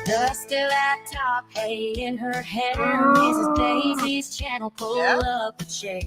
The still laptop, hay in her hair. Mrs. Daisy's channel, pull up a chair.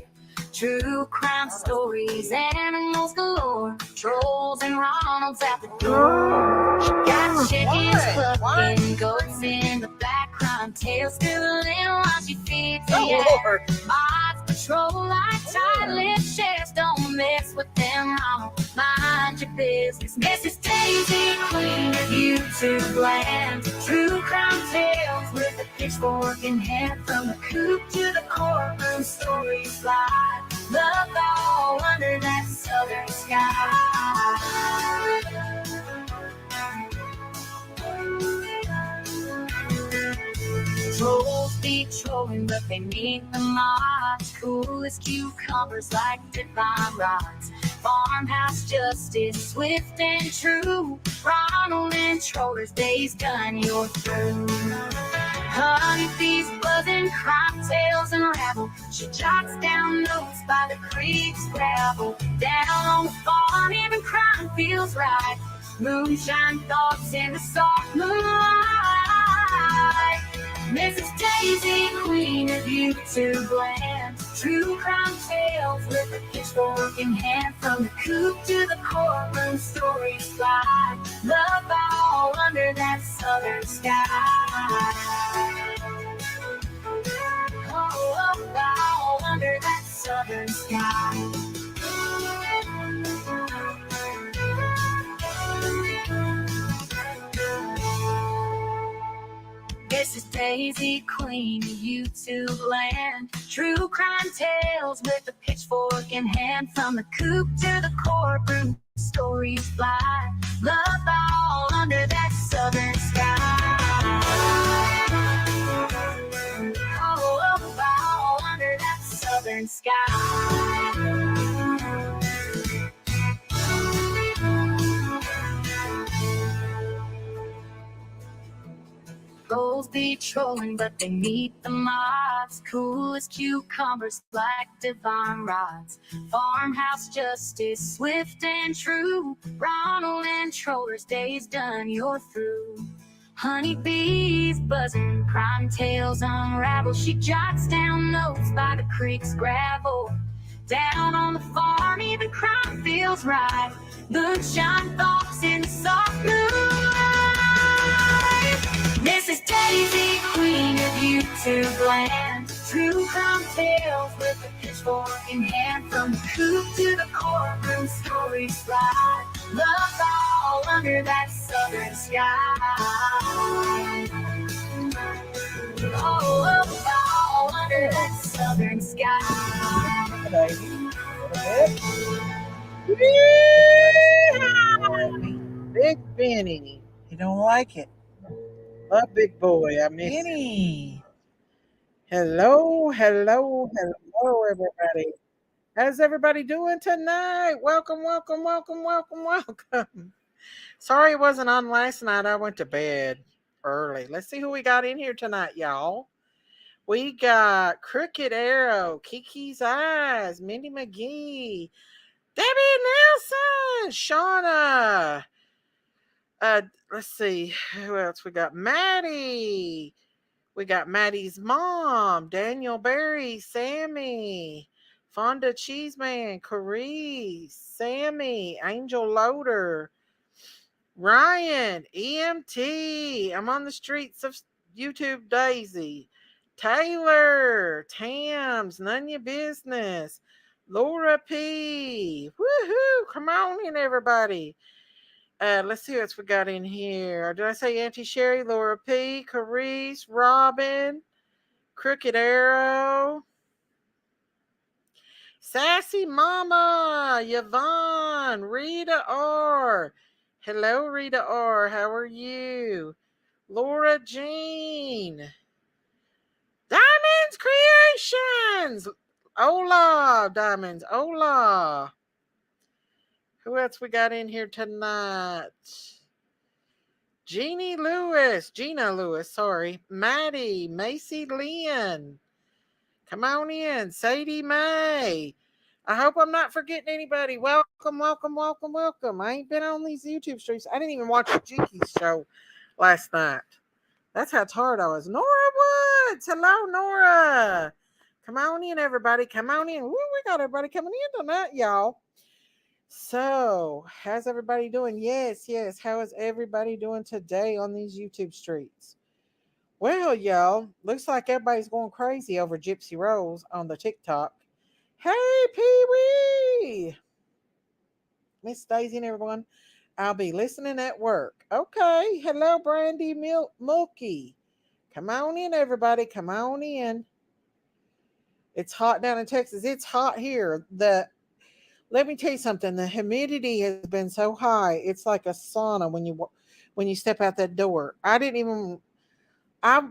True crime stories, animals galore. Trolls and Ronalds at the door. Got chickens clucking, goats in the background. Tails still while she feeds the air. Mods patrol like tight-lipped sheriffs. Don't mess with them, Ronald. Mind your business. Mrs. Daisy, queen of YouTube land. True crime tales with a pitchfork in hand. From the coop to the courtroom, stories fly. Love all under that southern sky. Trolls be trolling, but they meet the mods. Cool as cucumbers like divine rods. Farmhouse justice, swift and true. Ronald and Troller's days done, you're through. Honeybees buzzing, crime tales unravel. She jots down notes by the creek's gravel. Down on the farm, even crime feels right. Moonshine thoughts in the soft moonlight. Mrs. Daisy, queen of YouTube land. True crime tales with a pitchfork in hand. From the coop to the courtroom, stories fly. Love all under that southern sky. All under that southern sky. This is Daisy, queen of YouTube land. True crime tales with a pitchfork in hand. From the coop to the courtroom, stories fly. Love all under that southern sky. Oh, all under that southern sky. Trolls be trolling, but they meet the mods. Cool as cucumbers like divine rods. Farmhouse justice, swift and true. Ronald and Troller's days done, you're through. Honeybees buzzing, crime tales unravel. She jots down notes by the creek's gravel. Down on the farm, even crime feels right. Moonshine thoughts in the soft moonlight. Mrs. Daisy, queen of YouTube land. True crime tales with a pitchfork in hand. From the coop to the courtroom, stories fly. Love all under that southern sky. Oh, all under that southern sky. Big Benny. You don't like it. Love Big Boy. I miss Benny. Hello, everybody. How's everybody doing tonight? Welcome. Sorry it wasn't on last night. I went to bed early. Let's see who we got in here tonight, y'all. We got Crooked Arrow, Kiki's Eyes, Mindy McGee, Debbie Nelson, Shauna. Let's see who else we got. Maddie. We got Maddie's mom, Daniel Berry, Sammy, Fonda Cheeseman, Carice, Sammy, Angel Loader, Ryan, EMT. I'm on the streets of YouTube, Daisy, Taylor, Tams, None Your Business, Laura P. Woohoo! Come on in, everybody. Let's see what we got in here. Did I say Auntie Sherry, Laura P, Carice, Robin, Crooked Arrow, Sassy Mama, Yvonne, Rita R. Hello, Rita R. How are you? Laura Jean, Diamonds Creations, Ola Diamonds, Ola. Who else we got in here tonight? Gina Lewis, sorry. Maddie, Macy Lynn. Come on in. Sadie May. I hope I'm not forgetting anybody. Welcome. I ain't been on these YouTube streams. I didn't even watch the Jinkies show last night. That's how tired I was. Nora Woods. Hello, Nora. Come on in, everybody. Come on in. Woo, we got everybody coming in tonight, y'all. So, how's everybody doing? Yes, yes. How is everybody doing today on these YouTube streets? Well, y'all, looks like everybody's going crazy over Gypsy Rose on the TikTok. Hey, Pee Wee! Miss Daisy and everyone. I'll be listening at work. Okay. Hello, Brandy Milky. Come on in, everybody. Come on in. It's hot down in Texas. It's hot here. Let me tell you something. The humidity has been so high. It's like a sauna when you step out that door. I've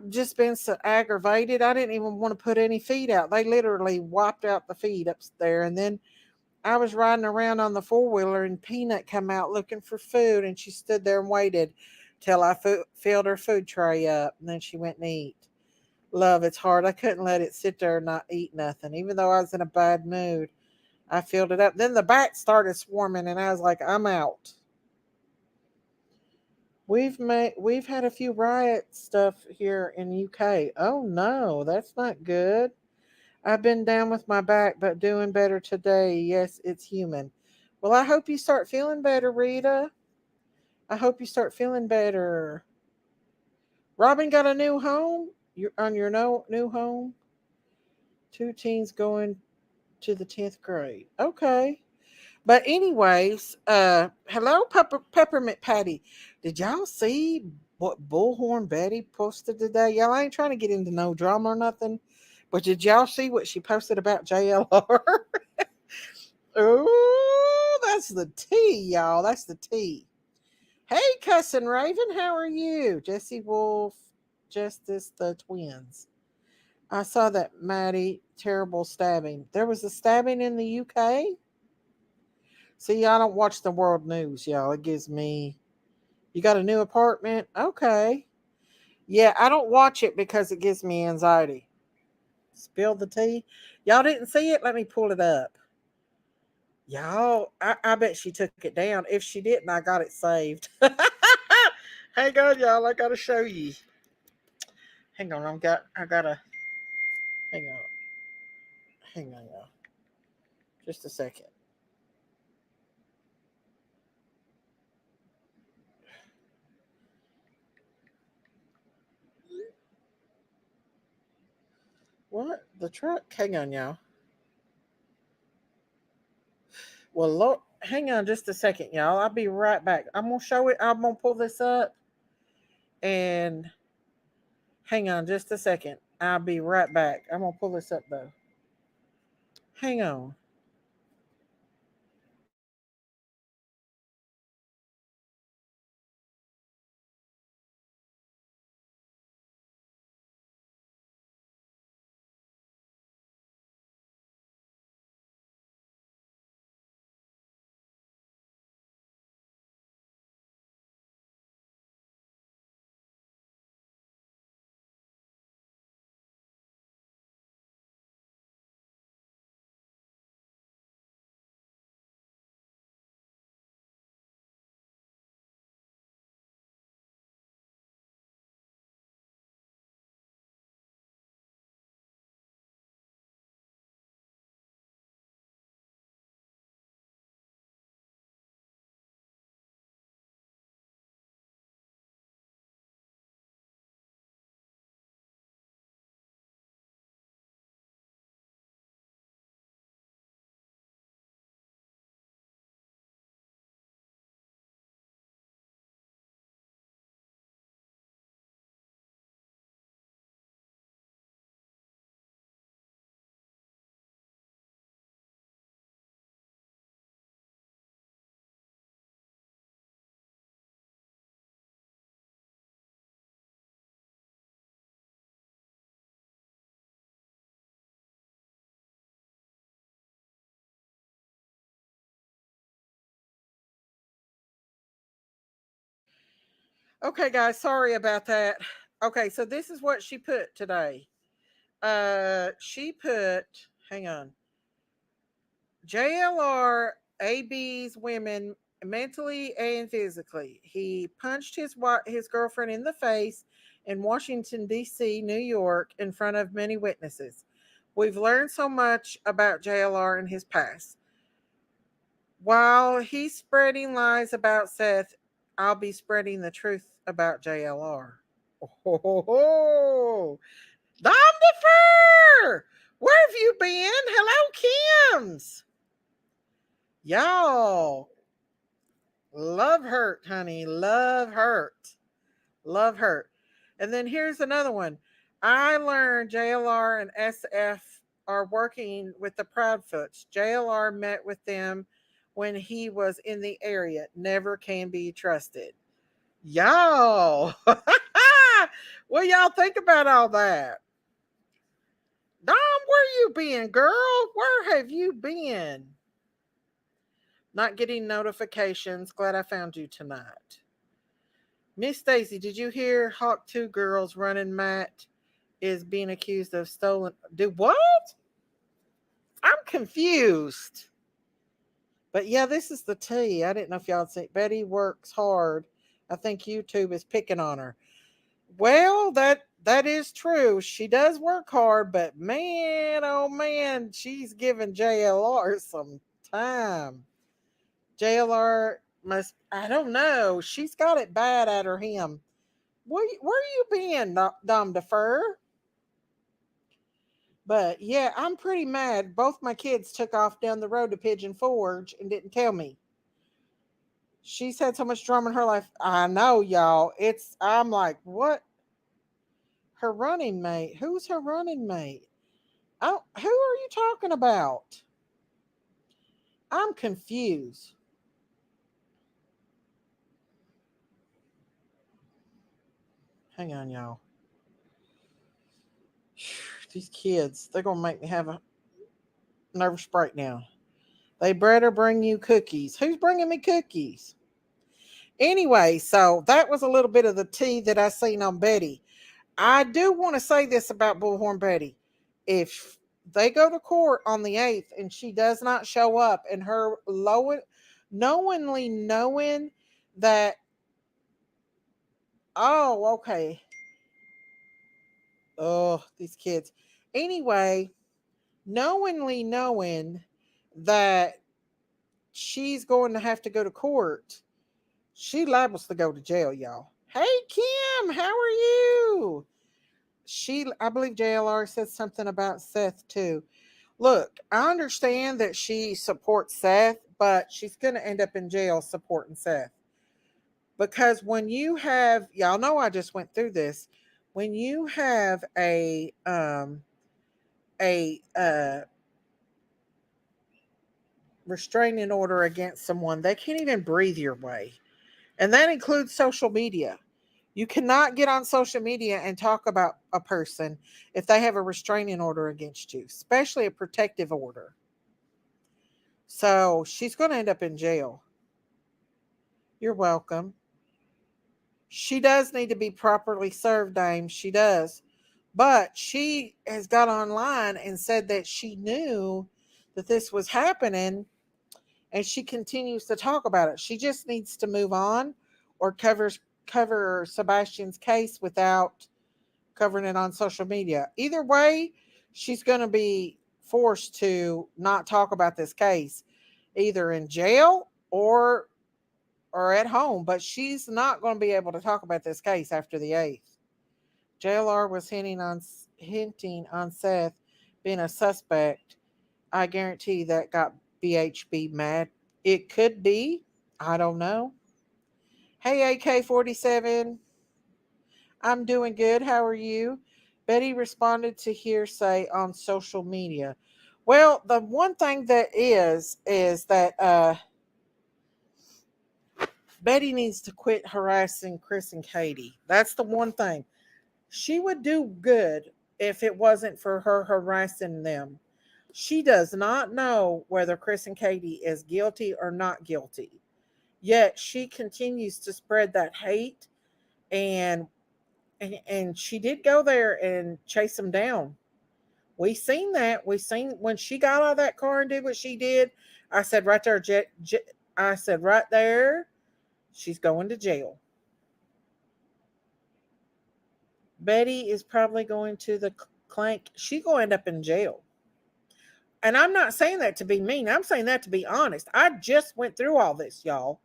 just been so aggravated. I didn't even want to put any feed out. They literally wiped out the feed up there, and then I was riding around on the four-wheeler and Peanut come out looking for food, and she stood there and waited till I filled her food tray up, and then she went and eat. Love, it's hard. I couldn't let it sit there and not eat nothing, even though I was in a bad mood. I filled it up. Then the bats started swarming, and I was like, I'm out. We've had a few riot stuff here in UK. Oh no, that's not good. I've been down with my back, but doing better today. Yes, it's human. Well, I hope you start feeling better, Rita. I hope you start feeling better. Robin got a new home. You're on your new home. Two teens going to the 10th grade. Okay. But anyways, hello, Peppermint Patty. Did y'all see what Bullhorn Betty posted today? Y'all, I ain't trying to get into no drama or nothing, but did y'all see what she posted about JLR? Oh, that's the tea, y'all. That's the tea. Hey, Cousin Raven, how are you? Jesse Wolf, Justice, the twins. I saw that Maddie terrible stabbing. There was a stabbing in the UK. See, I don't watch the world news, y'all. It gives me. You got a new apartment? Okay. Yeah, I don't watch it because it gives me anxiety. Spill the tea. Y'all didn't see it? Let me pull it up. Y'all, I bet she took it down. If she didn't, I got it saved. Hang on, y'all. I gotta show you. Hang on, I gotta hang on. Hang on, y'all. Just a second. What? The truck? Hang on, y'all. Well, Lord, hang on just a second, y'all. I'll be right back. I'm gonna show it. I'm gonna pull this up and hang on just a second. I'll be right back. I'm gonna pull this up though. Hang on. Okay, guys, sorry about that. Okay, so this is what she put today. She put, hang on, JLR AB's women mentally and physically. He punched his girlfriend in the face in Washington, D.C., New York, in front of many witnesses. We've learned so much about JLR and his past. While he's spreading lies about Seth, I'll be spreading the truth about JLR. Oh, ho, ho. Dom DeFur! Where have you been? Hello, Kims. Y'all, love hurt, honey. Love hurt. Love hurt. And then here's another one. I learned JLR and SF are working with the Proudfoots. JLR met with them when he was in the area. Never can be trusted. Y'all. What y'all think about all that? Dom, where you been, girl? Where have you been? Not getting notifications. Glad I found you tonight. Miss Stacy, did you hear Hawk 2 girls running Matt is being accused of stolen? Do what? I'm confused. But yeah, this is the tea. I didn't know if y'all had seen. Betty works hard. I think YouTube is picking on her. Well, that is true. She does work hard, but man, oh man, she's giving JLR some time. JLR must, I don't know. She's got it bad at her him. Where you been, Dom Defer? But yeah, I'm pretty mad. Both my kids took off down the road to Pigeon Forge and didn't tell me. She's had so much drama in her life. I know, y'all. I'm like, what? Her running mate? Who's her running mate? Oh, who are you talking about? I'm confused. Hang on, y'all. These kids, they're going to make me have a nervous breakdown. They better bring you cookies. Who's bringing me cookies? Anyway, so that was a little bit of the tea that I seen on Betty. I do want to say this about Bullhorn Betty. If they go to court on the 8th and she does not show up and her knowingly knowing that, oh, okay. Oh, these kids. Anyway, knowingly knowing that she's going to have to go to court, she liable to go to jail, y'all. Hey, Kim, how are you? I believe JLR said something about Seth too. Look, I understand that she supports Seth, but she's going to end up in jail supporting Seth. Because when you have, y'all know I just went through this, when you have a restraining order against someone, they can't even breathe your way. And that includes social media. You cannot get on social media and talk about a person if they have a restraining order against you, especially a protective order. So she's going to end up in jail. You're welcome. She does need to be properly served, Dame. She does. But she has got online and said that she knew that this was happening and she continues to talk about it. She just needs to move on or cover Sebastian's case without covering it on social media. Either way, she's going to be forced to not talk about this case, either in jail or at home. But she's not going to be able to talk about this case after the 8th. JLR was hinting on Seth being a suspect. I guarantee that got BHB mad. It could be. I don't know. Hey, AK-47. I'm doing good. How are you? Betty responded to hearsay on social media. Well, the one thing that is that Betty needs to quit harassing Chris and Katie. That's the one thing. She would do good if it wasn't for her harassing them. She does not know whether Chris and Katie is guilty or not guilty. Yet she continues to spread that hate, and she did go there and chase them down. We seen that. We seen when she got out of that car and did what she did. I said right there, I said right there, she's going to jail. Betty is probably going to the clank. She gonna end up in jail. And I'm not saying that to be mean. I'm saying that to be honest. I just went through all this, y'all.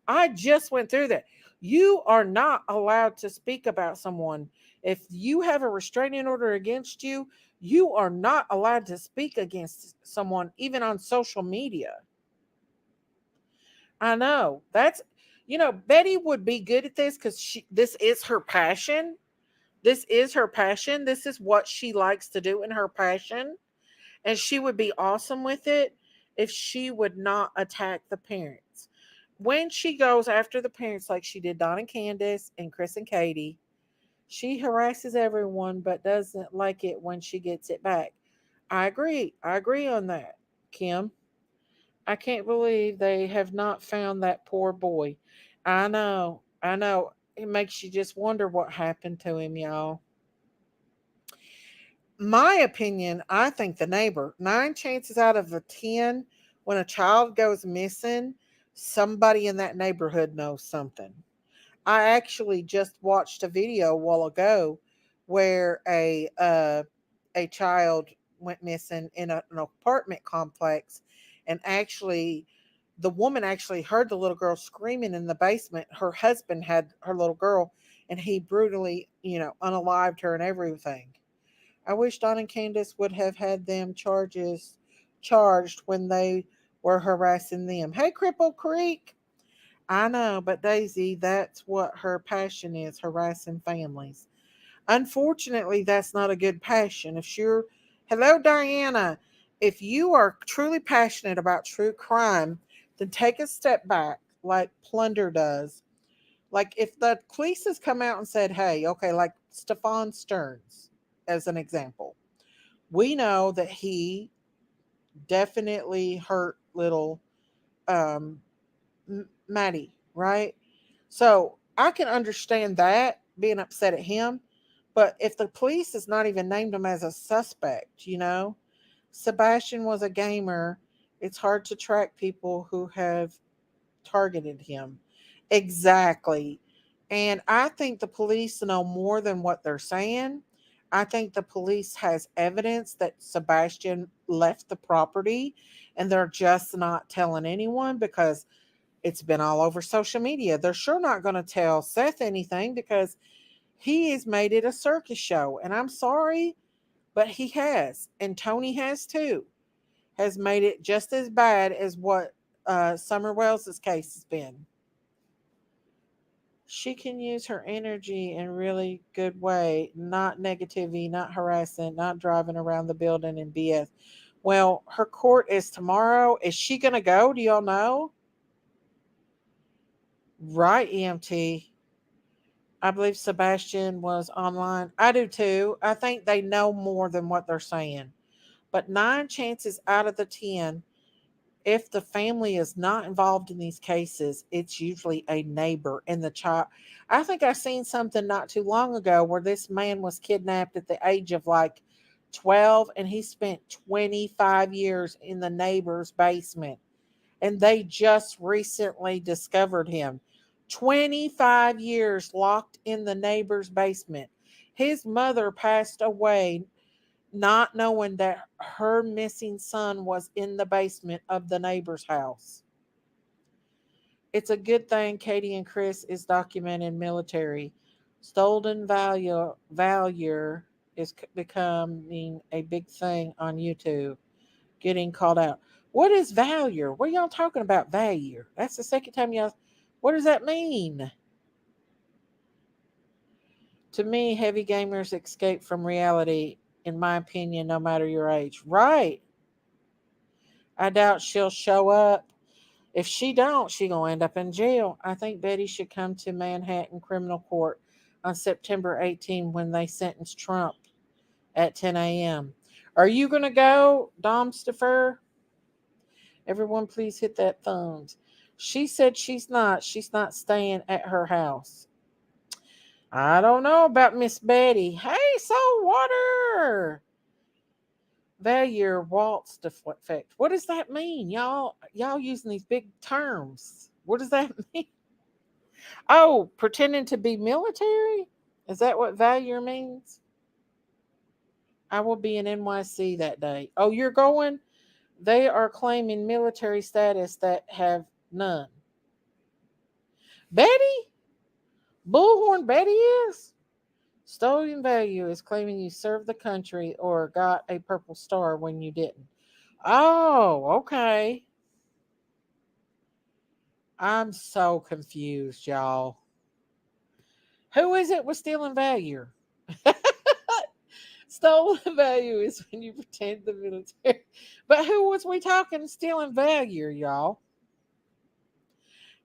I just went through that. You are not allowed to speak about someone. If you have a restraining order against you, you are not allowed to speak against someone, even on social media. I know. Betty would be good at this because this is her passion. This is her passion. This is what she likes to do in her passion. And she would be awesome with it if she would not attack the parents. When she goes after the parents, like she did Don and Candace and Chris and Katie, she harasses everyone but doesn't like it when she gets it back. I agree. I agree on that, Kim. I can't believe they have not found that poor boy. I know. I know. It makes you just wonder what happened to him, y'all. My opinion, I think the neighbor, 9 chances out of a 10, when a child goes missing, somebody in that neighborhood knows something. I actually just watched a video a while ago where a child went missing in an apartment complex, and actually the woman actually heard the little girl screaming in the basement. Her husband had her little girl, and he brutally, unalived her and everything. I wish Don and Candace would have had them charges charged when they were harassing them. Hey, Cripple Creek. I know, but Daisy, that's what her passion is, harassing families. Unfortunately, that's not a good passion. Hello, Diana. If you are truly passionate about true crime, then take a step back, like Plunder does. Like if the police has come out and said, hey, okay, like Stefan Stearns, as an example, we know that he definitely hurt little um, Maddie, right? So I can understand that being upset at him, but if the police has not even named him as a suspect, Sebastian was a gamer. It's hard to track people who have targeted him. Exactly. And I think the police know more than what they're saying. I think the police has evidence that Sebastian left the property and they're just not telling anyone because it's been all over social media. They're sure not going to tell Seth anything because he has made it a circus show. And I'm sorry, but he has. And Tony has too. Has made it just as bad as what Summer Wells' case has been. She can use her energy in really good way, not negativity, not harassing, not driving around the building and BS. Well, her court is tomorrow. Is she going to go? Do y'all know? Right, EMT. I believe Sebastian was online. I do too. I think they know more than what they're saying. But 9 chances out of the 10, if the family is not involved in these cases, it's usually a neighbor and the child. I think I seen something not too long ago where this man was kidnapped at the age of like 12 and he spent 25 years in the neighbor's basement. And they just recently discovered him. 25 years locked in the neighbor's basement. His mother passed away not knowing that her missing son was in the basement of the neighbor's house. It's a good thing Katie and Chris is documented military. Stolen value is becoming a big thing on YouTube. Getting called out. What is value? What are y'all talking about? Value. That's the second time y'all. What does that mean? To me, heavy gamers escape from reality, in my opinion, no matter your age. Right. I doubt she'll show up. If she don't, she gonna end up in jail. I think Betty should come to Manhattan Criminal Court on September 18 when they sentence Trump at 10 a.m. Are you gonna go, Dom Staffer? Everyone, please hit that thumbs. She said she's not. She's not staying at her house. I don't know about Miss Betty. Hey, salt water. Value waltz effect. What does that mean? Y'all using these big terms. What does that mean? Oh, pretending to be military? Is that what value means? I will be in NYC that day. Oh, you're going? They are claiming military status that have none. Betty? Bullhorn Betty is? Stolen value is claiming you served the country or got a purple star when you didn't. Oh, okay. I'm so confused, y'all. Who is it with stealing value? Stolen value is when you pretend the military. But who was we talking stealing value, y'all?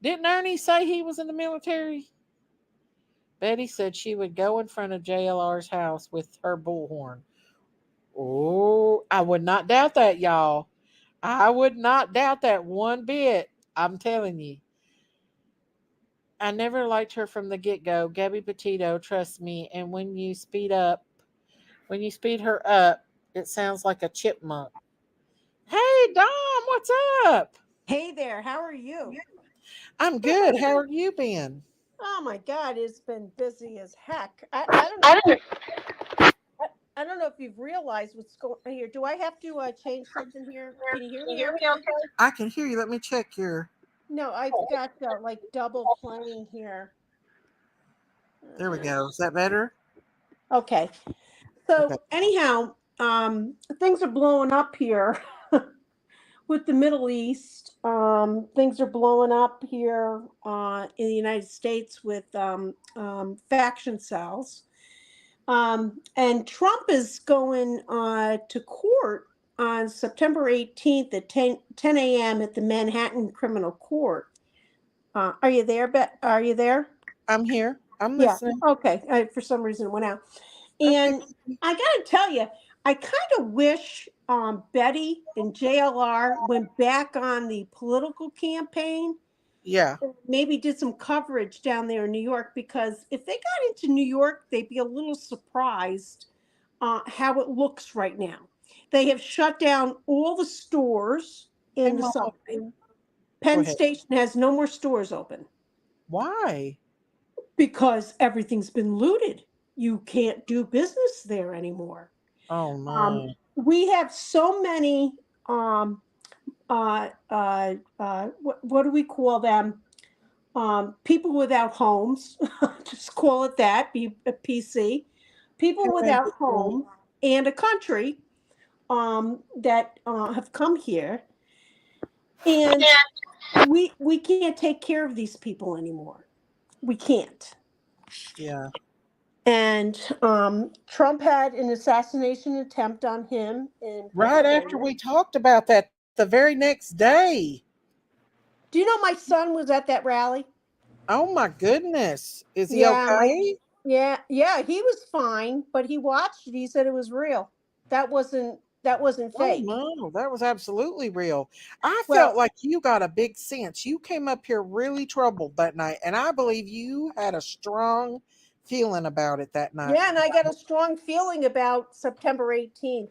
Didn't Ernie say he was in the military? Betty said she would go in front of JLR's house with her bullhorn. Oh, I would not doubt that, y'all. I would not doubt that one bit. I'm telling you. I never liked her from the get go. Gabby Petito, trust me. And when you speed her up, it sounds like a chipmunk. Hey, Dom, what's up? Hey there, how are you? I'm good. How are you been? Oh my God, it's been busy as heck. I don't know. I don't know if you've realized what's going on here. Do I have to change something here? Can you hear me okay? I can hear you. Let me check your. No, I've got like double playing here. There we Uh, go. Is that better? okay. Okay. So anyhow, things are blowing up here with the Middle East. Things are blowing up here in the United States with faction cells. And Trump is going to court on September 18th at 10 a.m. at the Manhattan Criminal Court. Are you there, Bet? Are you there? I'm here. I'm Yeah. listening. Okay. For some reason, it went out. Okay. And I got to tell you, I kind of wish Betty and JLR went back on the political campaign, Yeah. maybe did some coverage down there in New York, because if they got into New York, they'd be a little surprised how it looks right now. They have shut down all the stores Hey, in the Mama. subway. Go Penn ahead. Station has no more stores open Why? because everything's been looted. You can't do business there anymore. Oh, no. We have so many, what do we call them? People without homes, just call it that, be a PC. People Okay. without homes and a country that have come here, and we can't take care of these people anymore. We can't. Yeah. And Trump had an assassination attempt on him in Right after Pennsylvania. we talked about that the very next day. Do you know my son was at that rally? Oh, my goodness. Is he Yeah, okay? yeah, he was fine, but he watched it. He said it was real. That wasn't Oh, fake. no. That was absolutely real. I felt Well, like you got a big sense. You came up here really troubled that night, and I believe you had a strong feeling about it that night. yeah, and I got a strong feeling about September 18th.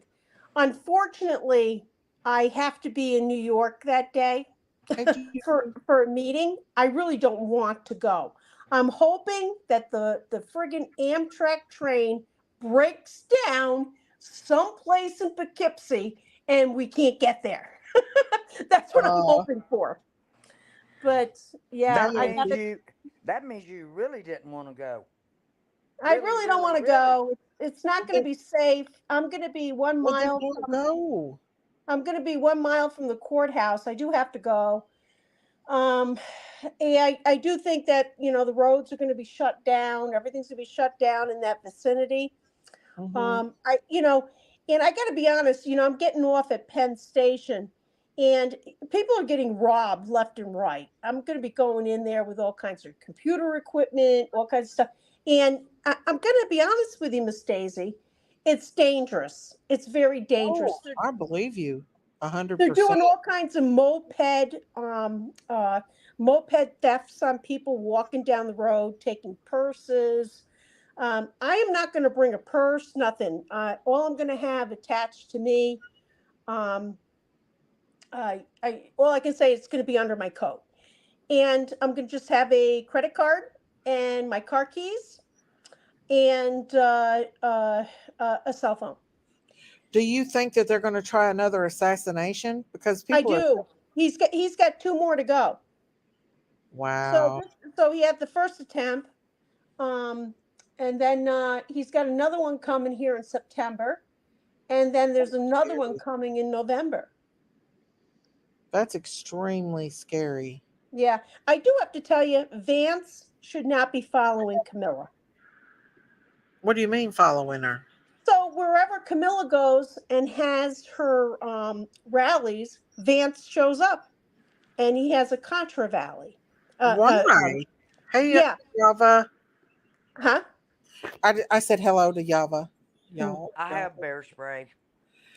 Unfortunately, I have to be in New York that day Hey, do you? for a meeting. I really don't want to go. I'm hoping that the friggin' Amtrak train breaks down someplace in Poughkeepsie and we can't get there. That's what I'm Uh, hoping for. But yeah, That I yeah, means gotta. you. That means you really didn't want to go. I Really, really don't really, want to really. go. It's not going to then, be safe. I'm going to be one well, then mile don't from. go. I'm going to be 1 mile from the courthouse. I do have to go. Um, I do think that the roads are going to be shut down. Everything's going to be shut down in that vicinity. Hmm. I and I got to be honest. I'm getting off at Penn Station, and people are getting robbed left and right. I'm going to be going in there with all kinds of computer equipment, all kinds of stuff. And I'm going to be honest with you, Miss Daisy. It's dangerous. It's very Oh, dangerous. I believe you, a hundred They're percent. doing all kinds of moped thefts on people walking down the road, taking purses. I am not going to bring a purse, nothing. All I'm going to have attached to me, um, all I can say it's going to be under my coat, and I'm going to just have a credit card and my car keys, and a cell phone. Do you think that they're going to try another assassination? Because I people are. do. He's got two more to go. So Wow. so he had the first attempt, um, and then he's got another one coming here in September, and then there's another one coming in November. That's extremely scary. Yeah, I do have to tell you, Vance should not be following Camilla. What do you mean following her? So wherever Camilla goes and has her rallies, Vance shows up, and he has a contra rally. Why? Hey, Yeah, Yava. huh? I said hello to Yava. Y'all. I have bear spray.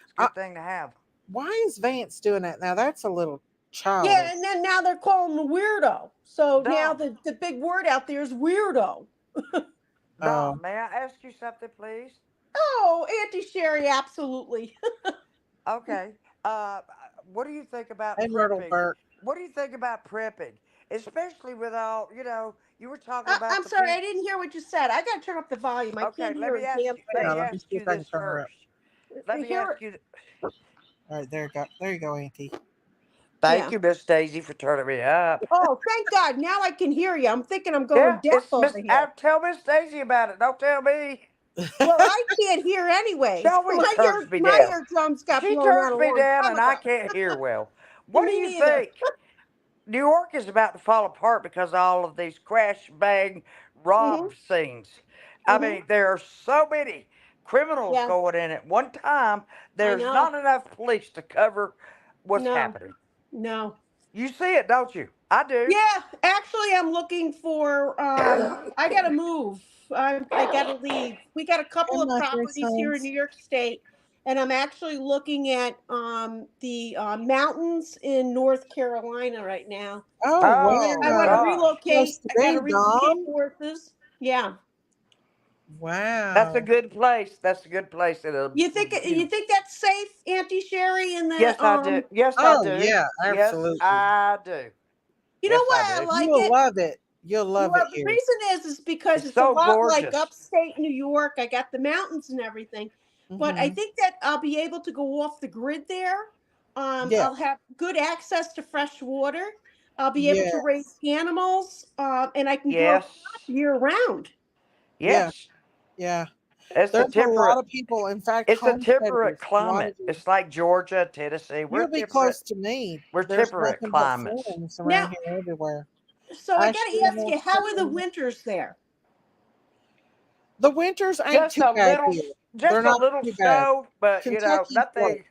It's a I- good thing to have. Why is Vance doing that? Now that's a little childish. Yeah, and then now they're calling him a weirdo. So now Dumb. the big word out there is weirdo. Dom, may I ask you something, please? Oh, Auntie Sherry, absolutely. Okay. What do you think about Hey, Myrtle prepping? Burke. What do you think about prepping? Especially with all, you were talking about I'm the sorry, I people. didn't hear what you said. I got to turn up the volume. I Okay, can't let hear me a ask damn you. Let Yeah, me thing. let me ask see you if I can this turn her up. first. Let me Here, ask you. All right, there you go, Auntie. Thank yeah. you, Miss Daisy, for turning me up. Oh, thank God! Now I can hear you. I'm thinking I'm Yeah, going deaf it's over Miss. here. Tell Miss Daisy about it. Don't tell me. Well, I can't hear anyways. She always turns me My down. eardrums got She blown out turns a me long down, time and I ago. can't hear well. What do Me you neither. think? New York is about to fall apart because of all of these crash, bang, Mhm. rob scenes. I Mhm. mean, there are so many criminals Yeah, going in at one time. I There's know. not enough police to cover what's No, happening. no. You see it, don't you? I do. Yeah, actually, I'm looking for. I gotta move. I gotta leave. We got a couple And of my three properties here in sons. New York State, and I'm actually looking at the mountains in North Carolina right now. Oh, Oh I want to wow. gosh, relocate. Supposed to I got to be, relocate Dom. horses. Yeah. that's a Wow. good place. That's a good place. You think that's safe, Auntie Sherry? In the Yes, I do. Yes, I Oh, do. yeah, Yes, absolutely. I do. you know Yes, I why I do. like You'll it? love it. You'll love it Well, the here. reason is because It's it's a so lot like gorgeous. upstate New York. I got the mountains and everything, but I Mm-hmm. think that I'll be able to go off the grid there. I'll Yes. have good access to fresh water. I'll be able Yeah. to raise animals, and I can grow Yes. crops year round. Yeah. Yes. Yeah. It's a There's a lot temperate. of people, in fact, It's a temperate homesteaders. A lot of climate. these. It's like Georgia, Tennessee. You'll be close to me. We're There's temperate nothing but climates. farms Now, around here everywhere. so I got to Asheville, ask North you, how are the Carolina. winters there? The winters ain't Just too a bad little, here. They're just a not little too bad. snow, but Kentucky's great. nothing.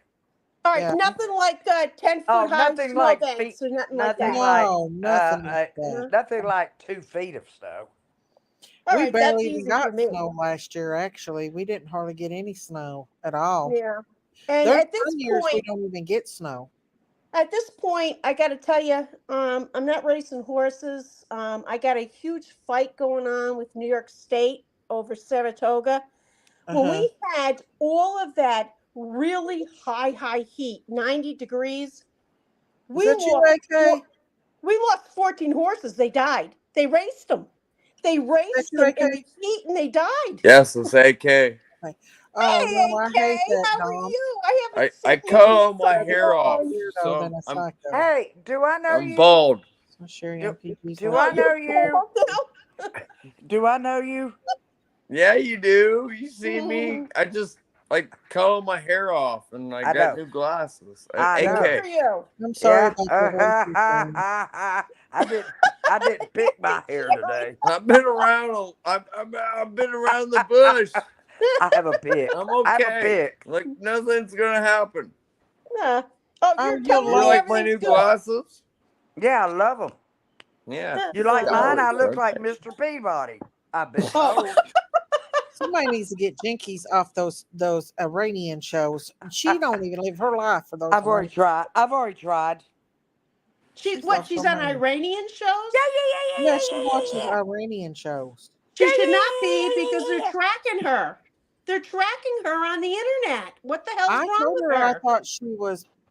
All right, Yeah. nothing like 10 foot Oh, high nothing snow like feet. banks or nothing like Nothing that. like No, nothing like that. No? nothing like 2 feet of snow. All We right, that's barely even easy for got me. snow last year, actually. We didn't hardly get any snow at all. Yeah. And There's at this some years we point, don't even get snow. I got to tell you, I'm not racing horses. I got a huge fight going on with New York State over Saratoga. When Uh-huh. we had all of that really high heat, 90 degrees, Is we that you, lost AK? we lost 14 horses. They died. They raced them. They Is that raced you, them AK? in the heat and they died. Yes, it's AK. Okay. Oh Hey, no, I hate AK, that, how are Dom. you? I haven't I seen you cut in all my so Rather hair be a off, long. weirdo so than a I'm psycho. Hey, do I know I'm you? bald. So Sherry Do, MPG's do like, Oh, I know you're you? bald now? Do I know you? Yeah, you do. You see me? Mhm. I just like cut all my hair off, and I I got know. new glasses. I Good know. AK. for you. I'm sorry Yeah. about your racist thing. I didn't. I didn't pick my hair Sherry. today. I've been around. I've been around the bush. I have a pick. I'm I have a okay. pick. Like nothing's gonna happen. Nah. Oh, Oh, you're you'll telling You me love like my everything's new good. glasses? Yeah, I love them. Yeah, You like mine? golly, I look like okay. Mr. Peabody. I've been Oh, told. somebody needs to get Jinkies off those Iranian shows. She don't even live her life for those I've already Iranian. tried. I've already tried. she's She's lost she's her on mind. Iranian Yeah, shows? yeah, yeah, Yeah, yeah, she yeah, watches yeah, yeah, Iranian shows. She yeah, should yeah, not be yeah, because yeah, they're yeah, yeah. tracking her. They're tracking her on the internet. What the hell's I wrong told with her I her? thought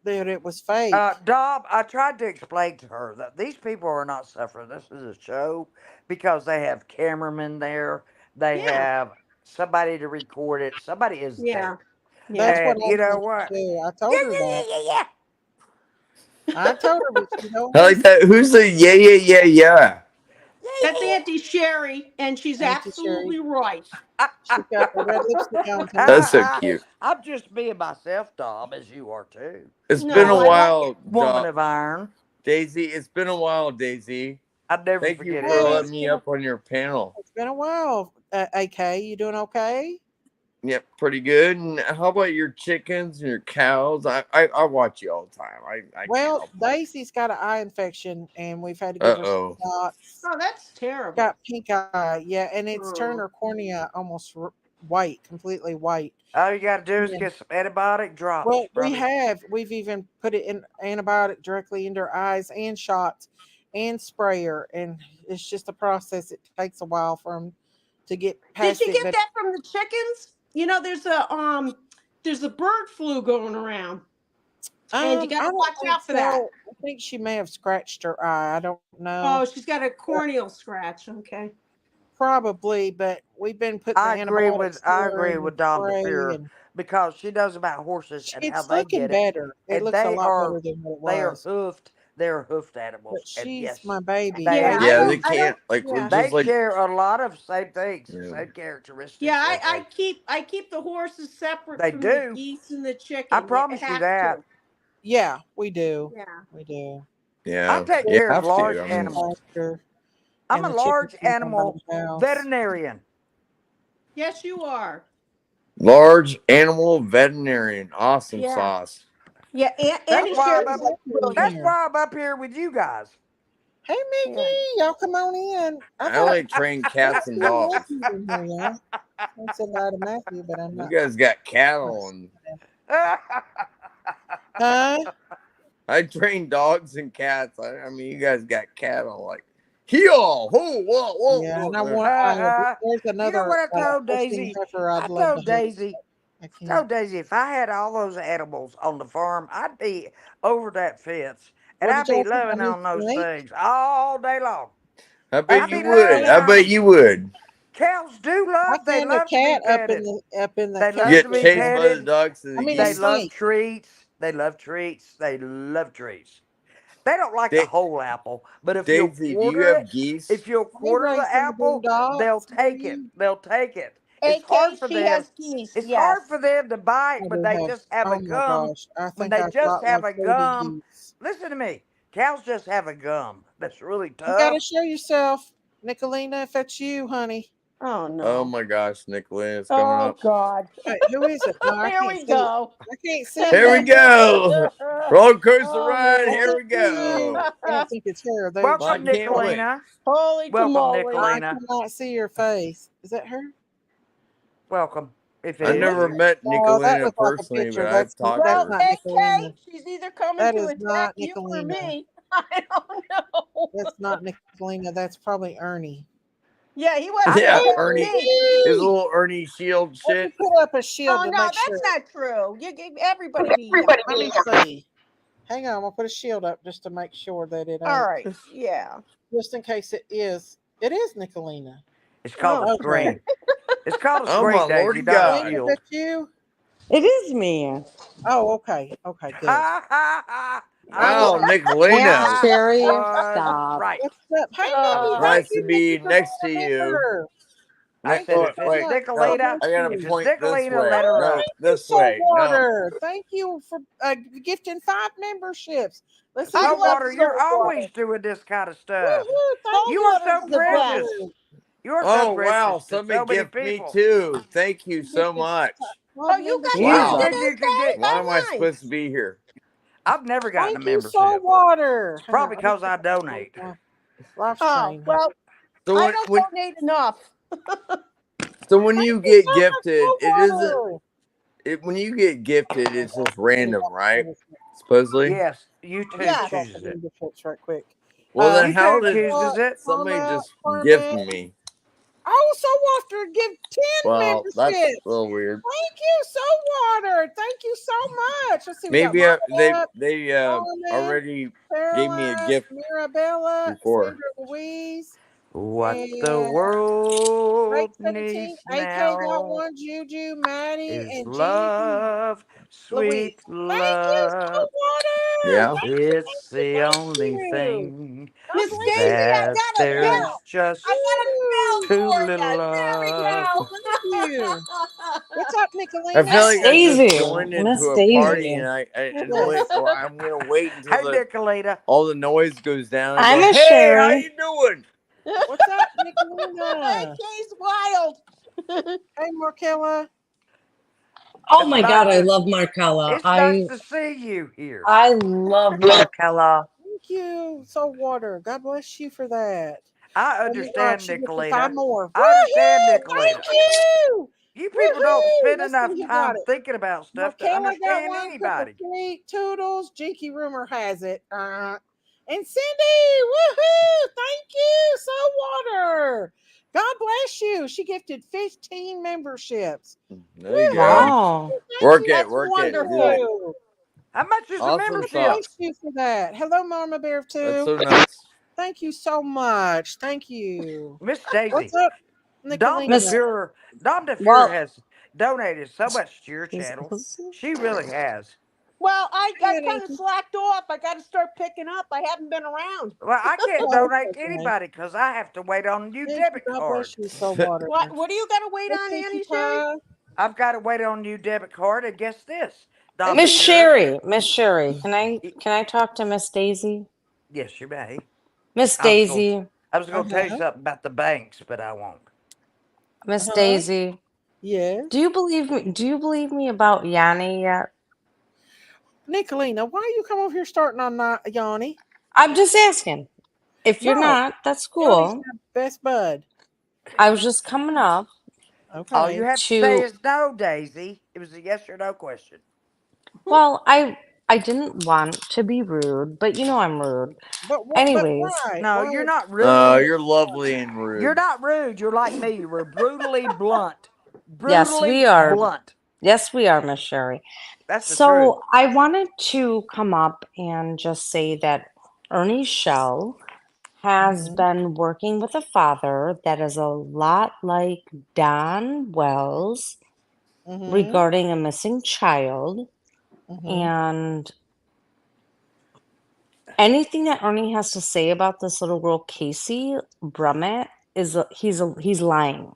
that it was fake. Dob, I tried to explain to her that these people are not suffering. This is a show because they have cameramen there. They Yeah. have somebody to record it. Somebody is Yeah. there. Yeah. That's what And I you know think what? too. I Yeah, told her yeah, yeah, that. yeah, yeah. I told her, but she don't I like listen. that. Who's the yeah, yeah, yeah, yeah? That's Auntie Sherry, and she's Auntie Sherry. absolutely right. She got the red lipstick on That's tonight. so cute. I'm just being myself, Tom, as you are too. It's been No, a I like while, Woman of iron. Daisy. It's been a while, Daisy. I'll never Thank you forget for it. Hey, letting me up on your panel. it's been a while. AK, you doing okay? Yep, pretty good. And how about your chickens and your cows? I watch you all the time. I can't Well, help it. Daisy's got an eye infection, and we've had to give her some Uh-oh. shots. Oh, that's terrible. Got pink eye, yeah, and it's turned Oh. her cornea almost white, completely white. All you got to do is Yeah. get some antibiotic drops. Well, Probably. we've even put it in antibiotic directly into her eyes and shots and sprayer, and it's just a process. It takes a while for them to get Did past you it, get but that from the chickens? You know, there's a bird flu going around, and you got I to don't watch think out for that. so. I think she may have scratched her eye. I don't know. Oh, she's got a corneal scratch. Okay. Probably, but we've been putting the I agree antibiotics with to I her agree and the with Dom spray, DeFeer and because she knows about horses and how it's they looking get it, better. It and looks a lot better than what it they are was. hoofed. They are hoofed But animals, and she's yes, my baby. Yeah, they I Yeah, don't. they I don't. can't like Yeah. they just like share a lot of same things, yeah. same characteristics. Yeah, don't they? I keep the horses separate They from the do. geese and the I chicken. You promise you have that. to. Yeah, we do. Yeah. We do. I Yeah. take You care of have to. large I mean animals. Pasture, I'm and a the chickens large come down by animal the house. veterinarian. Yes, you are. large animal veterinarian. Awesome Yeah. sauce. Yeah. That's Auntie why I'm Sherry's up. Exactly in brilliant. That's here. why I'm up here with you guys. Hey, Yeah. Mickey, y'all come on in. I I thought only train let's cats and see dogs. Matthew in here, y'all. I said hi to Matthew, but I'm You not. guys got Not cattle seeing and him. Well, Huh? I train dogs and cats. I mean, you guys got cattle like heel, whoa, whoa, whoa, Yeah, and I whoa. want. There's you know another what I told Holstein Daisy? heifer I'd I love to told have. Daisy. I I told can't. Daisy if I had all those animals on the farm, I'd be over that fence and What did I'd be y'all think? A loving new on those snake? things all day long. I I bet I'd think you be it's would. loving I funny. on bet them. you would. Cows do I love. They found a love to be cat petted. up in the They You love cat. to get be chased by the petted. ducks and I the mean a They geese. love snake. treats. They love treats. They love treats. They don't like the Da- whole apple, but Daisy, do you have geese? if you'll We quarter the raised some apple, they'll boondocks for take it. you. They'll take it. It's hard AK, for she them. has geese. It's hard Yes. for them to bite I when do they have. just have a Oh my gum. gosh! I When think they I've just got have like a 30 gum. geese. Listen to me. Cows just have a gum that's really You gotta tough. show yourself, Nicolina, if that's you, honey. Oh Oh no. my gosh, Nicholas coming Oh up. God. Wait, who is it? No, I Here can't we see. go. I can't see Here we you. go. Roller coaster Oh ride. I man. Here can't we see you. go. I don't think it's her. There I she Welcome, is. can't wait. Nicolina. Holy Welcome, tamale. I Nicolina. cannot see her face. Is that her? Welcome, if it I is What's never you. met Oh, that Nicolina looks like a personally, but picture. I've talked to That's Well, her. not AK, Nicolina. she's either coming That to is attack not you or Nicolina. me. I don't know. That's not Nicolina. That's probably Ernie. Yeah, he was I Yeah, attack know. Ernie, me. his Mickey! little Ernie shield Let me shit. put up a shield Oh to no, make sure. that's not true. You give everybody be Let me see. Hang on, I'm gonna put a shield up just to make sure that it all ain't. right. Yeah. Just in case it is. It is Nicolina. It's called a Oh, Okay. screen. It's called a Oh my screen, lordy Daisy, not a Nicolina, God. is shield. that you? It is me. Oh, okay. Okay, good. I Wow, was Aunt Nicolina. I Sherry, was stop. right. What's up? Hey, Mickey. uh, Thank Nice to you, Mickey, be for being next to a you. member. I Thank said you Oh, if so it's wait, much. God no. Nicolina, bless I gotta if you. it's point this Nicolina, way. let her Oh, No, up. thank you, this way. No. Saltwater. Thank you for gifting 5 memberships. Let's see I who got love Saltwater, the you're Saltwater. always doing this kind of stuff. Woohoo! Thank You you, are Saltwater's so the precious. best. Saltwater. You are so Oh wow, precious to somebody so many gift me people. too. Thank you You so gifted much. 5 Oh, you got You memberships. Wow. gifted, got okay? Why am I Oh, supposed to nice. be here? I've never gotten a Thank you, membership. Saltwater. Hang on. Probably Let me because put I that up donate. on my live Oh, stream. well, So I when don't when donate enough. so when Thank you you get so much, gifted, it isn't Saltwater. when you get gifted, Hold it's on. just Let me random, lock the right? memberships. Supposedly. Yes, Let me YouTube get off Yes. the chooses it. memberships right quick. Well then how YouTube did Angela, chooses it. somebody Karma, just gift Carmen. me? Oh, Saltwater, give 10 Well, that's a memberships. little weird. Thank you, Saltwater. Thank you so much. Let's see, we got Maybe Mama Up, they Carmen, already gave me a Carolyn, gift Mirabella, before. Sandra Louise. What the And Break world 17, needs AK got now one, Juju, Maddie, is and Jean love, Louise. sweet Thank you, love. Saltwater. Yeah. It's the Thank only you. thing God Miss bless Daisy, I that got a you. there's bell. I just got a Woo. bell too for little you. There we love. go. Thank you. What's up, I feel Nicolina? Miss like I just Daisy. joined into Miss a party Daisy. and Yes. I'm gonna wait until Hey, Nicolita. all the noise goes down and I'm go, Miss "Hey, how Sherry. you doing?" What's up, Nicolina? AK's wild. Hey, Markella. Oh It's my nice God, I to love Marcella. it's nice to see you here. I love Marcella. Thank you, Saltwater. God bless you for that. I Oh my God, understand, she gifted 5 Nicolita. more. I understand, Woohoo! Nicolita. Thank you. You people don't Woohoo! spend Let's see enough who got time it. thinking about stuff to Markella got understand one. Triple anybody. Treat, Toodles, Jinky Rumor has it. And Cindy, woohoo! Thank you, Saltwater. God bless you. She gifted 15 memberships. There you Woohoo! go. Wow. Thank Work you. it, That's work it. Thank Do it. wonderful. you. How much is the Awesome God membership? sauce. bless you for that. Hello, Mama Bear That's 2. so nice. Thank you so much. Thank you. Miss What's Daisy, up, Dom Nicolina? Miss, DeFure, Dom DeFure well, has donated so much to your channel. She really has. Well, I Good, kind of Auntie. slacked off. I got to start picking up. I haven't been around. Well, I can't Oh, donate to it's okay. anybody because I have to wait on a new Thank you. debit God card. bless you, Saltwater. What do you got to wait Hey, on, Pinkie Annie Sherry? Pie. I've got to wait on a new debit card, and guess this, Dom Miss DeFure. Sherry. Miss Sherry. Can I talk to Miss Daisy? Yes, you may. Miss I was going. Daisy. I was going to tell you Uh-huh. something about the banks, but I won't. Miss Uh-huh. Daisy. Yes. Do you believe me? Do you believe me about Yanni yet? Nicolina, why you come over here starting on Yanni? I'm just asking. If you're No, not, that's Yanni's cool. my best bud. I was just coming up All you Okay. have to say to. is no, Daisy. It was a yes or no question. Well, I didn't want to be rude, but you know I'm rude. But what? But Anyways, why? No, Why you're would not No, rude. you're lovely and You're rude. not rude. You're like me. You're brutally blunt. yes, we Brutally are. blunt. Yes, we are, Miss Sherry. That's the truth. So I wanted to come up and just say that Ernie Shell has Mm-hmm. been working with a father that is a lot like Don Wells Mm-hmm. regarding a missing child. Mm-hmm. And anything that Ernie has to say about this little girl, Casey Brummett, he's lying.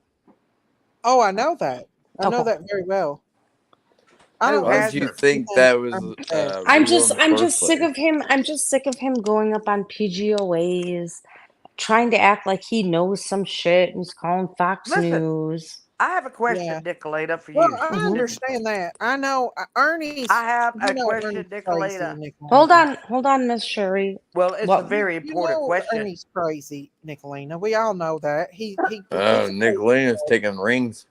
Oh, I know that. I know Okay. that very well. I Who don't Why did has listen you to her? think anything that was Ernie says. real in the I'm first just sick place? of him. I'm just sick of him going up on PGOAs, trying to act like he knows some shit and he's calling Fox Listen, News. I have a Yeah. question, Nicolita, for Well, you. I Hmm. understand that. I know Ernie's. I have You a know question, Ernie's crazy, Nicolita. Nicolina. Hold on, Miss Sherry. Well, it's a What? very You important know question. Ernie's crazy, Nicolina. We all know that. Oh, He's a crazy Nicolina's boy. taking rings.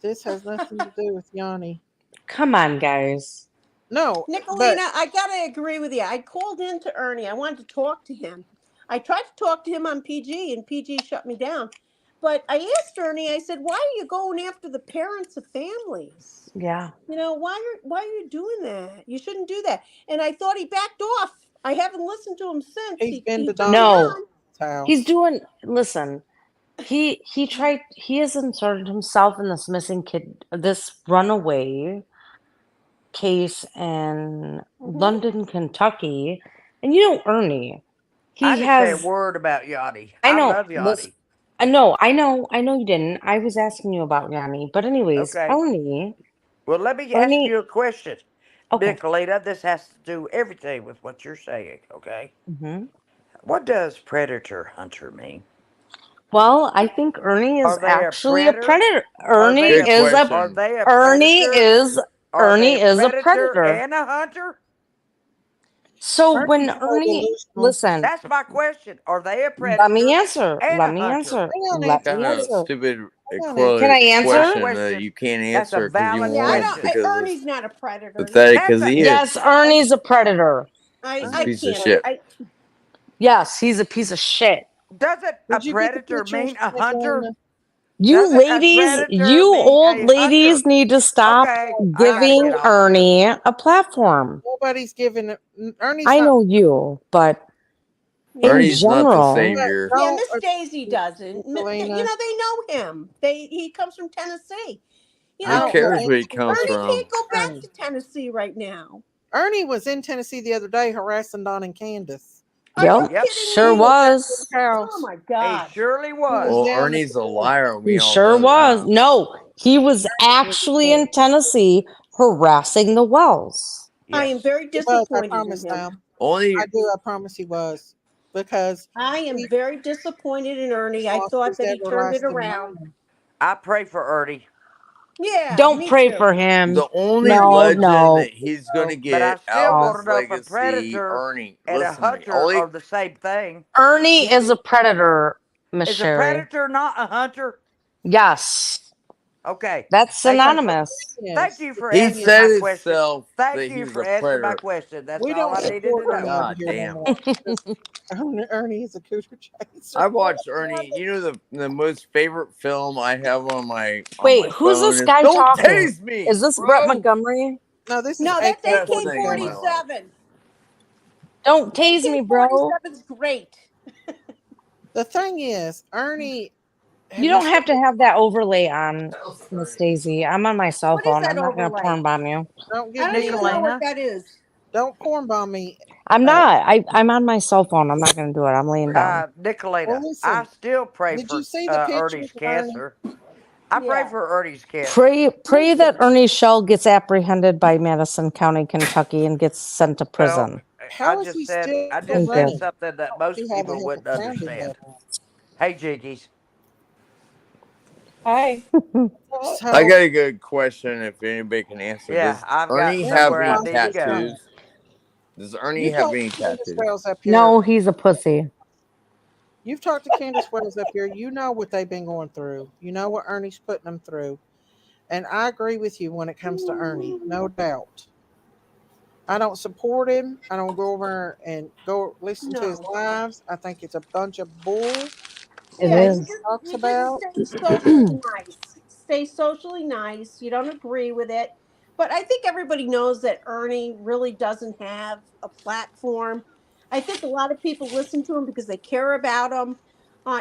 This has nothing to do with Yanni. Come on, guys. No, but Nicolina, I got to agree with you. I called in to Ernie. I wanted to talk to him. I tried to talk to him on PG, and PG shut me down. But I asked Ernie, I said, why are you going after the parents of families? Yeah. Why are you doing that? You shouldn't do that. And I thought he backed off. I haven't listened to him since. he's been He to took me No, down. he's house. doing. Listen, he has inserted himself in this missing kid, this runaway case in Hmm. London, Kentucky, and you know Ernie. I He didn't say a has. word about Yachty. I I know love this. Yachty. I know you didn't. I was asking you about Yanni, but anyways, Okay. Well, let me ask Ernie. you a question, Okay. Nicolita. This has to do everything with what you're saying. Okay. Hmm. What does predator hunter mean? Well, I think Ernie is Are they a actually a predator? predator. Good Are question. they a Ernie predator? is Are they Ernie a is a predator predator. and a hunter? So when Ernie's so Ernie, delusional. listen, That's my question. Are they a let me predator answer. and Let a me hunter? answer. Hang on, Let Auntie. me Kind of a answer. stupid Hang on, Auntie. Can I My answer? question that question. you can't That's a answer because you valid Yeah, I won't don't. question. because of Ernie's not a predator. Yeah, pathetic That's as a he is. Yes, Ernie's a predator. I He's a I piece of can't. shit. Yes, he's a piece of shit. doesn't a Did you get the predator pictures, mean a hunter? Nicolina? You Doesn't a ladies, predator you mean old a hunter? ladies need to stop Okay, I gotta giving get off of here. Ernie a platform. Nobody's giving. Ernie's I not. know you, but In Ernie's not the general. savior. Yeah, Don't Miss Daisy doesn't. Nicolina. They know him. He comes from Tennessee. You Who know, cares Ernie where he comes Ernie from? can't go back Ernie. to Tennessee right now. Ernie was in Tennessee the other day harassing Don and Candace. Are you Yep, kidding sure me? was. House. Oh my He God. surely was. Well, down Ernie's a the- liar. We He all sure know was. that. No, he was actually in Tennessee harassing the Wells. I am Yes. very He was, I disappointed promise in him. now. Only I promise he was. Because I am he very disappointed in Ernie. I lost thought his that he turned it everlasting around. mind. I pray for Ernie, Yeah, Don't me pray too. for him. the only No, legend no. that he's going to but I get still out of want his to know if a legacy, predator Ernie. and a Listen to me. hunter Only are the same thing. Ernie is a predator, Miss Is a Sherry. predator not a hunter? Yes. Okay. That's Thank you for- synonymous. Thank you for he answering said my question. himself that Thank he you was for a answering my predator. question. That's We all don't I needed support to Ernie know. over God here no damn. more. Ernie is a cooter chaser. I watched Ernie. You know the most favorite film I have on my Wait, who's phone this is guy Don't talking? Tase Me. Is this bro. Brett Montgomery? No, this is No, that's Best thing in my life. AK-47. Don't tase me, bro. AK-47's great. The thing is, Ernie. You don't have to have that overlay on, Miss Daisy. I'm on my cell What is phone. that I'm not going to overlay? porn bomb you. Don't I give don't me. even know what Nicolina? that is. Don't porn bomb me. I'm not. I'm on my cell phone. I'm not going to do it. I'm laying down. Nicolina, Well, listen, I still pray did for you see the pictures Ernie's of Ernie? cancer. I pray Yeah. for Ernie's cancer. Pray that Ernie Shell gets apprehended by Madison County, Kentucky, and gets sent to prison. Well, How is he still I just Thank said you. something that See most how the people heck wouldn't it sounded understand. better. Hey, Jinkies. Hi. So, I got a good question if anybody can answer. Yeah, Does I've got Ernie have somewhere I any need to go. tattoos? Does Ernie you have talked any to Candace tattoos? Wells up here. No, he's a pussy. You've talked to Candace Wells up here. You know what they've been going through. You know what Ernie's putting them through. And I agree with you when it comes to Ernie, no doubt. I don't support him. I don't go over and go listen to his No. lives. I think it's a bunch of bull. It Yeah, is. Talks you about. just stay socially nice. Stay socially nice. You don't agree with it. But I think everybody knows that Ernie really doesn't have a platform. I think a lot of people listen to him because they care about him.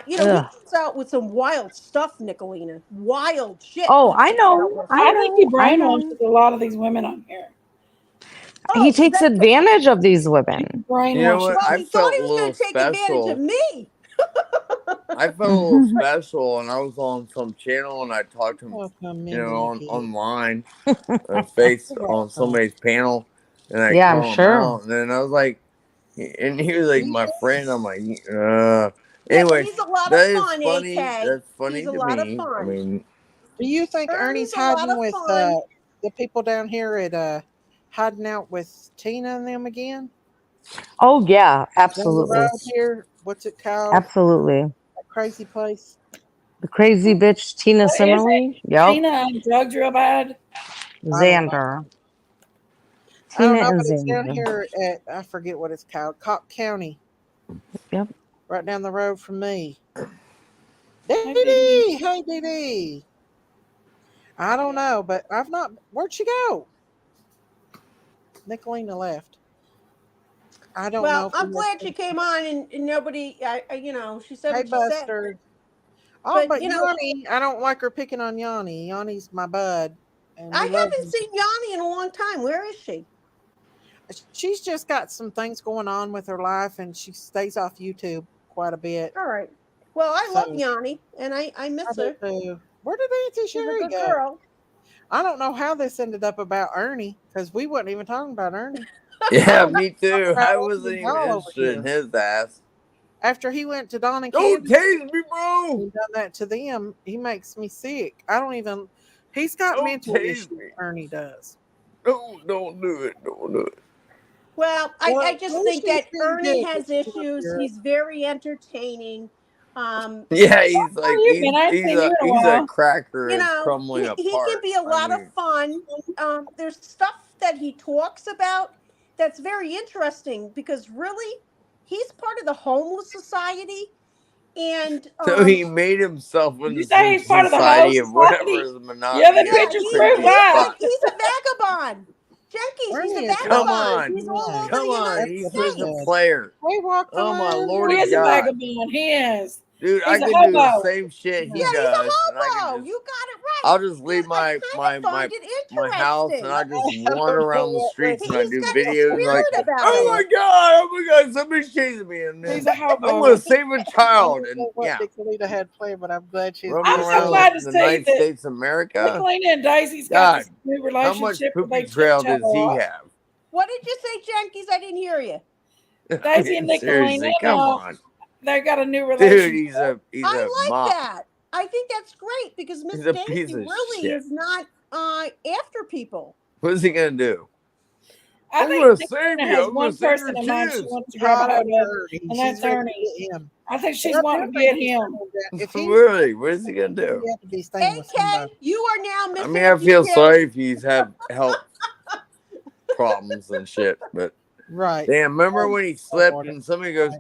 He Ugh. comes out with some wild stuff, Nicolina. Wild shit. Oh, he I comes out know. with. I think he I know. brainwashes a lot of these women on here. He Oh, takes that's advantage of these He women. You know brainwashes. what? well, I he thought felt he a was going little to take advantage of special. me. I felt a little special, and I was on some channel, and I talked to him, Welcome, you know, Mindy McGee. online, face on somebody's panel, and I Yeah, I'm called him sure. out, and then I was like, and he was like my friend. I'm like, Yeah, but anyway, he's a lot of that is fun, funny. AK. That's funny He's a to lot of me. I fun. mean, Do you think Ernie's Ernie's a lot hiding of with fun. the people down here at hiding out with Tina and them again? Oh, yeah, Down the absolutely. road here. What's it called? Absolutely. That crazy place. The crazy bitch Tina What is Simmerly. it? Yep. Tina on drugs real bad. I don't know. Xander. I don't Tina know, and but it's down Xander. here at I forget what it's called, Cobb County, Yep. right down the road from me. Hi, Dee Dee. hey Dee Dee. I don't know, but I've not. Where'd she go? Nicolina left. I don't know. Well, If I'm we glad have- she came on and nobody, she said Hey what she said. Buster. Oh, But, but you know, Yanni, I don't like her picking on Yanni. Yanni's my bud, and I we love haven't her. seen Yanni in a long time. Where is she? She's just got some things going on with her life, and she stays off YouTube quite a bit. All right. Well, I So- love Yanni, and I I miss do her. too. Where did Auntie She's a Sherry good go? girl. I don't know how this ended up about Ernie because we wasn't even talking about Ernie. yeah, me too. About I Ernie wasn't and even y'all over interested in here. his ass. After he went to Don and Don't Candace tase me, bro. and done that to them, he makes me sick. I don't even. He's got Don't mental tase issues. me. Ernie does. No, don't do it. Don't do it. Well, Well, I just well, think she's that been Ernie good has since she's been up issues. here. He's very entertaining. Yeah, he's like you been? I haven't seen you in a he's a while. cracker. You It's know, crumbling he can apart. be a I lot of mean, fun. There's stuff that he talks about that's very interesting because really, he's part of the homeless society, and so he made himself Did you into say some he's part of the society whole of whatever society? is monotony. Yeah, the yeah, pictures prove he's that. like he's a vagabond. Jenkins, he's Ernie a is Come vagabond. on. He's all over Come the on. United He's That's just a States. good. player. He walked Oh my around. Lord He of is a God. vagabond. He is. Dude, I He's a can do the hobo. same shit he Yeah, he's a does. And I hobo. can just You got it right. I'll just leave And my I kind of find it my house interesting. and I just I don't wander know around the what streets and I He's do got a videos like, spirit about oh him. my god, somebody's chasing me and He's then a I'm hobo. gonna save a I child don't and know what yeah, Nicolita had planned, but I'm glad she's roaming I'm doing so around glad to the see United that States of America. Nicolina and Daisy's got God, this new how much relationship where poopy they trail chit chat does a he lot. have? What did you say, Jenkins? I didn't hear you. I Daisy and mean, Nicolina, seriously, come on. they got a new Dude, relationship. he's a I like mop. that. I think that's great because Miss He's a piece Daisy of really shit. is not after people. What is he gonna do? I I'm think gonna save Nicolina you. has I'm gonna one save person your in mind she kids. wants to grab a hot hold after of, Ernie. and She's that's ready Ernie. to get him. I think But she's I do wanting to think get he's him. coming down. If he's Really? What is he gonna do? he have to be staying with AK, somebody. you are now I Miss mean, I feel Auntie sorry Kim. if he's have health problems and shit, but Right. damn, remember when he slipped Lord. and somebody goes,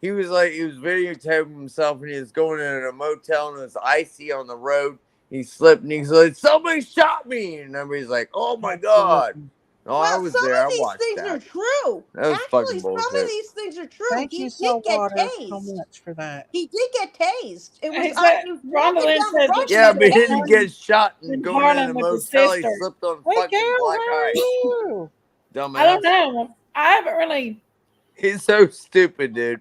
he was videotaping himself and he was going in a motel and it was icy on the road. He slipped and he's like, somebody shot me. And everybody's like, oh my God. Absolutely. No, I Well, was some there. I of these watched things that. are true. That was Actually, fucking some of bullshit. these things are true. Thank He you, did get Saltwater, so tased. much for that. He did get tased. It was He said, he was Rhonda walking Lynn down the says road. that Yeah, she but he met didn't tased. get shot and in going in Harlan a with his motel. He sister. slipped on Hey, fucking Gail, black how are ice. you? Dumbass. I don't know. I haven't really. He's so stupid, dude.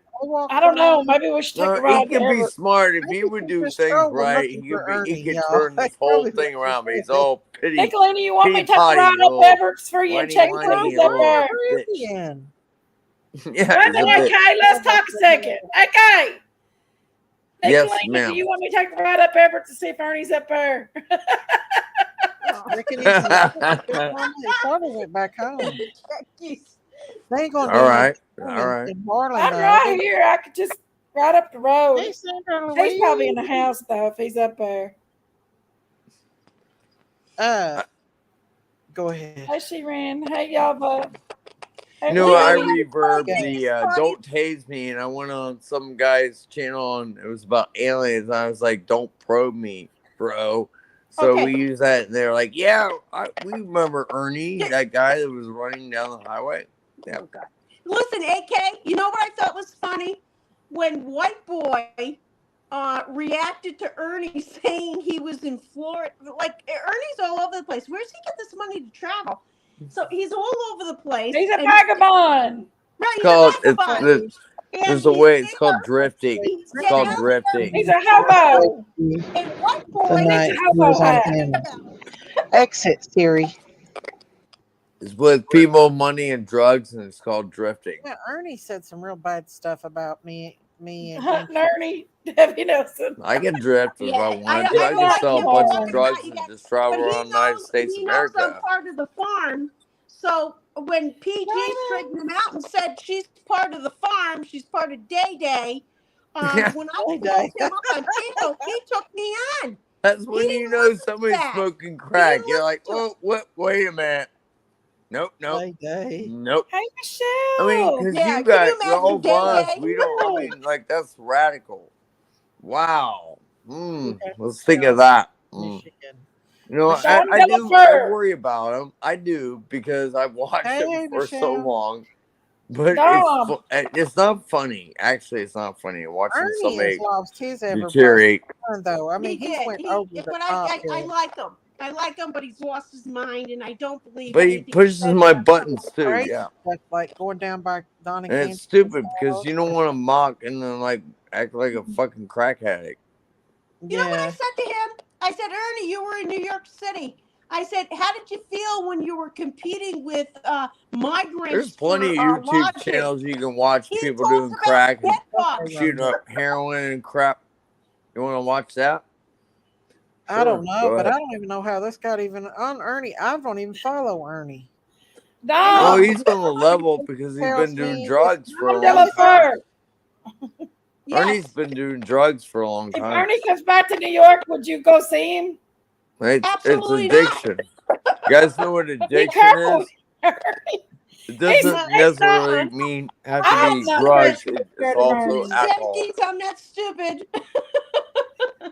I don't know. Maybe we should take No, a he ride to can be Everett. smart if he Maybe would he's do just things trolling right. looking He for could be. He Ernie, could y'all. turn this That's whole probably thing what around. But he's she's all pity Nicolina, you want me to take a potty, ride up little Everett's for you and whiny check saying. if he's whiny up little there? bitch. Caribbean. Yeah, Wait he's a a minute, bitch. okay, let's talk a second. Okay. Yes, Nicolina, do ma'am. you want me to take a ride up Everett to see if Ernie's up there? Reckon he's Mama. He probably went back home. Jenkins. They ain't gonna All do right, no all right. in Harlan, I'm though. right here. I could just ride up the road. Hey, Sandra He's probably in Louise. the house, though, if he's up there. Go ahead. Hey, she ran. Hey, y'all. Hey, You know, I Renee. reverbed Yeah. the "Don't Tase Me" and I went on some guy's channel and it was about aliens. And I was like, "Don't probe me, bro." So Okay. we use that, and they're like, "Yeah, we remember Ernie, that guy that was running down the highway." Yeah. Oh, God. Listen, AK, you know what I thought was funny? When White Boy reacted to Ernie saying he was in Florida. Like, Ernie's all over the place. Where's he get this money to travel? So he's all over the place. He's a and- vagabond. Right, It's he's called a vagabond. there's a way. It's called drifting. He's It's called getting out drifting. He's a hobo. and White Boy Tonight, He's a he was hobo on hat. panel. Exit Siri. It's with people, money, and drugs, and it's called drifting. Yeah, Ernie said some real bad stuff about me and Hunting Ernie. Debbie Nelson. I can drift if Yeah, I wanted to. I I can like sell a him bunch more. of drugs You and got- just travel but he around the United knows, States he of knows I'm America. part of the farm. So when PG straightened him out and said she's part of the farm, she's part of Day Day. When I Day called Day. him up on panel, he took me on. That's when He you didn't know listen to somebody's that. smoking crack. didn't You're like, listen to oh, what? Wait a minute. Nope, nope, Day Day. nope. Hey, I mean, Michelle. because Yeah, you can you got all imagine of Day us, Day? we don't. I Oh. mean, like that's radical. Wow. Okay, Let's think of that. Michigan. You know, Michelle I do. I Delafleur. worry about them. I do because I've watched Hey, them for so Michelle. long. But Dom. it's not funny. Actually, it's not funny watching Ernie somebody has lost his ever deteriorate. though. I mean, He he's did. went over the But top. I like him. I like him, but he's lost his mind, and I don't believe. But he anything pushes said my about buttons too. Right? Yeah. That's like going down by Donna And it's stupid because you don't want to mock and then like act like a fucking crack addict. You know what I said to him? I said, Ernie, you were in New York City. I said, how did you feel when you were competing with migrants? There's plenty of YouTube lodging? channels you can watch He people talks doing about crack and bedbugs. shooting up heroin and crap. You want to watch that? I don't Sure, know, go but I ahead. don't even know how this got even on Ernie. I don't even follow Ernie. Well, Dom. he's on the level because he's Tells been doing me drugs for a Dom long time. Delafleur. Ernie's been doing drugs for a long If time. Ernie comes back to New York, would you go see him? It's Absolutely addiction. You guys know what Be addiction careful. is? Ernie. It doesn't necessarily mean have to I'm be not drugs. personally It's scared of also Ernie. alcohol. Jenkins, I'm not stupid.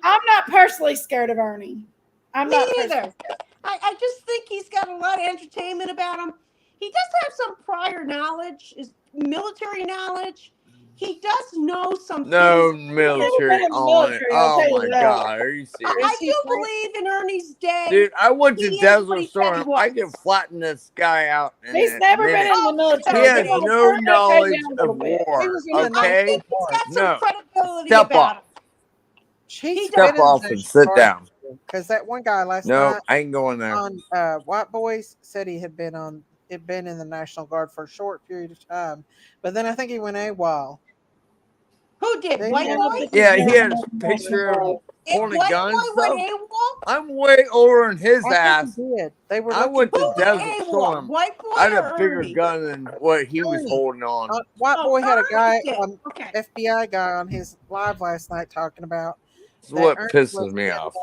I'm not personally scared of Ernie. I'm Me not either. personally. I just think he's got a lot of entertainment about him. He does have some prior knowledge, is military knowledge. He does know some No things. Never been military in the on it. military, I'll Oh tell you my that. god, are you I serious? do believe in Ernie's day. Dude, I went He to is what Desert he said he Storm. I was. can flatten this guy out in He's a never been minute. in the Oh, military. He has We're gonna no turn that guy knowledge down a little of bit. He war. was in the I Okay? think he's got some No. credibility Step about off. him. He's does. Step off and sit down. Because that one guy last No, night I ain't going there. on White Boys said he had been in the National Guard for a short period of time, but then I think he went AWOL. Who did? They White had- Boy? Yeah, he had a National picture of him Guard. pointing White guns Boy and went stuff. AWOL? I'm way over in his I ass. think he did. They were I looking went Who to went Desert AWOL? Storm. White Boy I had or a bigger Ernie? gun than what he was Ernie. holding on. White Oh, Boy had a Ernie guy, did. Okay. FBI guy, on his live last night talking about That's that what Ernie pisses was me in off.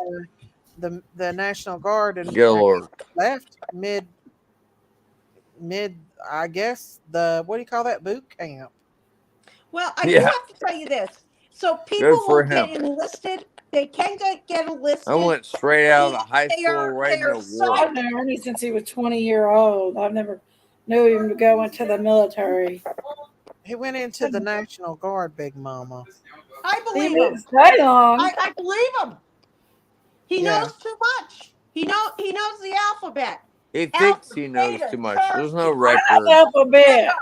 the National Guard and Good lord. left mid. I guess what do you call that, boot camp? Well, I do Yeah. have to tell you this. So people for will get him. enlisted. They can get enlisted. I went straight out of and high they school are- right they are into so- war. I've known Ernie since he was 20-year-old. I've never knew him to go into the military. He went into the National Guard, Big Mama. I He believe didn't him. stay long. I believe him. He Yeah. knows too much. He knows the alphabet. He thinks he knows Beta, too much. Charlie. There's no I know record. the alphabet.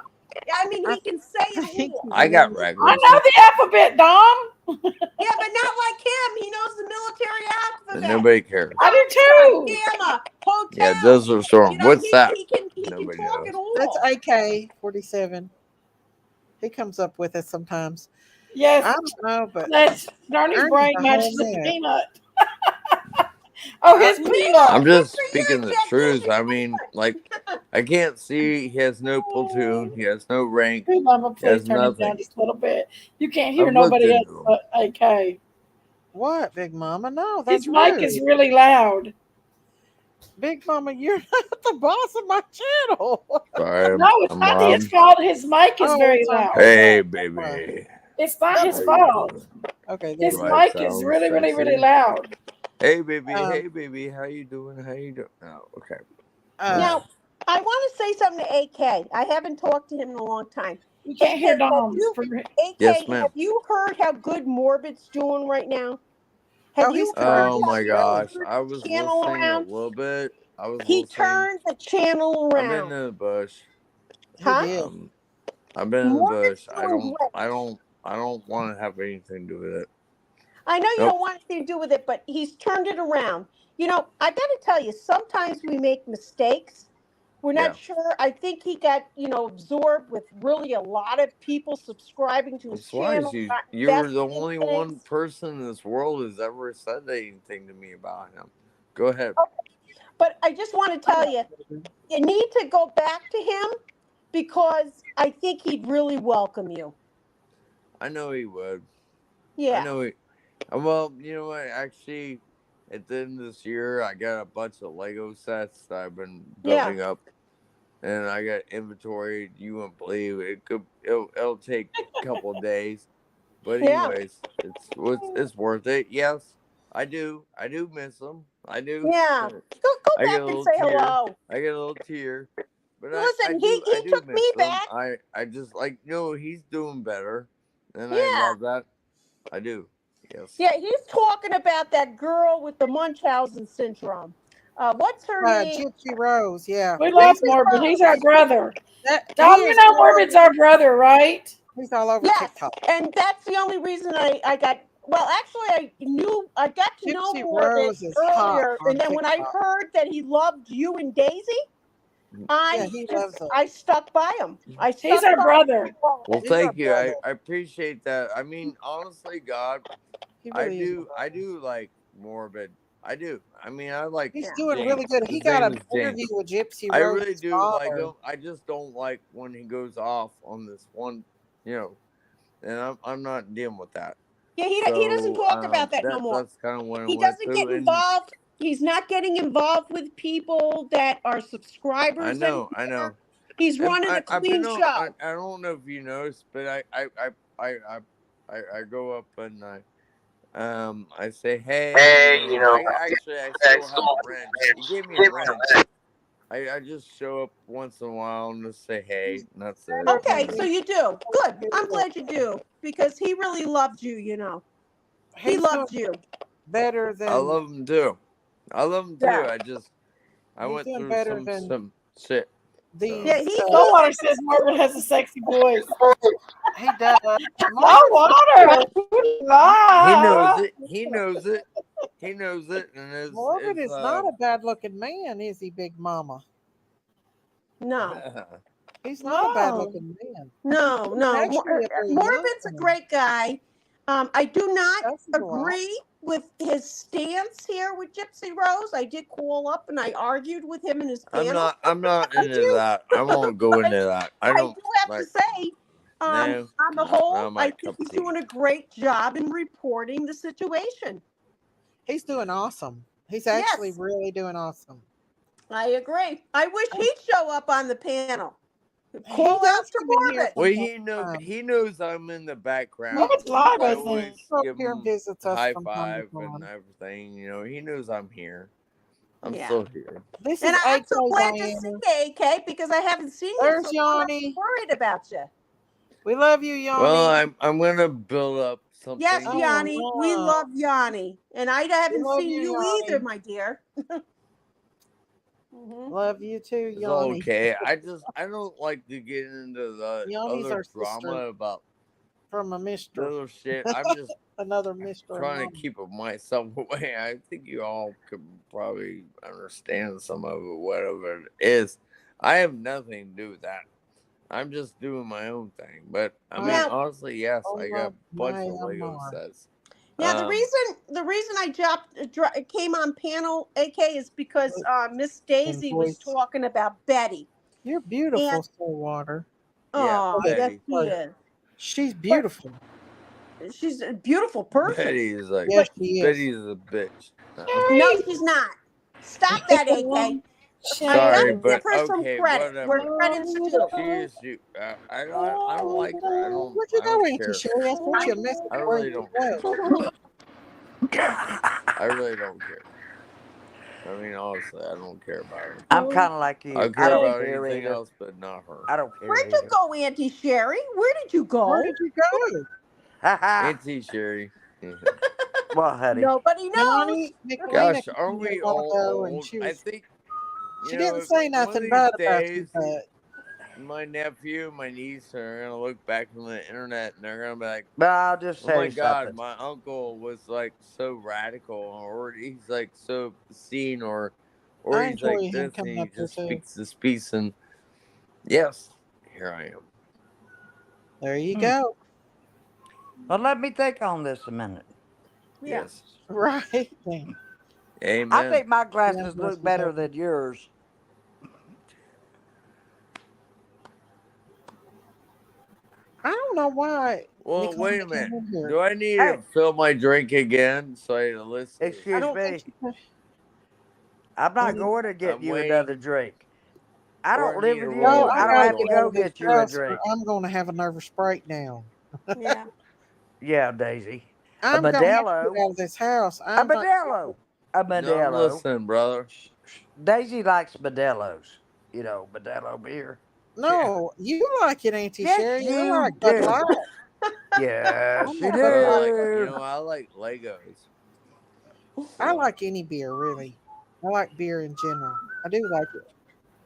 I mean, he can say it all. I got I records. know the alphabet, Dom. Yeah, but not like him. He knows the military And alphabet. nobody cares. I do too. Gamma, hotel. Yeah, Desert Storm. You know, What's that? He can Nobody talk knows. it all. That's AK-47. He comes up with it sometimes. I Yes, don't know, but that's Ernie's Ernie's brain a matches whole a mess. peanut. Oh, his peanut. I'm just speaking the truth. I mean, like, I can't see. He has no platoon. He has no rank. Hey, Mama, please There's turn it down nothing. just a little bit. You can't hear I've looked nobody else into 'em. but AK. what, Big Mama? No, that's His mic rude. is really loud. Big Mama, you're not the boss of my channel. Sorry, No, it's I'm not mom. his fault. His mic is Oh, very it's on. loud. Hey, baby. It's not his How you fault. doing? Okay, there His we Do I mic is sound really, really, really sexy? loud. Hey, baby. Um, Hey, baby. How you doing? How you doing? Oh, okay. Now, I want to say something to AK. I haven't talked to him in a long time. You can't hear AK, have Dom. you- For- AK, Yes, ma'am. have you heard how good Morbid's doing right now? Have Oh, he's you doing heard Oh how my he gosh. turned I the was channel listening a around? little bit. I was He listening. turned the channel I'm in around. the bush. He Huh? did. I've been in the Morbid's bush. doing great. I don't want to have anything to do with it. I know you Nope. don't want anything to do with it, but he's turned it around. You know, I got to tell you, sometimes we make mistakes. We're not sure. I think he got, absorbed with really a lot of people subscribing to I'm his surprised channel. not you're the investing in only things. one person in this world who's ever said anything to me about him. Go ahead. But I just want to tell you, you need to go back to him because I think he'd really welcome you. I know he would. Yeah. I know he. Well, you know what? Actually, at the end of this year, I got a bunch of Lego sets that I've been building up, and I got inventory. You wouldn't believe it. It'll take a couple of days, but anyways, it's worth it. Yes, I do. I do miss them. I do. Yeah. Go I get back a and little say tear. hello. I get a little tear. But I Listen, do he took miss me them. back. I just he's doing better, and I Yeah. love that. I do. Yes. Yeah, he's talking about that girl with the Munchausen syndrome. What's her name? Gypsy Rose, yeah. We love Gypsy Morbid. He's Rose. our brother. He Dom, you is know all Morbid's over- our brother, right? He's all over Yes, TikTok. and that's the only reason I got. Well, actually, I got to know Gypsy more of it Rose is hot earlier, on and then when I TikTok. heard that he loved you and Daisy, He loves it. I stuck by him. He's our brother. Well, He's thank our you. I brother. appreciate that. I mean, honestly, God, He I really is. do like Morbid. I do. I mean, I like. He's Yeah. doing James. really good. He His got name an is James. interview with Gypsy I Rose's really do like father. him. I just don't like when he goes off on this one, and I'm not dealing with that. Yeah, he doesn't So, talk about that no more. That's kind of what I He went doesn't through. get involved. He's not getting involved with people that are subscribers. I know. He's And running a I've clean been show. I don't know if you noticed, but I go up and I say, hey, I still have a wrench. He gave me a wrench. I just show up once in a while and just say hey, and that's it. Okay, so you do. Good. I'm glad you do because he really loved you. He He's loved doing you. better I than love him too. I Yeah. he's went doing through better than some shit. these. Yeah, he Stillwater says Margaret has a sexy voice. He does. Stillwater. He knows it. He knows it. He knows it, and Marvin is not a bad-looking man, is he, Big Mama? no. He's not a No. bad-looking man. No, He's no. actually a very Marvin's a young man. great guy. I do not Does he go out? agree with his stance here with Gypsy Rose. I did call up and I argued with him in his panel. I'm not into that. I won't go into that. I I don't do have like. to say, No, on the not whole, my I cup think he's of tea. doing a great job in reporting the situation. He's doing awesome. He's actually Yes. really doing awesome. I agree. I wish he'd show up on the panel. Call He's out to actually been here Marvin. Well, he knows I'm in the background. Marvin's live, I I think. always Up give here and him visits a us high from time to five and time. everything. He knows I'm here. I'm Yeah. still here. This And is I'm so AK glad to Diana. see AK because I haven't seen you There's so long. I'm Yanni. worried about you. We love you, Yanni. Well, I'm gonna build up something. Yes, Oh, Yanni. We wow. love Yanni. And I haven't love seen you, you either, Yanni. my dear. Mhm. Love you too, It's Yanni. okay. I don't like to get into the Yanni's other our drama sister about from a the mister. other shit. I'm just Another mister. trying to keep myself away. I think you all could probably understand some of it, whatever it is. I have nothing to do with that. I'm just doing my own thing. But I mean, Now, honestly, yes, Oh, I got a bunch of my Lego Amar. sets. now the reason I came on panel AK is because Miss Daisy was voice. talking about Betty. You're beautiful, And Stillwater. Yeah, oh, yes, Betty. she is. She's beautiful. She's a beautiful person. Betty is like Yes, she is. Betty is a bitch. No, she's not. Stop that, AK. Sorry, Let's but give her some okay, credit where whatever. credit's due. She is. I don't like her. I don't. Where'd you I go, don't Auntie care. Sherry? I sent you a message. I Where really you don't go? I really don't care. I mean, honestly, I don't care about her. I'm kind of like you. I I care don't about care anything either. else, but not her. I don't care Where'd you either. go, Auntie Sherry? Where did you go? Where did you go? Auntie Sherry. Well, honey. Nobody knows. Yanni, Nicolina Gosh, came aren't here we a while all ago, and old? she I was. think. She didn't say One nothing of bad these about days, you, but my nephew and my niece are gonna look back on the internet and they're gonna be like, But I'll just "Oh tell my you God, something. my uncle was like so radical, or he's like so obscene, or I he's like enjoy him this, and coming he up here just too. speaks this piece." And yes, here I am. There you go. Well, let me think on this a minute. Yeah. Yes, Right. Then. amen. I think my glasses bless look you, better baby. than yours. I don't know why. Well, Nicolina wait a came minute. in here. Do I need Hey. to fill my drink again so I listen? I Excuse don't me. think she. I'm not Um, going to get I'm you another waiting drink. I for don't live me to with roll you. No, I I don't gotta have to get out go of this get you a house, or drink. I'm gonna have a nervous breakdown. Yeah. Yeah, Daisy. I'm gonna have to get Modelo. out of this house. A I'm not. Modelo. A No, I'm Modelo. listening, brother. Daisy likes Modelos. You know, Modelo beer. No, you like it, Auntie Yes, Sherry. I you like Bud do. Light. Yes, I'm you a Bud Light. do. I like Legos. I like any beer, really. I like beer in general. I do like it.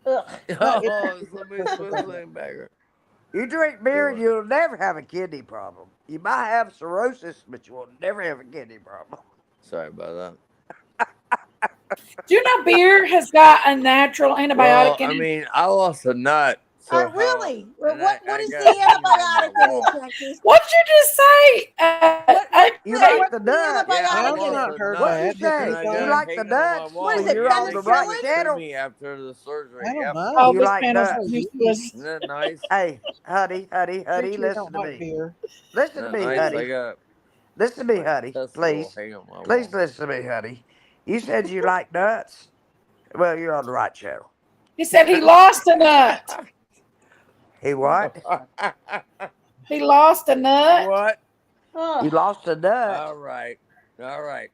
Ugh. But it's Oh, somebody's whistling back here. You drink beer and Good. you'll never have a kidney problem. You might have cirrhosis, but you will never have a kidney problem. Sorry about that. Do you know beer has got a natural antibiotic Well, in I it? mean, I lost a nut. So Really? and What I is the got hanging on my antibiotic in wall. it, Texas? What'd you just say? You What's like the the nut. Yeah, I antibiotic I've in lost it? not a heard What'd nut, you that. Have say? you and I You got guys? it like the hanging on my nuts? wall. What is Then it, you're on They the gave right penicillin? it to channel. me after the surgery. I don't Yep. know. Oh, You this like panel's nuts. useless. Isn't that nice? Hey, honey, Preacher listen don't to like me. beer. Listen Isn't to that me, nice? I honey. got Listen to me, my honey. testicle Please. hanging on my Please wall. listen to me, honey. You said you like nuts. Well, you're on the right channel. He said he lost a nut. He what? He lost a nut. What? You lost a nut. All right. All right.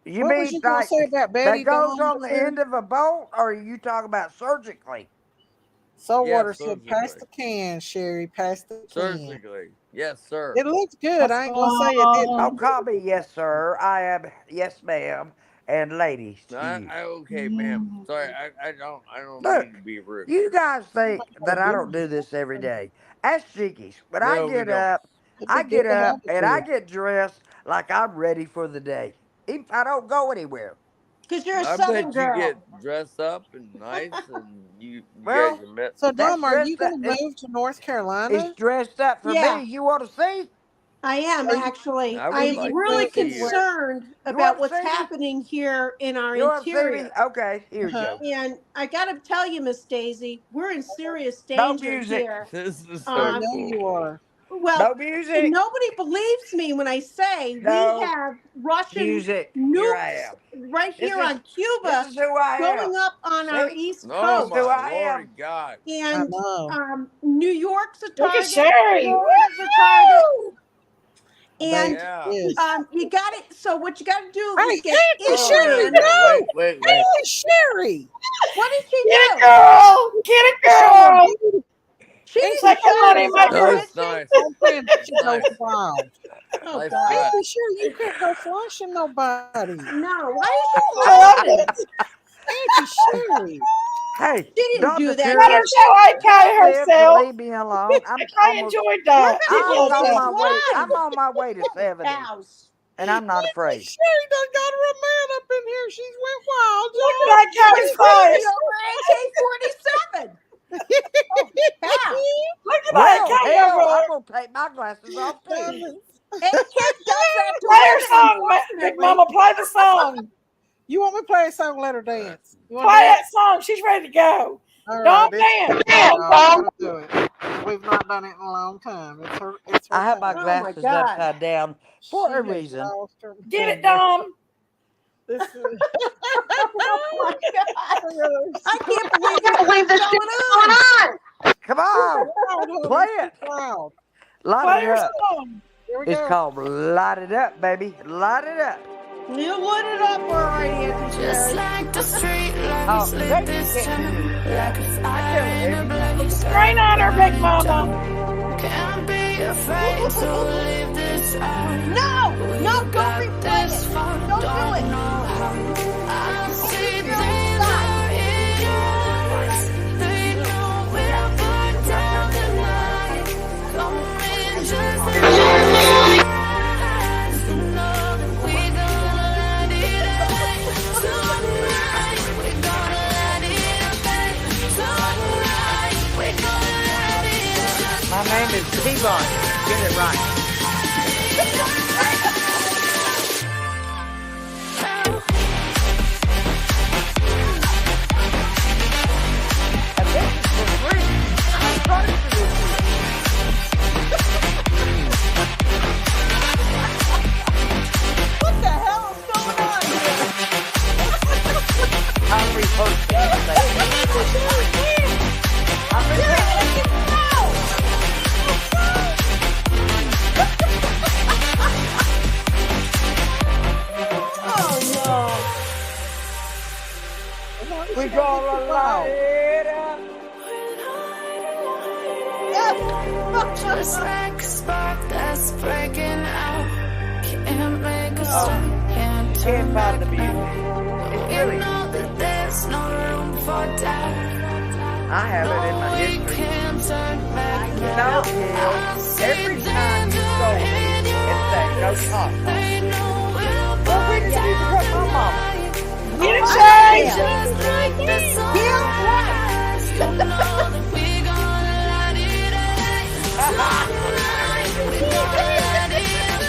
You What was mean you gonna like say about Betty that goes Dawn? on the end of a bolt, or are you talking about surgically? Yeah, Saltwater said, "Pass surgically. the can, Sherry. Pass the can." Surgically. Yes, sir. It looks good. I ain't gonna say it Don't didn't. call me yes, sir. I am yes, ma'am, and ladies to you. Okay, ma'am. Sorry, I don't Look, mean to be rude. you guys think Oh, that I don't do goodness. this every day. Ask Jinkies. When No, we don't. It'd I be good get to have up it and I here. get dressed like I'm ready for the day. Even if I don't go anywhere. Because you're a I Southern bet you get girl. dressed up and nice, and you got Well, your met. So, that's Dom, are you dressed up. gonna move to North It's Carolina? dressed up for Yeah, me. You want to see? I am Are you? actually. I Are would I'm you like to really gonna see you. wear? concerned You about want to what's see me? happening here in our You want to see me? interior. Okay, here you Uh-huh. go. And I got to tell you, Miss Daisy, we're in serious No danger music. here. This is I so Um, know cool. you are. well, No and music. nobody believes me when I say we No have Russian music. Here I nukes am. right This here is on this Cuba is who I am. going up on our See? East Oh This is who my Coast. I lordy am. God! I And know. New York's a Look at target, Sherry. Florida's a target. Woo! They And Yeah. is. you got it. So what you got to do is Hey, get Auntie Oh no Sherry, Indian. no! no! Wait! Auntie Sherry. What did she Get it, do? girl. Get it, She's so girl. beautiful. She Auntie didn't Take the shut Sherry, money, us my up, girl. No, did it's she? nice. I'm saying It's she goes nice. wild. Oh Nice God. dress. Auntie Sherry, you can't go flashing nobody. No. Why is she I love flashing? it. Auntie Sherry. Hey, She didn't Dr. do that, Let did her Karen, she? show tell AK Liv to herself. leave me alone. I enjoyed We're that. She gonna I'm get loves on this that. my way. live. I'm on my way to 70, House. and I'm not Auntie afraid. Sherry done got her a man up in here. She's went wild, Look y'all. at AK's She's handing face. over AK-47. Oh cow. Look at Well, AK over hell, I'm there. gonna take my glasses off too. AK does that to Play her women, song, Big unfortunately. Mama. Play the song. You want me to play a song? Let her dance. You want to Play that dance? song. She's ready to go. All right. Don't It's dance. y'all Don't dance. gotta do it. We've not done it in a long time. It's her I have my time. Oh my glasses God. upside down for a She has reason. lost her Get it, finger. Dom. This is Oh my God. I can't I believe this can't believe shit's this going shit's going on. on. Come on, Wild, play honey. it. She's wild. Light Play it her up. song. Here we It's go. called Light It Up, baby. Light it up. You lit it up all right, Auntie Just Sherry. like the street Oh, lights lit Daisy this can't do town, this. like a I fire tell her in a every time. blaze. Strain on her, Big Mama. Can't be afraid to leave this out. No, We don't got replay this it. far, Don't do it. don't know how. I see Sherry, stop. danger in your eyes. They know we'll burn down the night. Come in just like eyes. You know that we gonna light it up. Tonight, we gonna light it up. Tonight, we gonna light it up. My name is T-Bone. Get it right. And this is for free. I charge for this shit. What the hell is going on here? I'm reposting it, baby. I'm reposting it. We gonna light it up. Just like a spark that's breaking out. Can't make a stop, can't Can't turn find back the music. now. It's You really, know that there's no room for doubt. I have it in my We history. can't turn back You now. know, Gil, every time you told me, it's that no talk. They know we'll Well, we burn can do down what the my mama. night. Get it, I Shay. am. Just like the sunrise, you know that we gonna light it up. Tonight, we gonna light it up.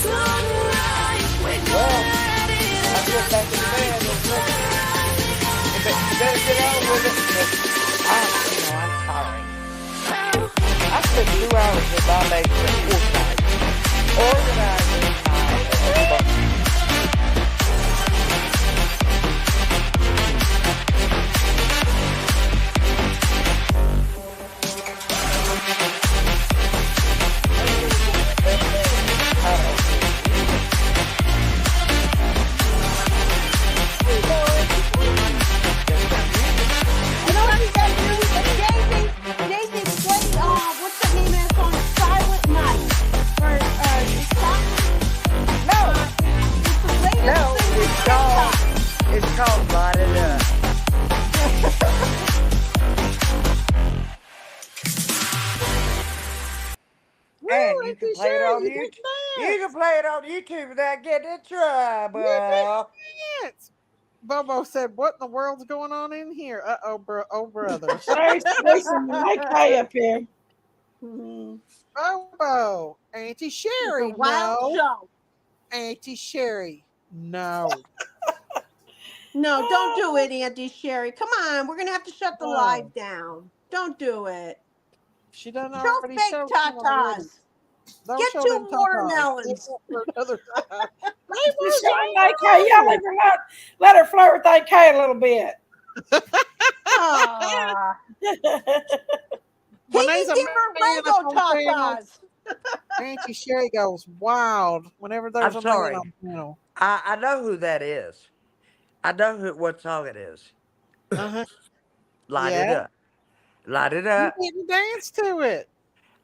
Tonight, we Well, gonna light it I'm up. just back in the bed. You better get on with it. 'Cause I'm tiring. I spent 2 hours with my legs at Fortnite, organizing my And you Auntie can play it Sherry, on you YouTube. didn't You can dance. play it on YouTube without getting in trouble. You didn't dance. Bobo said, "What in the world's going on in here?" Oh brother. There's some Wi-Fi up here. Mhm. Bobo, Auntie It's a Sherry, wild no. show. Auntie Sherry, no. No, don't do it, Auntie Sherry. Come on, we're gonna have to shut the No. live down. Don't do it. She done Show already fake showed some already. tatas. Don't Get show 2 them tatas. Save watermelons. that for another time. They She's was showing AK. Yeah, let her flirt with AK a little bit. Ah, he when can there's a give her man up Lego on panel, tatas. Auntie Sherry goes wild whenever there's I'm a man sorry. on panel. I know who that is. I know what song it is. Uh-huh. Light Yeah. it up. Light it You up. didn't dance to it.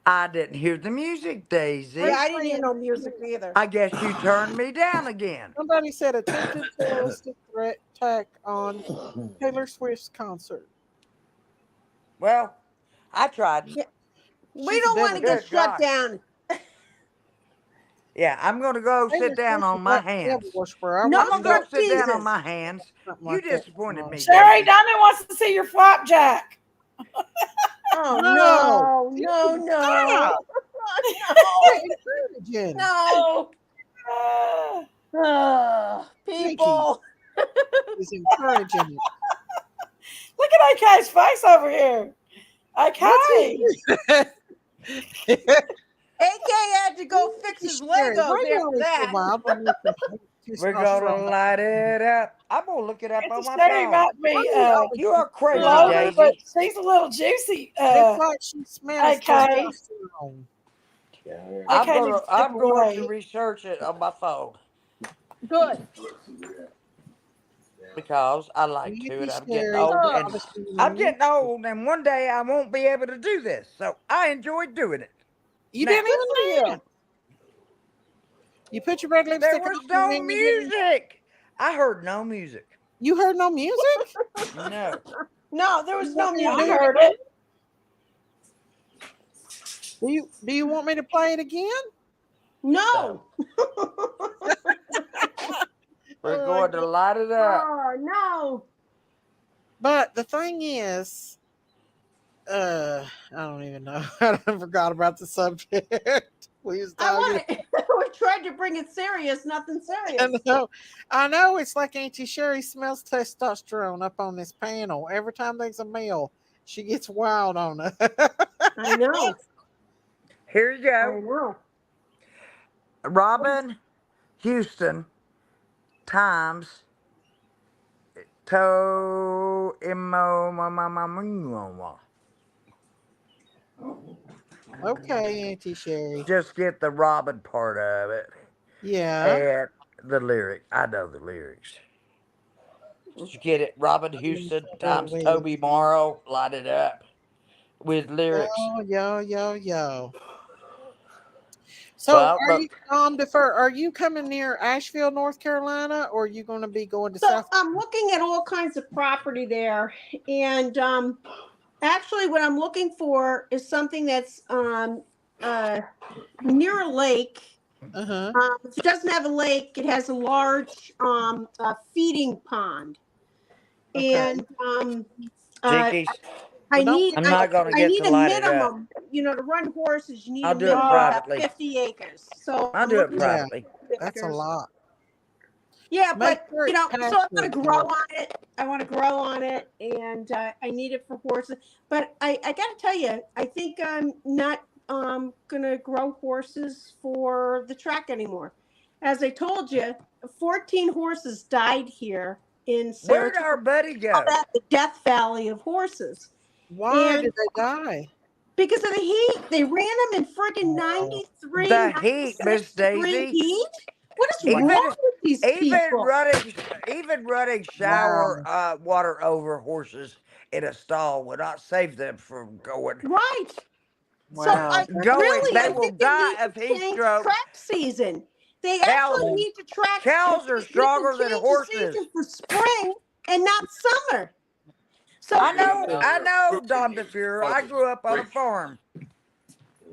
I didn't hear the music, Daisy. Yeah, I didn't hear no music either. I guess you turned me down again. Somebody said attempted terroristic threat attack on Taylor Swift's concert. Well, I tried. Yeah. We She's don't want to devastated. get Good shut God. down. Yeah, I'm going to go Taylor sit down Swift on is my like a devil hands. worshiper. I No I'm wouldn't going to do go sit down on stripteases. my hands. something You like that. disappointed me, Sherry, Daisy. Diamond wants to see your flapjack. Oh No. no, no, no. Quit No, encouraging. no. Nikki People. is encouraging it. Look at AK's face over here. AK. AK had to go fix his Sherry, Legos why you after always so that. wild when you can We're going to light it up. I'm going to look it up on my Sherry phone. might be You are crazy, loaded, but Daisy. she's a little juicy. It's like she smells AK. testosterone. I'm AK needs to step going to away. research it on my phone Good. because I like to, Nikki and I'm getting Sherry, old, and obviously, I'm getting old, and one day I won't be able to do this. So I enjoy doing it. you Now, didn't Good for even you. dance. You put your red there lipstick was on no and you didn't. music. I heard no music. You heard no music? No. No, there was no want me to I music. do heard it. Do you want me to play it again? No. We're going to light it up. Oh no. But the thing is, I don't even know. I forgot about the subject. We was talking. We tried to bring it serious, nothing serious. I know it's like Auntie Sherry smells testosterone up on this panel. Every time there's a male, she gets wild on it. I know. Here you I go. know. Robin Houston times to immo. Okay, Auntie Sherry. Just get the Robin part of it. Yeah. And the lyric. I know the lyrics. Did you get it? Robin Houston times Toby Morrow. Light it up with lyrics. Yo. So are you coming near Asheville, North Carolina, or are you going to be going to South? I'm looking at all kinds of property there, and actually, what I'm looking for is something that's near a lake. If it doesn't have a lake, it has a large feeding pond, and Jinkies. I need a minimum. To run horses, you need a minimum of 50 acres. So I'll do it privately. That's a lot. Yeah, but so I want to grow on it. I want to grow on it, and I need it for horses. But I got to tell you, I think I'm not gonna grow horses for the track anymore. As I told you, 14 horses died here in Saratoga. Where did our buddy go? The Death Valley of horses. Why did they die? Because of the heat. They ran them in friggin' 93. The heat, Miss Daisy. Heat? What is wrong with these people? Even running shower water over horses in a stall would not save them from going. Right. Wow. So they will die of heat stroke. Track season. They actually need to track. Cows are stronger than horses. For spring and not summer. So I know, Don DeFuhrer. I grew up on a farm.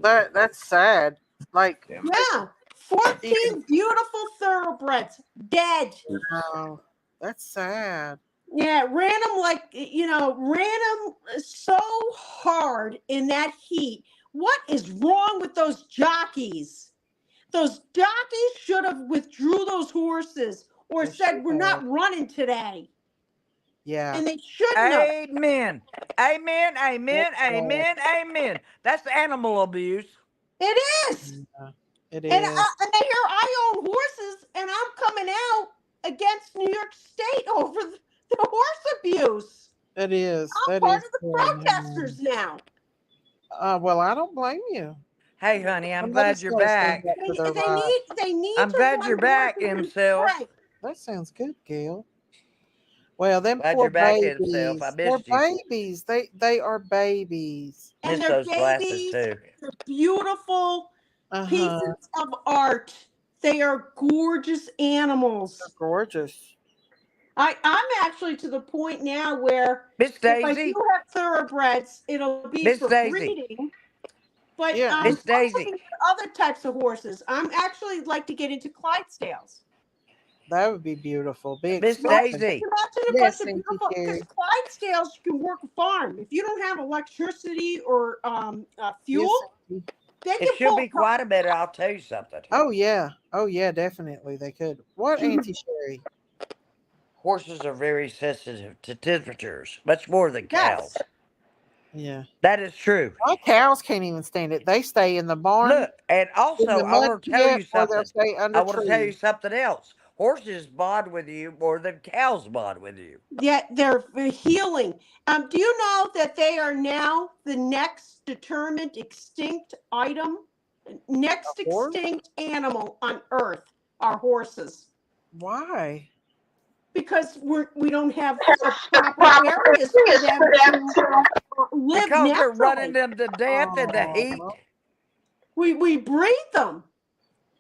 That's sad. Like, Yeah. 14 beautiful thoroughbreds dead. oh, that's sad. Yeah, ran them so hard in that heat. What is wrong with those jockeys? Those jockeys should have withdrew those horses or They said, should we're not have. running today. Yeah. And they shouldn't have. Amen. Amen. Amen. That's sad. Amen. Amen. That's animal abuse. It is. Yeah, it And, is. and here I own horses, and I'm coming out against New York State over the horse abuse. It is. I'm That part is of the terrible. protesters now. Well, I don't blame you. Hey, honey, I'm Somebody's glad you're gotta stand back. up for their They rights. need I'm to glad run you're back, horses and himself. pray. That sounds good, Gail. Well, them Glad poor you're back, himself. I babies. They're missed you. babies. They are babies. And Missed they're those glasses babies. too. They're beautiful Uh-huh. pieces of art. They are gorgeous animals. They're gorgeous. I'm actually to the point now where Miss if I Daisy. do have thoroughbreds, it'll be Miss for Daisy. breeding. But Yeah. Miss I'm Daisy. looking for other types of horses. I'm actually like to get into Clydesdales. That would be beautiful. Be Miss expensive. Daisy. Imagine a Yes, bunch of Auntie beautiful, Carrie. because Clydesdales, you can work a farm. If you don't have electricity or fuel, Yes, they It can should pull. be quite a bit. I'll tell you something. Oh yeah. Oh yeah, definitely they could. What, Auntie Sherry? Horses are very sensitive to temperatures, much more than cows. Yes. Yeah. That is true. My cows can't even stand it. They stay in the barn. Look, and in also, the I mud want to tell pit, you or they'll something. stay under I want to tell you trees. something else. Horses bond with you more than cows bond with you. Yeah, they're healing. Do you know that they are now the next determined extinct item? Next A horse? extinct animal on Earth are horses. Why? Because we don't have proper areas for them to live Because they're running naturally. them to death in the heat. We breed them,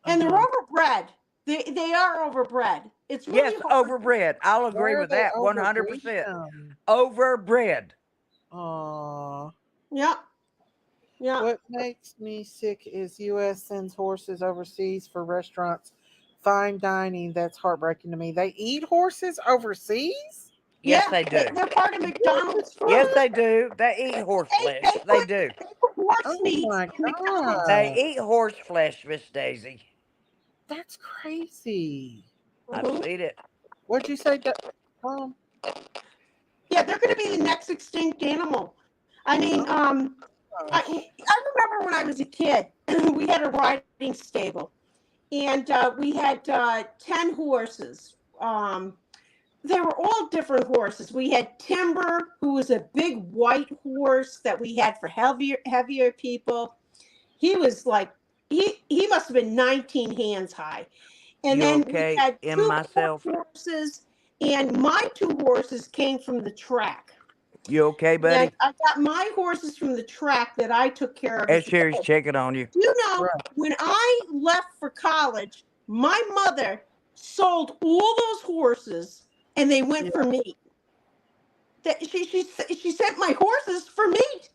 and they're Uh-huh. overbred. They are overbred. It's really Yes, hard. overbred. I'll agree Where are with they that overbreeding 100%. them? Overbred. Aw. Yeah. Yeah. What makes me sick is U.S. sends horses overseas for restaurants, fine dining. That's heartbreaking to me. They eat horses overseas? Yes, Yeah, they do. They're part of McDonald's food. Yes, they do. They eat horse flesh. They do. They put horse Oh meat my in McDonald's. They God. eat horse flesh, Miss Daisy. That's crazy. I've seen it. What'd you say, Tom? Yeah, they're going to be the next extinct animal. I mean, I remember when I was a kid, we had a riding stable, and we had 10 horses. They were all different horses. We had Timber, who was a big white horse that we had for heavier people. He was like, he must have been 19 hands high. And You then okay? we had In two myself. horses, and my 2 horses came from the track. You okay, buddy? And I got my horses from the track that I took care of. Ed Sherry's checking on you. You know, Right. when I left for college, my mother sold all those horses, and they went for meat. She sent my horses for meat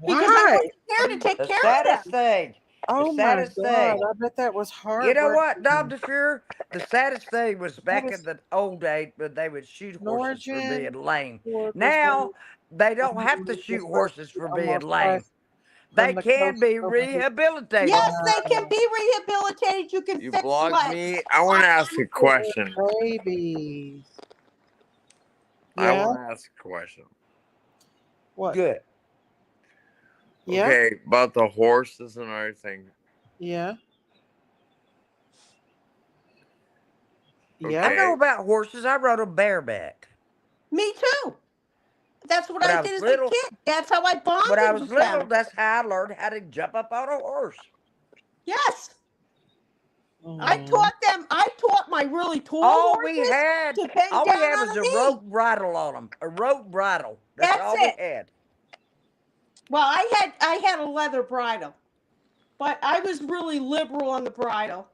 because I Why? wasn't there to take The care of saddest them. thing. Oh The my saddest God. thing. I bet that was hard. You know what, Dr. Fuhrer? The saddest thing was back was- in the old days when they would shoot horses for Norwegian being lame. Ford was Now, they don't very- have to shoot horses for being almost lame. crashed They from the can coast be over here. rehabilitated. Yes, they can be rehabilitated. You can You fix blocked legs. me. I want to ask a question. Babies. I Yeah. want to ask a question. What? Good. Yeah. Okay, about the horses and everything. Yeah. I Yeah. know about horses. I rode a bareback. Me too. That's what When I I did was as little- a kid. That's how I bonded When I was with little, them. that's how I learned how to jump up on a horse. Yes. I taught my really tall All we horses had, to bend all we down had on was the a knee. rope bridle on them. A rope bridle. That's That's all it. we had. Well, I had a leather bridle, but I was really liberal on the bridle.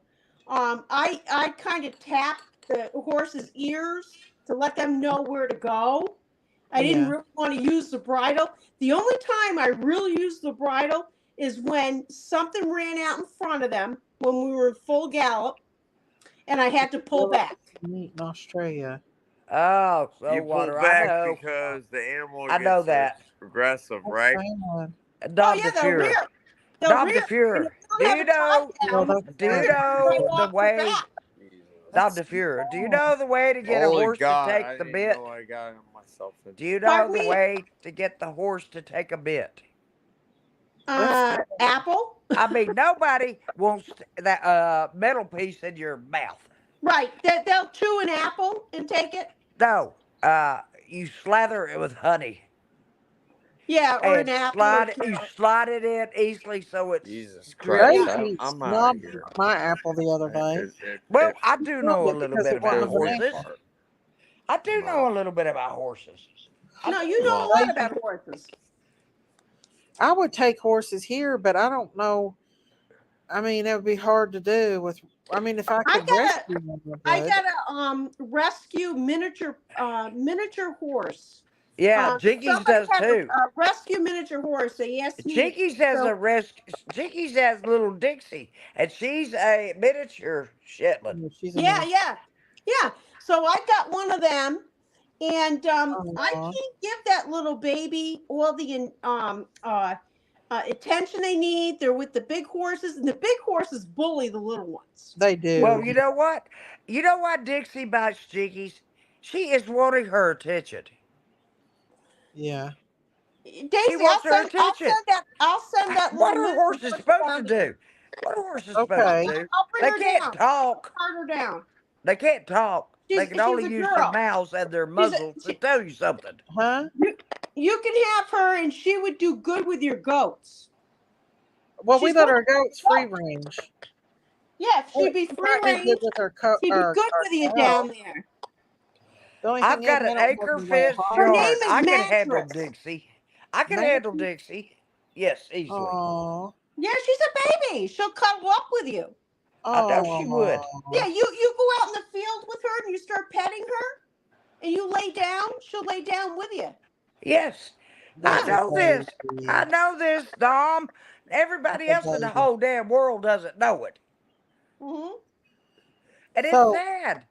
I kind of tapped the horse's ears to let them know where to go. I didn't Yeah. really want to use the bridle. The only time I really used the bridle is when something ran out in front of them when we were in full gallop, and I had to pull back. Meat in Australia. Oh, You pull water. I back know. because the animal I know gets that. aggressive, That's right? sad. Oh Dom yeah, the they'll Fuhrer. rear. They'll Dom the rear. And Fuhrer. if you Do don't have you a tie know? Well, down, that's Do you they're sad. gonna know throw the off your way? back. Jesus. Dom That's the Fuhrer. Do you sad. know the way to get a Holy horse God, to I take the didn't bit? know I got myself into. Do you know Pardon the me? way to get the horse to take a bit? That's Apple. I mean, nobody wants that metal piece in your mouth. Right. They'll chew an apple and take it. No, you slather it with honey Yeah, or an and apple or you carrot. slide it in easily so it's Jesus drippy. Christ, Daisy I'm out of snubbed here. my apple the other day. Well, It I She do snubbed know a it little because bit it wasn't about a falls banana. horses. apart. I do I'm know a out. little bit about horses. No, you know a lot about horses. I would take horses here, but I don't know. I mean, it would be hard to do with. I mean, if I could rescue one, I would. got a rescue miniature horse. Yeah, Jinkies Somebody does has too. a rescue miniature horse. They asked me to. Jinkies has So, a Jinkies has little Dixie, and she's a miniature Shetland. She's a yeah, miniature. yeah. So I got one of them, and I Aw. can't give that little baby all the attention they need. They're with the big horses, and the big horses bully the little ones. They do. Well, you know what? You know why Dixie bites Jinkies? She is wanting her attention. Yeah. Daisy, She wants her attention. I'll send that What little are horses miniature supposed to down here. do? What are horses Okay. supposed to do? I'll bring They her can't down. talk. Turn her down. They can't talk. They can She's only a use girl. their mouths and their muzzles to tell you something. Huh? You can have her, and she would do good with your goats. Well, we She's let good our with goats free range. Yeah, she'd be She free might be range. good with her She'd be good with you down there. The only I've thing got is, an they don't acre have any way of fenced Her name yard. is I can handle Mattress. Dixie. I can handle Dixie. Yes, easily. Oh. Yeah, she's a baby. She'll cuddle up with you. I know she would. Yeah, you go out in the field with her and you start petting her, and you lay down. She'll lay down with you. Yes. That's I know a this. baby. I know this, Dom. Everybody That's a else in the baby. whole damn world doesn't know it. Mm-hmm. And it's So- sad.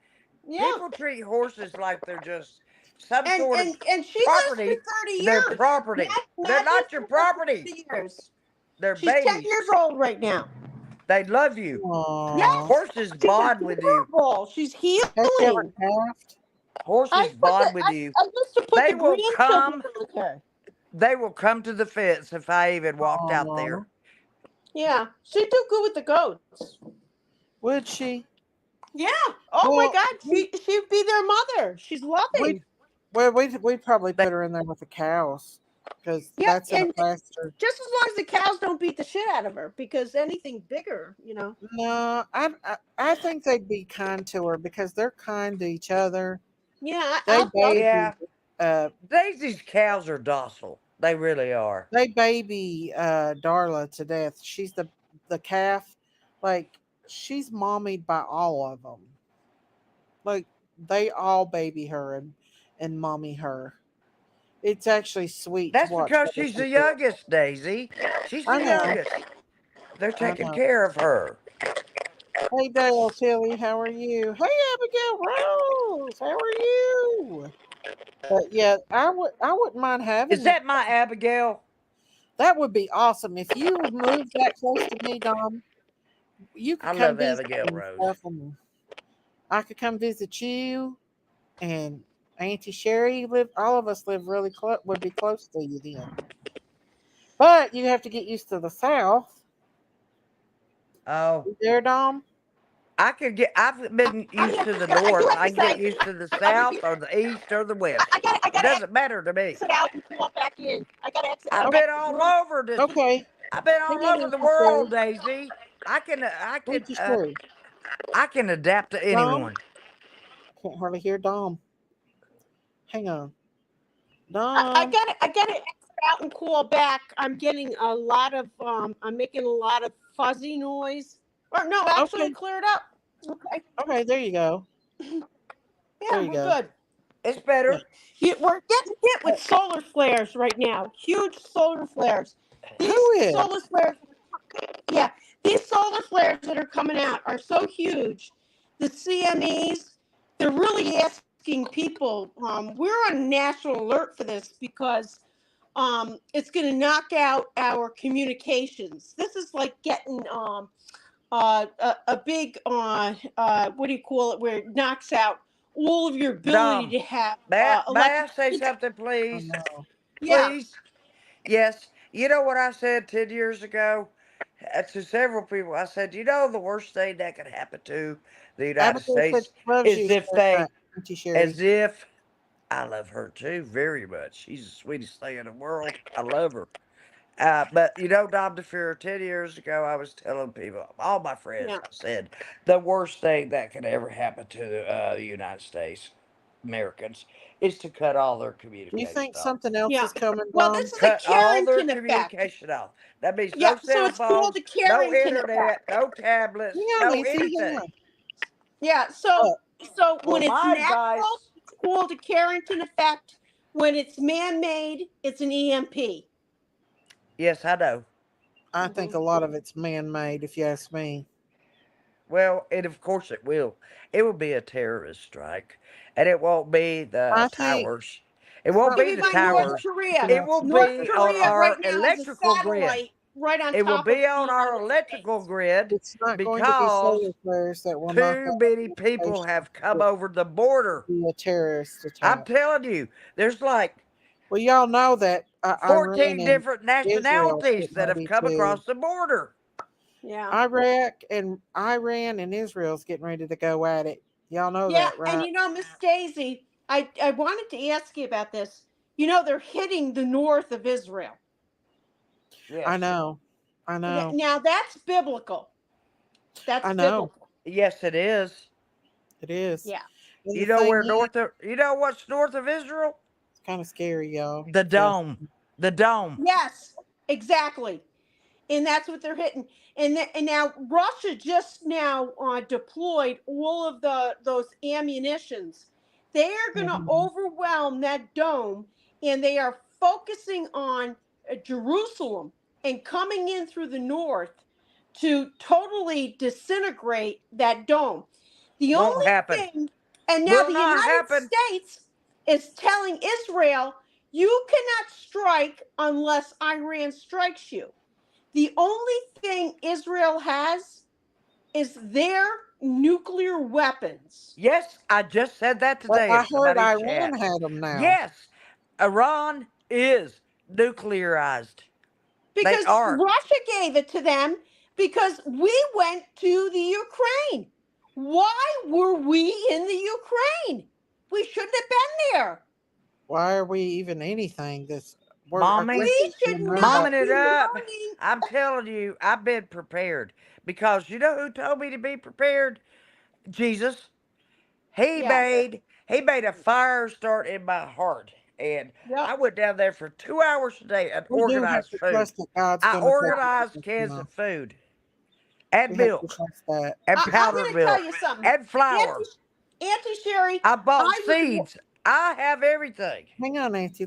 Yeah. People treat horses like they're just some And sort of she property. lives for 30 years. They're property. They're not your property. 30 years. They're She's 10 babies. years old right now. They love you. Aw. Yes. Horses She's bond with you. adorable. She's healing. Has she ever calved? Horses bond with you. I used to put They the will grandchildren come. with her. They will come to the fence if I even walked out Aw. there. Yeah, she'd do good with the goats. Would she? Yeah. Oh Well, my God, she'd be their mother. She's loving. We'd probably put her in there with the cows because Yeah, that's in a and- pasture. Just as long as the cows don't beat the shit out of her, because anything bigger, No, I think they'd be kind to her because they're kind to each other. Yeah, They baby. Yeah. Daisy's cows are docile. They really are. They baby Darla to death. She's the calf. Like, she's mommied by all of them. Like, they all baby her and mommy her. It's actually sweet. That's to watch because her. she's the youngest, Daisy. She's I the know. youngest. They're taking know. care of her. Hey Dale Tilly, how are you? Hey Abigail Rose, how are you? But yeah, I wouldn't mind having. Is that my Abigail? That would be awesome if you would move that close to me, Dom. You could I come love visit Abigail me and Rose. stuff, and I could come visit you, and Auntie Sherry all of us live really close. Would be close to you then. But you have to get used to the South. Oh, You there, Dom? I've been used to the north. I can get used to the south or the east or the west. It doesn't matter to me. exit out and pull back in. I got to exit I've out. been all over this. Okay. I've been all over the world, Daisy. I can adapt to anyone. Can't hardly hear Dom. Hang on. Dom. I got to exit out and call back. I'm getting a lot of I'm making a lot of fuzzy noise. Or no, actually it cleared up. Okay. Okay, there you go. Yeah, There you we're go. good. It's better. We're getting hit with solar flares right now. Huge solar flares. Who is? solar flares, yeah, these solar flares that are coming out are so huge. The CMEs, they're really asking people. We're on national alert for this because it's going to knock out our communications. This is like getting a big what do you call it? Where it knocks out all of your ability Dom, to have may I say electric. something, I please? know. Yeah, Please? Yes. You know what I said 10 years ago to several people? I said, you know, the worst thing that could happen to the United Abigail said States she loves you is if so much, they, Auntie Sherry. as if, I love her too very much. She's the sweetest thing in the world. I love her. But you know, Dom DeFear, 10 years ago, I was telling people, all my friends, yeah, I said, the worst thing that could ever happen to the United States, Americans, is to cut all their Do you communication think off. something else yeah. is coming, Well, Dom? this is a Cut all their Carrington effect. communication off. That means Yeah, no so cell it's called phones, the no Carrington internet, effect. no tablets, Hang on, no Nancy. Hang anything. on. Yeah, Oh, so Well, when it's my natural, advice, it's called a Carrington effect. When it's man-made, it's an EMP. yes, I know. I think Hmm. a lot of it's man-made, if you ask me. Well, and of course it will. It will be a terrorist strike, and it won't be the I think towers. It it's won't not Give be me the by North towers. Korea. something It else will is North be coming. on Korea our right now has a electrical grid. satellite right on It will top of be the on our United electrical States. grid It's not going to be because solar flares that will knock too out many people communication. have come It over the border. will be a terrorist I'm attack. telling you, there's like Well, y'all know that 14 Iran and different Israel's nationalities getting that have ready come to. across the border. Yeah. Iran and Israel's getting ready to go at it. Y'all know Yeah, that, and right? Miss Daisy, I wanted to ask you about this. They're hitting the north of Israel. I Yes. know. I know. Now that's biblical. That's I know. biblical. Yes, it is. It is. Yeah. And You the know thing where is, you know what's north of Israel? it's kind of scary, y'all. The dome. The dome. Yes, exactly. And that's what they're hitting. And now Russia just now deployed all of those ammunitions. They are going to Mhm. overwhelm that dome, and they are focusing on Jerusalem and coming in through the north to totally disintegrate that dome. The Won't only happen. thing, and now Will the not United happen. States is telling Israel, you cannot strike unless Iran strikes you. The only thing Israel has is their nuclear weapons. Yes, I just said that But today in I heard somebody's Iran chat. had them now. Yes, Iran is nuclearized. They Because are. Russia gave it to them because we went to the Ukraine. Why were we in the Ukraine? We shouldn't have been there. Why are we even anything? Our Mommy, We country's should been run by. not momming it be up. learning. I'm telling you, I've been prepared. Because you know who told me to be prepared? Jesus. He Yes. made he made a fire start in my heart. And Yep. I went down there for 2 hours a day and We do have organized to food. trust that God's I going to take organized care of cans us. of food and We have to milk trust that. and I'm powdered going to tell milk you something. and flour. Auntie Sherry, I bought I was seeds. I have everything. Hang on, Nancy.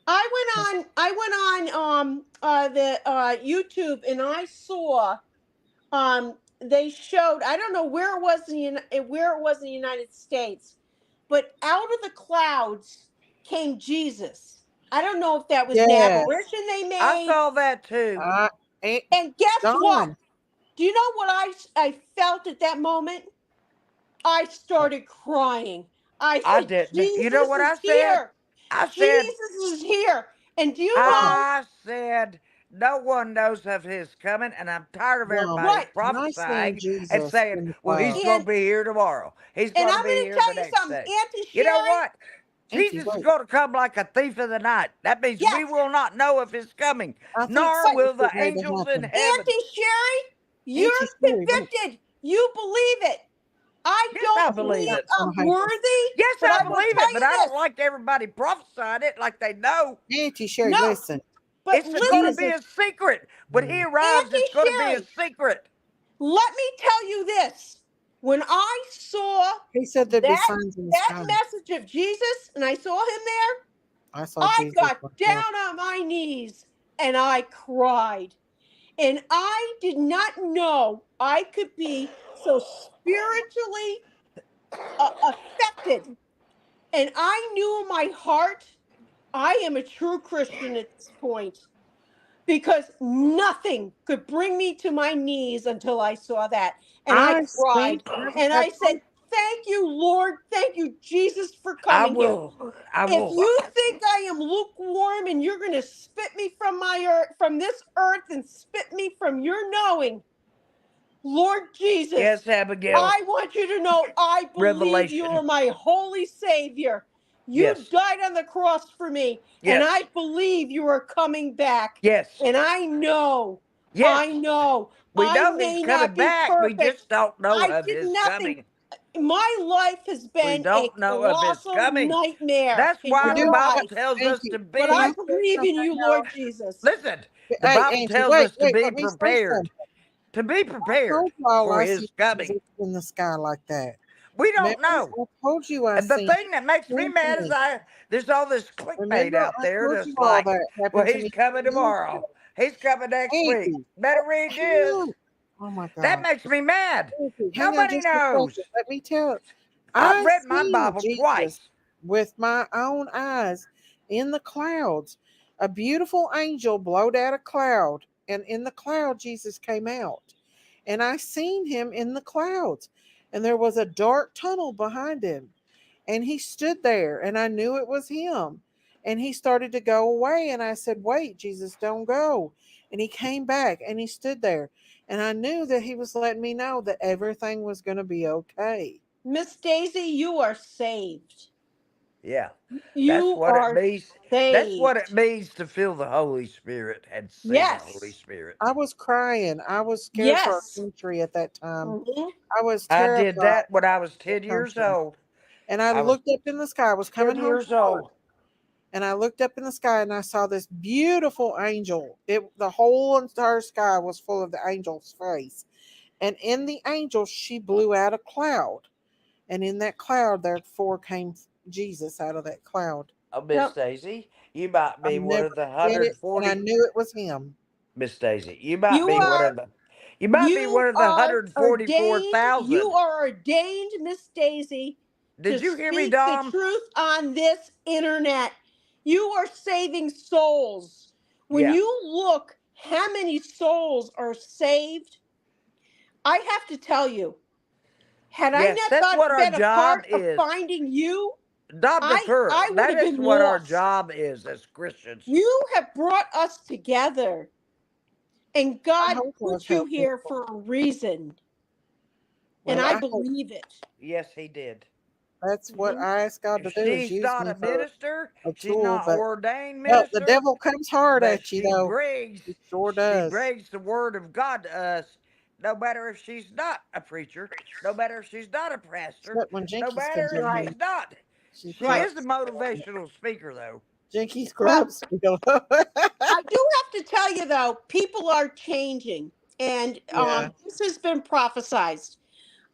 I went on the YouTube, and I saw they showed, I don't know where it was where it was in the United States, but out of the clouds came Jesus. I don't know if that was an Yeah. apparition they I made. saw that too. And guess what? Dom. Do you know what I felt at that moment? I started crying. I I said, didn't. You know Jesus what I is said? here. I said, Jesus is here. And do you Dom. know I said, no one knows of his coming, and I'm tired of Dom. everybody what? When I seen prophesying and Jesus saying, in the well, he's cloud, going And to be here tomorrow. He's I'm going to going be to here tell the you next something, day. Auntie You know Sherry. what? Auntie, Jesus is wait. going to come like a thief in the night. That means we Yes, will not know of his coming, I think nor but will something's the getting ready to angels in happen. heaven. Auntie Sherry, you're Auntie Sherry, wait. convicted. You believe it. I Yes, I don't believe believe it. That's going I'm to happen. worthy, Yes, but I I will believe tell it, but you I don't this. like everybody prophesying it like they know. Auntie Sherry, No, listen. but It's going to listen, be Jesus. a secret. When he arrives, Auntie it's going to be a Sherry, secret. let me tell you this. When I saw He said there'd be that signs in the that sky. message of Jesus and I saw him there, I saw I Jesus. got myself. down on my knees and I cried. And I did not know I could be so spiritually affected. And I knew in my heart, I am a true Christian at this point, because nothing could bring me to my knees until I saw that. And I cried. And I said, thank you, Lord. Thank you, Jesus, for coming here. If you think I am lukewarm and you're going to spit me from my earth, from this earth, and spit me from your knowing, Lord Jesus, Yes, Abigail. I want you to know I believe Revelation. you are my holy Savior. You Yes. died on the cross for me, and Yes. I believe you are coming back. Yes. And I know, Yes. I know, We I know may he's not coming be back. We perfect. just don't know I of did his nothing. coming. My life has been a don't know of his colossal coming. nightmare That's in why your the Bible eyes. tells Thank us you. to be. But Can I I say believe in you, something, Lord Jesus. Listen, the Hey, Bible Angie, tells wait, us to be let me say prepared. something. To be I prepared told y'all for I his see coming. Jesus in the sky like that. We Remember, don't know. I told you I And the seen thing that makes me mad is something. there's all this clickbait Remember, out I there told that's you all like, that happened well, to he's me coming 2 years tomorrow. ago. He's coming next week. Angie, Better read this. oh my That God. makes me mad. Angie, hang on Nobody just a knows. second. Let me tell. I've I read my seen Bible Jesus twice. with my own eyes in the clouds. A beautiful angel blowed out a cloud, and in the cloud Jesus came out. And I seen him in the clouds, and there was a dark tunnel behind him. And he stood there, and I knew it was him. And he started to go away, and I said, "Wait, Jesus, don't go." And he came back, and he stood there, and I knew that he was letting me know that everything was going to be okay. Miss Daisy, you are saved. Yeah. That's You what it are means. That's what it saved. means to feel the Holy Spirit and see the Holy Yes. Spirit. I was crying. I was scared for our Yes. country at that time. Mhm. I was I did terrified that when I was for 10 our years country. old. And I I was looked up in the sky. I was 10 coming home years from work, old. and I looked up in the sky, and I saw this beautiful angel. The whole entire sky was full of the angel's face. And in the angel, she blew out a cloud. And in that cloud, therefore came Jesus out of that cloud. Oh, Miss Yep. Daisy, you might I'll be one never of the forget it. And I 140. knew it was him. Miss Daisy, you might You be one are of the. You might be one of the you 144,000. are ordained, Miss Daisy, to Did you hear me, speak the Dom? truth on this internet. You are saving souls. When Yeah. you look how many souls are saved, I have to tell you, had I Yes, that's what not our been a job part of is. finding you, Dr. Pearl, I would that have is been what our lost. job is as Christians. You have brought us together, and I God hope I've put you helped here people. for a reason, and Well, I I hope believe it. Yes, he did. that's what Mhm. I asked God to do, is She's use not me a for minister. a She's tool. not But ordained well, the minister. devil comes hard But at you, though. He sure she does. brings the word of God to us, no matter if she's not a preacher, no matter if she's not a pastor, Except when no Jinkies comes matter if in Right. here. she's not. She She Right. is a motivational speaker, though. Jinkies Well, grubs. Feel. I do have to tell you though, people are changing, and Yeah. this has been prophesized.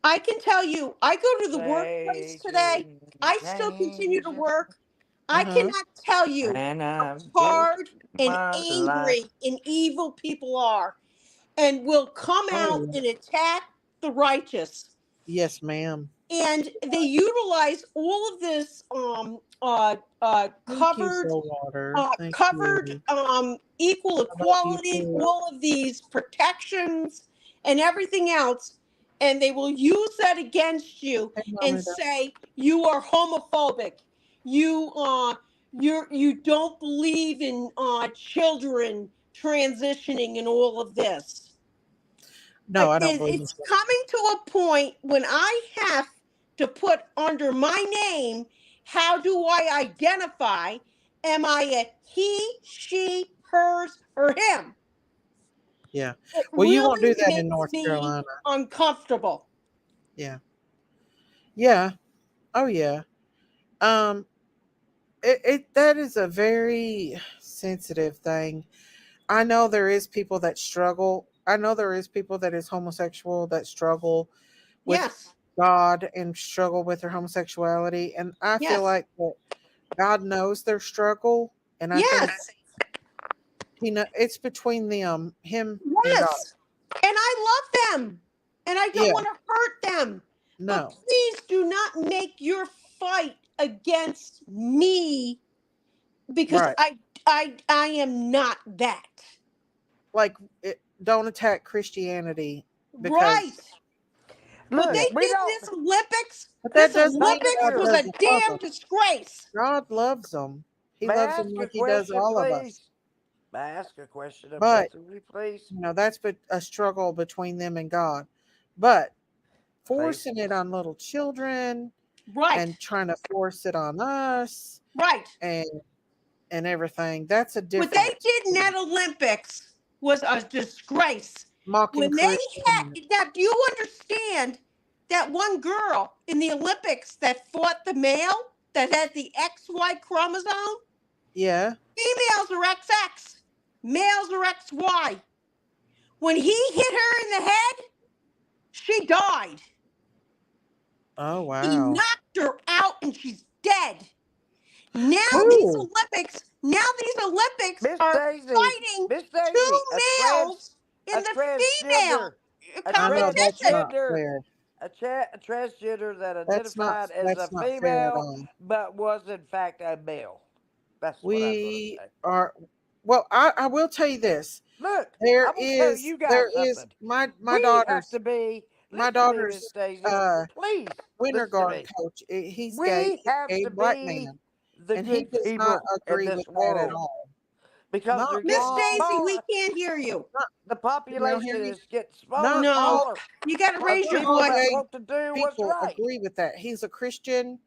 I can tell you, I go to the workplace today. Changing, I still continue to changing, work. I Uh-huh. cannot tell you and how I've gave hard and my life. angry and evil people are, and will come out Oh, and attack the righteous. yes, ma'am. And they utilize all of this Thank you, covered Soul Water. Thank you. equal I love you equality, too. all of these protections and everything else, and they will use that against you Hey, and Mommy. say you are homophobic. You don't believe in children transitioning and all of this. No, I don't believe in It's coming to a point when I have to put under my name, how do I identify? Am I a he, she, hers, or him? Yeah. It Well, you won't do really that in makes North me Carolina. uncomfortable. Yeah. Yeah. Oh, yeah. Um, that is a very sensitive thing. I know there is people that struggle. I know there is people that is homosexual that struggle with Yes, God and struggle with their homosexuality, and I feel yes, like that God knows their struggle, and I think yes. It's between them, him and God. Yes. And I love them. And I don't Yeah. want to hurt them. But No. please do not make your fight against me because Right. I am not that. Like, don't attack Christianity Right. because. What Yeah. they Look, we did in don't. this Olympics, But that doesn't mean Olympics God was Doctor, a doesn't love damn them. disgrace. God loves them. He may I loves ask them a like he does question, all of us. please? May I ask a question of But both of you, please? that's a struggle between them and God. But Please. forcing it on little children Right. and trying to force it on us Right. and everything, that's a What different they did in that Olympics was a disgrace. mocking When they had, Christianity. now do you understand that one girl in the Olympics that fought the male that had the XY chromosome? Yeah. Females are XX, males are XY. When he hit her in the head, she died. Oh He wow. knocked her out and she's dead. Now these Who? Olympics Miss are Daisy, fighting Miss two Daisy, males in a the female transgender, a I know that's competition. not transgender, fair. a transgender that That's not identified as a that's not fair at female all. but was in fact a male. That's what I'm going to We say. are well, I will tell you this. Look, There I'm going to tell is you there guys is something. my We have to be, my listen to me, Miss daughter's Daisy, please winter listen to guard me. coach. He's gay. We He's have a gay to black be man, the and he good does not people in agree with this that at world all. because Not they're Miss getting all. Daisy, we smaller. can't hear you. The You don't hear population me? is getting smaller Not and No, all. smaller you got to Not raise of your all people that voice. gay want to do what's people right. agree with that. He's a Christian,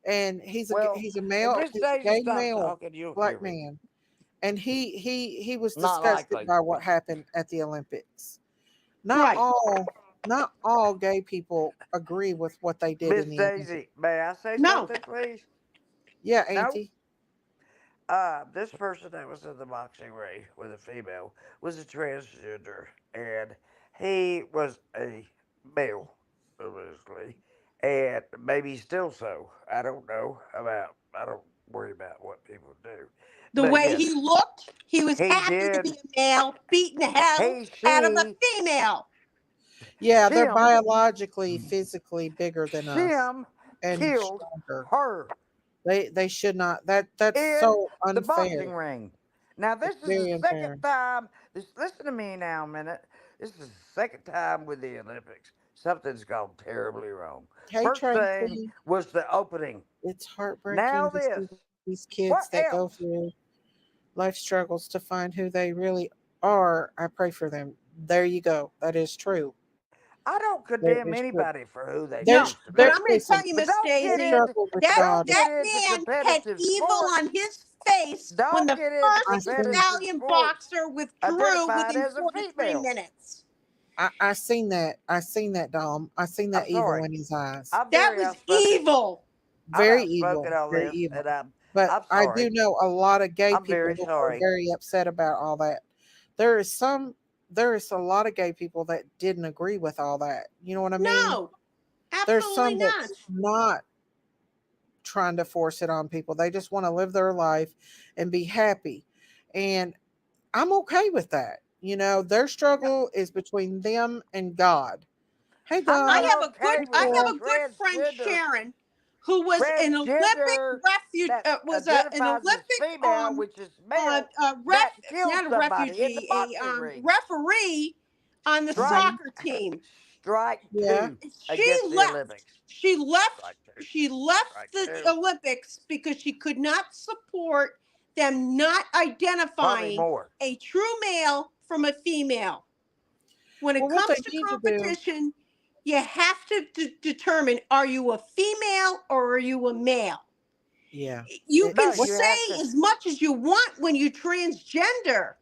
and Well, he's a if male. Miss He's a Daisy gay stops male talking, you'll hear black me. man, and he was Not disgusted likely. by what happened at the Olympics. Not Right. all gay people agree with what they did Miss in the Olympics. Daisy, may I say No. something, please? Yeah, No? Auntie. This person that was in the boxing ring with a female was a transgender, and he was a male, obviously, and maybe still so. I don't know about. I don't worry about what people do, The but way yes, he looked, he was he happy to did. be a male, beating the hell He, out of a she, female. Yeah, they're Shim, biologically, physically bigger than us Shim and killed stronger. her They should not. That's in so the unfair. boxing ring. Now, It's this is the very second unfair. time. Listen to me now a minute. This is the second time with the Olympics. Something's gone terribly wrong. Hey, First thing Tracy, was the opening. it's Now heartbreaking to this. see these kids What that go else? through life struggles to find who they really are. I pray for them. There you go. That is true. I don't That condemn is true. anybody for who they No, choose to but There. I'm be. going to tell Listen, you, But Miss they Daisy, struggle with that don't God. get that into man had competitive evil sports. on his face when Don't the get into I first seen, competitive Italian sports boxer withdrew identified within as a 43 female. minutes. I seen that. I seen that, Dom. I seen I'm that evil sorry. in his eyes. I'm That very was outspoken. evil. I'm Very outspoken evil. on Very this, evil. and But I'm I do sorry. know a lot of gay I'm people very who are sorry. very upset about all that. There is some. There is a lot of gay people that didn't agree with all that. You know what I mean? No, There's absolutely some not. that's not trying to force it on people. They just want to live their life and be happy. And I'm okay with that. You know, their struggle is between them and God. Hey, I'm I Dom. not have a good okay I with a have a good friend transgender Sharon who was an Olympic transgender that was an identifies as Olympic female, which is male, ref that killed not a somebody in the refugee, boxing ring. referee on the Strike, Mhm. soccer team. strike Yeah. two She against the left. Olympics. She left. Strike two. She left Strike the two. Olympics because she could not support them not Probably identifying more. a true male from a female. When it Well, what they comes to need to do, competition, you have to determine, are you a female or are you a male? yeah. You It, can No, what, you have say to. as much as you want when you transgender,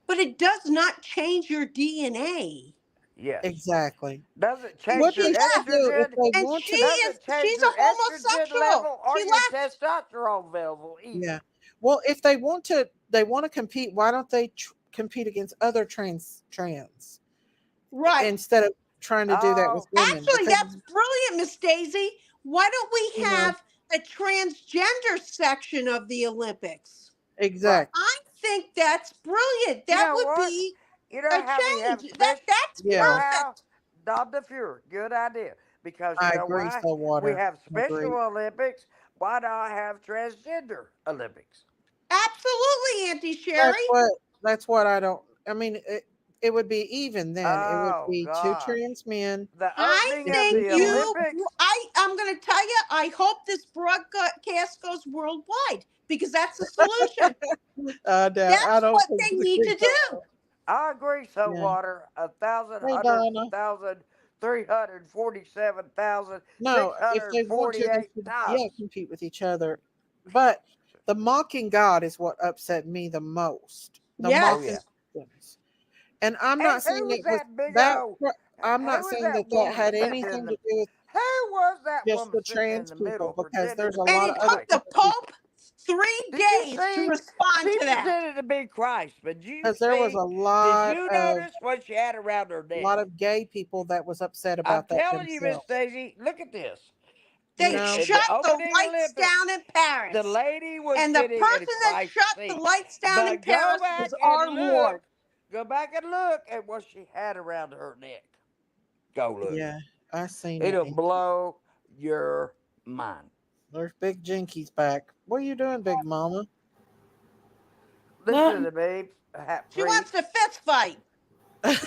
but it does not change your DNA. Yes. exactly. Doesn't And What change she your they should left. do if estrogen. they And want to, Doesn't change she's a your estrogen homosexual. level or She your left. testosterone level yeah. either. Well, if they want to compete. Why don't they compete against other trans Right. instead of trying to do that with Oh, women? Actually, Because that's brilliant, Miss Daisy. Why don't we you know have a transgender section of the Olympics? right. exactly. I'm think that's brilliant. You That know would what? be You know a how we have change. special. That's You know Yeah, how perfect. Dom the Fuhrer, good idea. Because you I know agree, why? We Saltwater. have I Special agree. Olympics. Why not have transgender Olympics? Absolutely, Auntie That's Sherry. what. That's what I don't. I mean, it would be even then. It would Oh be two gosh. trans men The I opening and of two think the trans. Olympics. I'm going to tell you, I hope this broadcast goes worldwide because that's the solution. I That's don't what think they we need to do. I agree, Yeah. Saltwater. 1,000, Hey, hundreds of Donna. thousand, 347,648 No, if they want to, they should, yeah, times. compete with each other. But the mocking God is what upset me the most. The Oh mocking yeah. Yes. Christians. And I'm And not saying who was it was that big that. old? I'm not Who was saying that that that woman had sitting anything in to the? do with Who was that just woman the sitting in trans the people, middle because pretending there's to a And be lot it of other took the Christ? people. Pope 3 Did you days to see? respond She to that. pretended to be Christ, but you Because there was see? a Did you notice what she had around her neck? lot of gay people that was upset I'm about that telling you, Miss themselves. Daisy. Look at this. You They know, In the shut the opening lights Olympics, down in the Paris. lady was And the sitting in person that Christ's shut the seat. lights down in But go Paris back was and our look. Lord. Go back and look at what she had around her neck. Go look. yeah, I seen it. It'll blow your mind. There's Big Jinky's back. What are you doing, Big Mama? Listen Nothing. to me, hat She wants priest. to fist fight. Let's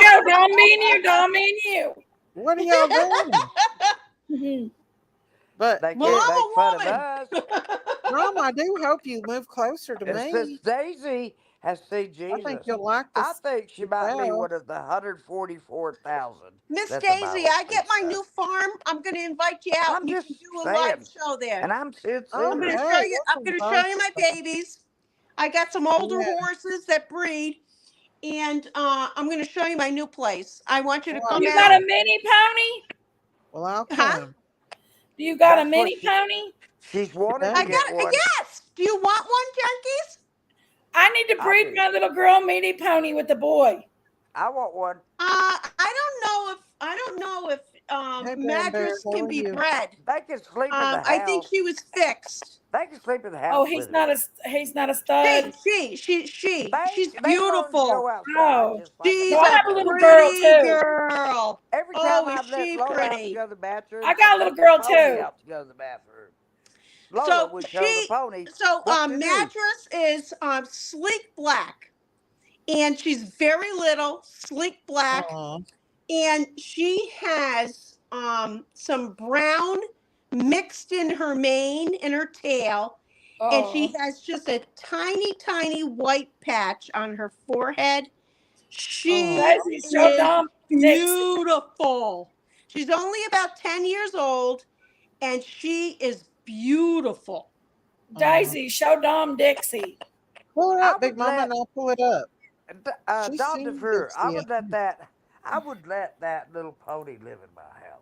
go, Dom, me and you, Dom, me What are y'all doing? and you. But They Well, can't it, I'm make fun of a woman. us. Mom, I do hope you move closer to And since me. Daisy has seen I think Jesus, you'll like I this think she might be yourself. one of the 144,000 Miss that the Daisy, Bible I get speaks my of. new farm. I'm going to invite you out I'm and you can just do a live saying, show there. and I'm Oh, I'm going sincere. to show hey, you that's I'm going to show you my inviting. babies. I got some older Yeah, horses that breed and I'm going to show you my new place. I want you to well, come You out. got a cool. mini pony? Well, I'll Huh? come. You got a That's what mini pony? she's wanted I to Hey, get got one. yes. Do you want one, junkies? I need to I breed do. my little girl mini pony with a boy. I want one. I don't know if hey, Bam Bear, Madras how can are be you? bred. They can sleep in the I think house. she was fixed. They can sleep in the Oh, house he's with her. not a She, stud. she, she, she, she's They learn to go beautiful. outside Oh, just like a so She's I a have a little female. girl pretty too. girl. Every time Oh, is I've let she Lola out to pretty? go to the bathroom, I I've got a little let the girl pony too. out to go to the bathroom. Lola So would show the she, pony so what to do. Mattress is sleek black, and she's very little, sleek black, Aw, and she has some brown mixed in her mane and her tail, and she Oh, has just a tiny, tiny white patch on her forehead. aw, She Daisy, show is Dom Dixie. beautiful. She's only about 10 years old and she is beautiful. aw. Daisy, show Dom Dixie. Pull it I up, Big would Mama, let and I'll pull it up. She's Dr. seen Fuhrer, I Dixie. would let that. I would let that little pony live in my house.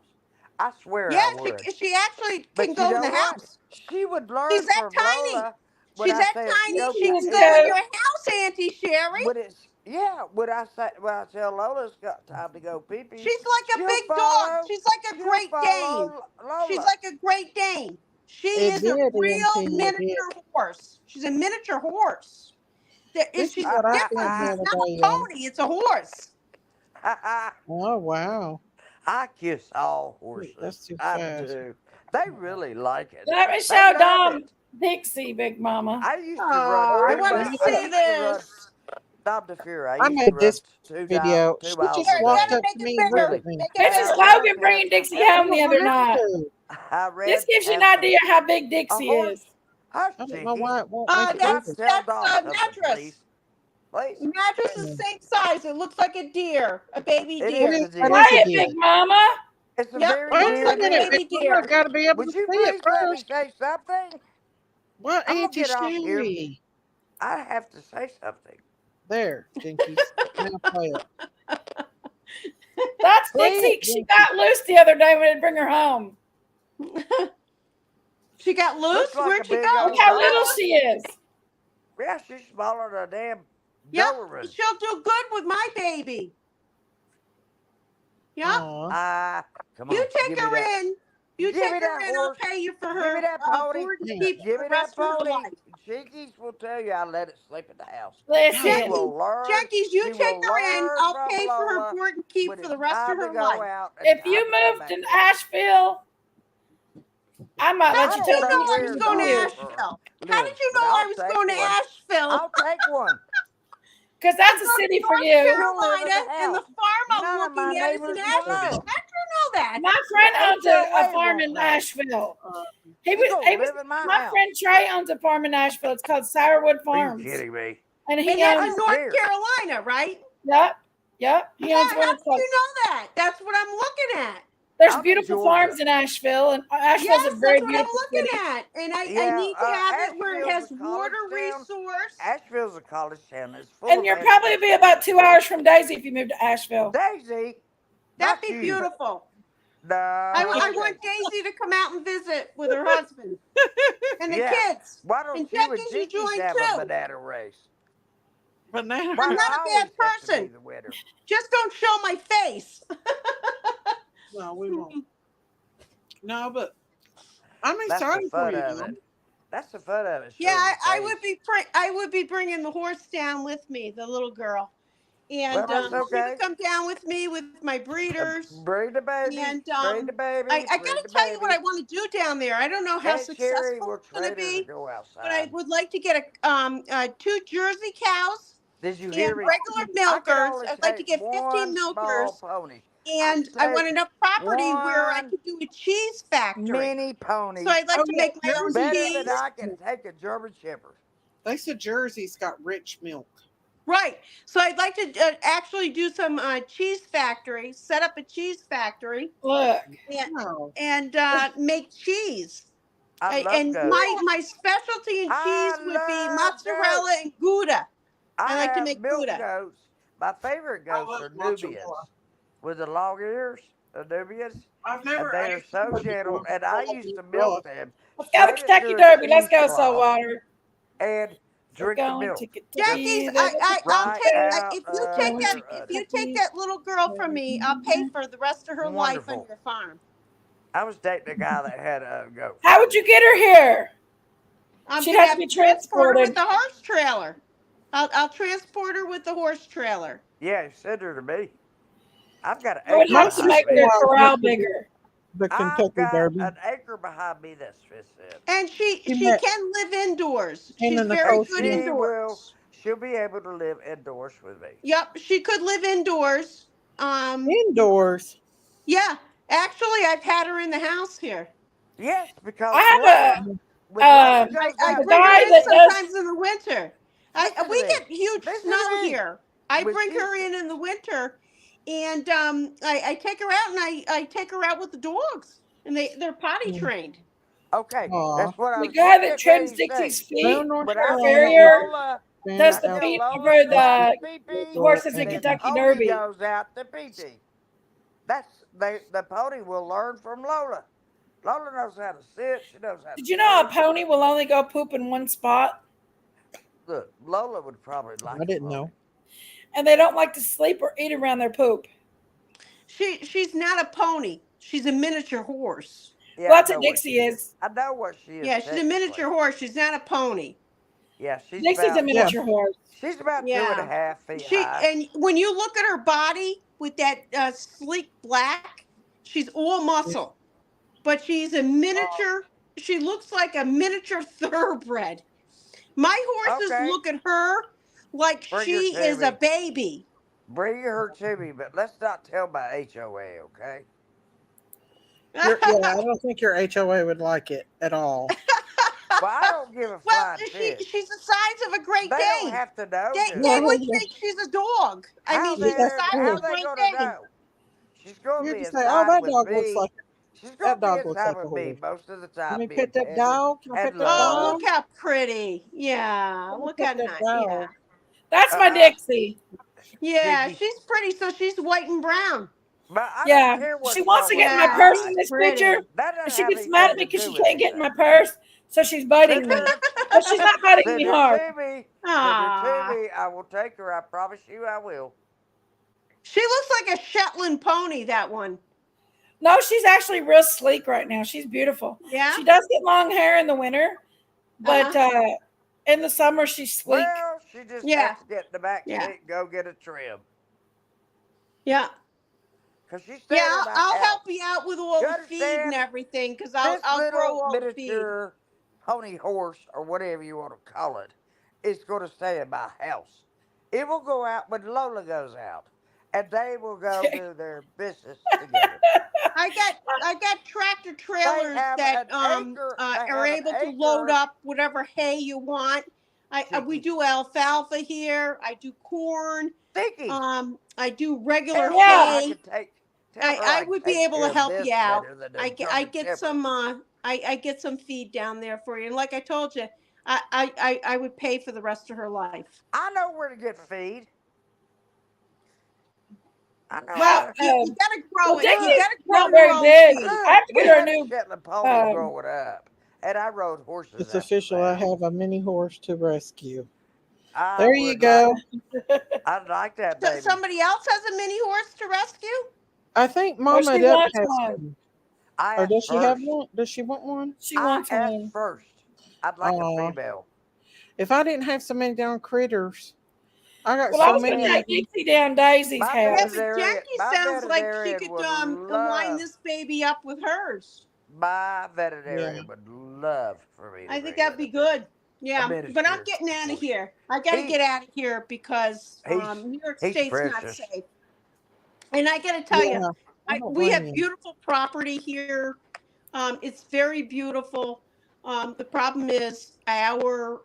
I swear Yeah, I would. she actually can But you go in know the what? house. She would She's learn that from tiny. Lola when She's I that said tiny. go. She Let's can go in go. your house, Auntie Sherry. Would it? Yeah. Would I say? When I tell Lola it's got time to go pee pee, She's like a she'll big dog. follow. She's like a She'll Great Dane. follow She's Lola. like a Great Dane. She It is did, a real Auntie. It did. miniature horse. She's a miniature horse. This is She's what I different. seen the It's other not a day, y'all. pony. It's a horse. Oh, wow. I kiss all That's horses. too I fast. do. They really like it. Let me They show love Dom it. Dixie, Big Mama. I used to run Oh, I Okay, two want bring to miles. it I up. see used to run. this. Dr. Fury, I I used to made run this two, video. two She miles just a Here, you walked gotta day. up make to it me and looked bigger. at Really. me. Make it This is And I bigger. ran Logan past bringing some Dixie I home didn't the houses. other know night. to. I This ran gives you an past some idea how big a Dixie horse. is. Hush, I don't know Jinky. why it won't make it Try to bigger. tell That's Dom something, mattress. please. Please. Mattress is Yeah. the same size. It looks like a deer, a baby It It deer. is is, a that Play deer. is a it, deer. Big Mama. It's a Yep, very Wait looks dear a like a minute, deer. Big baby Mama. deer. Got to be able to Would you see it please let me first. say something? What, I'm going to Auntie get off here. Sherry? I have to say something. There, Jinkies. Now play it. That's Play Dixie. it, She Jinkies. got loose the other day when they bring her home. She got Looks loose. like a Where'd she big go? Look old how She got little dog. loose. she is. Yeah, she's smaller than a damn Yep, Doberman. she'll do good with my baby. Yep, Aw. Ah, come you on, take give me her that. in. You Give me take her that in, I'll horse. pay you for Give her me that pony. board and Yeah. keep for Give the me rest that of her pony. life. Jinkies will tell you I let it sleep in the house. She Listen, will learn. Jackies, you She take will her in, learn I'll from pay for her Lola board and keep when for it's the rest of time to her go life. out and if time you to come moved back to in. Asheville, I might How let I you did don't you take know know these I where was two a going to with you. dog Asheville? How did lives, you but know I I'll was take going to one. Asheville? I'll take one. Because I'm that's a going to city for North you. She'll live in Carolina, the and the house. farm I'm None of my looking at is in neighbors will Asheville. know. How did you know that? My The friend owns a HOA farm won't in know. Asheville. He She was, gonna he was, live in my my house. friend Trey owns a farm in Asheville. It's called Sourwood Are you Farms. kidding me? And And he that's owns, in North Here. Carolina, right? yep. He Yeah, owns how one did called, you know that? That's what I'm looking at. there's I'm in beautiful Georgia. farms in Asheville, and Asheville's Yes, a that's very what I'm beautiful city. looking at. And I Yeah, need to have it where it Asheville's has a college water town. resource. Asheville's a college town. It's full And of you're probably education. be about 2 hours from Daisy if you move to Asheville. Daisy, That'd not be you. beautiful. No, I want Daisy. Daisy to come out and visit with her husband and the Yeah. kids. Why don't And you and Jackie's you Jinkies join have a too. banana race? Banana. Why I'm do not I a always bad have to be person. the winner? Just don't show my face. No, we won't. No, but I'm That's the excited for fun you, of though. it. That's the fun of it. Yeah, Showing your I face. would be bringing the horse down with me, the little girl, and Well, that's she okay. would come down with me with my breeders. Bring the baby. And Bring the baby. I got Bring to the tell you what baby. I want to do down there. I don't know how Aunt Sherry successful will it's going to trade her to be, go but I outside. would like to get two Jersey cows Did you and hear me? regular I can milkers. only I'd like to take get 15 one small milkers, pony. I and can I take want enough property where I one could do a cheese factory. mini So pony I'd like Oh to yeah, make my own Jersey. better than cheese. I can take a German Shepherd. They said Jersey's got rich milk. Right. So I'd like to actually do some cheese factory, set up a cheese factory, Look, and, No. make cheese. I love And goats. my specialty in cheese I would be love mozzarella goats. and Gouda. I I like to have make milk Gouda. goats. My favorite I goats love are mozzarella. Nubians with the long ears, the Nubians, I've and never they are ate so one gentle. before. And I I love used to mozzarella. milk them let's go to straight Kentucky into a Derby. Let's cheese go, trough Saltwater. and We're drink the going milk to just Jackie's, Kentucky. There's a I'll right take Kentucky. out if you We're take going that to your if udder. you take Kentucky. that little girl from me, I'll pay for the rest of her life on Wonderful. your farm. I was dating a guy that had a goat How farm. would you get her here? I'm She'd gonna have to have be to transport her with transported. the horse trailer. I'll transport her with the horse trailer. Yeah, send her to me. I've got an I would acre have My to sister behind make me. their wife corral went to bigger. the I've Kentucky got Derby. an acre behind me that's fenced in. And She she met can live indoors. him She's and very And Nicole good Smith. indoors. she'll be able to live indoors with me. Yep, she could live indoors. Indoors. Yeah, actually, I've had her in the house here. Yes, because I Lola, when Lola have goes I out the to bring guy her in that fishing, does. sometimes in the winter. listen to We me. get huge Listen snow to me. here. I When bring she's her in the winter, and I take her out and I take her out with the dogs, and they're potty trained. okay, Aw. that's what I The was guy just that getting ready trims to say. Dixie's No, feet, North When our I Carolina. tell farrier, Lola, when does I the tell feet Lola for to go out to the pee pee, horses in then Kentucky Pony Derby. goes out to pee pee. The pony will learn from Lola. Lola knows how to sit. She knows how to Did you know a sit. pony will only go poop in one spot? Look, Lola would probably like I a didn't pony. know. And they don't like to sleep or eat around their poop. She's not a pony. She's a miniature horse. Yeah, Well, I that's know what what she Dixie is. is. I know what she is Yeah, she's a technically. miniature horse. She's not a pony. Yeah, she's Dixie's a about Yeah. miniature horse. she's about Yeah. 2.5 feet She high. and when you look at her body with that sleek black, she's all muscle, but she's a miniature. She looks like a miniature thoroughbred. My horses Okay, look at her like bring her she to is a me. baby. Bring her to me, but let's not tell my HOA, okay? Yeah, I don't think your HOA would like it at all. Well, I don't give a Well, flying fish. she's the size of a Great They don't Dane. have to know, They do they they? would think she's a dog. I mean, she's the size How of a they Great gonna Dane. know? She's gonna You be just say, "Oh, inside that with dog looks me. like She's that gonna be dog looks inside like a with me horse." most of the Can time, we being pet that petted dog? Can I and pet that Oh, loved. dog? look how pretty. Yeah, Can I look pet how that nice. dog? Yeah. That's my Uh-uh. Dixie. Yeah, Jinky. she's pretty. So she's white and brown. But I don't Yeah. care She what's wants wrong to with get in my her Yeah, purse in she's eyes. this pretty. picture. That And doesn't she have gets mad at anything me to because do she with can't get in my anything. purse. So she's biting Send me. her, But she's not biting send me her hard. to me. Send her to Ah, me. I will take her. I promise you I will. she looks like a Shetland pony. That one. No, she's actually real sleek right now. She's beautiful. Yeah. She does get long hair in the winter, but Uh-huh. in the summer she's sleek. Well, she just Yeah. has to get in the back Yeah. seat and go get a trim. Yeah. Because she's Yeah. staying in my I'll help house. you out with all You the feed and understand? everything because This I'll grow little all the feed. miniature pony horse, or whatever you want to call it, is going to stay in my house. It will go out when Lola goes out, and they will go do their business together. I got tractor They trailers have that an acre. They are have an able to load acre, up whatever hay you want. We Tiki. do alfalfa here. I do corn. Tiki, I do regular tell her I Yeah. hay. can take. Tell her I I can would be take able to care of help this you out. better than the I German get Shepherd. some I get some feed down there for you. And like I told you, I would pay for the rest of her life. I know where to get feed. I know Well, where. You gotta grow well, it. You Dickie's gotta grow not your very own big. feed. I Look, have to we get her a had a new. Shetland pony Um, growing up, and I rode horses It's after official. I that. have a mini horse to rescue. I There you would like. go. I'd like that So baby. somebody else has a mini horse to rescue? I think well, Mama she Duck wants has one. one. I Or asked does she have first. one? Does she want one? She I wants asked one. first. I'd like a Aw. female. If I didn't have so many down critters, I got Well, I so My was going many to vet, of take them. Dixie down Daisy's my Yeah, house. but veterinarian, Jackie my sounds like she veterinarian could would line love. this baby up with hers. My Yeah. veterinarian would love for me to I think bring in that'd be good. a Yeah, but I'm miniature getting out of horse. here. I got to He's get out of here because he's New York he's State's not precious. safe. And I got to tell you, Yeah. I don't we blame have you. beautiful property here. It's very beautiful. The problem is our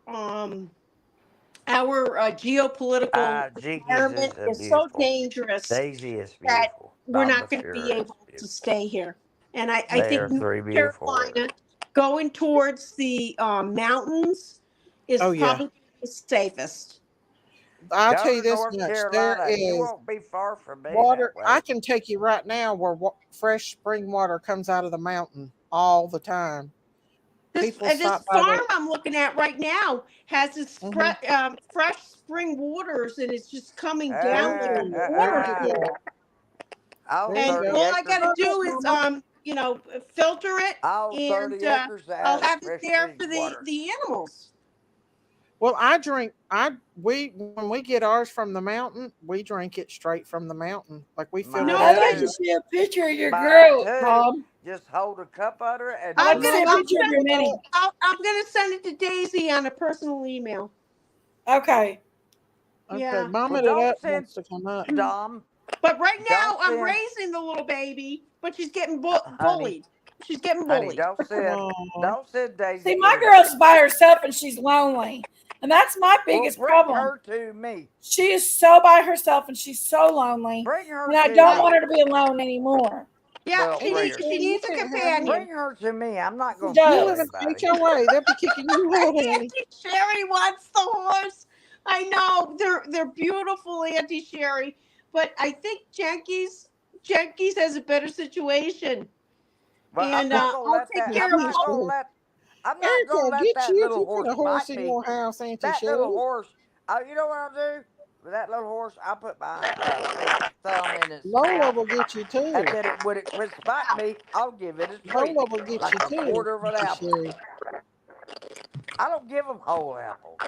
geopolitical Jinkies environment is is so beautiful. dangerous Daisy is that beautiful. we're Mama not going to be Sure is able to beautiful. stay here. And I They think are North three beautiful women. Carolina, going towards the mountains, is Oh, yeah. probably the safest. I'll Go tell you to this North much. There Carolina. You is won't be far from me water. that I way. can take you right now where fresh spring water comes out of the mountain all the time. People This stop by farm there. I'm looking at right now has this Hmm. fresh spring waters, and it's just coming down like a Oh, there you waterfall. go. All There you And go. 30 all I acres. got to do is filter it, All and 30 acres I'll has have it fresh there spring for water. the animals. Well, we when we get ours from the mountain, we drink it straight from the mountain. Like we fill it No Mine I'd up like and to too. see a picture of your Mine girl, too. Bob. Just hold a cup under it and I'd like I'm to see gonna a Mama, I'll picture of send your it to, mini. I'm gonna send it to Daisy on a personal email. Okay. okay, Yeah. Mama well, it don't up send wants to come up. Dom. But right Don't now I'm send, raising the little baby, but she's getting honey, bullied. She's getting honey. bullied. Oh, Don't send See, Daisy my girl's anywhere. by herself and she's lonely. And that's my Well, biggest bring problem. her to me. She is so by herself and she's so lonely. Bring her And I to don't Well, want me. her to be alone anymore. yeah, Well, and bring you her. she you needs a can't have Bring companion. her to me. I'm not She gonna you tell live in does. an anybody. HOA. They'll be kicking you out, Annie. Auntie Sherry wants the horse. I know they're beautiful, Auntie Sherry, but I think Jenkins has a better situation, Well, I'm and not gonna I'll let take that. Yes, care of you should. I'm not Erica gonna will let get that you if little you put horse a horse bite in me. your house, Auntie That little Sherry. horse. You know what I'll do with that little horse? I'll put my thumb in its Lola mouth, will get you and too. then when it quits biting me, I'll give it a treat, Lola will get like you a too, quarter of an Auntie apple. Sherry. I don't give them whole apples.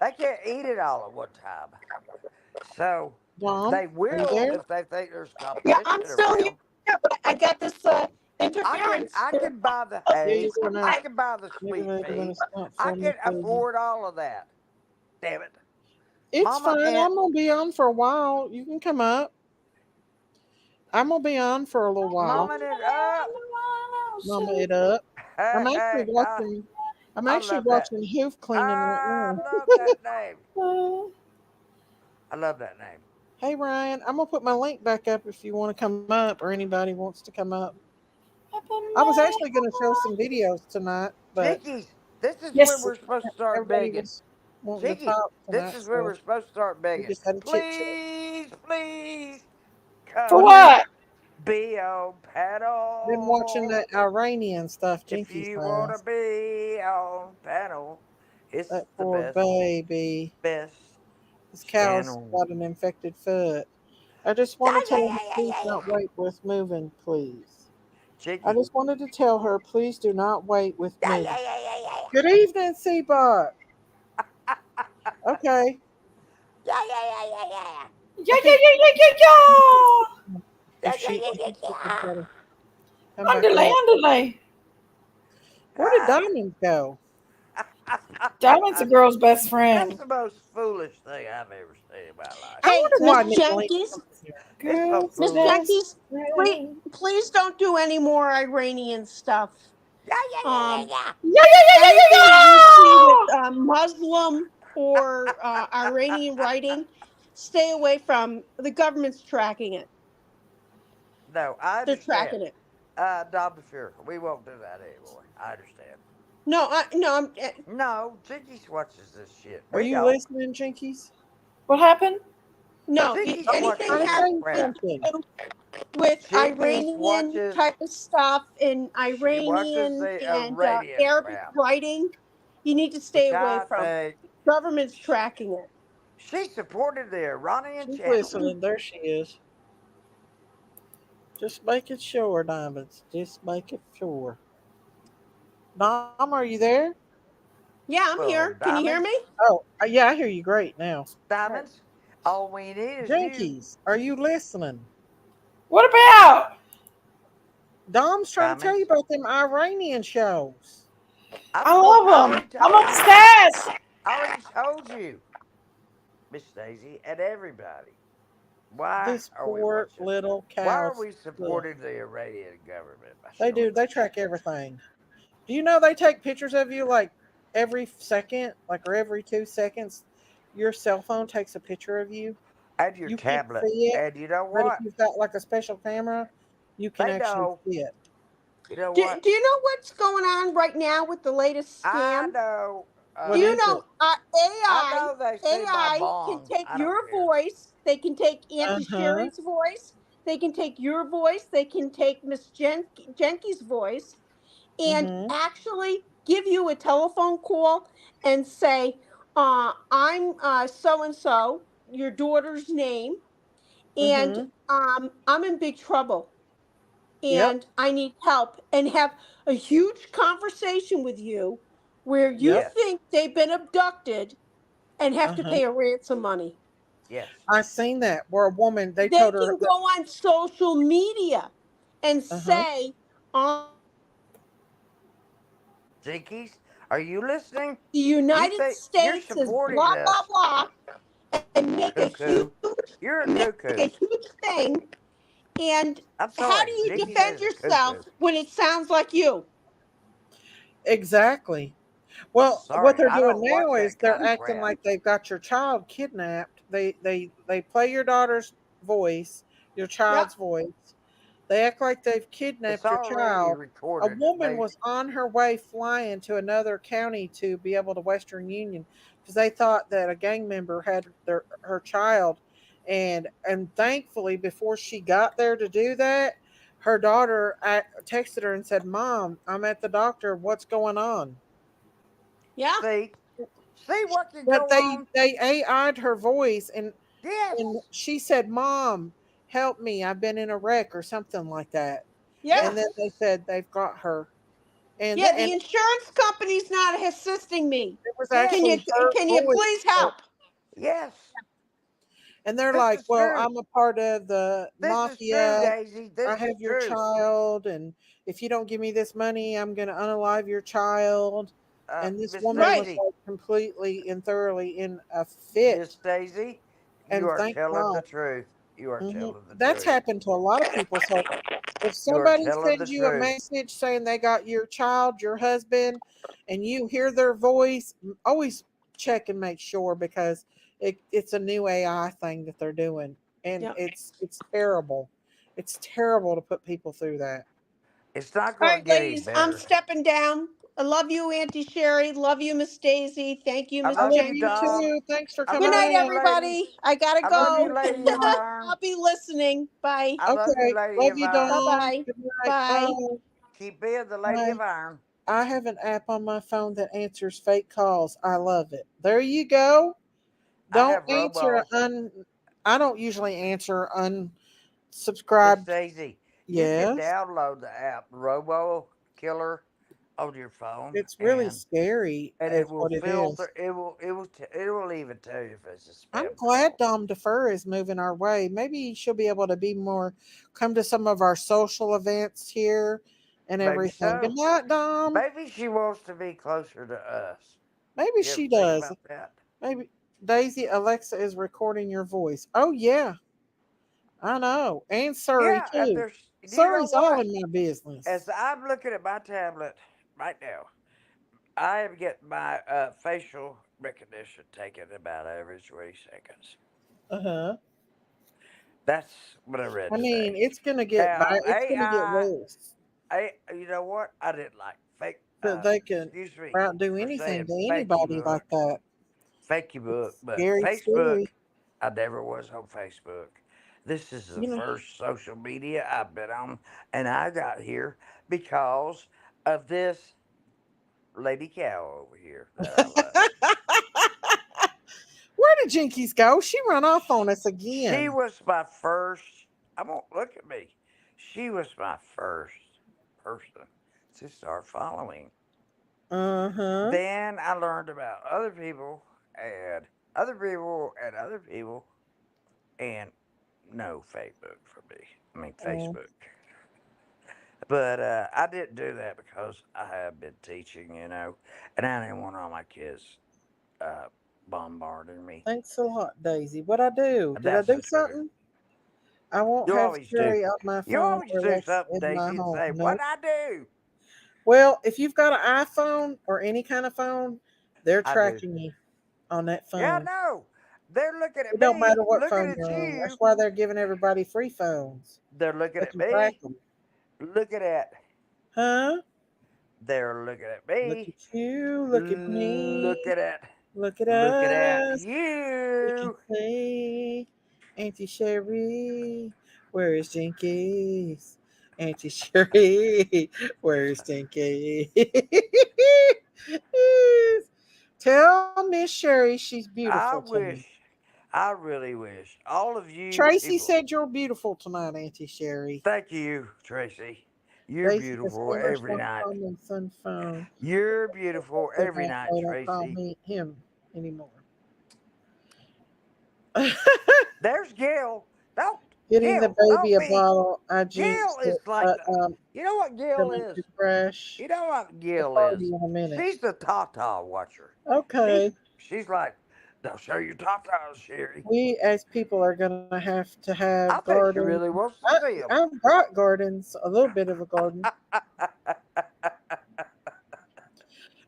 They can't eat it all at one time. So Dom, they are you will there? if they think there's Yeah, competition I'm still here, around. but I got this interference. I can buy the Yeah, hay. you're gonna I can buy the maybe sweet they're gonna feed. stop I for me, can baby. afford all of that. Damn it. It's Mama fine. Aunt, I'm gonna be on for a while. You can come up. I'm gonna be on for a little while. Mama it up. Mama it up. I'm actually I watching. I'm actually love that. watching hoof cleaning right I now. love that name. I love that name. Hey Ryan, I'm gonna put my link back up if you want to come up or anybody wants to come up. I was actually gonna show some videos tonight, but Jinkies, this is when Yes. we're supposed to start everybody begging. was wanting to Jinkies, talk this tonight, is when so we're supposed to start we begging. just had a chit chat. Please, please For come Well, what? be on been watching panel. that Iranian stuff If Jinkies you want to has. be on panel, it's That the poor baby. best His cow's channel. got an infected foot. I just want to tell him to please don't wait with moving, please. I Cheeky. just wanted to tell her, please do not wait with Yeah, me. yeah, yeah, yeah, yeah. Good evening, Seabot. Okay. Yeah, yeah, yeah, yeah, yeah. Yeah, I yeah, think yeah, yeah, yeah, yeah. Yeah, if yeah, she yeah, yeah, try yeah. to come back Underlay, up. underlay. Where did Diamond go? Diamond's a girl's best That's friend. the most foolish thing I've ever seen in my life. I Hey, wonder Miss why Nick Lane Jenkins, comes here. It's so Girl's Miss foolish. best Jenkins, friend. please don't do any more Iranian stuff. Yeah, yeah, yeah, yeah, Um, yeah. Yeah, yeah, yeah, yeah, yeah, Anything you see with yeah. Muslim or Iranian writing, stay away from. The government's tracking it. No, I They're understand. tracking it. Dom DeFear, we won't do that anymore. I understand. No, no, No, Jinkies watches this shit. Are We you don't. listening, Jinkies? What happened? no. Jinkies I was Anything trying watches to this having say to crap. something. do with Jinkies Iranian watches. type of stuff and She watches Iranian the and Iranian Arabic crap, writing, you need to stay which away I from. think Government's tracking it. she supported the Iranian She's channel. listening. There she is. Just make it sure, Diamonds. Just make it sure. Dom, are you there? Yeah, I'm Well, here. Can you hear diamonds, me? Oh, yeah, I hear you great now. Right. diamonds. All we need is you, Jinkies, are you listening? What about? Dom's trying to tell you diamonds. about them Iranian shows. I I love already them. I'm told you. obsessed. I already told you, Miss Daisy, and everybody. Why This are we poor watching? little Why are cows. we Ugh. supporting the Iranian government by They showing do. They this track shit? everything. Do you know they take pictures of you like every second, like or every 2 seconds? Your cell phone takes a picture of you. And your You can't tablet. see it, And you know but if what? you've got like a special camera, you can They actually know. see it. You know Do, what? do you know what's going on right now with the latest I scam? know. Do What you is Uh, it? know I AI know they see my AI can bong. take I don't your care. voice, they can take Uh Auntie huh. Sherry's voice, they can take your voice, they can take Miss Jenky's voice, and Mm actually give you a telephone call and say, I'm so and so, your daughter's name, hmm. Mm and hmm. I'm in big trouble Yep. and I need help, and have a huge conversation with you where you Yep. Yes. think they've been abducted and have Uh to huh. pay a ransom money. Yes. I seen that where a woman they They told her can go that. on social media and Uh huh. say, on Jinkies, are you listening? the You United think you're States is supporting blah, blah, this? blah, and Cuckoo. You're a make a cuckoo. huge thing. And I'm how do sorry. you Jinkies defend is a cuckoo. yourself when it sounds like you? Exactly. I'm Well, what sorry. they're I doing don't watch now is that they're kind of acting crap. like they've got your child kidnapped. They play your daughter's voice, your Yep. child's voice. They act like they've It's kidnapped your already child. A recorded. woman They was on her way flying to another county to be able to Western Union because they thought that a gang member had her child, and thankfully before she got there to do that, her daughter texted her and said, "Mom, I'm at the doctor. What's going on?" Yeah. see. See what can But go on? they AI'd her voice, Yes. and she said, "Mom, help me! I've been in a wreck or something like that." And then Yes. they said they've got her, Yeah, and the insurance company's not assisting me. it was Can Yes. you actually her can you voice. please help? Yes. And they're This like, is "Well, true. I'm a part of the This is true, mafia. Daisy. I This is have your true. child, and if you don't give me this money, I'm going to unalive your child." And this Miss woman was Daisy. like completely and thoroughly in a fit. Miss Daisy, you And are thank telling the God. truth. You are Hmm. telling the That's truth. happened to a lot of people. So if You are somebody telling the sends you a truth. message saying they got your child, your husband, and you hear their voice, always check and make sure because it's a new AI thing that they're doing, and Yep. it's terrible. It's terrible to put people through that. It's not All going right, to get any ladies, I'm better. stepping down. I love you, Auntie Sherry. Love you, Miss Daisy. Thank you, I I Miss love love you, you Jenkins. Dom. too. Thanks for I Good coming love night, you, in. lady. everybody. I gotta I love you, go. Lady of Iron. I'll be listening. Bye. I love you, Okay, Lady love of you, Bye Iron. Dom. bye. Good night. Bye. Bye. Keep being the Lady Bye. of Iron. I have an app on my phone that answers fake calls. I love it. There you go. I Don't have answer robos. I don't usually answer Miss unsubscribed. Daisy, You can Yes, download the app Robo Killer on your phone, it's really scary, it is will what it is. filter. It will even tell you if it's a I'm spam glad call. Dom DeFur is moving our way. Maybe she'll be able to be more, come to some of our social events here and Maybe everything. Good so. night, Dom. Maybe she wants to be closer to us. Maybe You ever she think does. about that? Maybe Daisy, Alexa is recording your voice. Oh yeah, I know. And Surrey Yeah, and too. there's. You know Surrey's all what? in my As business. I'm looking at my tablet right now, I am getting my facial recognition taken about every 20 seconds. Uh-huh. That's what I read I mean, today. it's gonna get Now, bad. It's gonna get worse. you know what? I didn't like fake. That they can Excuse me outdo for anything saying to fakey anybody book, like that. fakey book, It's but scary, Facebook. scary. I never was on Facebook. This is the You know. first social media I've been on, and I got here because of this lady cow over here that I love. Where did Jinkies go? She run off on us She again. was my first. I won't look at me. She was my first person to start following. Uh-huh. Then I learned about and other people and other people, and no Facebook for me. I mean Uh, Facebook. But I didn't do that because I have been teaching, and I didn't want all my kids uh, bombarding me. thanks a lot, Daisy. What I do? And Did I that's do the truth. something? I won't You have always do. Sherry on my You phone always or do Alexa something, in my Daisy, and home. say, "What Nope. I do?" Well, if you've got an iPhone or any kind of phone, they're I do. tracking you on that Yeah, phone. no. They're looking at It don't me, matter what looking phone at you're on. That's you. why they're giving everybody free phones. They're looking They at can track me, them. looking at. Huh? They're looking at Look me, at you. Look at me. looking at, Look at looking at us. We can you. play. Auntie Sherry, where is Jinkies? Auntie Sherry, where is Jinkies? Tell Miss Sherry she's beautiful I tonight. wish, I really wish, all of you Tracy people. said you're beautiful tonight, Auntie Sherry. Thank you, Tracy. You're Daisy has beautiful finished every one night. on my son's phone. You're beautiful So every now night, they don't call Tracy. me him anymore. There's Gail. Don't, Getting the Gail, baby don't a be. bottle. I Gail jinxed is it, like but the. You know what Gail gonna is? to crash You know what the Gail party is? in a minute. She's the Tata watcher. She's Okay. she's like, don't show your Tatas, Sherry. We as people are gonna have to have I bet she gardens. really wants to I, see them. I've got gardens, a little bit of a garden.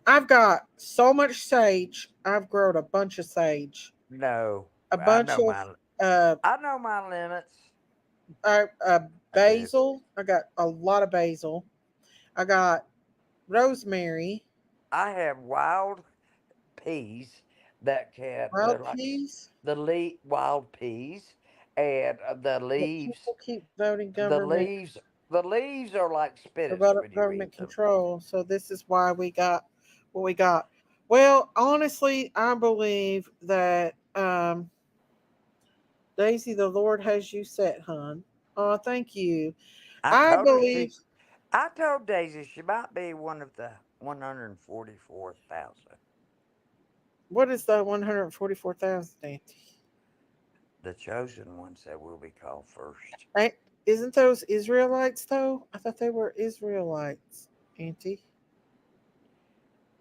I've got so much sage. I've grown a bunch of sage, No, a bunch of uh, I know my limits. uh, uh I do. basil. I got a lot of basil. I got rosemary, I have wild peas that can. wild They're like peas. wild peas, and the But leaves. people keep voting The government leaves. The leaves are like or spinach when you government eat them. control. So this is why we got what we got. Well, honestly, I believe that Daisy, the Lord has you set, hon. Oh, thank you. I I told her believe. she. I told Daisy she might be one of the 144,000. What is the 144,000, Auntie? The chosen ones that will be called first. Ain't, isn't those Israelites though? I thought they were Israelites, Auntie.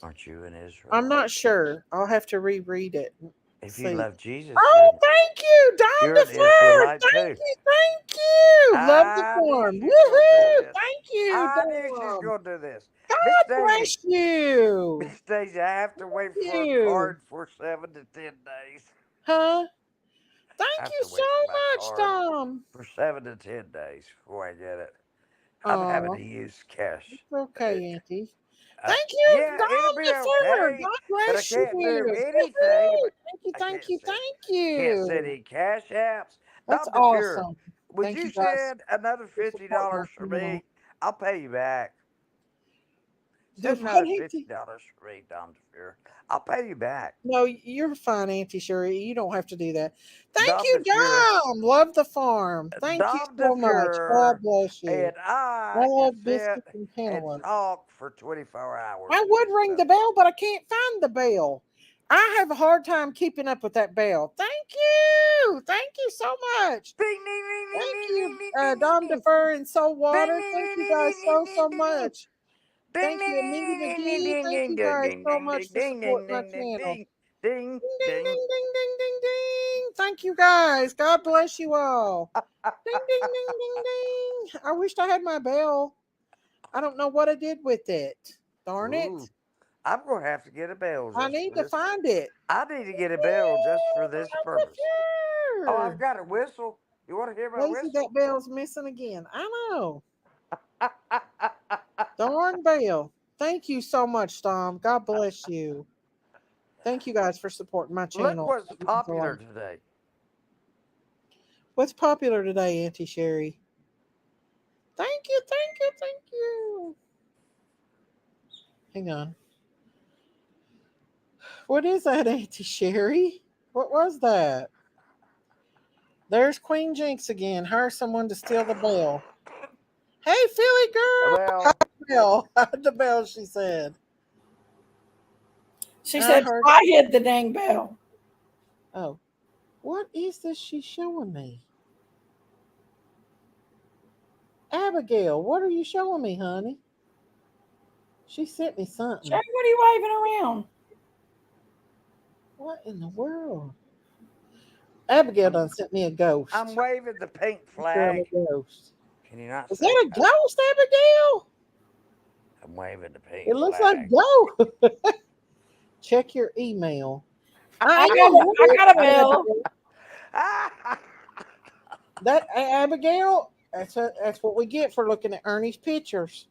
Aren't you an I'm Israelite? not sure. I'll have to reread it. And If you see. love Jesus, Oh, thank you, Dom you're an DeFur. Israelite Thank too. you, thank you. Love the I knew form. she was going to do Woohoo! this. Thank you, I knew she was Dom. going to do this. Miss God Daisy, bless you. Miss Daisy, I have to Thank wait for a you. card for 7 to 10 days. Huh? I Thank have you to so wait for my much, card Dom. for 7 to 10 days before I get it. I'm having Oh, to use cash. it's okay, Auntie. Uh, Thank you, yeah, it'll Dom be DeFur. okay, God but I bless you. can't do anything. Woohoo! But Thank you, I thank can't you, send thank can't send you. any cash apps. That's Dr. Sure, awesome. would Thank you you guys send another for fifty supporting our dollars for channel. me? I'll pay you back. Send What, another Auntie? $50 for me, Dom DeFuhrer. I'll pay you back. No, you're fine, Auntie Sherry. You don't have to do that. Thank Dom you, DeFuhrer. Dom. Love the farm. Thank you Dom so much. God DeFuhrer. bless you. And I I can love sit biscuits and and cantaloupe. talk for 24 hours I with would this ring the fella. bell, but I can't find the bell. I have a hard time keeping up with that bell. Thank you. Thank you so much. Ding, ding, ding, ding, Thank ding, you, ding, ding, ding, Dom ding. Defer and Soul Ding, Water. ding, Thank ding, you ding, guys ding, so, ding, so ding, ding. much. Ding, Thank ding, you, Anita ding, ding, McGee. ding, Thank ding, you ding, guys ding, so ding, much ding, for ding, supporting ding, my ding, ding, channel. ding, ding, Ding, ding, ding. ding, ding, ding, ding, ding. Thank you guys. God bless you all. Ding, ding, ding, ding, ding. I wished I had my bell. I don't know what I did with it. Darn Ooh, it. I'm gonna have to get a bell I just need for to this. find it. I need to get a bell just for this purpose. Oh, I've Sure. got a whistle. You want to hear my Lazy, that whistle? bell's missing again. I know. Darn bell. Thank you so much, Tom. God bless you. Thank you guys for supporting my Look channel. what's It means a popular lot. today. What's popular today, Auntie Sherry? Thank you, thank you, thank you. Hang on. What is that, Auntie Sherry? What was that? There's Queen Jinx again. Hire someone to steal the bell. Hey, Philly girl. Well, Bell. The bell, she said. She I said, heard. I hit the dang bell. Oh, what is this she's showing me? Abigail, what are you showing me, honey? She sent me something. Sherry, what are you waving around? What in the world? Abigail done sent me a I'm ghost. waving the pink Picture of flag. a ghost. Can you not Is see? that a ghost, Abigail? I'm waving the pink It looks like flag. ghost. Check your email. I I am. got a bell. Abigail. That Abigail. That's what we get for looking at Ernie's pictures.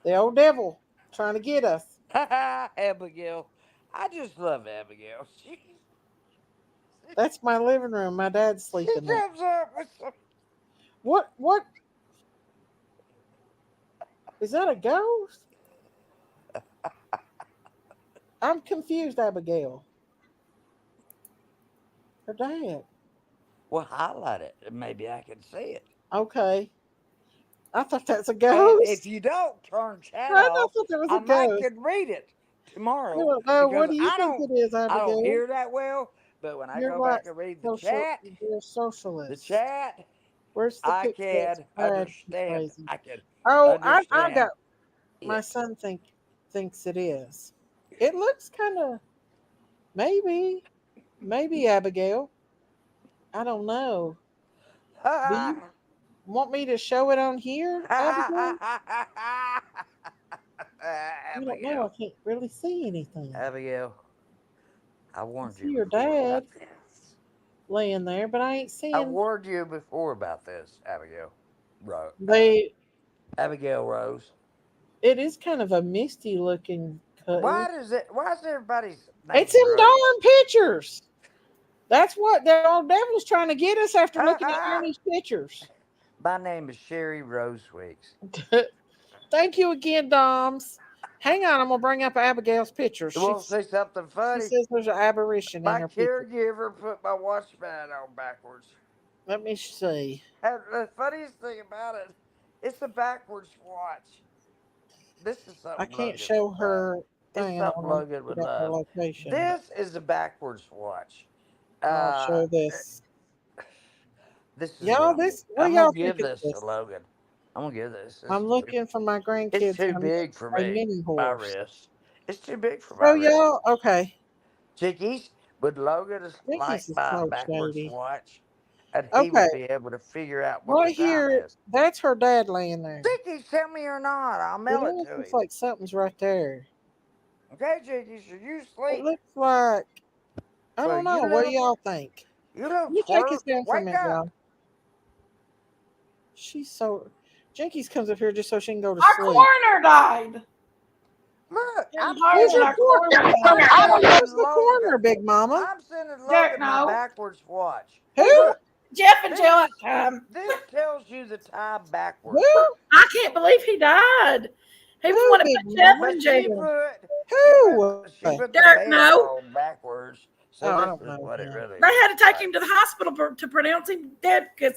The old devil trying to get us. Abigail. I just love Abigail. That's my living room. My dad's She sleeping there. comes up with some. What is that, a ghost? I'm confused, Abigail. Her dad. Well, highlight it, and maybe I can see it. Okay. I thought that's a And if ghost. you don't turn chat I off, thought there was I a might ghost. could read it I tomorrow don't know. because What do you think it is, I don't Abigail? hear that well. But when I You're go like back and read social. You're a the socialist. chat, Where's the I picture that's can red and understand. crazy? I can Oh, I understand got. My it. son thinks it is. It looks kind of, maybe Abigail. I don't know. Do you want me to show it on here, Abigail? I don't know. I Abigail, can't really see anything. Abigail, I I warned see you your before dad about this. laying there, but I ain't I seeing. warned you before about this, Abigail. They. Abigail Rose. It is kind of a misty looking color. Why does it? Why is everybody's It's name them Rose? darn pictures. That's what the old devil's trying to get us after looking at Ernie's pictures. My name is Sherry Rose Weeks. Thank you again, Doms. Hang on, I'm gonna bring up Abigail's pictures. You want to see something She funny? says there's an aberration in My her picture. caregiver put my watch band on backwards. Let me see. And the funniest thing about it, it's a backwards watch. This is I something can't Logan would show love. her It's thing, and I something want Logan to would put up her love. location. This is a backwards watch. I'll Uh, show this. this is Y'all, Logan. this, what I'm do gonna y'all think give of this to this? Logan. I'm gonna give this. I'm looking for my It's grandkids too and big for a me. mini My horse. wrist. It's too big for my So wrist. y'all, okay. Chickies, would Logan like Jinkies is my so backwards shady. watch? And he Okay, would be able to figure out what the right time here, is. that's her dad laying there. Chickies, tell me or not, I'll It mail it almost to looks him. like something's right there. Okay, Chickies, are you It asleep? looks like, I Well, don't know. What do y'all think? you little Let me take twerp, his down for a wake minute, up. y'all. She's so. Jinkies comes up here just so she can go to Our sleep. coroner died. Look, In Harlan, our coroner I'm died. sending Who's the Logan. coroner, Big Mama? I'm sending Derek, Logan my no. backwards watch. Who? Look, Jeff and this Jill at the time. this tells you the time Who? backwards. I can't believe he died. He was Who, one that Big put Jeff Mama? in But she jail. put Who? the Derek, band no. on backwards, Oh, so I this don't is know what it him. really They had looks to take like. him to the hospital to pronounce him dead because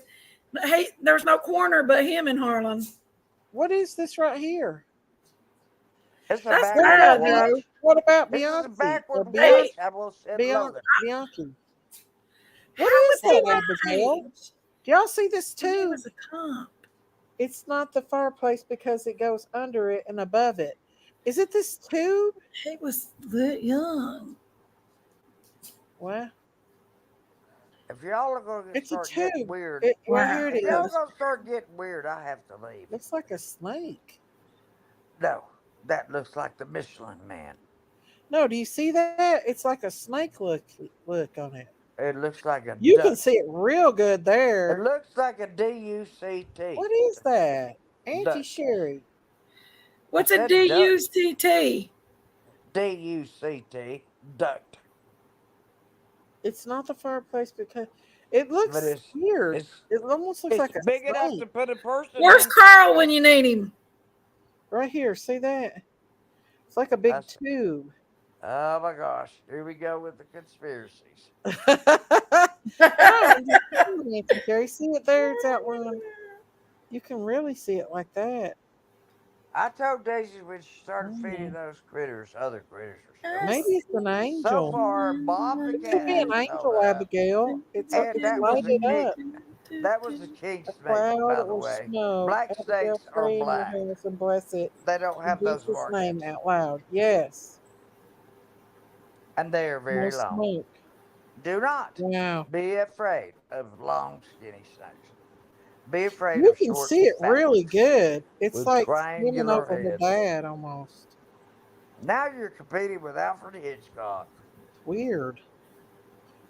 there's no coroner but him in Harlan. What is this right here? It's a That's What backward about bad, Bianca? though. watch. What about This is a Bianchi or backward Bianchi? Hey, watch. I will send Logan. Bianchi. What how is was he that, my Abigail? age? Do y'all see this When he tube? was a comp. It's not the fireplace because it goes under it and above it. Is it this tube? He was young. Well, If y'all are going to it's a start getting tube. weird, Right here Wow. it if y'all are is. going to start getting weird, I have to leave. Looks like a snake. No, that looks like the Michelin Man. No, do you see that? It's like a snake look on it. It looks like a You can duck. see it real good It there. looks like a DUCT. What is that? Auntie Duck. Sherry. I What's a said duck. DUCT? DUCT. Duct. It's not the fireplace because it But looks weird. it's It almost looks it's like a big enough snake. to put a person Where's in. Carl when you need him? Right here, see that? It's like a big That's, tube. oh my gosh. Here we go with the conspiracies. No, I'm just telling you, Auntie Sherry. See it there? It's outlined. You can really see it like that. I told Daisy when she started feeding Mm. those critters, other critters or Maybe something. it's an So angel. far, Bob the Could be cat an has showed angel, up. Abigail. And It's that was a lighted king. up. That was a king A snake, cloud by the or way. smoke. Black Abigail, snakes are pray in your black. house and bless it. They don't In have those Jesus' name markings. out loud. Yes. And they are No very long. smoke. Do not Wow. be afraid of long, skinny snakes. Be afraid You of can short, see it fat really ones good. It's with like swimming triangular over the heads. dad almost. Now you're competing with Alfred Hitchcock. It's weird.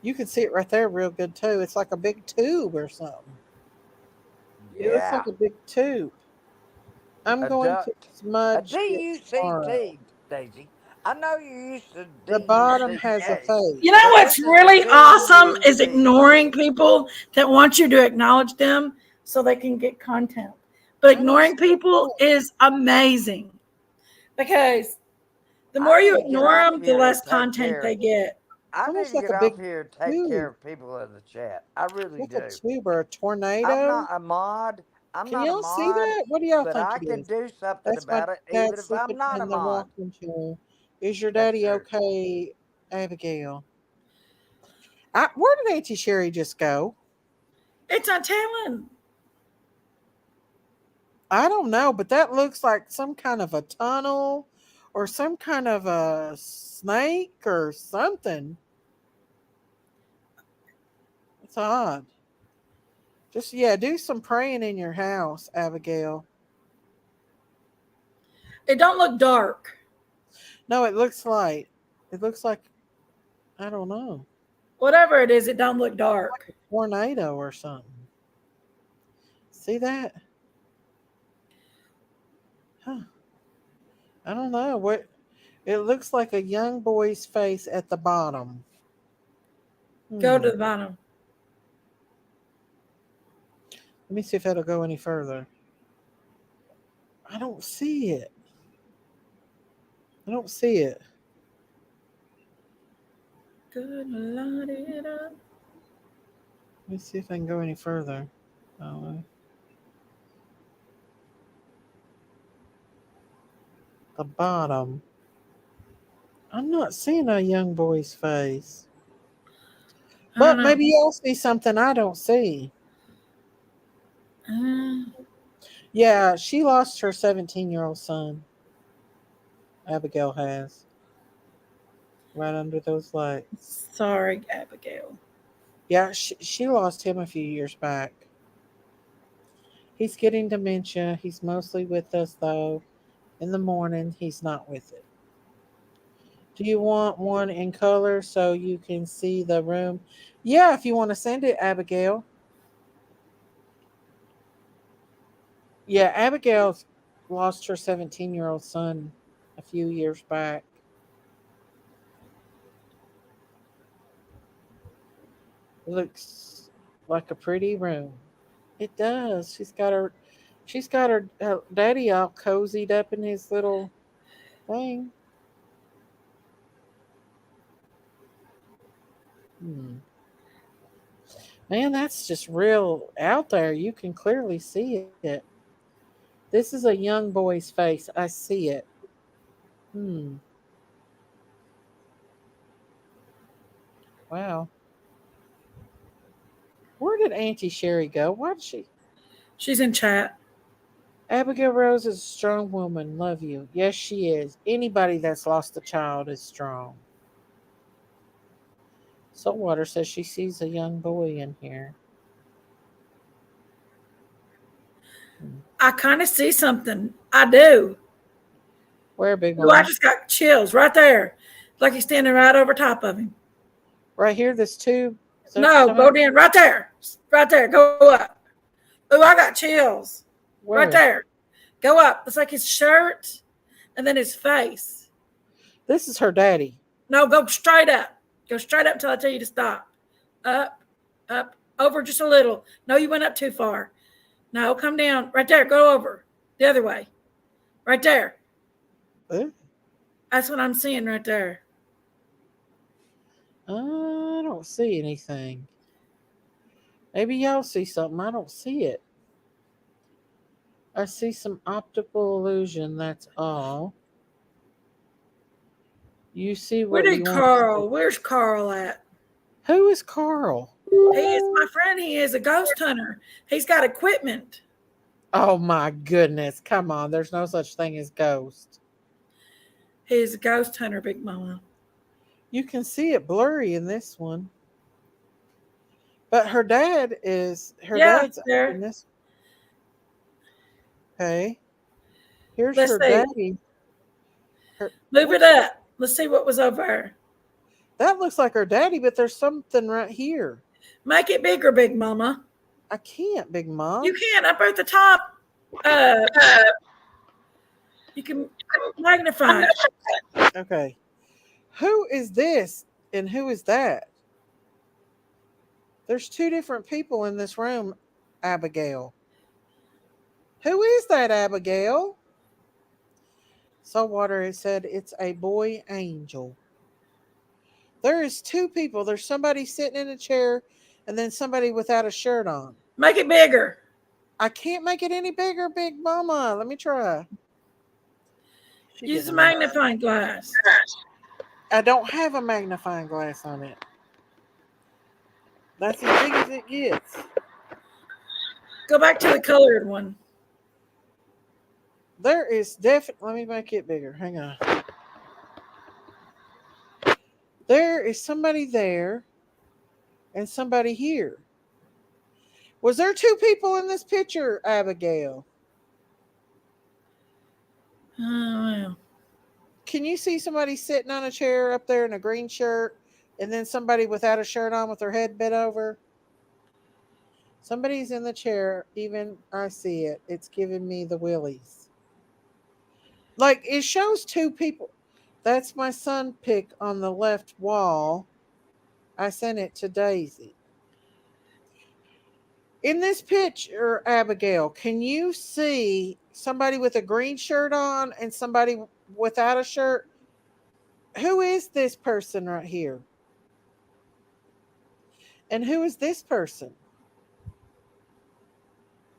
You can see it right there real good too. It's like a big tube or something. It looks Yeah, like a big tube. I'm a going to duct. A smudge it tomorrow. DUCT, Daisy. I know you're used to The bottom has a DUCK, You know face. but what's this is a really awesome is ignoring DUCT. people that want you to acknowledge them so they can get content. But I don't ignoring see people that. is amazing because the I more need you to get ignore off them, the here and less take content care. they get. It's I need almost to like get a off big here and take care tube. of people in the chat. I really Like a do. tube or a I'm tornado. not a mod. I'm Can not a y'all see mod, that? What do y'all but think I it can is? do something That's my about it, dad even if I'm sleeping not a in the mod. rocking chair. Is your That's daddy true. okay, Abigail? Where did Auntie Sherry just go? It's on telling. I don't know, but that looks like some kind of a tunnel or some kind of a snake or something. It's odd. Just, yeah, do some praying in your house, Abigail. It don't look dark. No, it looks light. It looks like, I don't know, Whatever it is, it don't look dark. a tornado or something. See that? Huh. I don't know. What it looks like a young boy's face at the bottom. Go Hmm. to the bottom. Let me see if it'll go any further. I don't see it. I don't see it. Good Lord, it up. Let me see if I can go any further. The bottom. I'm not seeing a young boy's face. I don't But know. maybe y'all see something I don't see. Uh, Yeah, she lost her 17-year-old son. Abigail has. Right under those lights. sorry, Abigail. Yeah, she lost him a few years back. He's getting dementia. He's mostly with us, though. In the morning, he's not with it. Do you want one in color so you can see the room? Yeah, if you want to send it, Abigail. Yeah, Abigail's lost her 17-year-old son a few years back. It looks like a pretty room. It does. She's got her She's got her daddy all cozied up in his little thing. Hmm. Man, that's just real out there. You can clearly see it. This is a young boy's face. I see it. Hmm. Wow. Where did Auntie Sherry go? Why did she? She's in chat. Abigail Rose is a strong woman. Love you. Yes, she is. Anybody that's lost a child is strong. Saltwater says she sees a young boy in here. Hmm. I kind of see something. I do. Where, Big Ooh, I Mama? just got chills right there. Like he's standing right over top of him. Right here, this tube. Is that what you're No, talking go about? down right there. Right there. Go up. Ooh, I got chills. Right Where? there. Go up. It's like his shirt and then his face. This is her daddy. No, go straight up. Go straight up until I tell you to stop. Up, up, over just a little. No, you went up too far. No, come down. Right there. Go over. The other way. Right there. Eh? That's what I'm seeing right there. I don't see anything. Maybe y'all see something. I don't see it. I see some optical illusion. That's all. You see Where what did you want to see. Carl? Where's Carl at? Who is Carl? He is my friend. He is a ghost hunter. He's got equipment. Oh my goodness. Come on. There's no such thing as ghost. He is a ghost hunter, Big Mama. You can see it blurry in this one. But her Yeah, dad's in there. this. Okay. Here's Let's her see. daddy. Move it What's that? up. Let's see what was over there. That looks like her daddy, but there's something right here. Make it bigger, Big Mama. I can't, Big You Mom. can up at the top. Uh, you can magnify it. Okay. Who is this and who is that? There's two different people in this room, Abigail. Who is that, Abigail? Saltwater has said it's a boy angel. There is two people. There's somebody sitting in a chair and then somebody without a shirt on. Make it bigger. I can't make it any bigger, Big Mama. Let me try. She Use a getting on my. magnifying glass. I don't have a magnifying glass on it. That's as big as it gets. Go back to the colored one. There is definitely. Let me make it bigger. Hang on. There is somebody there and somebody here. Was there two people in this picture, Abigail? Oh, Can you see somebody sitting on a chair up there in a green shirt and then somebody without a shirt on with their head bent over? Somebody's in the chair. Even I see it. It's giving me the willies. Like it shows two people. That's my son pic on the left wall. I sent it to Daisy. In this picture, Abigail, can you see somebody with a green shirt on and somebody without a shirt? Who is this person right here? And who is this person?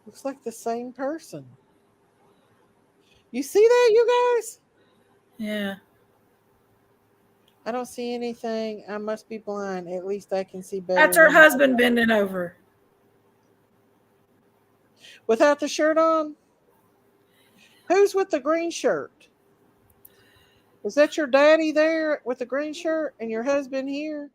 Looks like the same person. You see that, you guys? yeah. I don't see anything. I must be blind. At least I can see better That's her than husband bending over. without the shirt on. Who's with the green shirt? Is that your daddy there with the green shirt and your husband here?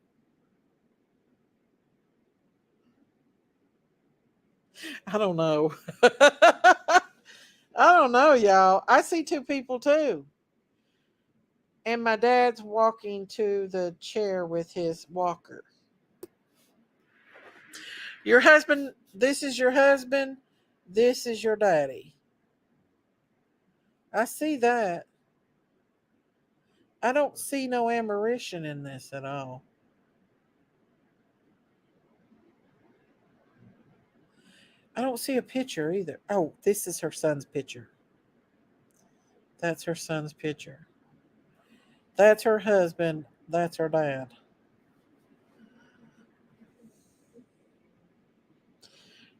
I don't know. I don't know, y'all. I see two people too. And my dad's walking to the chair with his walker. Your husband, this is your husband. This is your daddy. I see that. I don't see no apparition in this at all. I don't see a picture either. Oh, this is her son's picture. That's her son's picture. That's her husband. That's her dad.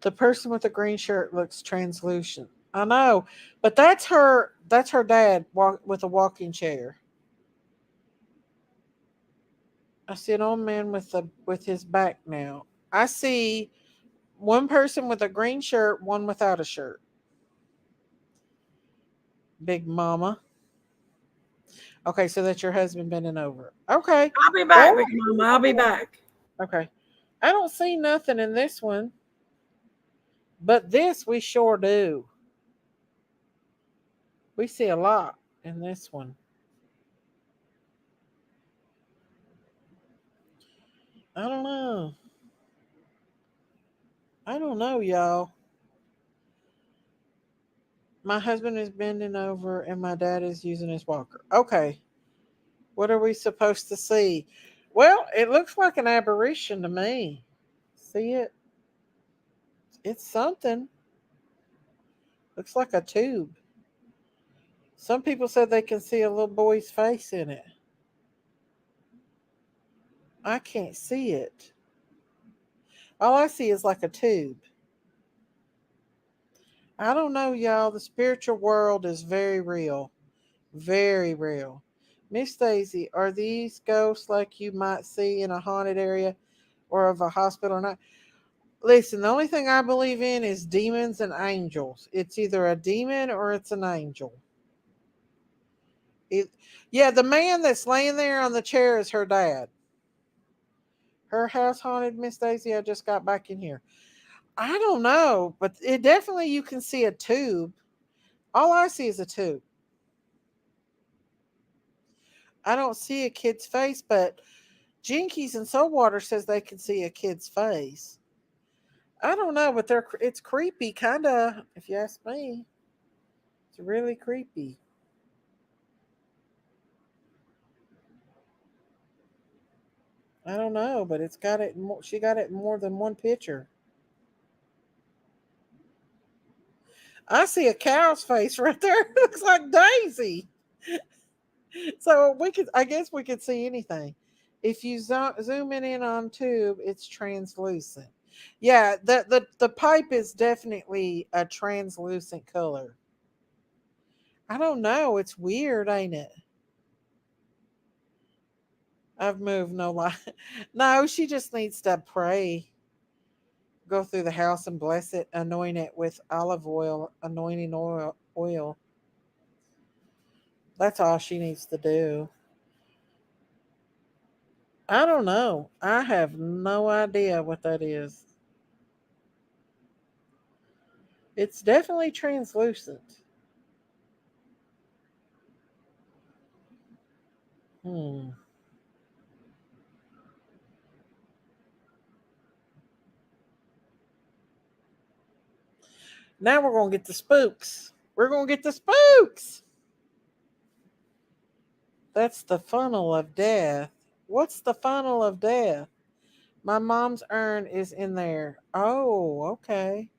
The person with the green shirt looks translucent. I know, but that's her. That's her dad with a walking chair. I see an old man with his back now. I see one person with a green shirt, one without a shirt. Big mama. Okay, so that's your husband bending over. Okay. I'll be back, Well, Big Mama. I'll be back. okay. I don't see nothing in this one, but this we sure do. We see a lot in this one. I don't know. I don't know, y'all. My husband is bending over and my dad is using his walker. Okay. What are we supposed to see? Well, it looks like an apparition to me. See it? It's something. Looks like a tube. Some people said they can see a little boy's face in it. I can't see it. All I see is like a tube. I don't know, y'all. The spiritual world is very real. Very real. Miss Daisy, are these ghosts like you might see in a haunted area or of a hospital or not? Listen, the only thing I believe in is demons and angels. It's either a demon or it's an angel. It, yeah, the man that's laying there on the chair is her dad. Her house haunted, Miss Daisy. I just got back in here. I don't know, but it definitely you can see a tube. All I see is a tube. I don't see a kid's face, but Jinkies and Saltwater says they can see a kid's face. I don't know, but it's creepy, kind of. If you ask me, it's really creepy. I don't know, but it's got it. She got it in more than one picture. I see a cow's face right there. It looks like Daisy. So we could, I guess, we could see anything. If you zoom in on tube, it's translucent. Yeah, the pipe is definitely a translucent color. I don't know. It's weird, ain't it? I've moved no lie. No, she just needs to pray. Go through the house and bless it, anoint it with olive oil, anointing oil. That's all she needs to do. I don't know. I have no idea what that is. It's definitely translucent. Hmm. Now we're going to get the spooks. We're going to get the spooks. That's the funnel of death. What's the funnel of death? My mom's urn is in there. Oh, okay.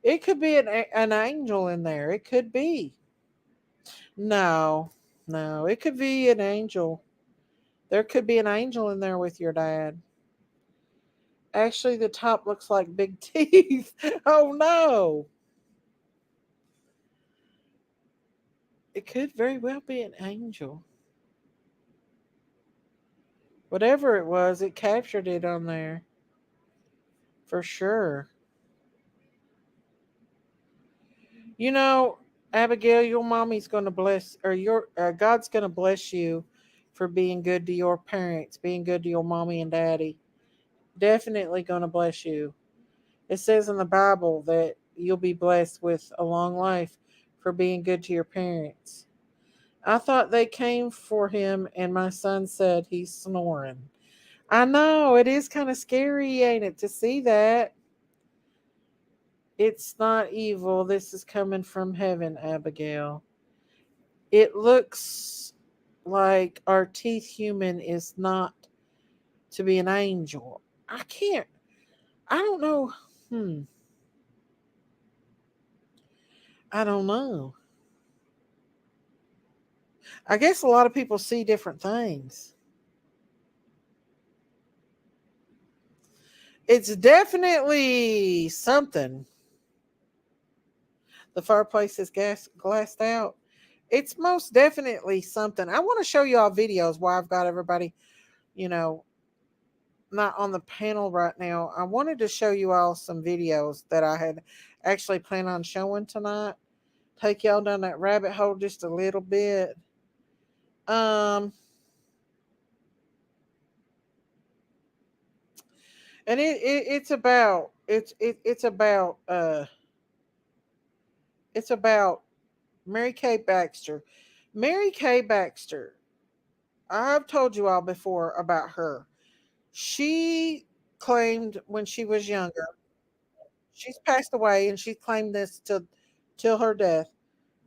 It could be an angel in there. It could be. No, no. It could be an angel. There could be an angel in there with your dad. Actually, the top looks like big teeth. Oh, no. It could very well be an angel. Whatever it was, it captured it on there. For sure. You know, Abigail, your mommy's going to bless, or your God's going to bless you for being good to your parents, being good to your mommy and daddy. Definitely going to bless you. It says in the Bible that you'll be blessed with a long life for being good to your parents. I thought they came for him, and my son said he's snoring. I know, it is kind of scary, ain't it, to see that? It's not evil. This is coming from heaven, Abigail. It looks like our teeth human is not to be an angel. I don't know. Hmm. I don't know. I guess a lot of people see different things. It's definitely something. The fireplace is glassed out. It's most definitely something. I want to show you all videos where I've got everybody, you know, not on the panel right now. I wanted to show you all some videos that I had actually planned on showing tonight. Take y'all down that rabbit hole just a little bit. Um, and it's about Mary Kay Baxter. Mary Kay Baxter. I've told you all before about her. She claimed when she was younger, she's passed away, and she claimed this till her death,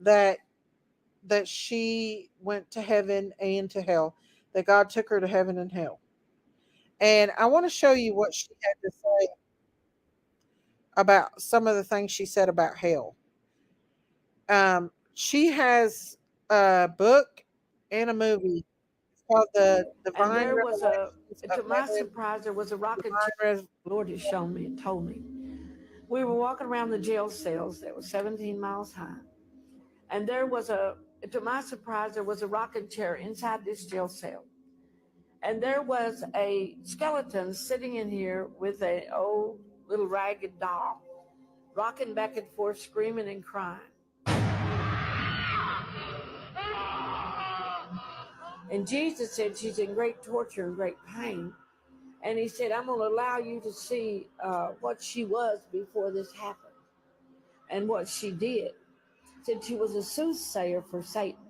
that she went to heaven and to hell, that God took her to heaven and hell. And I want to show you what she had to say about some of the things she said about hell. She has a book and a movie. It's called The And Divine there was a, Revelations to of my Heaven. surprise, there was a rocking chair. Divine The Lord has shown me and told me. We were walking around the jail cells that were 17 miles high. And there was a, to my surprise, there was a rocking chair inside this jail cell. And there was a skeleton sitting in here with an old little ragged doll, rocking back and forth, screaming and crying. And Jesus said she's in great torture and great pain. And he said, I'm going to allow you to see what she was before this happened and what she did. Said she was a soothsayer for Satan.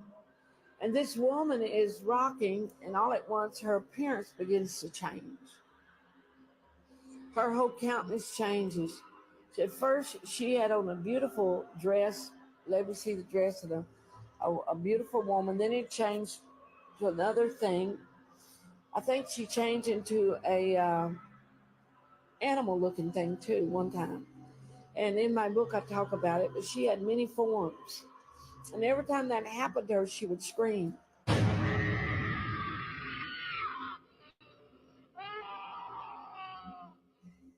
And this woman is rocking, and all at once her appearance begins to change. Her whole countenance changes. So at first, she had on a beautiful dress. Let me see the dress of a beautiful woman. Then it changed to another thing. I think she changed into a animal-looking thing too one time. And in my book, I talk about it. But she had many forms, and every time that happened to her, she would scream.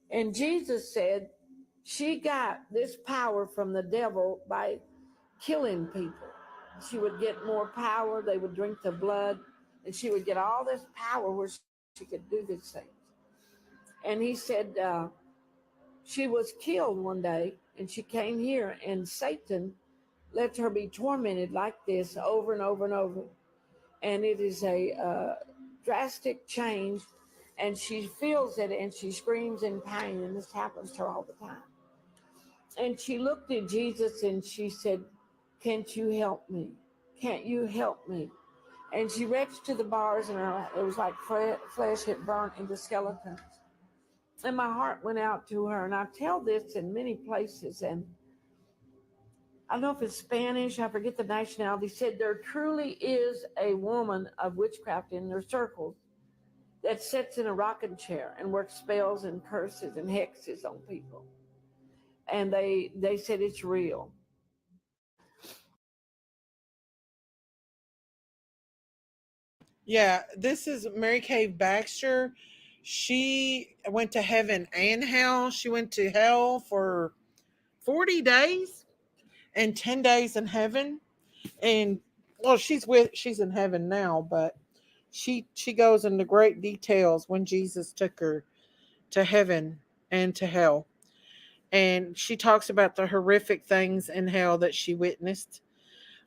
And Jesus said she got this power from the devil by killing people. She would get more power. They would drink the blood, and she would get all this power where she could do these things. And he said she was killed one day, and she came here, and Satan let her be tormented like this over and over and over. And it is a drastic change, and she feels it, and she screams in pain, and this happens to her all the time. And she looked at Jesus and she said, can't you help me? Can't you help me? And she reached to the bars, and it was like flesh had burnt into skeletons. And my heart went out to her. And I tell this in many places, and I don't know if it's Spanish, I forget the nationality, said there truly is a woman of witchcraft in their circles that sits in a rocking chair and works spells and curses and hexes on people. And they said it's real. Yeah, this is Mary Kay Baxter. She went to heaven and hell. She went to hell for 40 days and 10 days in heaven. And well, she's in heaven now, but she goes into great details when Jesus took her to heaven and to hell. And she talks about the horrific things in hell that she witnessed.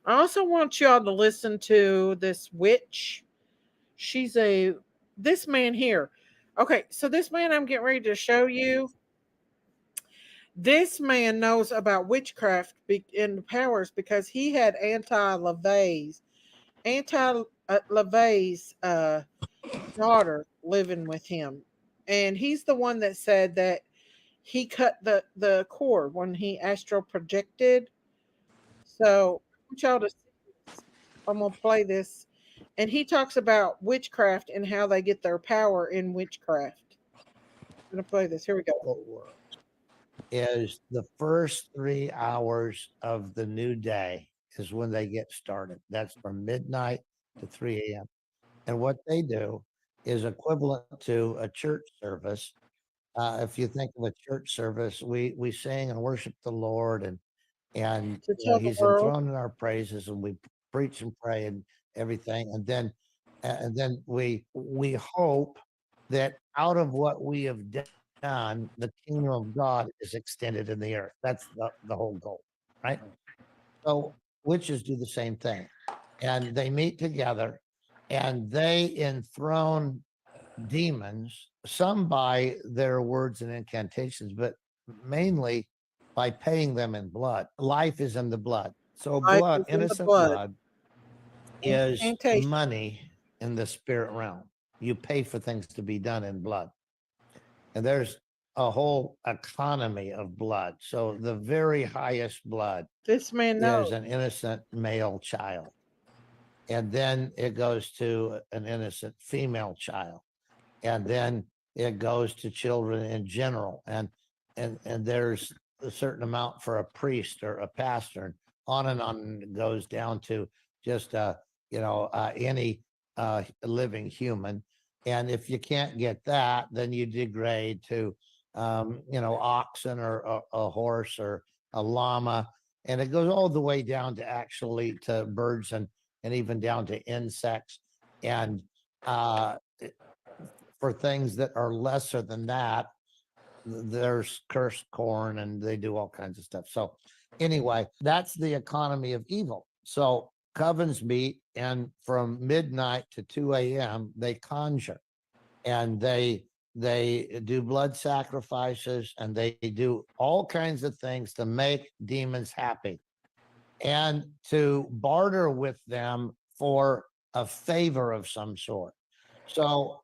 I also want y'all to listen to this witch. She's this man here. Okay, so this man I'm getting ready to show you, this man knows about witchcraft and the powers because he had Anti LaVey's daughter living with him, and he's the one that said that he cut the cord when he astral projected. So I want y'all to see this. I'm gonna play this, and he talks about witchcraft and how they get their power in witchcraft. I'm gonna play this. Here we go. is the first 3 hours of the new day is when they get started. That's from midnight to 3 a.m. And what they do is equivalent to a church service. If you think of a church service, we sing and worship the Lord, and To tell the He's world. enthroned in our praises, and we preach and pray and everything, and then we hope that out of what we have done, the kingdom of God is extended in the earth. That's the whole goal, right? So witches do the same thing, and they meet together, and they enthrone demons, some by their words and incantations, but mainly by paying them in blood. Life is in the blood. So Life blood, is in the innocent blood. blood, is Incantation. money in the spirit realm. You pay for things to be done in blood. And there's a whole economy of blood. So the very highest blood This man knows. is an innocent male child. And then it goes to an innocent female child. And then it goes to children in general. And there's a certain amount for a priest or a pastor, and on it goes down to just any living human. And if you can't get that, then you degrade to oxen or a horse or a llama, and it goes all the way down to actually to birds and even down to insects. And for things that are lesser than that, there's cursed corn, and they do all kinds of stuff. So anyway, that's the economy of evil. So covens meet, and from midnight to 2 a.m. they conjure, and they do blood sacrifices, and they do all kinds of things to make demons happy and to barter with them for a favor of some sort. So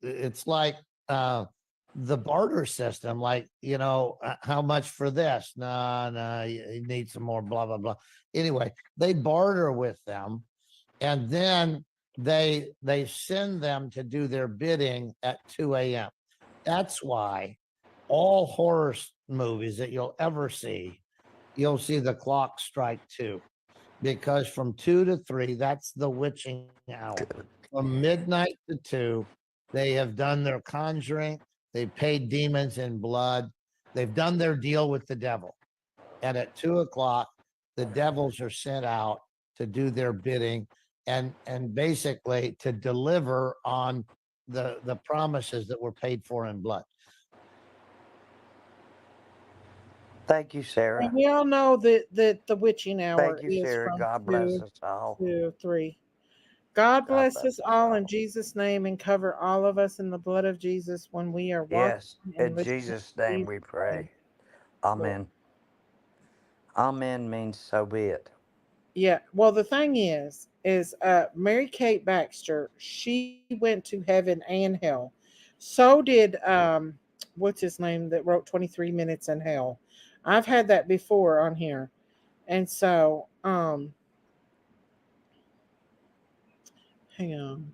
it's like the barter system, like, how much for this? No, you need some more, blah, blah, blah. Anyway, they barter with them, and then they send them to do their bidding at 2 a.m. That's why all horror movies that you'll ever see, you'll see the clock strike 2, because from 2 to 3, that's the witching hour. From midnight to 2, they have done their conjuring. They've paid demons in blood. They've done their deal with the devil. And at 2 o'clock, the devils are sent out to do their bidding and basically to deliver on the promises that were paid for in blood. Thank you, Sarah. And we all know that the witching hour Thank you, is Sarah. from God bless 2 us all. to 3. God bless bless us us all all. in Jesus' name, and cover all of us in the blood of Jesus when we are walking. Yes, and in listening Jesus' to name Jesus' we pray. name. Amen. Amen means so be it. Yeah. Well, the thing is Mary Kate Baxter, she went to heaven and hell. So did what's his name that wrote 23 Minutes in Hell. I've had that before on here. And so hang on.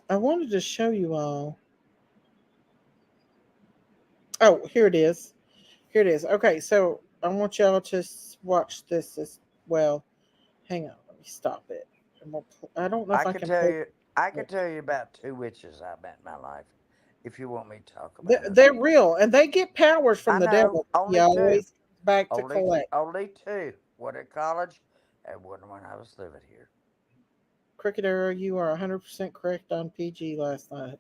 I wanted to show you all. Oh, here it is. Here it is. Okay, so I want y'all to watch this as well. Hang on, let me stop it. I don't know if I can play. I can tell you about 2 witches I met in my life, if you want me to talk about They're, it. they're real, and they get powers from I the know, devil. only He 2. always back to collect. Only 2. One at college and one when I was living here. Cricket Arrow, you are 100% correct on PG last night.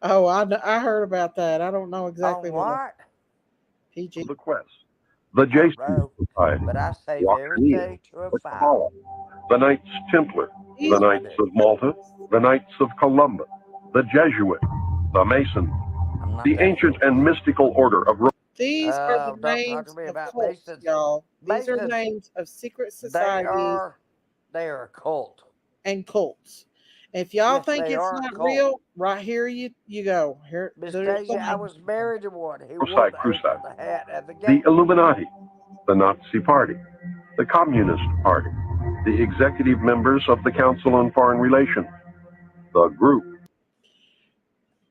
Oh, I heard about that. I don't know exactly On what what? PG. The quest. The I don't Jason know, Society. but I save Walker every day to a the file. Kabbalah. The Knights Templar. The These Knights of Malta. The Knights of Columbus. The Jesuits. The Masons. I'm not The that ancient filthy. and mystical order of Rome. These are the Don't talk names to me of about cults, Masons. y'all. These are Masons, names of secret they societies are a cult. and cults. If y'all Yes, think they it's are a not cult. real, right here you go. Here, Miss there's Daisy, the I name. was married to one. He wore Crusade the Crusade. angel the hat at the The gate. Illuminati. The Nazi Party. The Communist Party. The executive members of the Council on Foreign Relations. The Group.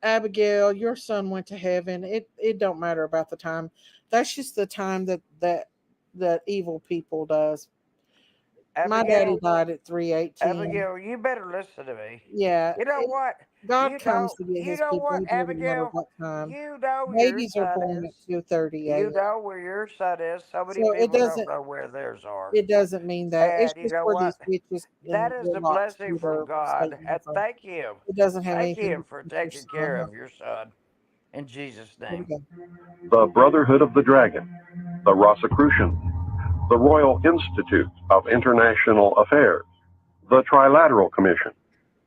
Abigail, your son went to heaven. It don't matter about the time. That's just the time that evil people does. My daddy Abigail, died at 3:18. Abigail, you better listen to me. Yeah, You know what? God comes to get You his know people. what, He doesn't matter Abigail? what time. You know where your Babies are son born is. at 2:30 You a.m. know where your son is. So many So people don't know where theirs are. it doesn't mean that. It's And you just know where what? these witches That and is a warlocks blessing get from their God. And Satanism. thank Him. It doesn't have Thank anything to Him do for with your taking care son. of your son. In Jesus' Here we name. go. The Brotherhood of the Dragon, the Rosicrucians, the Royal Institute of International Affairs, the Trilateral Commission,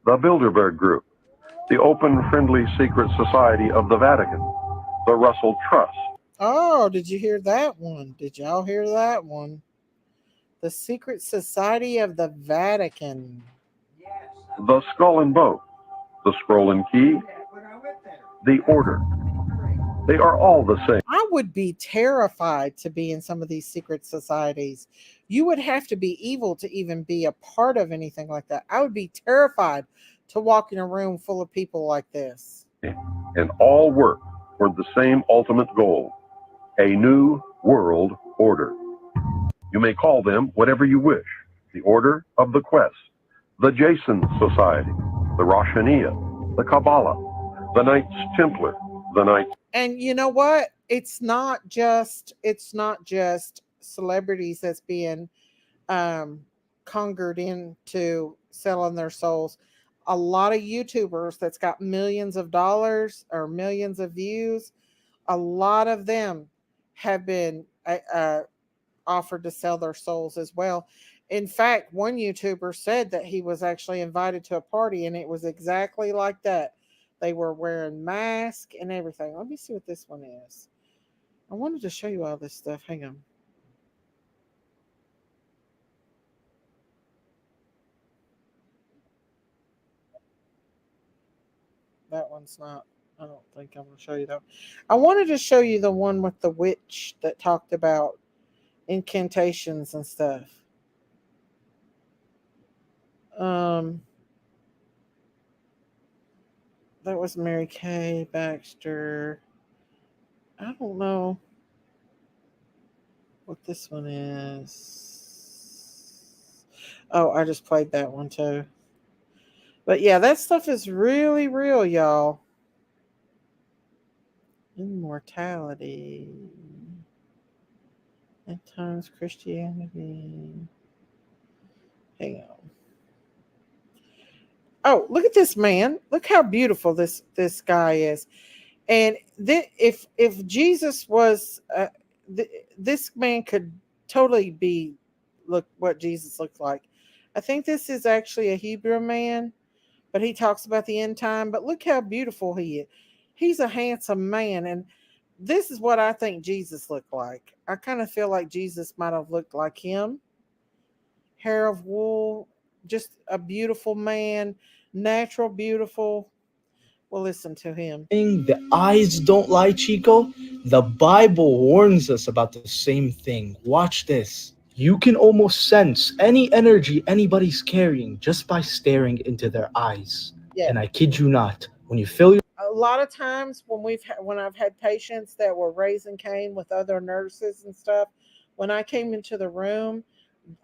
the Bilderberg Group, the Open Friendly Secret Society of the Vatican, the Russell Trust. Oh, did you hear that one? Did y'all hear that one? The Secret Society of the Vatican. The Skull and Bow, the Scroll and Key, the Order. They are all the same. I would be terrified to be in some of these secret societies. You would have to be evil to even be a part of anything like that. I would be terrified to walk in a room full of people like this. And all work toward the same ultimate goal, a new world order. You may call them whatever you wish: the Order of the Quest, the Jason Society, the Roshaniya, the Kabbalah, the Knights Templar, the Knights. And you know what? It's not just celebrities that's being conjured into selling their souls. A lot of YouTubers that's got millions of dollars or millions of views, a lot of them have been offered to sell their souls as well. In fact, one YouTuber said that he was actually invited to a party and it was exactly like that. They were wearing masks and everything. Let me see what this one is. I wanted to show you all this stuff. Hang on. That one's not. I don't think I'm going to show you that. I wanted to show you the one with the witch that talked about incantations and stuff. That was Mary Kay Baxter. I don't know what this one is. Oh, I just played that one too. But yeah, that stuff is really real, y'all. Immortality. At times Christianity. Hang on. Oh, look at this man. Look how beautiful this guy is. And if Jesus was this man could totally be look what Jesus looked like. I think this is actually a Hebrew man, but he talks about the end time. But look how beautiful he is. He's a handsome man, and this is what I think Jesus looked like. I kind of feel like Jesus might have looked like him. Hair of wool, just a beautiful man, natural, beautiful. Well, listen to him. The eyes don't lie, Chico. The Bible warns us about the same thing. Watch this. You can almost sense any energy anybody's carrying just by staring into their eyes. Yeah. And I kid you not, when you feel a lot of times when I've had patients that were raising Cain with other nurses and stuff, when I came into the room,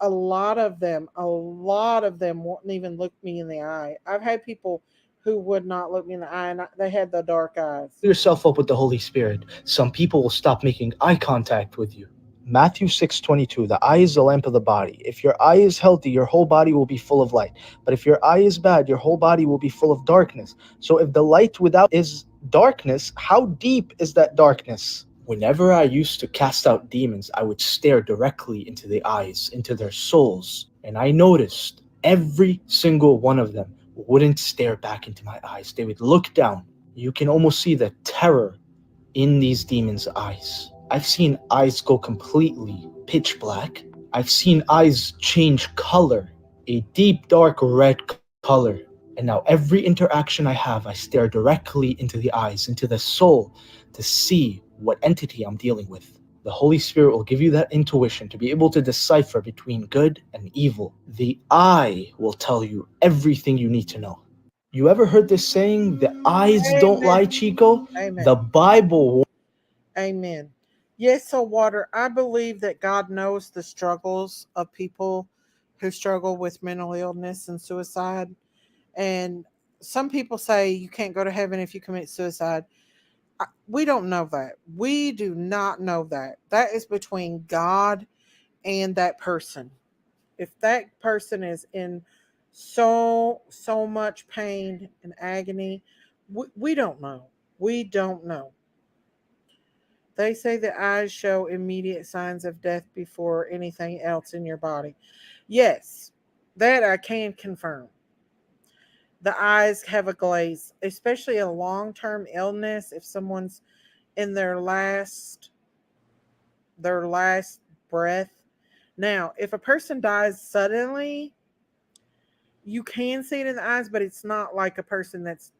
a lot of them wouldn't even look me in the eye. I've had people who would not look me in the eye, and they had the dark eyes. yourself up with the Holy Spirit, some people will stop making eye contact with you. Matthew 6:22, the eye is the lamp of the body. If your eye is healthy, your whole body will be full of light. But if your eye is bad, your whole body will be full of darkness. So if the light without is darkness, how deep is that darkness? Whenever I used to cast out demons, I would stare directly into the eyes, into their souls. And I noticed every single one of them wouldn't stare back into my eyes. They would look down. You can almost see the terror in these demons' eyes. I've seen eyes go completely pitch black. I've seen eyes change color, a deep, dark red color. And now every interaction I have, I stare directly into the eyes, into the soul, to see what entity I'm dealing with. The Holy Spirit will give you that intuition to be able to decipher between good and evil. The eye will tell you everything you need to know. You ever heard this saying, the eyes don't lie, Amen. Chico? Amen. The Bible. Amen. Yes, so water, I believe that God knows the struggles of people who struggle with mental illness and suicide. And some people say you can't go to heaven if you commit suicide. We don't know that. We do not know that. That is between God and that person. If that person is in so much pain and agony, we don't know. We don't know. They say the eyes show immediate signs of death before anything else in your body. Yes, that I can confirm. The eyes have a glaze, especially a long-term illness. If someone's in their last breath. Now, if a person dies suddenly, you can see it in the eyes, but it's not like a person that's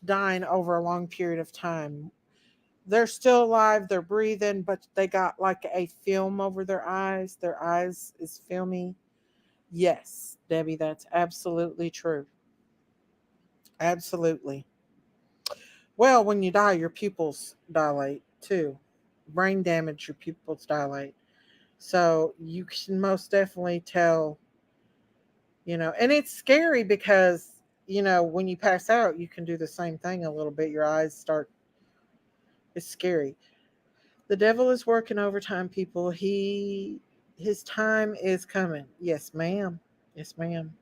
dying over a long period of time. They're still alive, they're breathing, but they got like a film over their eyes. Their eyes is filmy. Yes, Debbie, that's absolutely true. Absolutely. Well, when you die, your pupils dilate too. Brain damage, your pupils dilate. So you can most definitely tell, and it's scary because, when you pass out, you can do the same thing a little bit. Your eyes start, it's scary. The devil is working overtime, people. His time is coming. Yes, ma'am. Yes, ma'am.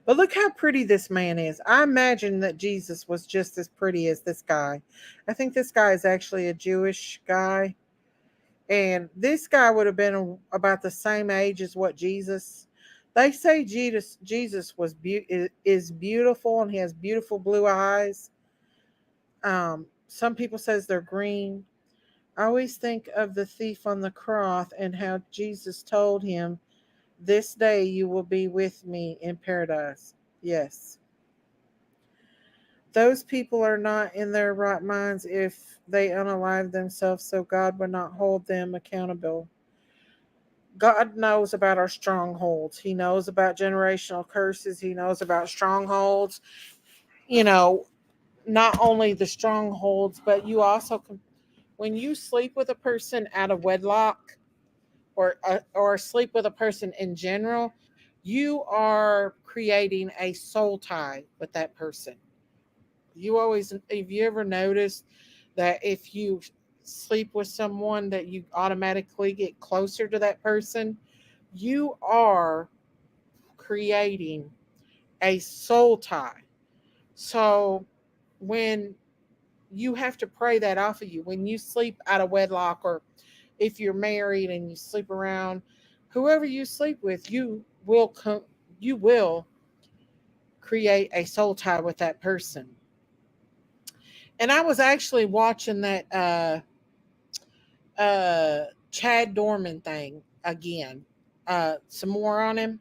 But look how pretty this man is. I imagine that Jesus was just as pretty as this guy. I think this guy is actually a Jewish guy. And this guy would have been about the same age as what Jesus. They say Jesus is beautiful and he has beautiful blue eyes. Some people says they're green. I always think of the thief on the cross and how Jesus told him, "This day you will be with me in paradise." Yes. Those people are not in their right minds if they unalive themselves, so God would not hold them accountable. God knows about our strongholds. He knows about generational curses. He knows about strongholds. You know, not only the strongholds, but you also can, when you sleep with a person out of wedlock, or sleep with a person in general, you are creating a soul tie with that person. Have you ever noticed that if you sleep with someone that you automatically get closer to that person? You are creating a soul tie. So when you have to pray that off of you, when you sleep out of wedlock, or if you're married and you sleep around, whoever you sleep with, you will create a soul tie with that person. And I was actually watching that Chad Dorman thing again, some more on him,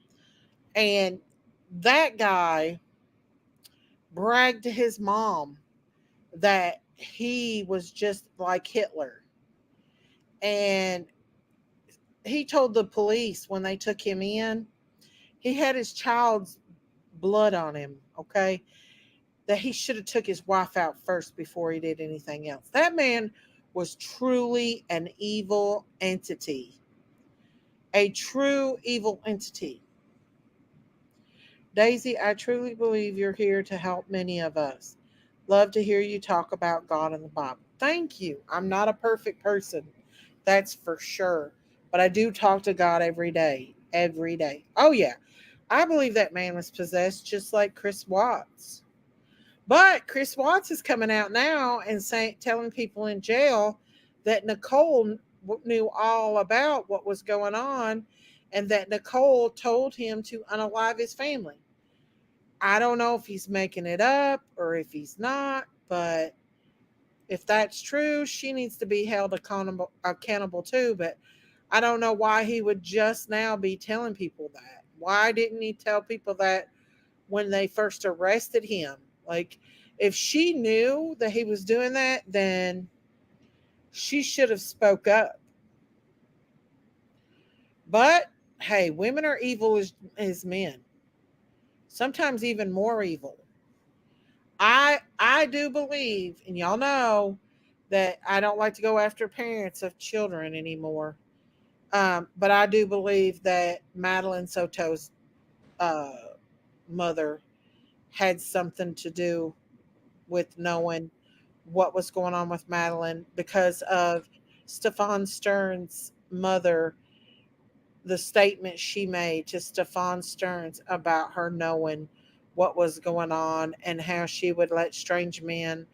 and that guy bragged to his mom that he was just like Hitler. And he told the police when they took him in, he had his child's blood on him, okay? That he should have took his wife out first before he did anything else. That man was truly an evil entity. A true evil entity. Daisy, I truly believe you're here to help many of us. Love to hear you talk about God and the Bible. Thank you. I'm not a perfect person. That's for sure. But I do talk to God every day. Every day. Oh, yeah. I believe that man was possessed just like Chris Watts. But Chris Watts is coming out now and telling people in jail that Nicole knew all about what was going on and that Nicole told him to unalive his family. I don't know if he's making it up or if he's not, but if that's true, she needs to be held accountable too. But I don't know why he would just now be telling people that. Why didn't he tell people that when they first arrested him? Like, if she knew that he was doing that, then she should have spoke up. But hey, women are evil as men. Sometimes even more evil. I do believe, and y'all know that I don't like to go after parents of children anymore. But I do believe that Madeline Soto's uh, mother had something to do with knowing what was going on with Madeline because of Stefan Stern's mother, the statement she made to Stefan Stearns about her knowing what was going on and how she would let strange men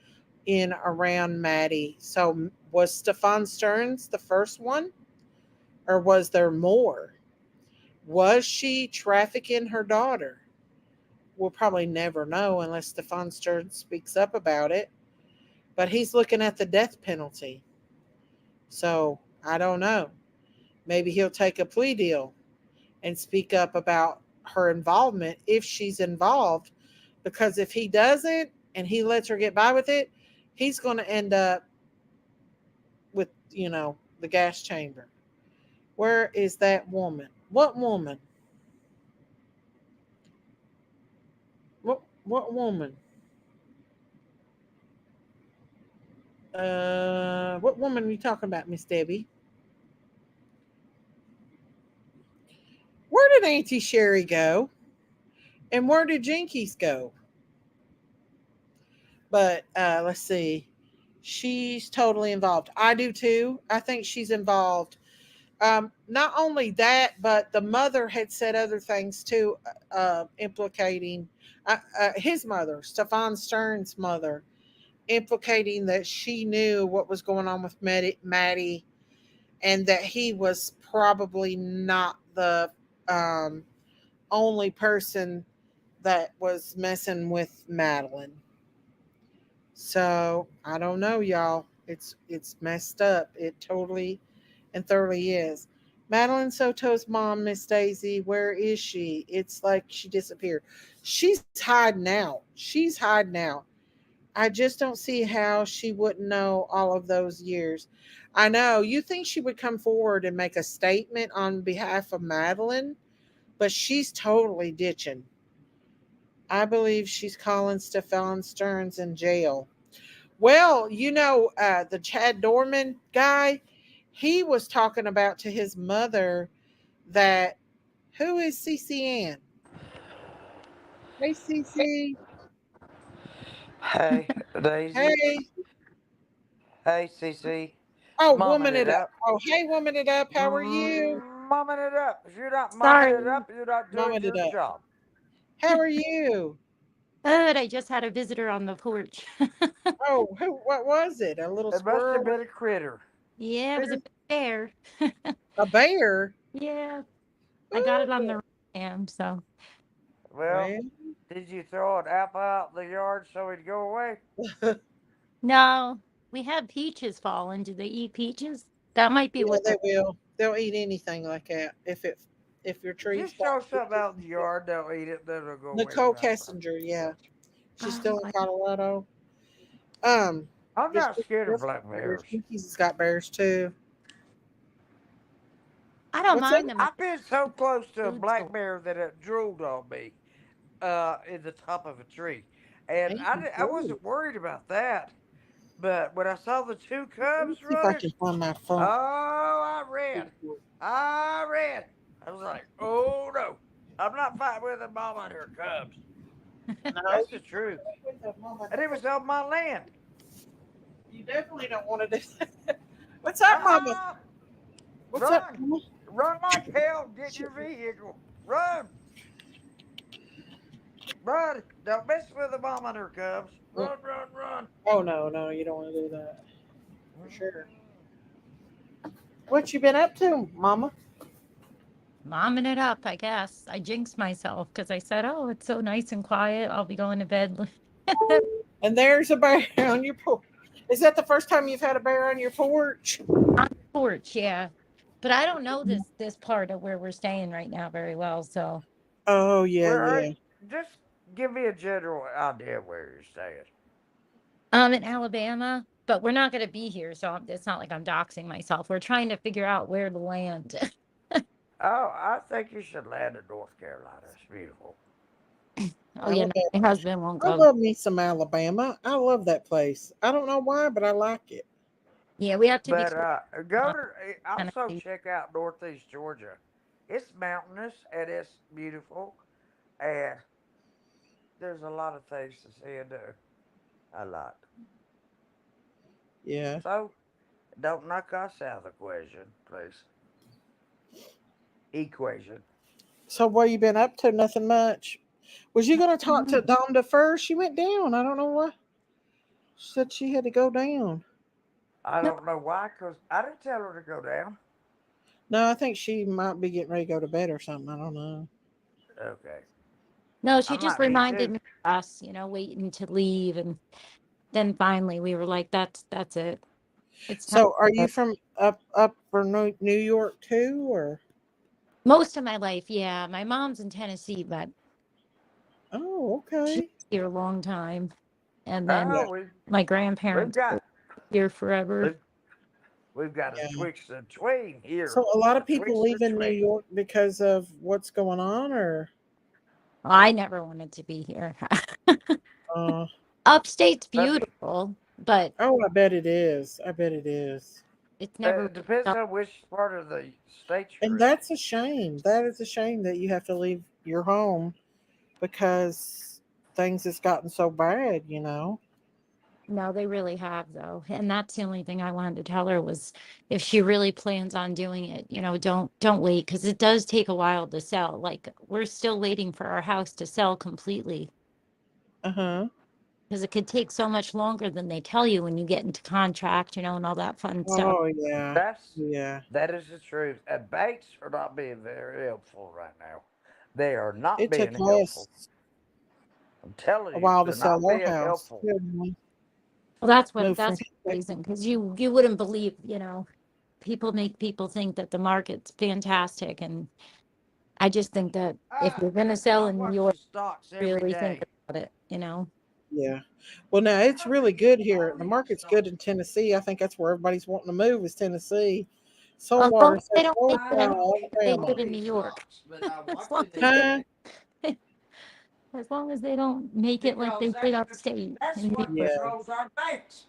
in around Maddie. So, was Stefan Stearns the first one, or was there more? Was she trafficking her daughter? We'll probably never know unless Stefan Stearns speaks up about it. But he's looking at the death penalty. So, I don't know. Maybe he'll take a plea deal and speak up about her involvement if she's involved. Because if he doesn't and he lets her get by with it, he's going to end up with, the gas chamber. Where is that woman? What woman? What woman? What woman are you talking about, Miss Debbie? Where did Auntie Sherry go? And where did Jinkies go? But let's see. She's totally involved. I do too. I think she's involved. Not only that, but the mother had said other things too, implicating his mother, Stefan Stern's mother, implicating that she knew what was going on with Maddie and that he was probably not the only person that was messing with Madeline. So I don't know, y'all. It's messed up. It totally and thoroughly is. Madeline Soto's mom, Miss Daisy, where is she? It's like she disappeared. She's hiding out. She's hiding out. I just don't see how she wouldn't know all of those years. I know you think she would come forward and make a statement on behalf of Madeline, but she's totally ditching. I believe she's calling Stefan Stearns in jail. Well, the Chad Dorman guy, he was talking about to his mother that who is CC Ann? Hey, CC. Hey, Daisy. Hey. Hey, Cece. Oh, Mumming woman it it up. up. Oh, hey, woman it up. How are you? Mumming it up. If you're not mumming Sorry. it up, you're not doing Woman it your up. job. How are you? Good. I just had a visitor on the porch. Oh, what was it? A little It must have squirrel? been a critter. Yeah, it was a big bear. A bear? Yeah, I got it on Ooh, the cam, so. Well, well, did you throw an apple out in the yard so he'd go away? yeah, No, we have peaches falling. Do they eat peaches? That might be what they the will. They'll eat anything like that if your tree's Just got throw something out in the yard, they'll eat it, then it'll go away Nicole without much. Kessinger, yeah. She's oh, still in Colorado. Um, I'm just not be scared of careful black with bears. bears. Jinkies has got bears too. I don't What's that? mind them if I've been so close to a the food black source. bear that it drooled on me in the top of a tree. And Ain't I good. wasn't worried about that. But when I saw the two Let me cubs see if I running, can find my phone. oh, I ran. I ran. I was like, oh no, I'm not fighting with a mama and her cubs. No, That's the you truth. with the mama. And it was on my land. You definitely don't want to do that. What's up, mama? Uh-uh. What's up, Run. mama? Run like hell. Get in your vehicle. Run. Run. Don't mess with the mama and her cubs. Run, run, run. Oh no, you don't want to do that for sure. Mm. What you been up to, mama? Momming it up, I guess. I jinxed myself because I said, "Oh, it's so nice and quiet. I'll be going to bed." And there's a bear on your porch. Is that the first time you've had a bear on your porch? On the porch, yeah. But I don't know this part of where we're staying right now very well. So, Oh yeah, Where are yeah. you? Just give me a general idea where you're staying. I'm in Alabama, but we're not going to be here, so it's not like I'm doxing myself. We're trying to figure out where to land. Oh, I think you should land in North Carolina. It's beautiful. Oh yeah, no, Alabama. my husband won't I go. love me some Alabama. I love that place. I don't know why, but I like it. Yeah, we have to be But careful. go uh, to also Tennessee. check out Northeast Georgia. It's mountainous and it's beautiful, and there's a lot of things to see and do. A lot. Yeah. So don't knock us out of the equation, please. Equation. So what you been up to? Nothing much. Was you gonna talk to Donda first? She went down. I don't know what. She said she had to go down. I No, don't know why, cause I didn't tell her to go down. No, I think she might be getting ready to go to bed or something. I don't know. Okay, no, I she just might be reminded too. me of us, waiting to leave, and then finally we were like, that's it. It's time. So, are to you go. from up for New York too, or? Most of my life, yeah. My mom's in Tennessee, but Oh, she okay. was here a long time, and then Yeah, Oh, my we've grandparents got were here forever. we've, we've got a yeah. twix and tween So, here. a lot A of people twix and leaving New tween. York because of what's going on, or I never wanted to be here. uh, Upstate's Some pe- beautiful, but oh, I bet it is. I bet it is. it's never. it depends on which part of the state And you're in. that's a shame. That is a shame that you have to leave your home because things has gotten so bad. No, they really have though. And that's the only thing I wanted to tell her was if she really plans on doing it, don't wait because it does take a while to sell. Like we're still waiting for our house to sell completely Uh-huh. because it could take so much longer than they tell you when you get into contract, and all that fun stuff. Oh yeah. That's Yeah. that is the truth. And banks are not being very helpful right now. They are not It being took us helpful. I'm telling a you, while to they're sell not our being house. helpful. Couldn't we? Well, that's what Moved from that's the reason because you wouldn't believe, people make people think that the market's fantastic, and I just think that if you're going to sell I in New watch York, the stocks every really think day. about it. Yeah. Well, now it's really good here. The market's good in Tennessee. I think that's where everybody's wanting to move is Tennessee. Well, as long Saltwater as they says, don't "Oh, make I it any wow, don't they Alabama." did follow in New these York. stocks, but I As watch long it as every Huh? day they, as long as they don't make it like because they did upstate that's in New what York. Yeah. controls our banks.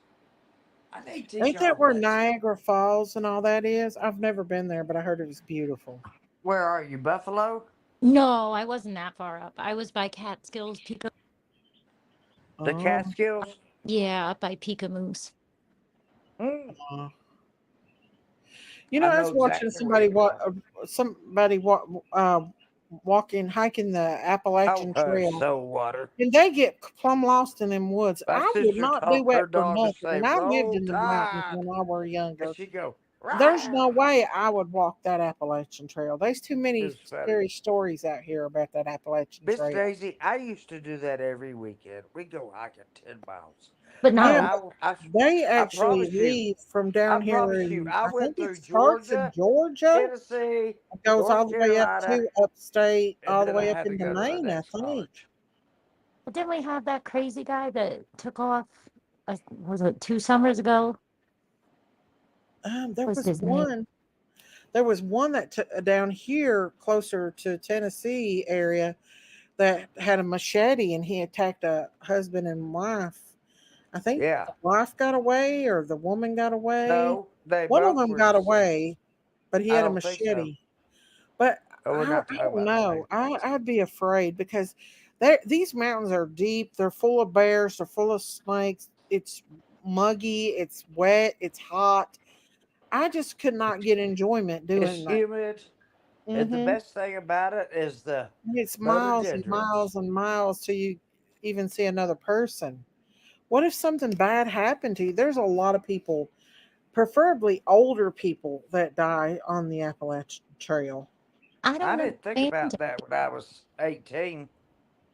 I need to teach Ain't y'all that a where lesson. Niagara Falls and all that is? I've never been there, but I heard it was beautiful. Where are you, Buffalo? No, I wasn't that far up. I was by Catskills, Pico. The Oh, Catskills? Yeah, up by Pico Moose. Mm, uh, I I was know watching exactly where you are. somebody walking, hiking the Oh, Appalachian hush, Trail, so water. and they get plumb lost in them woods. My I would sister not do taught her that for dog to nothing. say, And I lived roll in the mountains tide. when I were And younger. she'd go, There's no rah. way I would walk that Appalachian Trail. There's too It many was funny. scary stories out here about that Appalachian Miss Trail. Daisy, I used to do that every weekend. We go hiking 10 miles. But not Yeah, alone. but they I actually promise you, leave from I down here promise you, in, I I think went it through starts in Georgia, Georgia. Tennessee, It goes all North the way up Carolina, to upstate, and all the then I way up had to into go to the Maine, I next think. lodge. But didn't we have that crazy guy that took off, was it 2 summers ago? There What was was his name? one. There was one that down here closer to Tennessee area that had a machete and he attacked a husband and wife. I think Yeah. the wife got away or the woman got away. No, they One of both them were in got the same. away, but he I had a don't think so. machete. But Oh, we're not I talking don't about the know. same thing. I'd be afraid because these mountains are deep. They're full of bears. They're full of snakes. It's muggy. It's wet. It's hot. I just could not get enjoyment It's doing that. humid, and the Hmm. best thing about it is the It's miles and rhododendrons. miles and miles till you even see another person. What if something bad happened to you? There's a lot of people, preferably older people, that die on the Appalachian Trail. I I don't didn't think understand. about that when I was 18.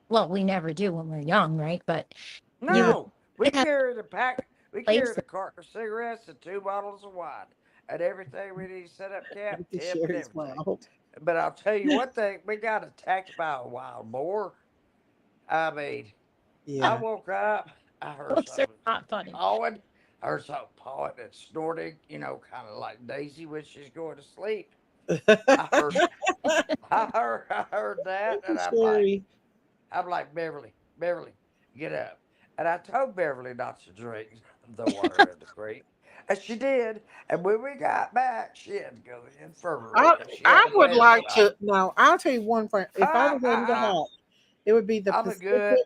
Well, we never do when we're young, right? But you Yeah, would No, we have carried a pack. We carried places. a carton of cigarettes and 2 bottles of wine and everything we need to set up camp, to tip, share and his everything. wild. But I'll tell you one thing: we got attacked by a wild boar. I mean, I Yeah. woke up. I heard Those are something not funny. pawing. I heard something pawing and snorting. Kind of like Daisy when she's going to sleep. I heard, I heard that, and I'm like, Scary. I'm like, Beverly, get up. And I told Beverly not to drink the water in the creek. And she did. And when we got back, she had to go to the infirmary. She had I a would like bedside. to. No, I'll tell you one thing. If I was able to help, it would be the I'm a good Pacific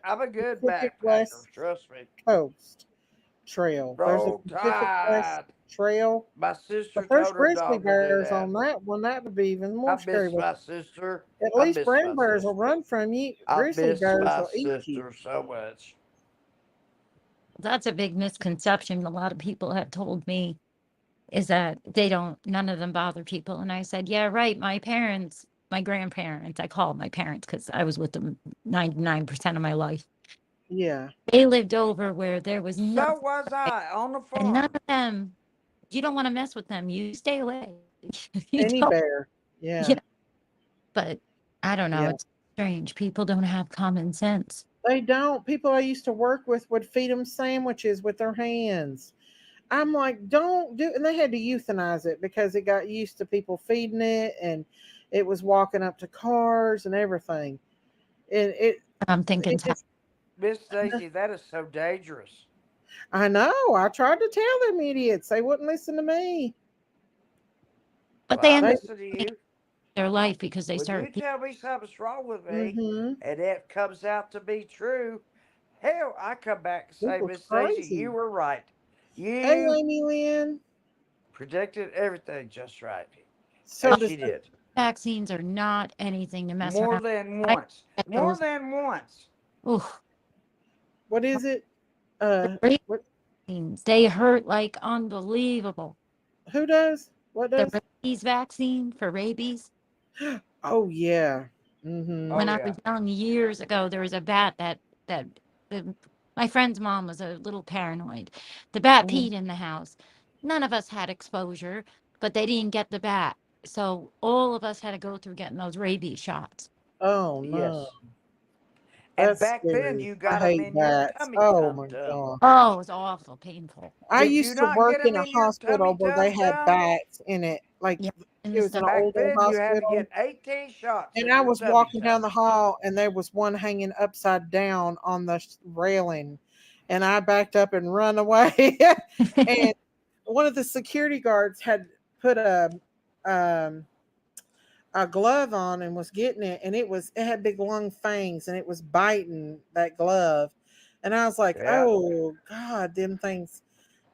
backpacker, West trust me. Coast Trail. There's a Roll Pacific West Tide. Trail. My But sister there's told her grizzly dog to do bears on that. that one. That would be even I more scary. miss But my sister. at I least miss brown my bears will sister. run from you. I Grizzly miss bears my will eat you. sister so much. That's a big misconception. A lot of people have told me is that none of them bother people. And I said, yeah, right. My parents, my grandparents, I call them my parents because I was with them 99% of my life. Yeah. They lived over where there was no, So was I on the and none farm. of them, you don't want to mess with them. You stay away. You Any don't, bear. you Yeah. know, but I don't know. Yeah. It's strange. People don't have common sense. They don't. People I used to work with would feed them sandwiches with their hands. I'm like, don't do, and they had to euthanize it because it got used to people feeding it, and it was walking up to cars and everything. And I'm thinking, it just, Miss Stacy, that is so dangerous. I know. I tried to tell them idiots. They wouldn't listen to me. but Well, they I end They, up listen to you. their life because they When start. you tell me something's wrong with me mm-hmm. and it comes out to be true, hell, I come back and say, People's Miss Stacy, crazy. you were right. Hey, You Amy Lynn. predicted everything just right. So And But does she did. vaccines are not anything to mess More around. than I once. get More those. than once. Oof, what is it? the rabies What? vaccines, they hurt like unbelievable. Who does? What The does? rabies vaccine for rabies. Oh yeah. Mm-hmm. Oh, When I yeah. was young years ago, there was a bat that the, my friend's mom was a little paranoid. The bat peed in the house. None of us had exposure, but they didn't get the bat. So all of us had to go through getting those rabies shots. Oh no. Yes. And That's back then, scary. you I got them hate in your bats. tummy Oh tum my tum. god. Oh, it was awful, painful. I Did you used to not work get in them a in your hospital tummy where they tum had tum? bats in it. Like Yeah, in it the was an stomach. Back older then, you had to hospital. get 18 shots And in I your was tummy walking tum down the tum. hall and there was one hanging upside down on the railing. And I backed up and run away. And one of the security guards had put um, a glove on and was getting it, and it had big long fangs and it was biting that glove. And I was like, Yeah. oh God, them things.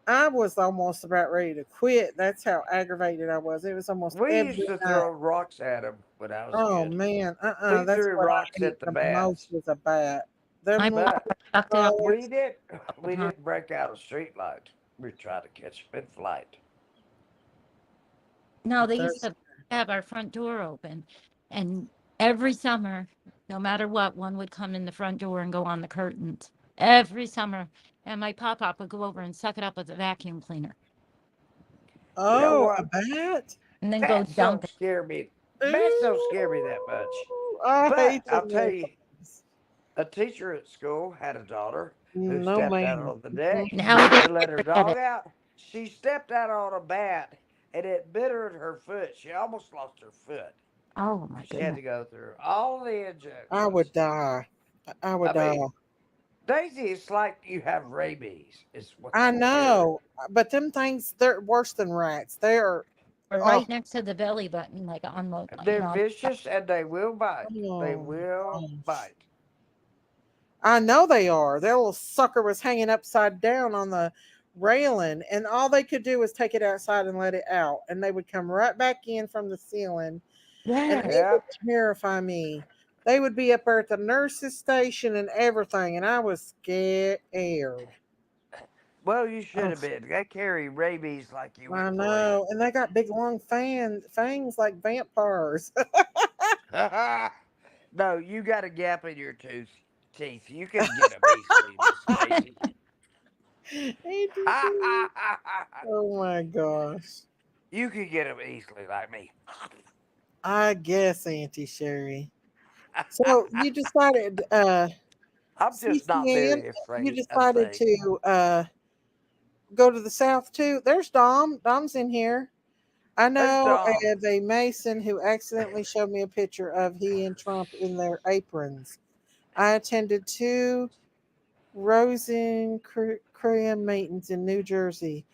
I was almost about ready to quit. That's how aggravated I was. It was almost We used every to night. throw rocks at them when I was a Oh kid. man, We that's threw what I rocks hate at the the most bats. was a bat. Them My little But papa sucked it up we crawlers. did all the we time. didn't break out a street light. We tried to catch them in flight. No, they used That's to have our front door open, and every summer, no matter what, one would come in the front door and go on the curtains. Every summer, and my pop would go over and suck it up with a vacuum cleaner, You know oh a what? bat. and then go Bats don't dump it. scare me. Bats don't scare me that much. Ooh, I But hate I'll them tell little you, things. a teacher at school had a daughter who No stepped out ma'am. on the deck Nowadays, to let her forget dog it. out. She stepped out on a bat and it bit her in her foot. She almost lost her foot. Oh my She had goodness. to go through all the I would injections. die. I would I die. mean, Daisy, it's like you have rabies, is what I they scare her. know, but them things they're worse than rats. They're Or oh, right next to the belly button, like on the, They're vicious and they will bite. They oh will gosh. bite. I know they are. Their little sucker was hanging upside down on the railing, and all they could do was take it outside and let it out, and they would come right back in from the ceiling, and yeah. it Yeah. would terrify me. They would be up there at the nurse's station and everything, and I was scared. Well, you should Oh, have been. They carry rabies like you I wouldn't believe. know, and they got big long fangs like vampires. No, you got a gap in your teeth. You can get them easily, Miss Stacy. Oh my gosh. You can get them easily, like me. I guess, Auntie Sherry. So you decided, I'm just not CCN, very you afraid of decided things. to go to the South too. There's Dom. Dom's in here. I Who's know Dom? a Mason who accidentally showed me a picture of he and Trump in their aprons. I attended 2 Rosicrucian meetings in New Jersey.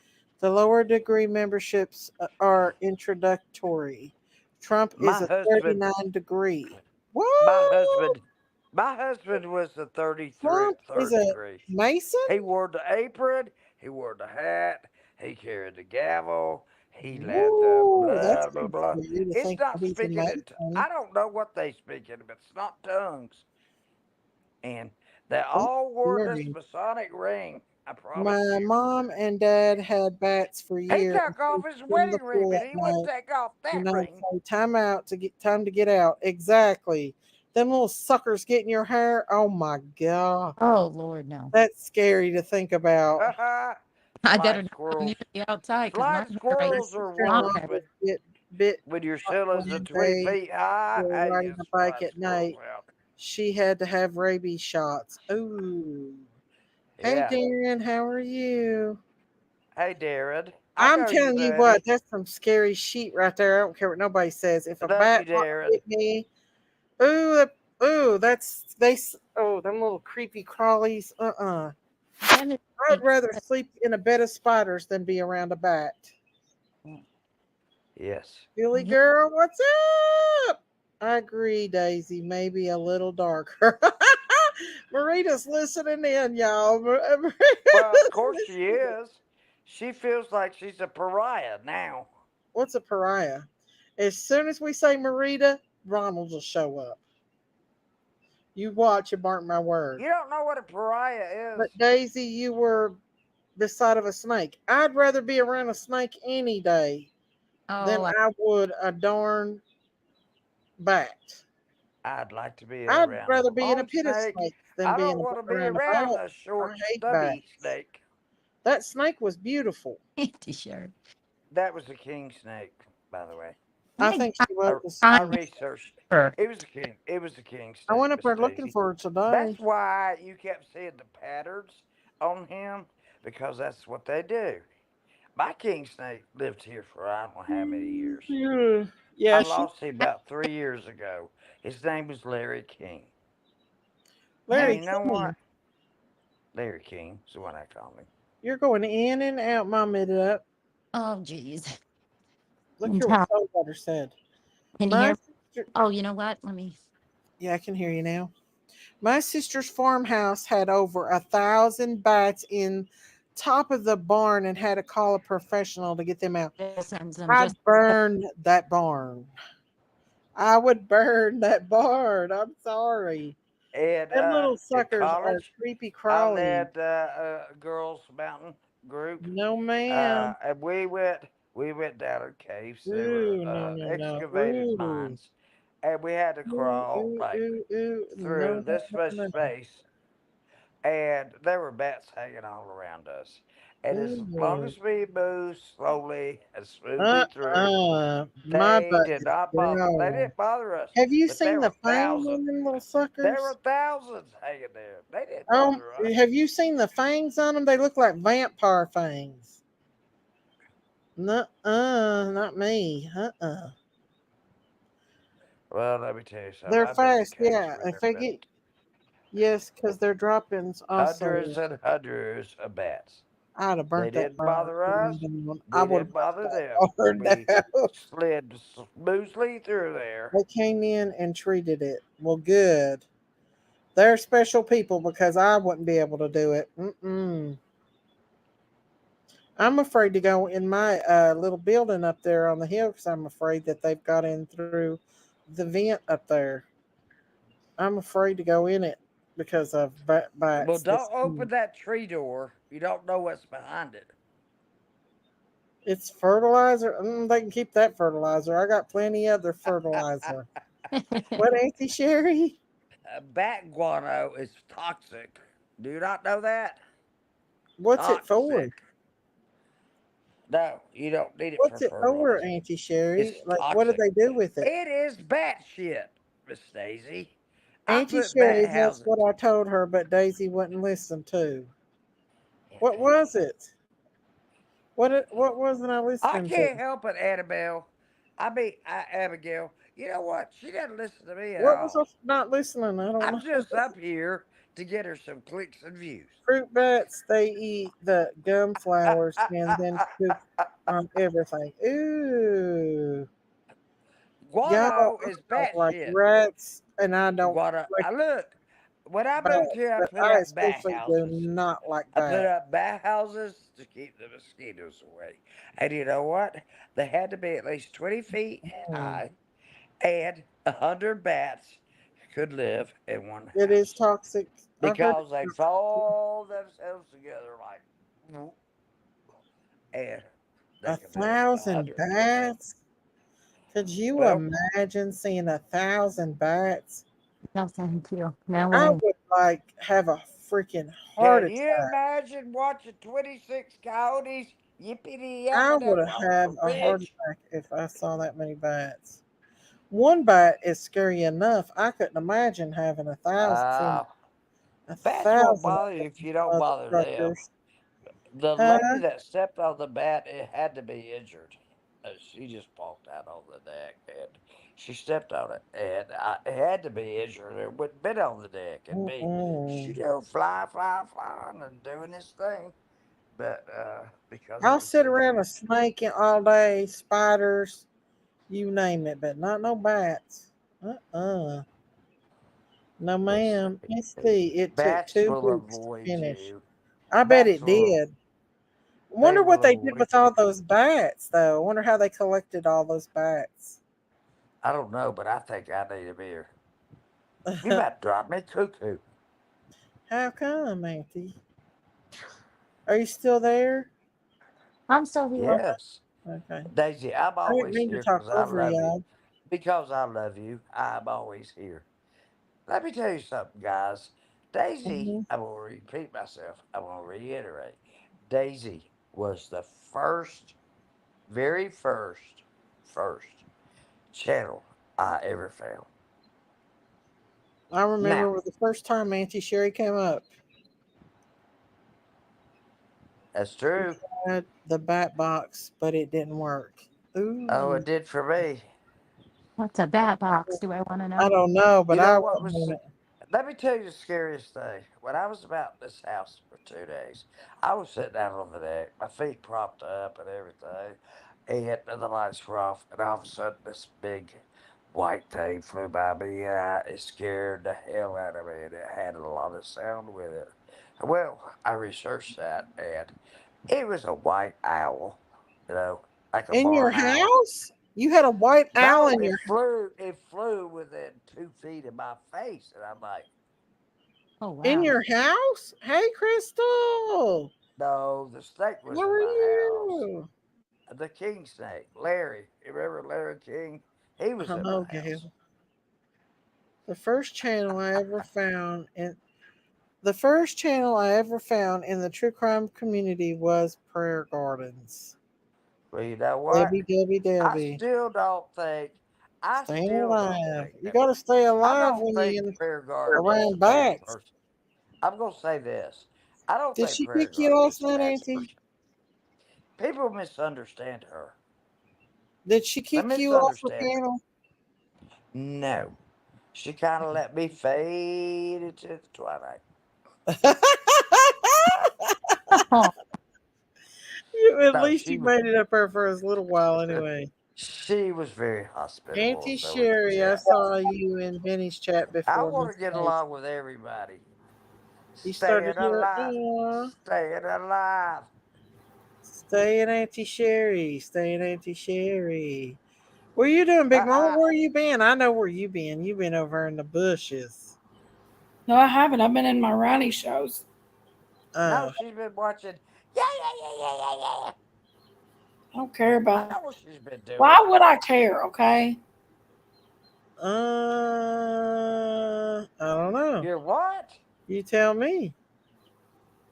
The lower degree memberships are introductory. Trump is My a husband, 39 degree. my What? husband, my husband was the Trump is third a degree. Mason? He wore the apron. He wore the hat. He carried the gavel. He led the Woo, that's blah blah pretty blah. scary to It's think not that he's a speaking in. Mason. I don't know what they speak in, but it's not tongues. And they That's all wore this scary. Masonic ring. I promise My you. mom and dad had bats for He years took off his in the wedding ring, pool but at he wouldn't night. take off that And I'd ring. say, time to get out. Exactly. Them little suckers get in your hair. Oh my God. Oh Lord, no. That's scary to think about. I Fly better not go squirrels. near the outside because Fly my hair My ain't squirrels are sister-in-law worse, stopping. but would get bit when your when ceilings are 20 they feet high, were hey, riding a it's bike flying at squirrels night. out. She had to have rabies shots. Ooh. Hey Yeah. Darren, how are you? Hey, Darren. I I'm know you, telling you what, buddy. that's some scary shit right there. I don't care what nobody says. If a Love you, bat wants to Darren. hit me, ooh, ooh, oh, them little creepy crawlies. That is I'd stinks. rather sleep in a bed of spiders than be around a bat. Yes. Billy Yeah. girl, what's up? I agree, Daisy. Maybe a little darker. Marita's listening in, y'all. Marita's Well, of course she listening in. is. She feels like she's a pariah now. What's a pariah? As soon as we say Marita, Ronald will show up. You watch and mark my word. You don't know what a pariah is. But Daisy, you were beside of a snake. I'd rather be around a snake any day than Oh, I would a darn bat. I'd like to be I'd around a rather be in a long pit of snake. snakes than I be don't want to be around a around bat. a I short, hate stubby bats. snake. That snake was beautiful. t-shirt. That was a king snake, by the way. I Yeah, think I she I, was. I find researched. her. It was a king. It was a king I snake, went up Miss there looking Daisy. for her today. That's why you kept seeing the patterns on him, because that's what they do. My king snake lived here for I don't know how many years. Yeah, I yeah. She lost him about 3 years ago. His name was Larry King. And Larry you know King. what? Larry King is what I call him. You're going in and out, Mom. It up. Oh, geez. Look And here what how- Saltwater said. Can you My hear? sister. Oh, you know what? Let me. Yeah, I can hear you now. My sister's farmhouse had over 1,000 bats in top of the barn and had to call a professional to get them out. Send them just. I'd burn that barn. I would burn that barn. I'm sorry. And Them little in suckers are college, creepy I crawly. led a girls' mountain group. No, ma'am. And we went down in caves. They were Ooh, no, no, no. excavated Ooh. mines, and we had to Ooh, crawl ooh, like ooh, ooh. No, through no, this no, much no. space, and there were bats hanging all around us. And as long Ooh. as we moved slowly and smoothly through, My they butt did is not bother. They gone. didn't bother us, Have you but there seen the were fangs thousands. on them little There were suckers? thousands hanging there. They didn't bother us. Have you seen the fangs on them? They look like vampire fangs. No, not me. Well, let me tell you something. They're I've been in fast, caves yeah. where If there've they been get yes, because they're droppings hundreds also. and hundreds of bats. I'd have They burnt that didn't barn. bother us. I We would have didn't burnt bother them. that barn We down. slid smoothly through there. They came in and treated it. Well, good. They're special people because I wouldn't be able to do it. I'm afraid to go in my little building up there on the hill because I'm afraid that they've got in through the vent up there. I'm afraid to go in it because of Well, bats. don't open that tree door. You don't know what's behind it. It's fertilizer. They can keep that fertilizer. I got plenty other fertilizer. What, Auntie Sherry? Bat guano is toxic. Do you not know that? What's it for? Toxic. No, you don't need it for What's it for, fertilizer. Auntie Sherry? It's Like, what do toxic. they do with it? It is bat shit, Miss Daisy. I Auntie put bat Sherry, that's houses. what I told her, but Daisy wouldn't listen to. Yeah, What was Daisy. it? What wasn't I I listening to? can't help it, Annabelle. I mean, Abigail, you know what? She doesn't listen to me at What was I all. not listening? I don't I'm know. just up here to get her some clicks and views. Fruit bats, they eat the gum flowers and then poop on everything. Ooh. Y'all, Guano I is don't bat like shit. rats, and I don't Guano. like I look. When I moved bats, here, I but put I up bat especially do houses. not like I put bats. up bat houses to keep the mosquitoes away. And you know what? They had to be at least 20 feet Mm. high, and 100 bats could live in one It is house toxic. I've heard because they it's toxic. fold themselves together like, whoop, and they A can live thousand 100 years old. bats? Could you Well, imagine seeing 1,000 bats? No, thank you. No I way. would like have a freaking heart can you attack. imagine watching 26 coyotes yippity I yapping would up off a have a heart ridge? attack if I saw that many bats. One bat is scary enough. I couldn't imagine having a thousand, seeing Uh, a bats won't thousand bother of you if them you don't bother them. motherfuckers. The lady Huh? that stepped on the bat, it had to be injured. She just walked out on the deck and she stepped on it, and it had to be injured. It wouldn't been on the deck and be, Mm-mm. flying and doing this thing, but because it I'll was sit around injured. a snake all day, spiders, you name it, but not no bats. Uh-uh. No, Let's ma'am. see. Let's see. It took Bats two will weeks to avoid finish. you. I bet Bats it will. did. I They wonder what will they did avoid with you. all those bats, though. I wonder how they collected all those bats. I don't know, but I think I need a beer. You about dropped me cuckoo. How come, Auntie? Are you still there? I'm still here. Yes. Okay. Daisy, I'm I didn't always mean to here talk because I over love you. y'all. Because I love you, I'm always here. Let me tell you something, guys. Daisy, Hmm. I'm going to repeat myself. I'm going to reiterate. Daisy was the first, very first channel I ever found. I Now, remember the first time Auntie Sherry came up. that's We true. tried the bat box, but it didn't work. Oh, Ooh. it did for me. What's a bat box? Do I want to I know? don't know, but You I know what want was. it. Let me tell you the scariest thing. When I was about this house for 2 days, I was sitting out on the deck, my feet propped up and everything, and the lights were off, and all of a sudden this big white thing flew by me, and it scared the hell out of me, and it had a lot of sound with it. Well, I researched that, and it was a white owl, you know, like a In your barn owl. house? You had a white owl No, in your it flew within 2 feet of my face, and I'm like, Oh, in wow. your house? Hey, Crystal. no, the snake How was in are my house. you? The king snake, Larry. You remember Larry King? He was in Hello, my house. Gail. The first channel I ever found in the first channel I ever found in the true crime community was Prayer Gardens. Well, you know what? Debbie, Debbie, I Debbie. still don't think. I Staying still don't alive. think You that. gotta stay I alive don't when think you're in Prayer Garden is around a bad bats. person. I'm gonna say this. I don't Did think she Prayer kick you Garden last is a night, bad Auntie? person. People misunderstand her. Did she They kick you off the misunderstand her. panel? No, she kind of let me fade into the twilight. Oh, At No, least you made it up there for a little while anyway. she was very hospitable. Auntie So was Sherry, I Jeff. saw you in Benny's chat I before, want Miss to get Daisy. along with everybody. You started Staying here. alive. Staying alive. Staying Auntie Sherry. Staying Auntie Sherry. What are you doing, Big Mama? I, Where you been? I know where you been. You been over in the bushes. No, I haven't. I've been in my Ronnie shows. no, Oh. she's been watching. Yeah. I don't care I about. know what she's been doing. Why would I care? Okay. I don't know. You're what? You tell me.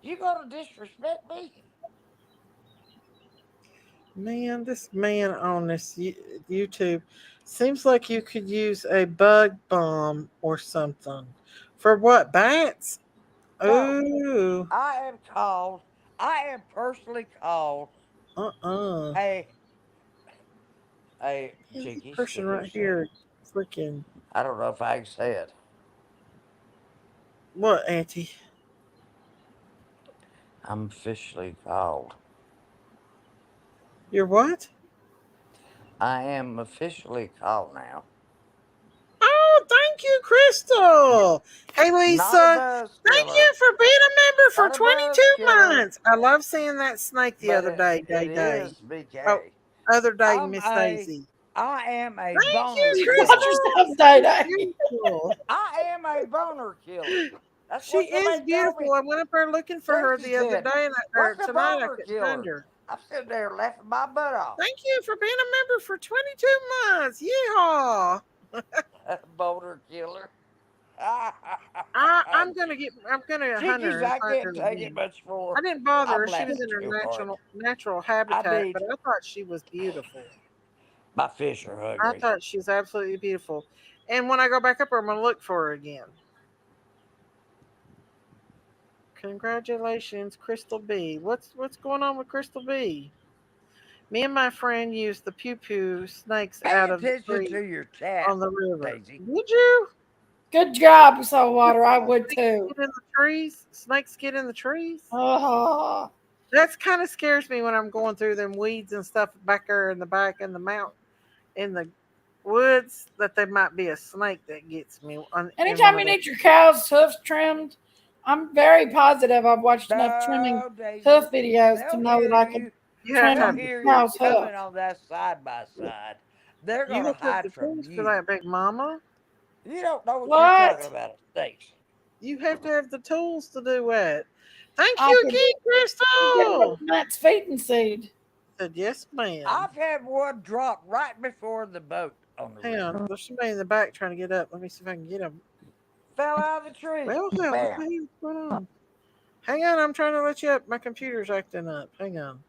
You gonna disrespect me? Man, this man on this YouTube seems like you could use a bug bomb or something. For what? Bats? No, Ooh. I am called. I am personally called Uh-uh. a a This cheeky person sticker right said, here, freaking I don't know if I can say it. what, Auntie? I'm officially called. You're what? I am officially called now. Oh, thank you, Crystal. Hey, Not a Lisa. buzz Thank killer. you for being a member for Not a buzz 22 killer. months. I love seeing that snake the But other day, it Day. is BK. Oh, other day, I'm Miss a Daisy. I am a Thank boner you, She Crystal. calls killer. herself Day Day. Beautiful. I am a boner killer. That's She what is somebody told me. beautiful. I went up there looking for her Tracy the other said, day, or "What's a tonight. I boner couldn't find killer?" her. I'm sitting there laughing my butt off. Thank you for being a member for 22 months. Yeehaw. Boner killer. I'm gonna hunt Chickies, her and I find can't her take it again. much more. I didn't bother I'm her. She was laughing in her too hard. natural I habitat, need but I thought she was beautiful. my fish are I hungry. thought she was absolutely beautiful. And when I go back up there, I'm gonna look for her again. Congratulations, Crystal B. What's going on with Crystal B? Me and my friend used the pew pew snakes Pay out of the attention tree to your chat, on the river. Daisy. Would you? Good job, Saltwater. I would too. Get in the trees? Snakes get in the trees? Oh, That's kind of scares me when I'm going through them weeds and stuff back there in the back in the mountain in the woods that there might be a snake that gets me in one anytime of you those. need your cow's hoofs trimmed, I'm very positive I've watched enough trimming No, hoof Daisy. videos to They'll know that hear I can you. You have trim to They'll a have the hear you tools. cow's hoof. coming on that side by side. They're You gonna have to have hide the from tools for you. that, big mama. You don't know what you're talking What? about, snakes. You have to have the tools to do it. Thank I you could again, get rid Crystal. of Matt's feet and seed. Said yes, ma'am. I've had one drop right before the boat on the Hang on, river. there's somebody in the back trying to get up. Let me see if I can get him. Fell out of the tree. Well, hell, what the Bam. hell is going on? Hang on, I'm trying to let you up. My computer's acting up. Hang on.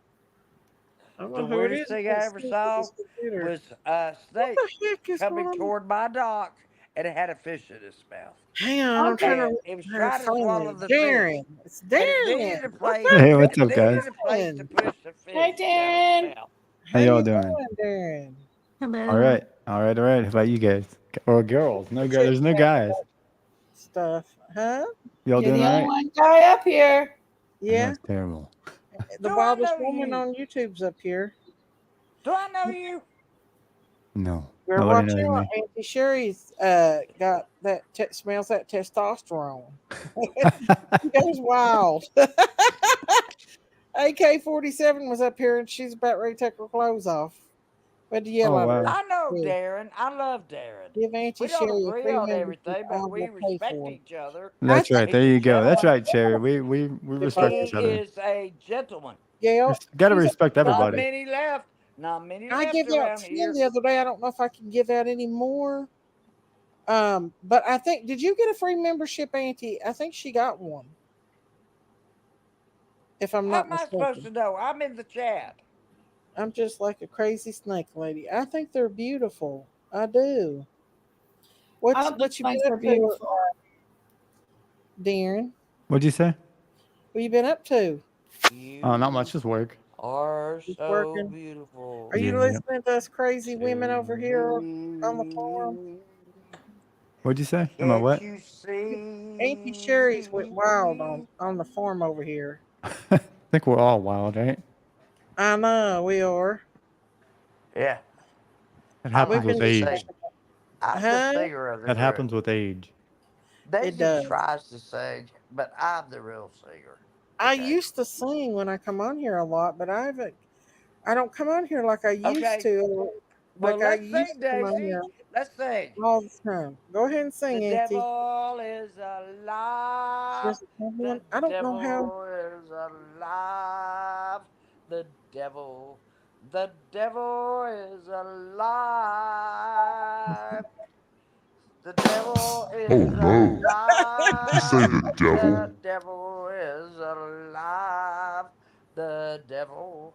I don't The know who it weirdest is. I thing I can't ever see it with saw this computer. was a What snake the heck is going coming on? toward my dock and it had a fish in its mouth. Hang on, I'm trying Okay. And to it was her trying to swallow find the fish. Darren. It's And it Darren. needed a What's place up, Hey, what's up, it guys? needed a place to Darren? push the Hey, fish down its Dan. mouth. How How y'all you doing? doing, Darren? All Hello. right, all right, all right. How about you guys? Or girls? No, Chit there's no chat guys. stuff, huh? Y'all You're doing the all only right? one guy up here. I know Yeah, it's terrible. the Do I wildest know woman you? on YouTube's up here. Do I know you? No, We're nobody watching knows out. me. Auntie Sherry's got that smells that testosterone. She goes wild. AK-47 was up here and she's about ready to take her clothes off. We had to yell Oh at her. wow, I know Yeah. Darren. I love Darren. Give Auntie We don't Sherry a agree free on membership. everything, I but we will pay respect for it. each other. I that's right. think There He's a you go. That's gentleman. right, Cherry. We if respect He each other. is a gentleman. Gail, Got to she's respect Not everybody. many left. Not many I left give out around 10 here. the other day. I don't know if I can give out any more. But I think did you get a free membership, Auntie? I think she got one, if I'm How not am I supposed mistaken. to know? I'm in the chat. I'm just like a crazy snake lady. I think they're beautiful. I do. I What's don't think what you been snakes are up to, beautiful. Darren? What'd you say? What you been up to? Not much. You Just work. are Just so working. Are beautiful you Yeah. listening to us crazy women to over here on the farm? me. What'd you say? Am I Can't what? you Auntie Sherry's see? went wild on the farm over here. I think we're all wild, right? I know we are. Yeah, That I happens We've like been with to just age. sing. talking I'm the huh? singer of the That group. happens with age. It Daisy does. tries to sing, but I'm the real singer. I Okay. used to sing when I come on here a lot, but I don't come on here like I used Okay. to. Well, Like I let's used sing, to come on Daisy. here Let's sing. all the time. Go ahead and The sing, Auntie. devil is alive. There's another The one. I don't know how. devil is alive. The devil. The devil is alive. The devil Oh is no. You say alive. the devil? The devil is alive. The devil.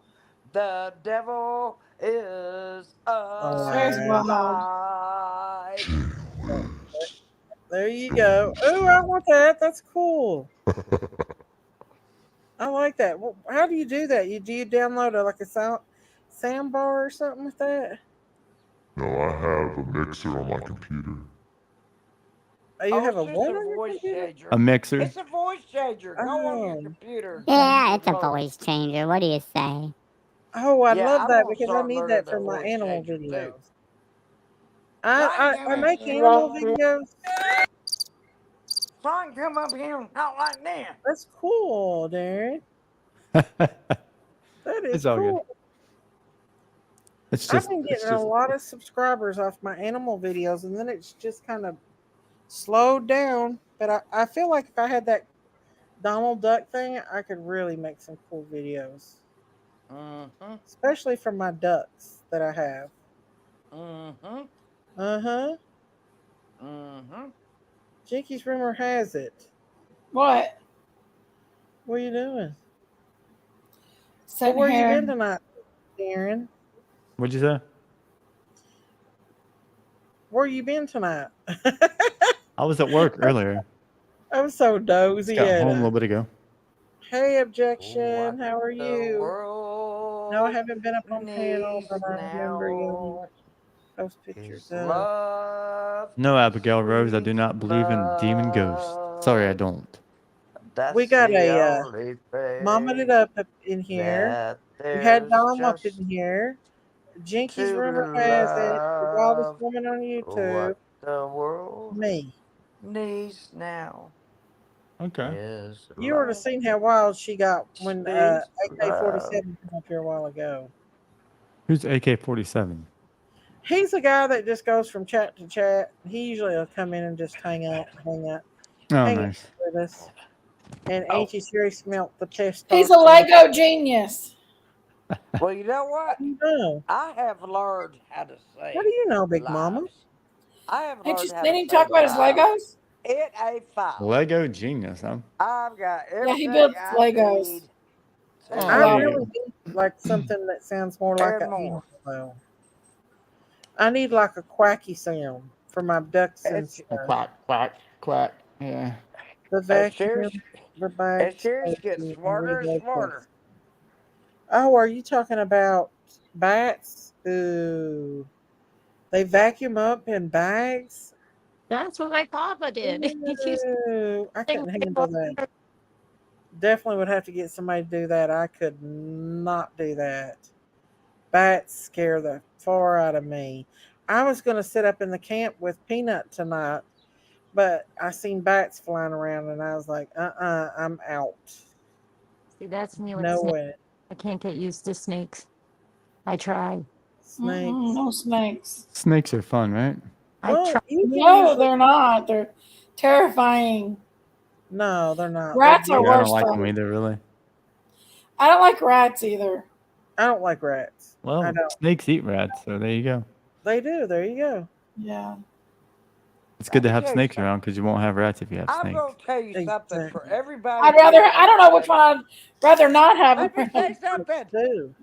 The devil is All Sherry's right. wild. alive. There you go. Oh, I want that. That's cool. I like that. How do you do that? Do you download like a sound bar or something with that? No, I have a mixer on my computer. Oh, you have it's a just what a on your voice computer? changer. A mixer. It's a voice changer. Go on your Oh. computer. Yeah, it's a Remote. voice changer. What do you say? Oh, I Yeah, love I'm that gonna because I start need learning that the for my voice animal changer too. videos. I make animal videos. Son, come up here. Not like that. That's cool, Darren. That is It's all good. cool. It's I've just, been it's getting a just. lot of subscribers off my animal videos, and then it's just kind of slowed down. But I feel like if I had that Donald Duck thing, I could really make some cool videos, Mm-hmm. especially for my ducks that I have. Mm-hmm. Uh-huh. Mm-hmm. Jinky's rumor has it. What? What are you doing? So Sitting where you here. been tonight, Darren? What'd you say? Where you been tonight? I was at work earlier. I'm so Just dozy got at home a it. little bit ago. Hey, What Objection, how are the you? No, I world haven't been up on panel, needs but I remember you now post is pictures of. love, No, Abigail Rose, I do sweet not believe in demon ghosts. Sorry, I love. don't. We That's got the a only Mama It thing Up in here. that We had there's Dom up just in here. Jinky's to rumor has it. The wildest love. woman on YouTube. What the world Me. needs now Okay. is You would have love, seen how wild she got when sweet AK-47 love. came up here a while ago. Who's AK-47? He's a guy that just goes from chat to chat. He usually will come in and just hang out Oh, nice. with us. And Auntie Sherry smelt the He's a testosterone. Lego genius. Well, you know what? How do you know? I have learned how to How do save you know, Big Mama? lives. I have Ain't you learned how seen to him talk save about his lives. Legos? It ain't file. Lego genius, huh? I've got Yeah, he everything builds I Legos. need A to I lot. really need like something that sounds more like and an more. animal though. I need like a quacky sound for my ducks and It's stuff. Quack, quack, quack. Yeah. The as vacuum, shares the as bags, shares get and smarter and reload smarter. books. Oh, are you talking about bats? Ooh. They vacuum up in bags? That's what my papa did. He's Ooh, I couldn't handle that. Definitely would have to get somebody to do that. I could not do that. Bats scare the far out of me. I was going to sit up in the camp with Peanut tonight, but I seen bats flying around and I was like, I'm out. See, that's me with No snakes. way. I can't get used to snakes. I tried. Snakes. No snakes. Snakes are fun, right? I Well, tried. you can No, usually. they're not. They're terrifying. No, they're not. They're Rats are Yeah, I don't worse beautiful. like them though. either, really. I don't like rats either. I don't like rats. I Well, don't. snakes eat rats, so there you go. They do. There you go. Yeah. It's good Let to me have tell you snakes something. around because you won't have rats if you have I'm snakes. gonna tell you something for Exactly. everybody I'd here rather, I don't know which one I'd rather not have Let me say around. something. Do.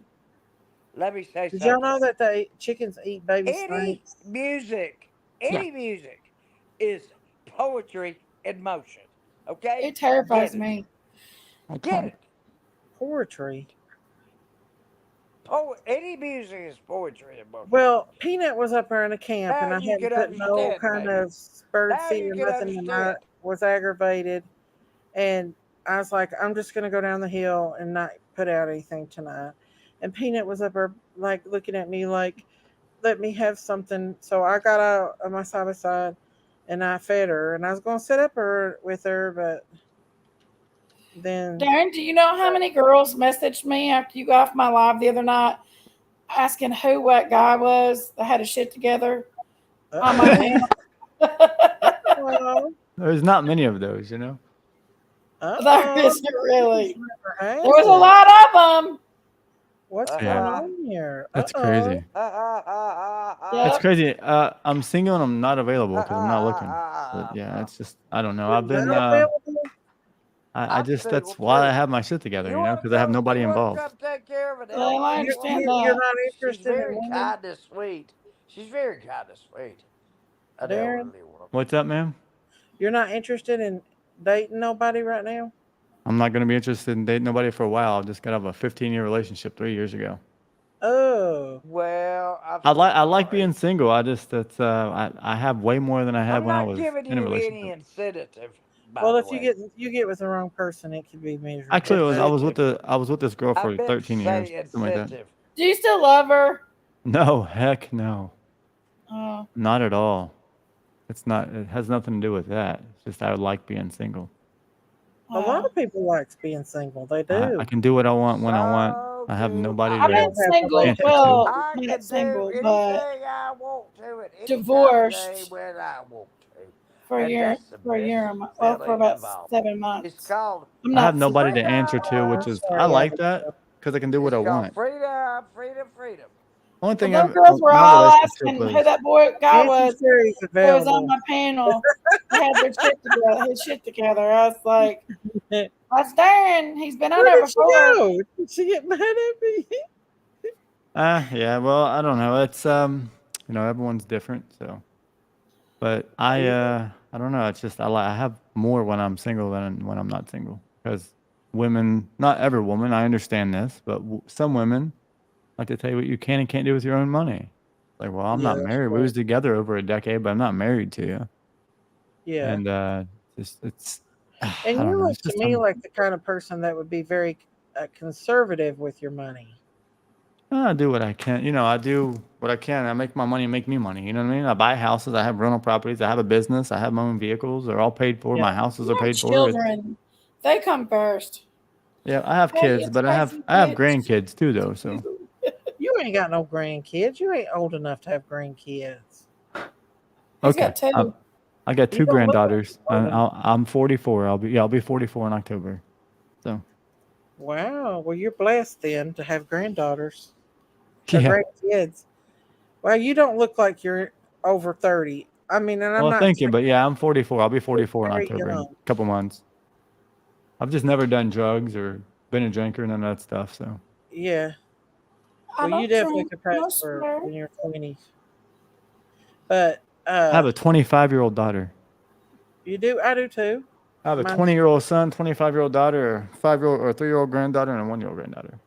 Let me say Did y'all something. know that chickens eat baby Any snakes? music, Yeah. any music is poetry in motion. Okay? It terrifies Get it. me. I Get can't. it. Poetry. Any music is poetry in motion. Well, Peanut was up there in a camp, Now and I you hadn't can put no understand, kind baby. of bird Now seed you or can nothing, and I understand. was aggravated. And I was like, I'm just gonna go down the hill and not put out anything tonight. And Peanut was up there, like looking at me, like, let me have something. So I got out of my side by side, and I fed her, and I was gonna sit up her with her, but then Darren, do you know how many girls messaged me after you got off my live the other night asking who what guy was that had a shit together on my panel? There's not many of those, you know? There isn't really. There There was a lot of them. What's Yeah. going on here? That's crazy. It's Yep. crazy. I'm single and I'm not available because I'm not looking. But yeah, it's just, I don't know. I've been, Not available. I I'm just, single that's why I too. have my shit together, You you know, want to because I have come? nobody You want to involved. come take care of an Well, I elderly understand woman? You're that. not She's interested in very women, kind and sweet. She's very kind and sweet. An Darren? elderly woman. What's up, ma'am? You're not interested in dating nobody right now? I'm not going to be interested in dating nobody for a while. I just got out of a 15-year relationship 3 years ago. Oh. Well, I like being single. I just I have way more than I had I'm when I not was giving in a you any relationship. incentive. By Well, the if way, you get with the wrong person, it could be miserable. Actually, I But was with this girl I for meant to 13 say years, something like that. incentive. Do you still love her? No, heck no, Oh, not at all. It's not. It has nothing to do with that. It's just I like being single. a lot wow. of people likes being single. They I do. can do what I want when I want. So I have do nobody I've You to been don't have single. nobody. answer to. Well, I not can do single, but anything I want to at any time of day divorced when I want to. for a And year. that's the For a best year. Well, for feeling about of all. 7 It's months. called I'm I have not. nobody to freedom. answer to, I'm which is I sorry, like Abigail. that because I can do what It's I called want. freedom, freedom, freedom. Only Well, thing those girls were my all relationship asking who was that guy Answer was sure he's who was on available. my panel. They had their shit together. His shit together. I was like, Where that's Darren. He's been on there did she before. go? Did she get mad at me? yeah. Well, I don't know. It's everyone's different. So, but I don't know. It's just I have more when I'm single than when I'm not single because women, not every woman, I understand this, but some women like to tell you what you can and can't do with your own money. Like, well, I'm Yeah, not that's married. We true. was together over a decade, but I'm not married to you. Yeah. And it's I And don't you know. look It's to just me like the kind of person that would be very conservative with your money. I do what I can. I do what I can. I make my money make me money. You know what I mean? I buy houses. I have rental properties. I have a business. I have my own vehicles. They're all paid for. Yeah. My houses You are have paid for. children. They come first. Yeah, I have Hey, kids, it's but crazy I have kids. grandkids too, though. So You ain't got no grandkids. You ain't old enough to have grandkids. He's okay, got 2. I got You 2 don't look like granddaughters, you're old and enough. I'm 44. I'll be 44 in October. So Wow. Well, you're blessed then to have granddaughters or yeah. grandkids. Well, you don't look like you're over 30. I mean, and I'm Well, not thank you, saying but yeah, I'm 44. I'll be you're 44 in very October in young. a couple months. I've just never done drugs or been a drinker, none of that stuff. So Yeah. I Well, you don't definitely drink. could pass No, for sir. in your 20s. But I have a 25-year-old daughter. you do. I do too. I have a Mine's 20-year-old son, 25-year-old daughter, a 5-year-old or 3-year-old granddaughter, and a 1-year-old granddaughter.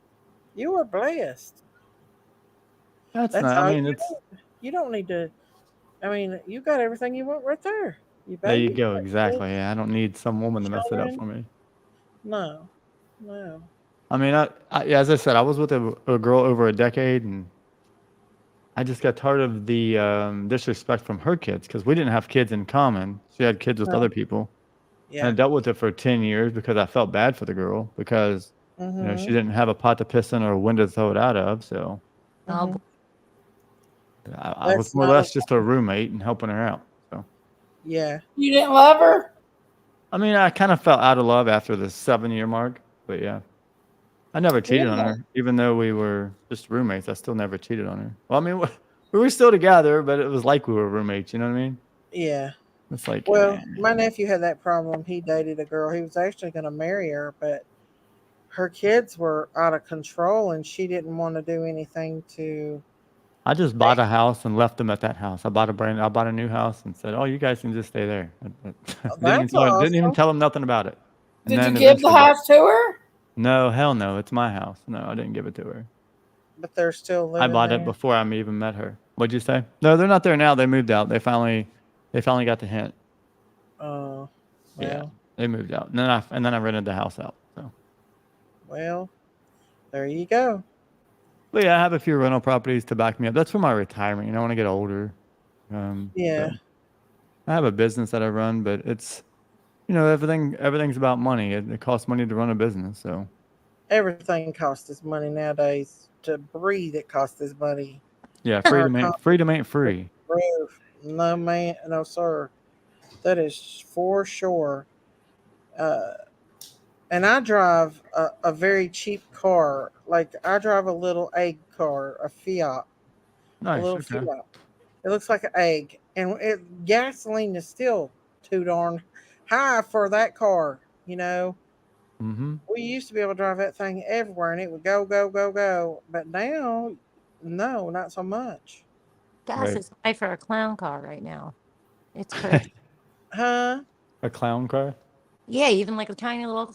you are blessed. That's That's not. I all you mean, it's need. You don't need to. I mean, you got everything you want right there. You there you baby, go. kids, Exactly. Yeah, I don't need some woman to mess it up children. for me. No, no. I mean, yeah, as I said, I was with a girl over a decade, and I just got tired of the disrespect from her kids because we didn't have kids in common. She had kids with No. other people, and I Yeah. dealt with it for 10 years because I felt bad for the girl because she Mm-hmm. didn't have a pot to piss in or a window to throw it out of. So Mm-hmm. I was That's more or not a. less just a roommate and helping her out. So. Yeah. You didn't love her? I mean, I kind of felt out of love after the 7-year mark, but yeah, I never cheated on Yeah. her, even though we were just roommates. I still never cheated on her. Well, I mean, we were still together, but it was like we were roommates. You know what I mean? Yeah. It's like, Well, my nephew had that problem. He dated a girl. He was actually going to marry her, but her kids were out of control, and she didn't want to do anything to. I just bought a house and left them at that house. I bought a new house and said, "Oh, you guys can just stay there." That's Didn't even awesome. tell them nothing about it. And Did you then give the eventually, house to her? no, hell no, it's my house. No, I didn't give it to her. But they're still I living bought it there. before I even met her. What'd you say? No, they're not there now. They moved out. They finally got the hint. Oh, Yeah, well, they moved out, and then I rented the house out. So, well, there you go. but yeah, I have a few rental properties to back me up. That's for my retirement. I want to get older. Yeah. So I have a business that I run, but it's everything's about money. It costs money to run a business. So Everything costs us money nowadays. To breathe, it costs us money. yeah, Our economy, freedom ain't free. roof. No, man. No, sir. That is for sure. Uh, and I drive a very cheap car. Like I drive a little egg car, a Fiat, a Nice. little Okay. Fiat. It looks like an egg, and gasoline is still too darn high for that car. You know, Mm-hmm. we used to be able to drive that thing everywhere, and it would go, go, go, go. But now, no, not so much. Gas Right. is high for a clown car right now. It's crazy. Huh? A clown car. Yeah, even like a tiny little,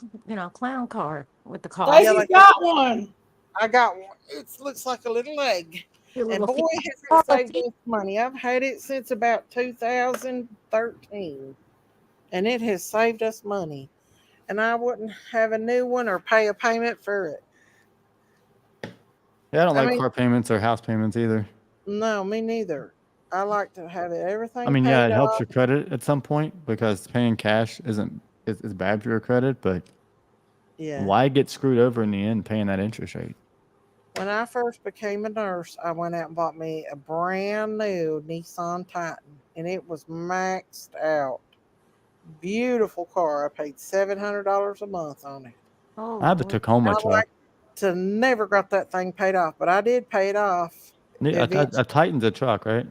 clown car with the Yeah, cost. Stacy's like got one. I got one. It looks like a little leg. Your And little boy, feet. has Oh, it saved us money. I've had it since about 2013. And it has saved us money. And I wouldn't have a new one or pay a payment for it. Yeah, I don't I like mean, car payments or house payments either. no, me neither. I like to have I everything mean, yeah, paid it helps off. your credit at some point because paying cash isn't is bad for your credit, but Yeah. why get screwed over in the end paying that interest rate? When I first became a nurse, I went out and bought me a brand new Nissan Titan, and it was maxed out. Beautiful car. I paid $700 a month on it. oh I have a Lord. Tacoma I truck. like to never got that thing paid off, but I did pay it off Yeah, a eventually. Titan's a truck, right?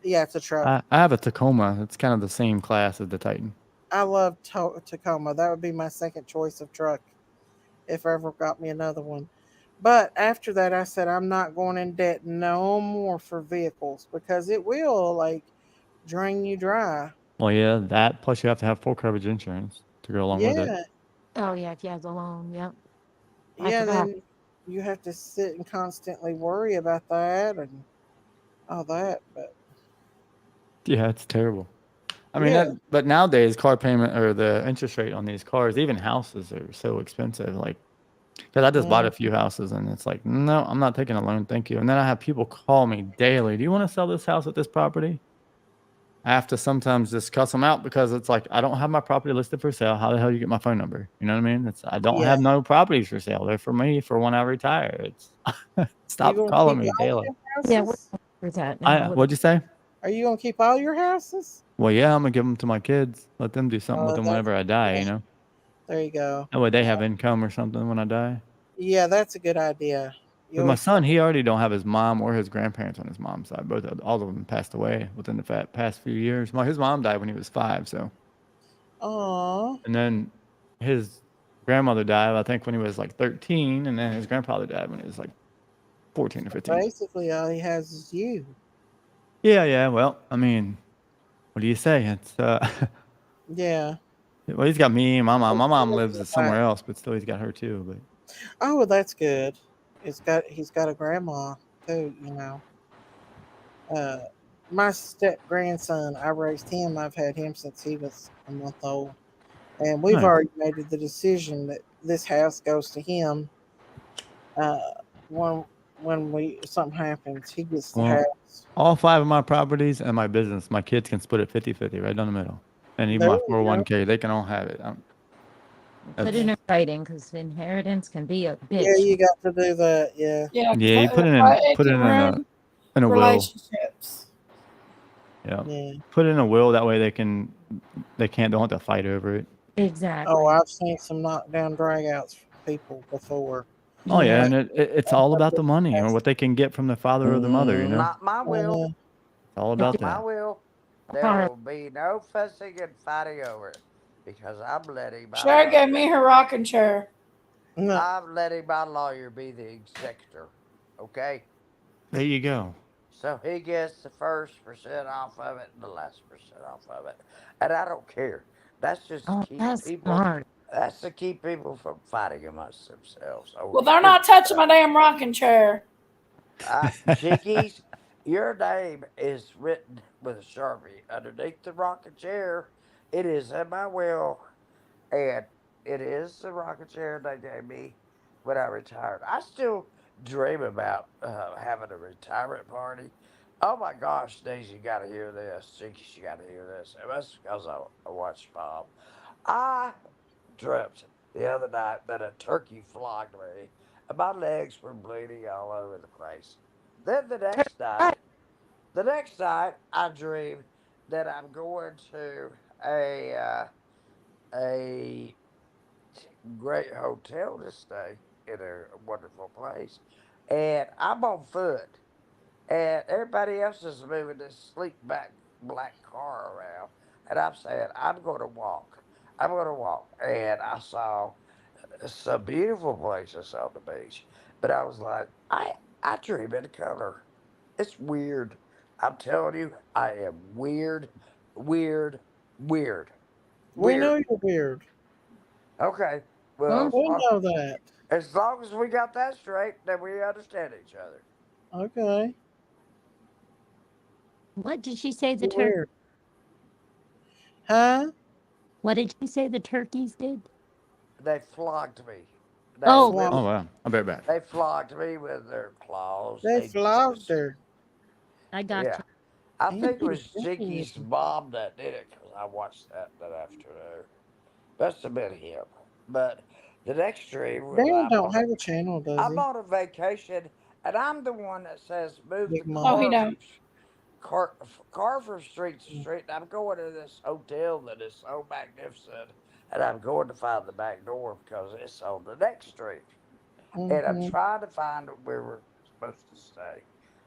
Yeah, it's a truck. I have a Tacoma. It's kind of the same class as the Titan. I love Tacoma. That would be my second choice of truck if I ever got me another one. But after that, I said I'm not going in debt no more for vehicles because it will like drain you dry. Well, yeah, that plus you have to have full coverage insurance to go along with it. Yeah, Oh yeah, if you have the loan. Yep. I yeah. forgot. Then you have to sit and constantly worry about that and all that. But Yeah, it's terrible. I mean, yeah, but nowadays, car payment or the interest rate on these cars, even houses are so expensive. Like, because I just bought a mm, few houses and it's like, no, I'm not taking a loan. Thank you. And then I have people call me daily. Do you want to sell this house at this property? I have to sometimes just cuss them out because it's like, I don't have my property listed for sale. How the hell do you get my phone number? You know what I mean? I don't yeah. have no properties for sale. They're for me for when I retire. It's You stop gonna calling keep me all daily. your Yeah, we're houses? for that now. What'd you say? Are you gonna keep all your houses? Well, yeah, I'm gonna give them to my kids. Let them do something with them That's whenever I die, yeah. you know? There you go. That way they Yeah, have income or something when I die. yeah. That's a good idea. You With my always son, he already don't have his mom or his grandparents on his mom's side. All of them passed away within the past few years. Well, his mom died when he was 5, so. oh, And then his grandmother died, I think, when he was like 13, and then his grandfather died when he was like 14 or 15. basically all he has is you. Yeah. Well, I mean, what do you say? It's Yeah. well, he's got me and my mom. It's My mom really lives like, somewhere else, but still, he's got her too. But oh, well, that's good. He's got a grandma too. You know, uh, my step grandson. I raised him. I've had him since he was a month old, and we've nice. already made the decision that this house goes to him. Uh, when something happens, he gets the Well, house. all 5 of my properties and my business, my kids can split it 50-50 right down the middle. And even There my we go. 401k, they can all have it. Put it in writing because inheritance can be a Yeah, bitch. you got to do that. Yeah. Yeah, because Yeah, you put it it can in ruin a will. relationships. Yeah. Yeah. Put it in a will that way don't have to fight over it. Exactly. Oh, I've seen some knockdown dragouts from people before. Oh yeah, Yeah. and it's all about the money or what they can get from the father or the mother, you know? Not my will. Uh, It's all Not about my that. will. There will be no fussing and fighting over it because I'm letting my Sherry lawyer, gave me her rocking chair. no. I'm letting my lawyer be the executor. Okay? There you go. So he gets the first percent off of it and the last percent off of it. And I don't care. That's just to Oh, keep that's people smart. that's to keep people from fighting amongst themselves over Well, they're not stupid touching stuff. my damn rocking chair. Chickies, your name is written with a Sharpie underneath the rocking chair. It is in my will, and it is the rocking chair they gave me when I retired. I still dream about having a retirement party. Oh my gosh, Daisy, you gotta hear this. Chickies, you gotta hear this. And that's because I watched Bob. I dreamt the other night that a turkey flogged me, and my legs were bleeding all over the place. Then the next night, I dream that I'm going to a great hotel to stay in a wonderful place, and I'm on foot, and everybody else is moving this sleek back black car around, and I'm saying I'm going to walk. I'm going to walk, and I saw some beautiful places on the beach, but I was like, I dream in color. It's weird. I'm telling you, I am weird, weird, weird, We know weird. you're weird. Okay, Well, well, We know that. As long as we got that straight, then we understand each other. Okay. What did she say the turkey? Weird. Huh? What did she say the turkeys did? They flogged me. Oh. Oh wow, I bet back. They flogged me with their claws. They flogged her. I got Yeah. you. I think it Auntie was Sherry. Jinky's mom that did it because I watched that afternoon. Must have been him. But the next stream, Darren don't have a channel, does I'm he? on a vacation, and I'm the one that says move Big the Mom. Oh, he car don't. car from street to street. And I'm going to this hotel that is so magnificent, and I'm going to find the back door because it's on the next street. And I'm Mhm. trying to find where we're supposed to stay.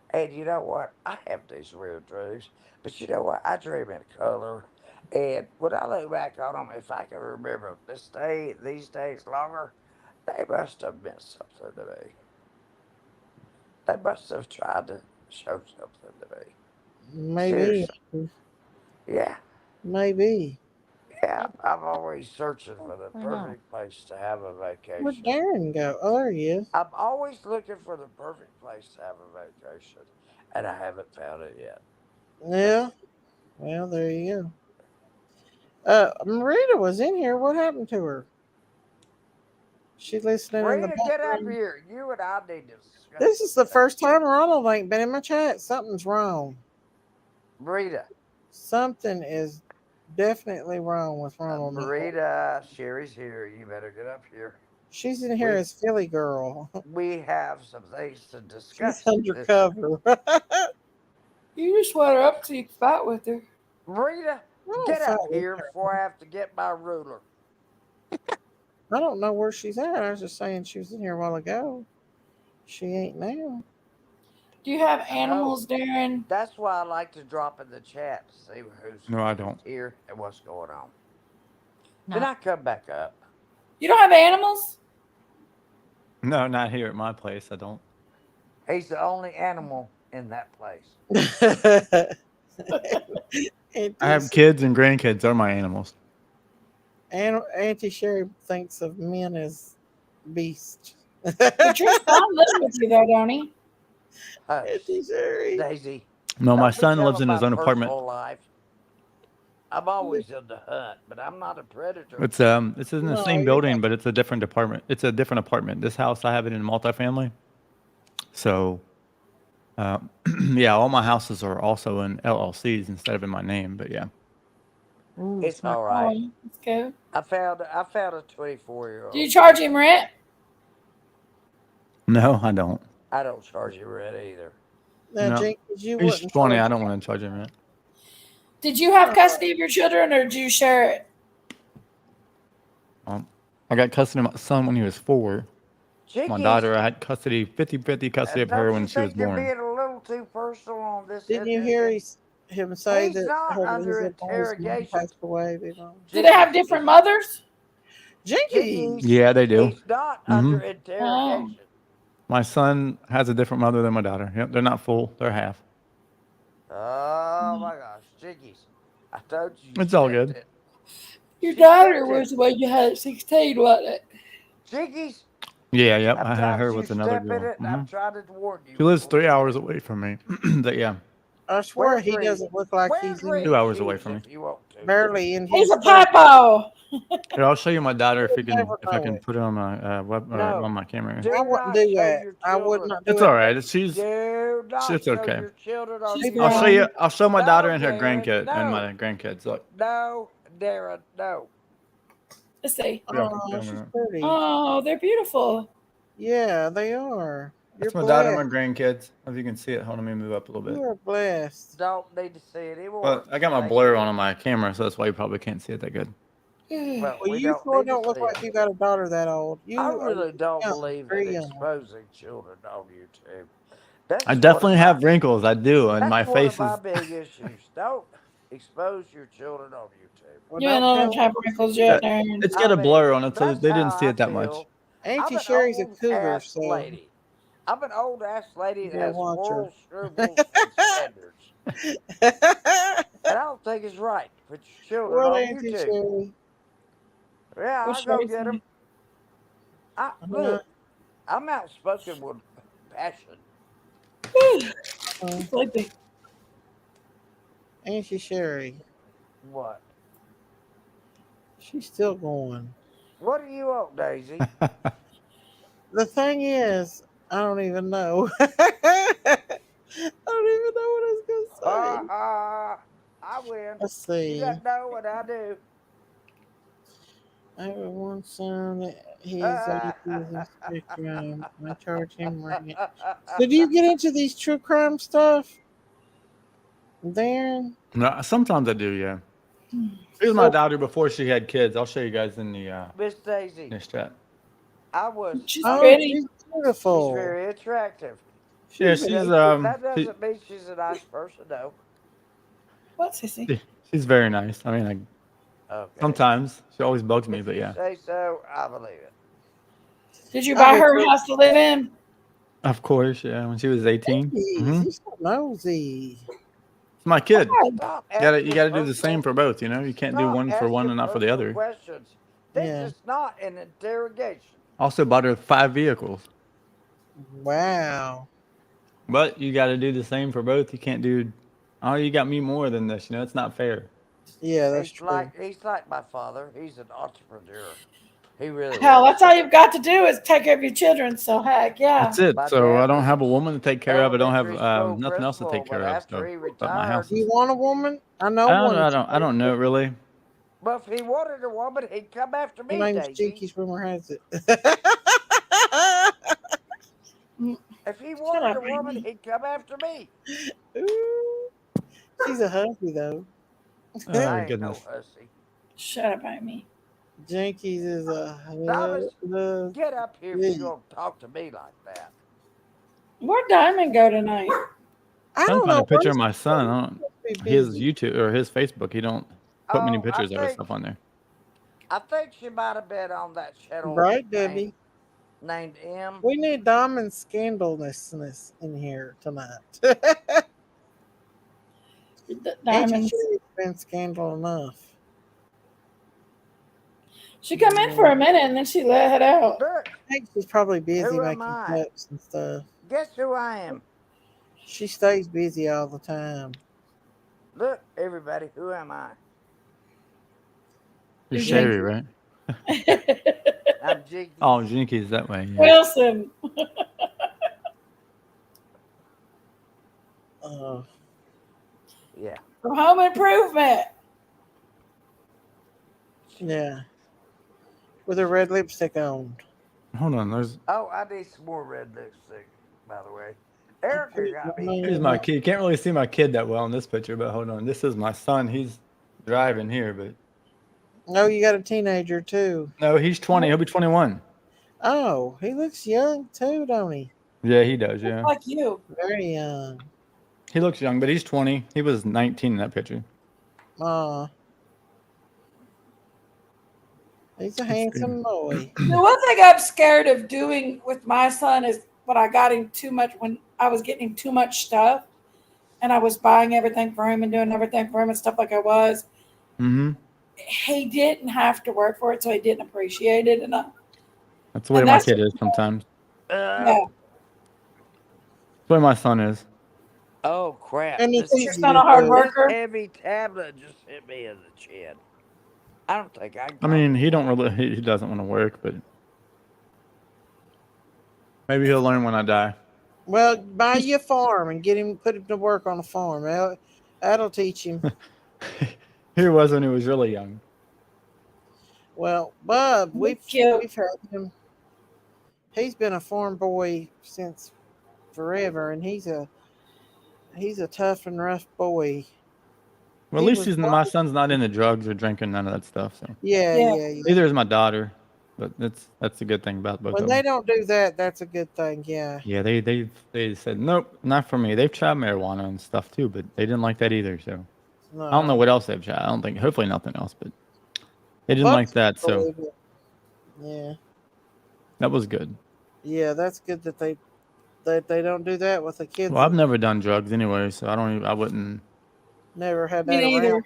And you know what? I have these weird dreams, but you know what? I dream in color. And when I look back on them, if I can remember these days longer, they must have meant something to me. They must have tried to show something to me. Maybe. Seriously. Yeah. Maybe. Yeah. I'm always searching for the I know. perfect place to have a Where'd vacation. Darren go? Oh, there he is. I'm always looking for the perfect place to have a vacation, and I haven't found it yet. Yeah. Well, there you go. Marita was in here. What happened to her? She listening in the Rita, get up background. here. You and I need to discuss This is the something. first time Ronald ain't been in my chat. Something's wrong. Rita. Something is definitely wrong with Ronald. Rita, Sherry's here. You better get up here. She's in here as Philly girl. We have some things to discuss. She's undercover. You just let her up so you can fight with her. Rita, get up here before I have to get my ruler. I don't know where she's at. I was just saying she was in here a while ago. She ain't now. Do you have animals, Darren? That's why I like to drop in the chat to see who's No, I don't. here and what's going on. No. Then I come back up. You don't have animals? No, not here at my place. I don't. He's the only animal in that place. I have kids and grandkids. They're my animals. Auntie Sherry thinks of men as beasts. But your son lives with you, though, don't he? Auntie Sherry. Daisy. No, my don't be son telling lives in his my own apartment. personal life. I'm always in the hunt, but I'm not a predator. It's in the same building, but it's a different apartment. It's a different apartment. This house, I have it in multifamily. So, yeah, all my houses are also in LLCs instead of in my name. But yeah, It's all right. Oh, that's good. I found a 24-year-old. Do you charge him rent? no, I don't. I don't charge you rent either. Now, No. Jenkins, you He's wouldn't 20. charge I don't want to charge him rent. Did you have custody of your children, or did you share it? I got custody of my son when he was 4. My Jinkies, daughter, I had 50-50 custody of her when she was You're born. being a little too personal on this. Didn't you hear him say He's that not under his mom interrogation. passed away? Vivon? Do they have different mothers? Jinkies. Yeah, they do. He's not under interrogation. My son has a different mother than my daughter. Yep, they're not full. They're half. Oh my gosh, Jinkies! I told you. It's all good. Your daughter was the one you had at 16, wasn't it? Jinkies! Yeah, yep. I'm I had trying her to with another step in girl. it, and I'm trying to warn you. She lives 3 hours away from me. But yeah, I swear he doesn't look like he's in 2 hours away from me. barely in He's his a typo. Here, I'll show you my daughter if I can put it on my on my camera. I wouldn't do that. I would not do It's it. all right. She's it's okay. I'll show my daughter and her grandkid and my grandkids. Look. No, Darren, no. Let's see. Oh, she's pretty. Oh, they're beautiful. Yeah, they are. That's You're my daughter and blessed. my grandkids. If you can see it, hold on, let me move up a little bit. You are blessed. Don't need to see it anymore. But I got my blur on my camera, so that's why you probably can't see it that good. Well, Well, you sure don't look like you got a daughter that old. You I are really don't young, believe very in young. exposing children on YouTube. That's I definitely have wrinkles. I do, and my one face of my is. big issues. Don't expose your children on YouTube. You ain't don't have wrinkles yet, Darren. It's got a blur on it, so they didn't see it that much. Auntie Sherry's a cougar, so lady. I'm an old ass lady that Yeah, has watch her. moral scruples and standards. And I don't think it's right to put your children What on Auntie YouTube. Sherry? Yeah, What's I'll go Sherry get them. Uh-huh. Look, I'm outspoken with passion. Sleepy. Ain't she, Sherry? What? She's still going. What do you want, Daisy? The thing is, I don't even know. I don't even know what I was gonna say. I win. Let's You see. got to know what I do. I have one son that he's using spectrum. I charge him rent. So do you get into these true crime stuff, Darren? No, sometimes I do, yeah. Here's my daughter before she had kids. I'll show you guys in the Miss Daisy, this chat. I was. She's Oh, pretty. she's beautiful. She's very attractive. Yeah, She's she's That doesn't mean she's a nice person, though. What, sissy? she's very nice. I mean, like Okay. sometimes she always bugs me, If but you yeah. say so, I believe it. Did you buy her a house to live in? Of course, yeah. When she was 18. Mhm. She's so nosy. It's my kid. Stop You gotta asking do the same for both. You know, you can't do Stop one for one asking and not for the personal other. questions. This Yeah. is not an interrogation. Also bought her 5 vehicles. Wow. But you got to do the same for both. You can't do, oh, you got me more than this. You know, it's not fair. Yeah, that's true. He's like my father. He's an entrepreneur. He really Hell, is. that's all you've got to do is take care of your children. So heck, yeah. That's it. My So dad I don't was have a woman to take care of. I don't have elementary school nothing else to take principal, care but of. after So he but my house. Do you Is, want a woman? I know one. I don't know really. Well, if he wanted a woman, he'd come after Her me, name's Daisy. Jinkies. Rumor has it. If he wanted a woman, he'd come after me. Ooh, she's a hussy though. Oh I ain't goodness. no hussy. Shut up, Amy. Jinkies is a Thomas, get up here if yeah. you're going to talk to me like that. Where'd Diamond go tonight? I I don't find a know. picture of my son. I don't, Be his busy. YouTube or his Facebook. He don't put many Oh, pictures of his stuff on there. I think she might have been on that channel Right, Debbie. named M. We need Diamond's scandalousness in here tonight. Diamond's. She's been scandal enough. She come in for a minute and then she head out. Look, I think she's probably busy who am making I? cups and stuff. Guess who I am? She stays busy all the time. Look, everybody, who am I? You're Sherry, right? I'm Jinky. Oh, Jinky's that way. Yeah. Wilson. Yeah. From Home Improvement. Yeah. With her red lipstick on. Hold on, there's. Oh, I need some more red lipstick, by the way. Erica got me. Here's my kid. You can't really see my kid that well in this picture, but hold on. This is my son. He's driving here, but. Oh, you got a teenager too. No, he's 20. He'll be 21. Oh, he looks young too, don't he? Yeah, he does. Yeah. Like you. Very young. He looks young, but he's 20. He was 19 in that picture. He's a handsome boy. The one thing I'm scared of doing with my son is when I got him too much, when I was getting him too much stuff and I was buying everything for him and doing everything for him and stuff like I was. Mm-hmm. He didn't have to work for it, so he didn't appreciate it enough. That's the way my kid is sometimes. Yeah. That's the way my son is. Oh, crap. And This He's not a hard worker. heavy tablet just hit me in the chin. I don't think I can. I mean, he doesn't want to work, but maybe he'll learn when I die. Well, buy you a farm and put him to work on a farm. That'll teach him. He was when he was really young. Well, Bub, we've heard him. He's been a farm boy since forever, and he's a tough and rough boy. Well, at least my son's not into drugs or drinking, none of that stuff. So Yeah. Neither is my daughter, but that's a good thing about both When of they them. don't do that, that's a good thing. Yeah. Yeah, they said nope, not for me. They've tried marijuana and stuff too, but they didn't like that either. So No. I don't know what else they've tried. I don't think, hopefully nothing else, but they didn't like that. So yeah, that was good. yeah, that's good that they don't do that with the kids. Well, I've never done drugs anyway, so I wouldn't. Never had Me that neither. around.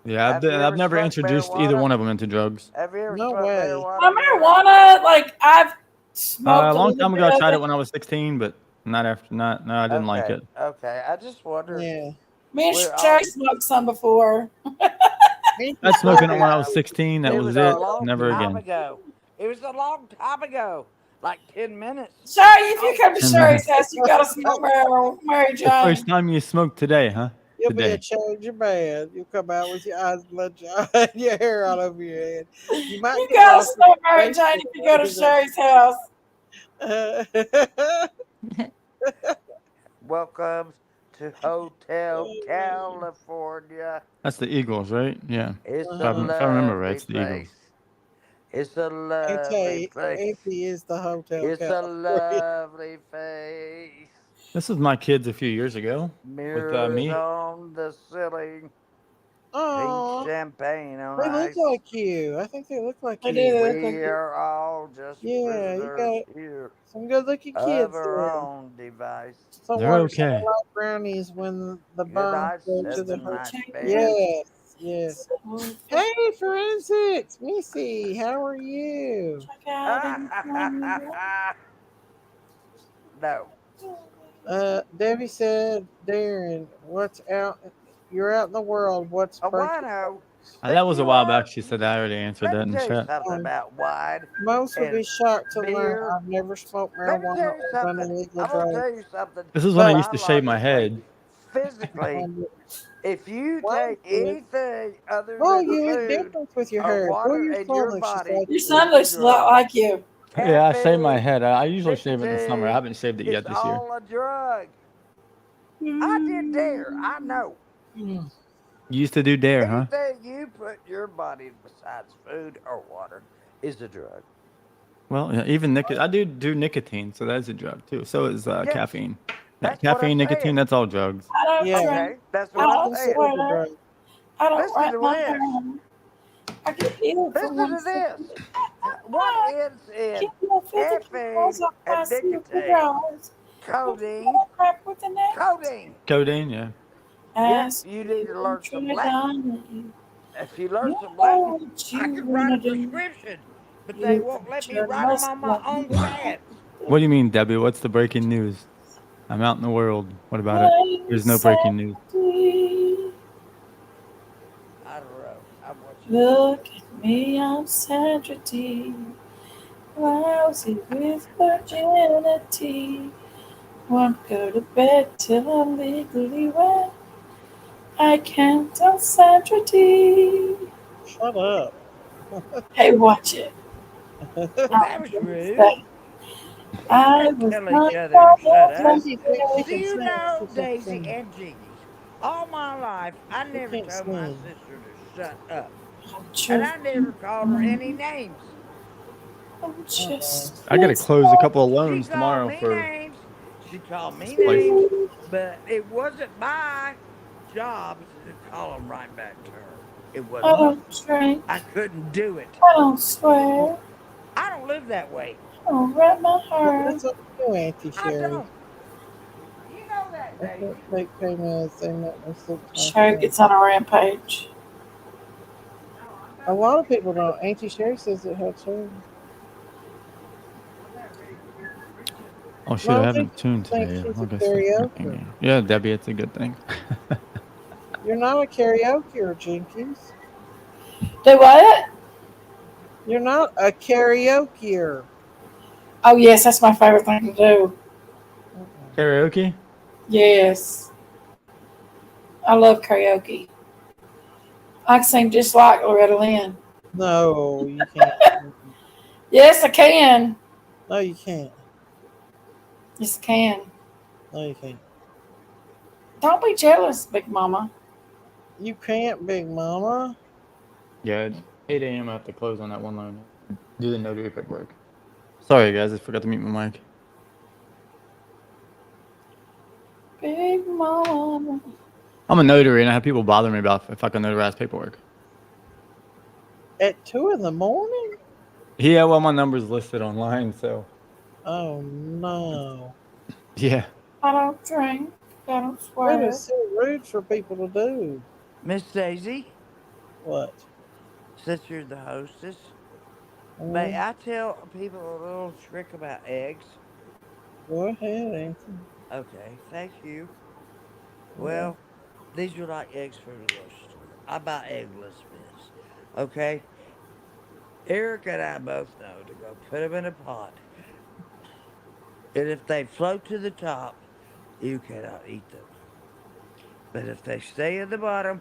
Yeah, I've never introduced either one of them into drugs. Have you ever No smoked way. marijuana? Marijuana, like I've Smoked A long little time bit ago, I of tried it it. when I was 16, but not after. Not. No, I didn't like Okay, it. okay. I just wondered. Yeah. Me and We're all. Sherry smoked some before. I I smoking it when I was know. 16. That It was was a it. long Never time again. ago. It was a long time ago. Like 10 minutes. Sherry, if you Oh, come to 10 Sherry's minutes. house, you gotta smoke Mary The first Jane. time you smoked today, huh? You'll be a Today. change of man. You'll come out with your eyes bloodshot and your hair all over your head. You might You get gotta lost in smoke Mary space Jane if you go to Sherry's house. welcome to Hotel California. That's the Eagles, right? Yeah. It's If a I remember right, lovely it's the Eagles. place. It's a lovely place. Auntie is the Hotel It's a California. lovely face. This was my kids a few years ago with Mirrors me. on the ceiling. Pink Oh, champagne on they look ice. like you. I think they look like I do. you. They look like We are all just Yeah, you prisoners got here some good looking of kids our there. own device. They're Someone say okay. like brownies when the Good bombs night, go to the Seven hurt. Night Band. Yes, yes. Hey, forensics, Missy, how are you? No. Debbie said, Darren, what's out? You're out in the world. What's A breaking? wino. That But was a you while are. back. She said I already answered Let that me in the tell you chat. something about wine Most would and be shocked to learn beer. I've never smoked Let me marijuana tell you or done something. illegal I'm gonna drugs. tell you something. This is when I But used to shave my Biologically, head. physically, if you wine's take good. anything other Oh, than you look food different with your or hair. Go water your in your son, she body said. Your is son a looks a lot drug. like you. Yeah, I shave my Caffeine, head. I usually shave it in the summer. I nicotine, haven't shaved it yet it's this year. all a drug. I did dare. I know. You used to do dare, huh? Anything you put in your body besides food or water is a drug. Well, yeah, even nicotine. I do nicotine, so that's a drug too. So is Yes, caffeine. Yeah, that's what I'm caffeine, nicotine, saying. that's all drugs. I don't Yeah, drink. Okay, that's I what I'm don't it's a saying. illegal swear. drug. I don't Listen wrap to my this. hair. I get ill for Listen one to this. second. What I is keep in my 50 caffeine kilos off my and silver nicotine? drawers. Codeine. Crap with the neck. Codeine. Codeine, yeah. Yep, Ask you need you to learn some try Latin. done. If you learn You some Latin, know what I you could write a wanna do. prescription, but they You won't let me turn write them muscle on my like own you pads. What do you mean, Debbie? What's the breaking news? I'm out in the world. What about it? plain There's no breaking news. Sandy. I don't know. I'm watching TV. Look at me, I'm Sandra D. Lousy with virginity. Won't go to bed till I'm legally wed. I can't tell Sandra D. Shut up. Hey, watch it. That was rude. I Let's was tell each not other to shut called up. Lindsay thinks she Do can you sing. know, She can't Daisy sing. and Jiggy? All my life, I She never can't told my sing. sister to shut up. I'm And just, I never called her any names. I'm just I got to close a couple of She loans called tomorrow me for names. She called this me place. names. But it wasn't my job to call them right back to her. It I wasn't. don't drink. I couldn't do it. I don't swear. I don't live that way. I don't wrap my Well, heart. that's up to you, Auntie I Sherry. don't. You know that, That's what Daisy. fake payments they met me 6 months Sherry ago. gets on a rampage. A lot of people don't. Auntie Sherry says it helps her. Oh shoot, I Mom haven't thinks tuned today. she's I a guess that's my karaoke. thing. Yeah, Debbie, it's a good thing. You're not a karaoke, Jenkins. Do what? You're not a karaoke. Oh, yes, that's my favorite thing to do. Karaoke? Yes. I love karaoke. I can sing just like Loretta Lynn. No, you can't. Yes, I can. No, you can't. Yes, I can. No, you can't. Don't be jealous, Big Mama. You can't, Big Mama. Yeah, it's 8 a.m. I have to close on that one loan. Do the notary paperwork. Sorry, guys, I forgot to mute my mic. Big Mama. I'm a notary, and I have people bother me about if I can notarize paperwork. At 2 in the morning? Yeah, well, my number's listed online, so. Oh no. Yeah. I don't drink. I don't That swear. is so rude for people to do. Miss Daisy, What? since you're the hostess, May I tell people a little trick about eggs? Go ahead, Auntie. Okay, thank you. Yeah. Well, these are like eggs from the grocery store. I buy eggless bits. Okay? Eric and I both know to go put them in a pot. And if they float to the top, you cannot eat them. But if they stay at the bottom,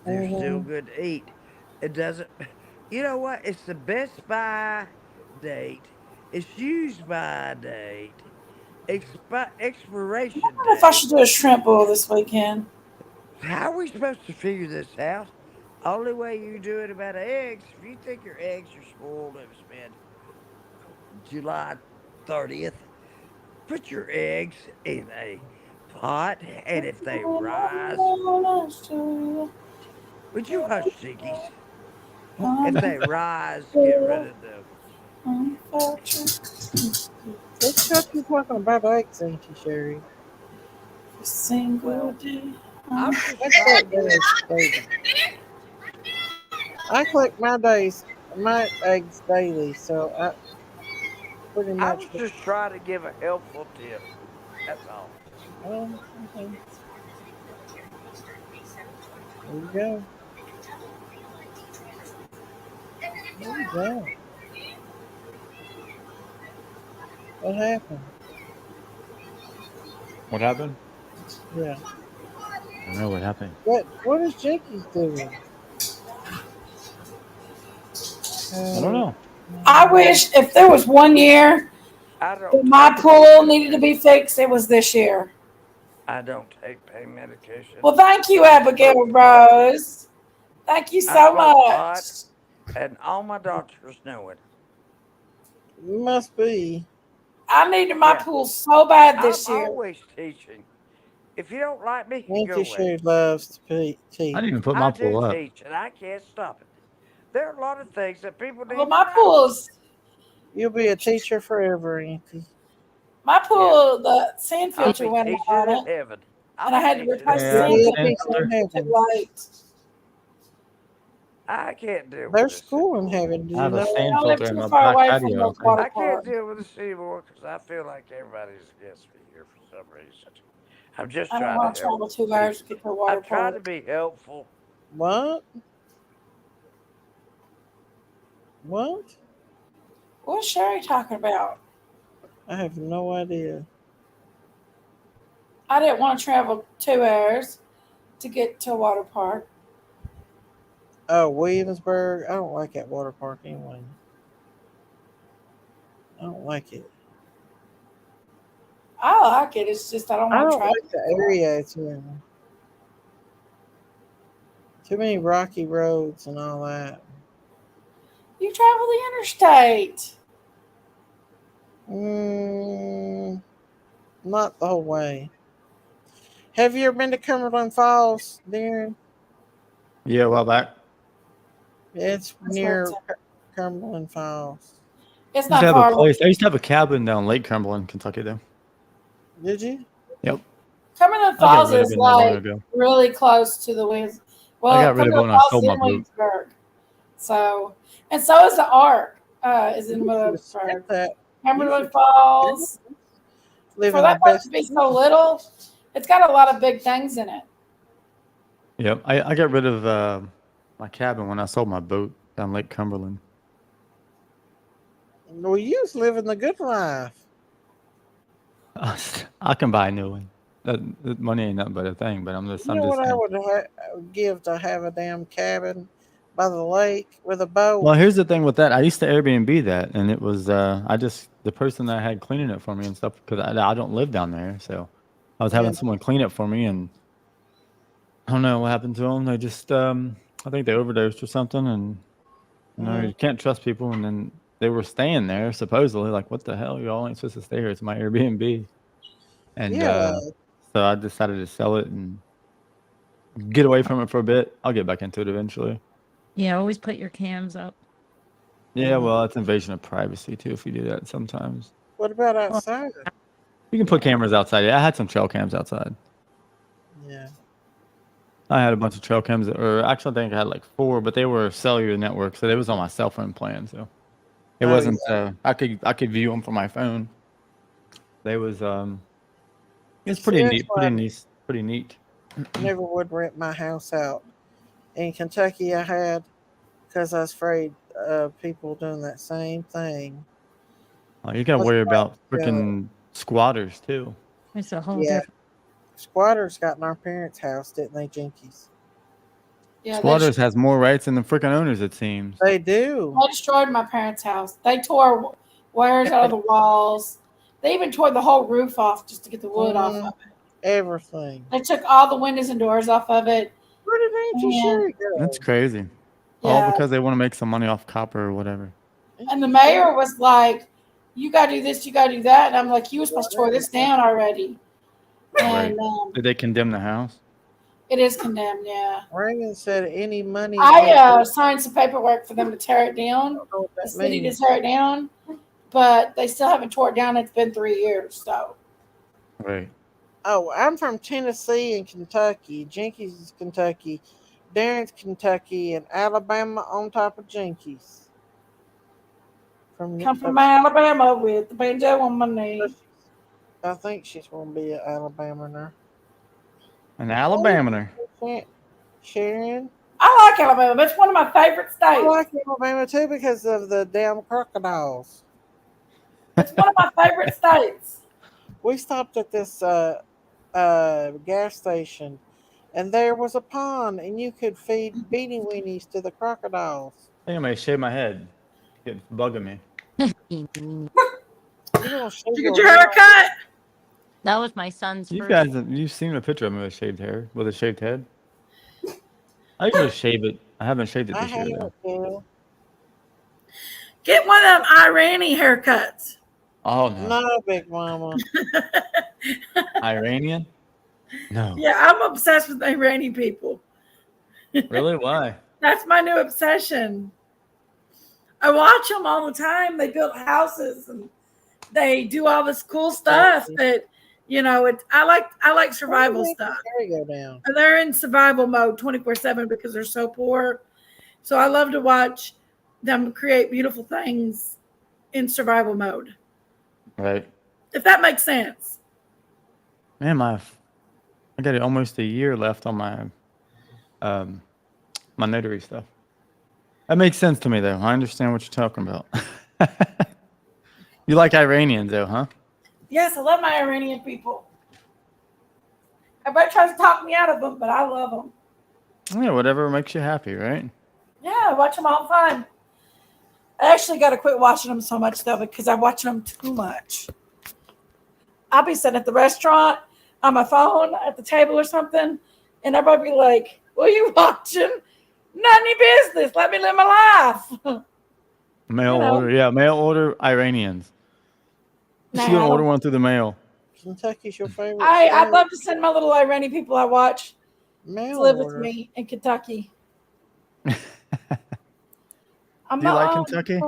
they're still good to eat. It doesn't, you know what? It's the best by date. It's used by date. I Expiration don't know if I date. should do a shrimp boil this weekend. How are we supposed to figure this out? Only way you do it about eggs, if you think your eggs are spoiled, it was been July 30th, put your eggs in a pot, and if they rise, would you hush, Stinkies? If they rise, get rid of them. Let's got you talking about eggs, Auntie Sherry. Single day. I'm just I trying to collect get it. eggs daily. I collect my eggs daily, so I pretty I much. was just trying to give a helpful tip. That's all. Okay. There you go. There you go. What happened? What happened? Yeah. I don't know what happened. What is Jakey's doing? I don't know. I wish if there was one year I that don't my take pool pain needed to be medication. fixed, it was this year. I don't take pain medication. Well, thank you, I Abigail smoke pot. Rose. Thank you I so smoke much. pot, and all my doctors know it. Must be. I needed my Yeah, pool so bad I'm this year. always teaching. If you don't like me, go Auntie away. Sherry loves to teach. I didn't even put I my do pool up. teach, and I can't stop it. There are a lot of things that people Well, need to my know. pool's You'll be a teacher forever, Auntie. my Yeah, pool, the sand I'll filter be went out teaching on in it, heaven. I'll and I be had to teaching in replace the You'll Yeah, sand the be a filter sand teacher because in filter. it was too heaven. late. I can't deal with There's this school in anymore. heaven. Do I you have a know that? sand I live filter in too my far back away from patio. the I think. water I can't park. deal with this anymore because I feel like everybody's against me here for some reason. I'm just I don't trying to want to help travel 2 hours to people. get to a I'm water trying to park. be helpful. What? What? What's Sherry talking about? I have no idea. I didn't want to travel 2 hours to get to a water park. Oh, Williamsburg. I don't like that water park anyway. I don't like it. I like it. It's just I don't I want to don't travel like the too far. area it's in. Too many rocky roads and all that. You travel the interstate. Mm, not the whole way. Have you ever been to Cumberland Falls, Darren? Yeah, a while back. It's That's where it's near at. Cumberland Falls. It's I used to not have a far. place. I used to have a cabin down Lake Cumberland, Kentucky, though. Did you? Yep. Cumberland I got Falls rid of is it not long like ago. really close to the Williams. I Well, got rid of it Cumberland when I Falls sold is my in boat. Williamsburg. So, and so is the Ark. Is in You should have said Williamsburg. that. You Cumberland should Falls. live For in the that place to best. be so little, it's got a lot of big things in it. Yep. I got rid of my cabin when I sold my boat down Lake Cumberland. Well, you was living the good life. I can buy a new one. That money ain't nothing but a thing, but I'm You just know what I saying. would give to have a damn cabin by the lake with a boat? Well, here's the thing with that. I used to Airbnb that, and it was the person that I had cleaning it for me and stuff, because I don't live down there, so I was having Yeah. someone clean it for me, and I don't know what happened to them. They just I think they overdosed or something, and you can't trust people. And then they were staying there supposedly, like, what the hell? Y'all ain't supposed to stay here. It's my Airbnb. And Yeah. so I decided to sell it and get away from it for a bit. I'll get back into it eventually. Yeah, always put your cams up. Yeah, well, it's invasion of privacy too if you do that sometimes. What about outside? You can put cameras outside. Yeah, I had some trail cams outside. Yeah. I had a bunch of trail cams, or actually I think I had like 4, but they were cellular network, so they was on my cell phone plan. So It Oh, wasn't. I could view them from my phone. They was It's See, pretty that's neat. why Pretty neat. I never would rent my house out. In Kentucky, I had because I was afraid of people doing that same thing. You gotta That's worry why I about was going. freaking squatters too. It's a whole Yeah, different. squatters got in our parents' house, didn't they, Jinkies? Yeah, Squatters has more rights than the freaking owners, it seems. They do. they destroyed my parents' house. They tore wires out of the walls. They even tore the whole roof off just to get the wood off of it. Everything. They took all the windows and doors off of it. Where did Auntie And Sherry go? That's crazy. All yeah, because they want to make some money off copper or whatever. and the mayor was like, "You got to do this, you got to do that." And I'm like, "You were supposed to tear this down already." Right. And Did they condemn the house? it is condemned. Yeah, Reagan said any money. I signed some paperwork for them to tear it down. I don't know what The that city to means. tear it down, but they still haven't tore it down. It's been 3 years, so. Right. Oh, I'm from Tennessee and Kentucky. Jinkies is Kentucky. Darren's Kentucky and Alabama on top of Jinkies. Come from Alabama with the banjo on my knee. I think she's going to be an Alabamaner. An Alabamaner. Sharon? I like Alabama. It's one of my favorite states. I like Alabama too because of the damn crocodiles. It's one of my favorite states. We stopped at this gas station, and there was a pond, and you could feed beanie weenies to the crocodiles. I think I may shave my head. It's bugging me. Did you get your hair cut? That was my son's You first. guys, you've seen a picture of me with shaved hair, with a shaved head. I usually shave it. I haven't shaved it this year though. Get one of them Iranian haircuts. Oh no. No, Big Mama. Iranian? No. Yeah, I'm obsessed with Iranian people. Really? Why? That's my new obsession. I watch them all the time. They build houses and they do all this cool stuff that, you know, I like survival stuff. Go down. And they're in survival mode 24/7 because they're so poor. So I love to watch them create beautiful things in survival mode. Right. If that makes sense. Man, I got almost a year left on my my notary stuff. That makes sense to me though. I understand what you're talking about. You like Iranians though, huh? Yes, I love my Iranian people. Everybody tries to talk me out of them, but I love them. Yeah, whatever makes you happy, right? Yeah, I watch them all the time. I actually got to quit watching them so much though because I watch them too much. I'll be sitting at the restaurant on my phone at the table or something, and everybody be like, "What are you watching? None of your business. Let me live my life." Mail order, yeah, mail order Iranians. You should order one through the mail. Kentucky's your favorite. I'd love to send my little Iranian people I watch to live order. with me in Kentucky. Do you like Kentucky?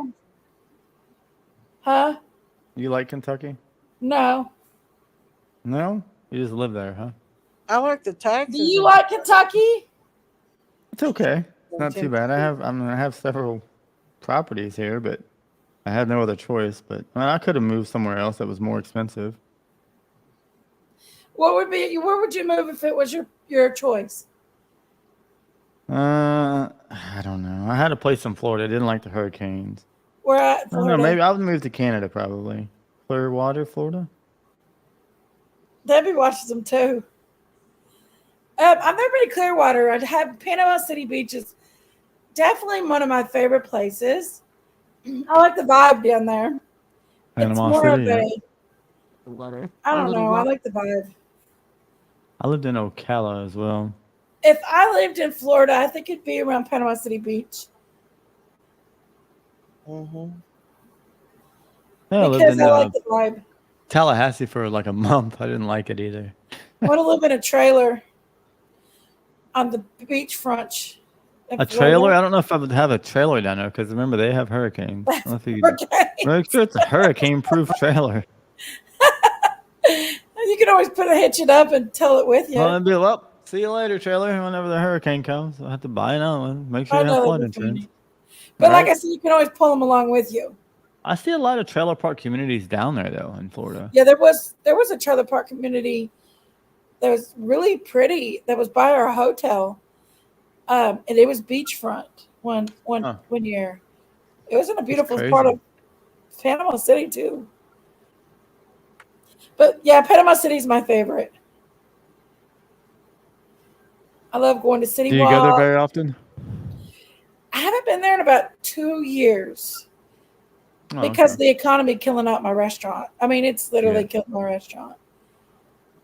Huh? You like Kentucky? No. No? You just live there, huh? I like the taxes. Do you like Kentucky? It's okay. It's not too bad. I have several properties here, but I had no other choice. But I could have moved somewhere else that was more expensive. Where would you move if it was your choice? I don't know. I had a place in Florida. I didn't like the hurricanes. Where at I don't Florida? know. Maybe I would move to Canada, probably. Clearwater, Florida. Debbie watches them too. I've never been to Clearwater. I'd have Panama City Beach is definitely one of my favorite places. I like the vibe down there. Panama it's more City. of Yeah. I don't know. I like the vibe. I lived in Ocala as well. If I lived in Florida, I think it'd be around Panama City Beach. Mm-hmm. Yeah, I lived Because in I like the vibe. Tallahassee for like a month. I didn't like it either. I want to live in a trailer on the beachfront. A trailer? I don't know if I would have a trailer down there because remember they have hurricanes. I don't know if you make sure it's a hurricane-proof trailer. You can always hitch it up and tell it with you. Well, it'd be see you later, trailer. Whenever the hurricane comes, I'll have to buy another one. Make sure you have flood insurance. But like I said, you can always pull them along with you. I see a lot of trailer park communities down there though in Florida. Yeah, there was a trailer park community that was really pretty. That was by our hotel, and it was beachfront one year. It was in a beautiful part of Panama City too. But yeah, Panama City is my favorite. I love going to City Do you Walk. go there very often? I haven't been there in about 2 years because the economy killing out my restaurant. I mean, it's literally killing my restaurant.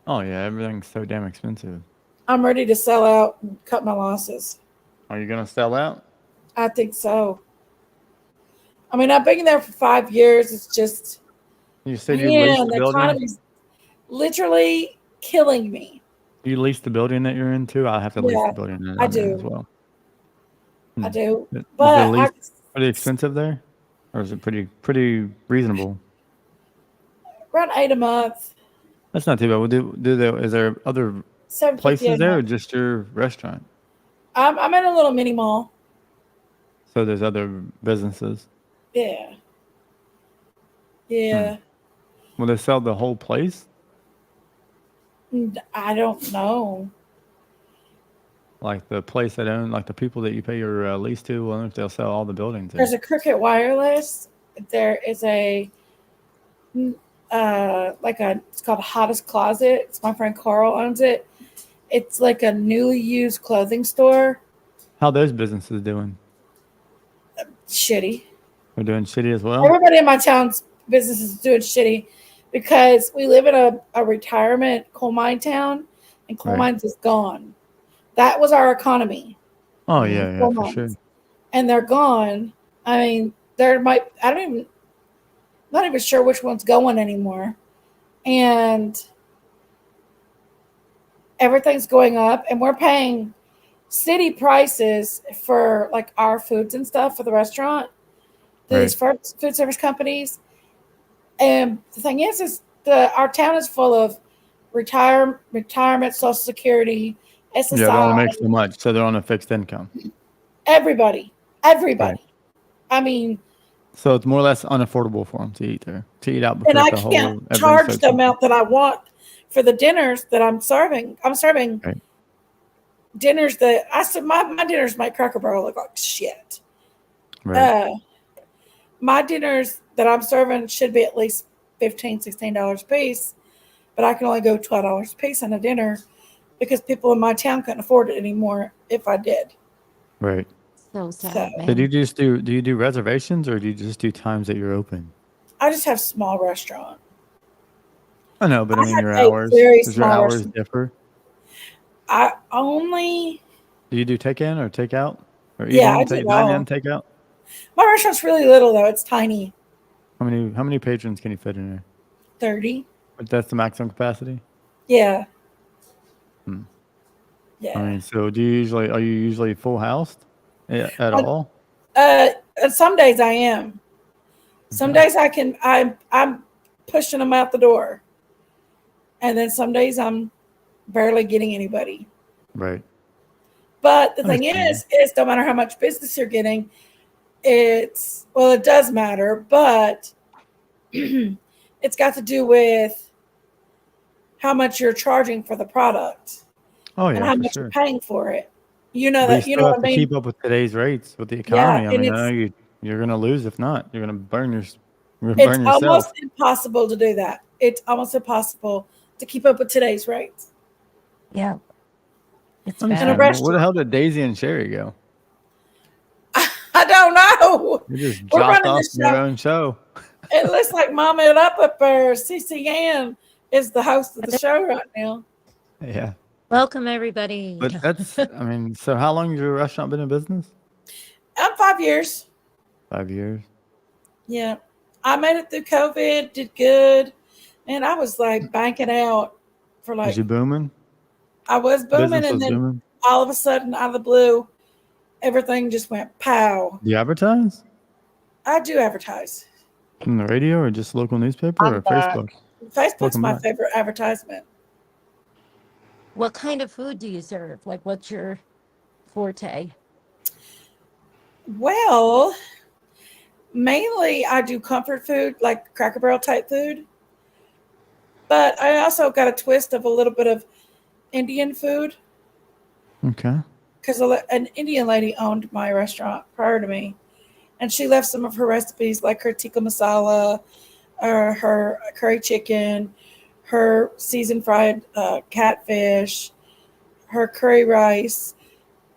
Oh yeah, everything's so damn expensive. I'm ready to sell out and cut my losses. Are you gonna sell out? I think so. I mean, I've been there for 5 years. It's just, You said you leased the building? economy's literally killing me. You lease the building that you're in too? I have to lease the building that I'm in as well. I do. Is But the lease pretty expensive there? Or is it pretty reasonable? around $8 a month. That's not too bad. Is there other $7.50 places a there or month. just your restaurant? I'm in a little mini mall. So there's other businesses. Yeah. Yeah. Will they sell the whole place? I don't know. Like the place that own, like the people that you pay your lease to, I wonder if they'll sell all the buildings. There's a Cricket Wireless. There is a it's called Hottest Closet. It's my friend Carl owns it. It's like a newly used clothing store. How those businesses doing? Shitty. They're doing shitty as well? Everybody in my town's business is doing shitty because we live in a retirement coal mine town, and coal mines is gone. That was our economy. Oh yeah, Coal for mines. sure. And they're gone. I mean, not even sure which one's going anymore. And everything's going up, and we're paying city prices for like our foods and stuff for the restaurant. These food service companies. And the thing is our town is full of retirement, Social Security, SSI. Yeah, they only make so much, so they're on a fixed income. Everybody. Right. I mean, so it's more or less unaffordable for them to eat there, to eat out because and I the whole can't charge the amount that I want for the dinners that I'm serving. I'm serving dinners that I said my dinners make Cracker Barrel look like shit. Right. My dinners that I'm serving should be at least $15, $16 a piece, but I can only go $12 a piece on a dinner because people in my town couldn't afford it anymore if I did. Right. So sad. So do you do reservations or do you just do times that you're open? I just have small restaurant. I know, but I mean your have a hours. very Does your small hours restaurant. differ? I only. Do you do take in or take out? Or Yeah, I take do dine all. in, take out? My restaurant's really little though. It's tiny. How many patrons can you fit in there? 30. But that's the maximum capacity? Yeah. Yeah. I mean, so are you usually full house at all? Some days I am. Some days I'm pushing them out the door. And then some days I'm barely getting anybody. Right. But the thing is no matter how much business you're getting, it does matter, but it's got to do with how much you're charging for the product. Oh yeah, and how for much sure. you're paying for it. You know But that. you You still know have what I to mean? keep up with today's rates with the economy. Yeah, I mean, and I know you're gonna lose if not. You're gonna burn It's yourself. almost impossible to do that. It's almost impossible to keep up with today's rates. Yeah. It's In a bad. Where the restaurant. hell did Daisy and Sherry go? I don't know. You just We're dropped running off this your show. own show. It looks like Mama It Up there. CC Ann is the host of the show right now. Yeah. Welcome everybody. But that's I mean, so how long has your restaurant been in business? 5 years. 5 years. Yeah. I made it through COVID, did good. And I was like banking out for like. Was you booming? I was booming, Business and was then booming? all of a sudden, out of the blue, everything just went pow. Do you advertise? I do advertise. On the radio or just local newspaper or Facebook? Facebook's Welcome my back. favorite advertisement. What kind of food do you serve? Like, what's your forte? Well, Mainly, I do comfort food, like Cracker Barrel type food. But I also got a twist of a little bit of Indian food Okay. because an Indian lady owned my restaurant prior to me. And she left some of her recipes, like her tikka masala, or her curry chicken, her seasoned fried catfish, her curry rice.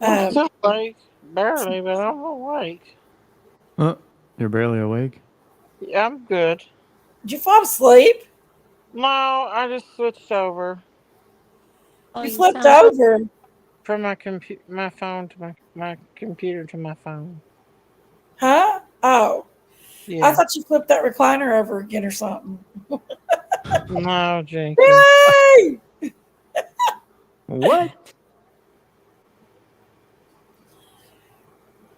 I'm still awake. Barely, but I'm awake. You're barely awake. Yeah, I'm good. Did you fall asleep? No, I just switched over Oh, You you flipped sound like over. from my phone to my computer to my phone. Huh? Oh. I Yeah. thought you flipped that recliner over again or something. No, Jenkins. Yay! What?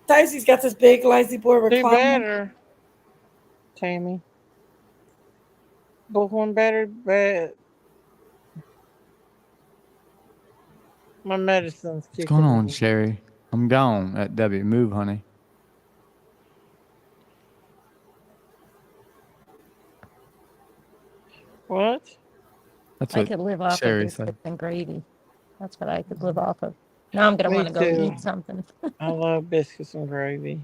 Daisy's got this big lazy boy Do recliner. better, Tammy. One better, but my medicine's What's kicking going on, in. Sherry? I'm gone at Debbie. Move, honey. What? That's I what could live off of Sherry biscuits said. and gravy. That's what I could live off of. Now I'm gonna Me want to go too. eat something. I love biscuits and gravy.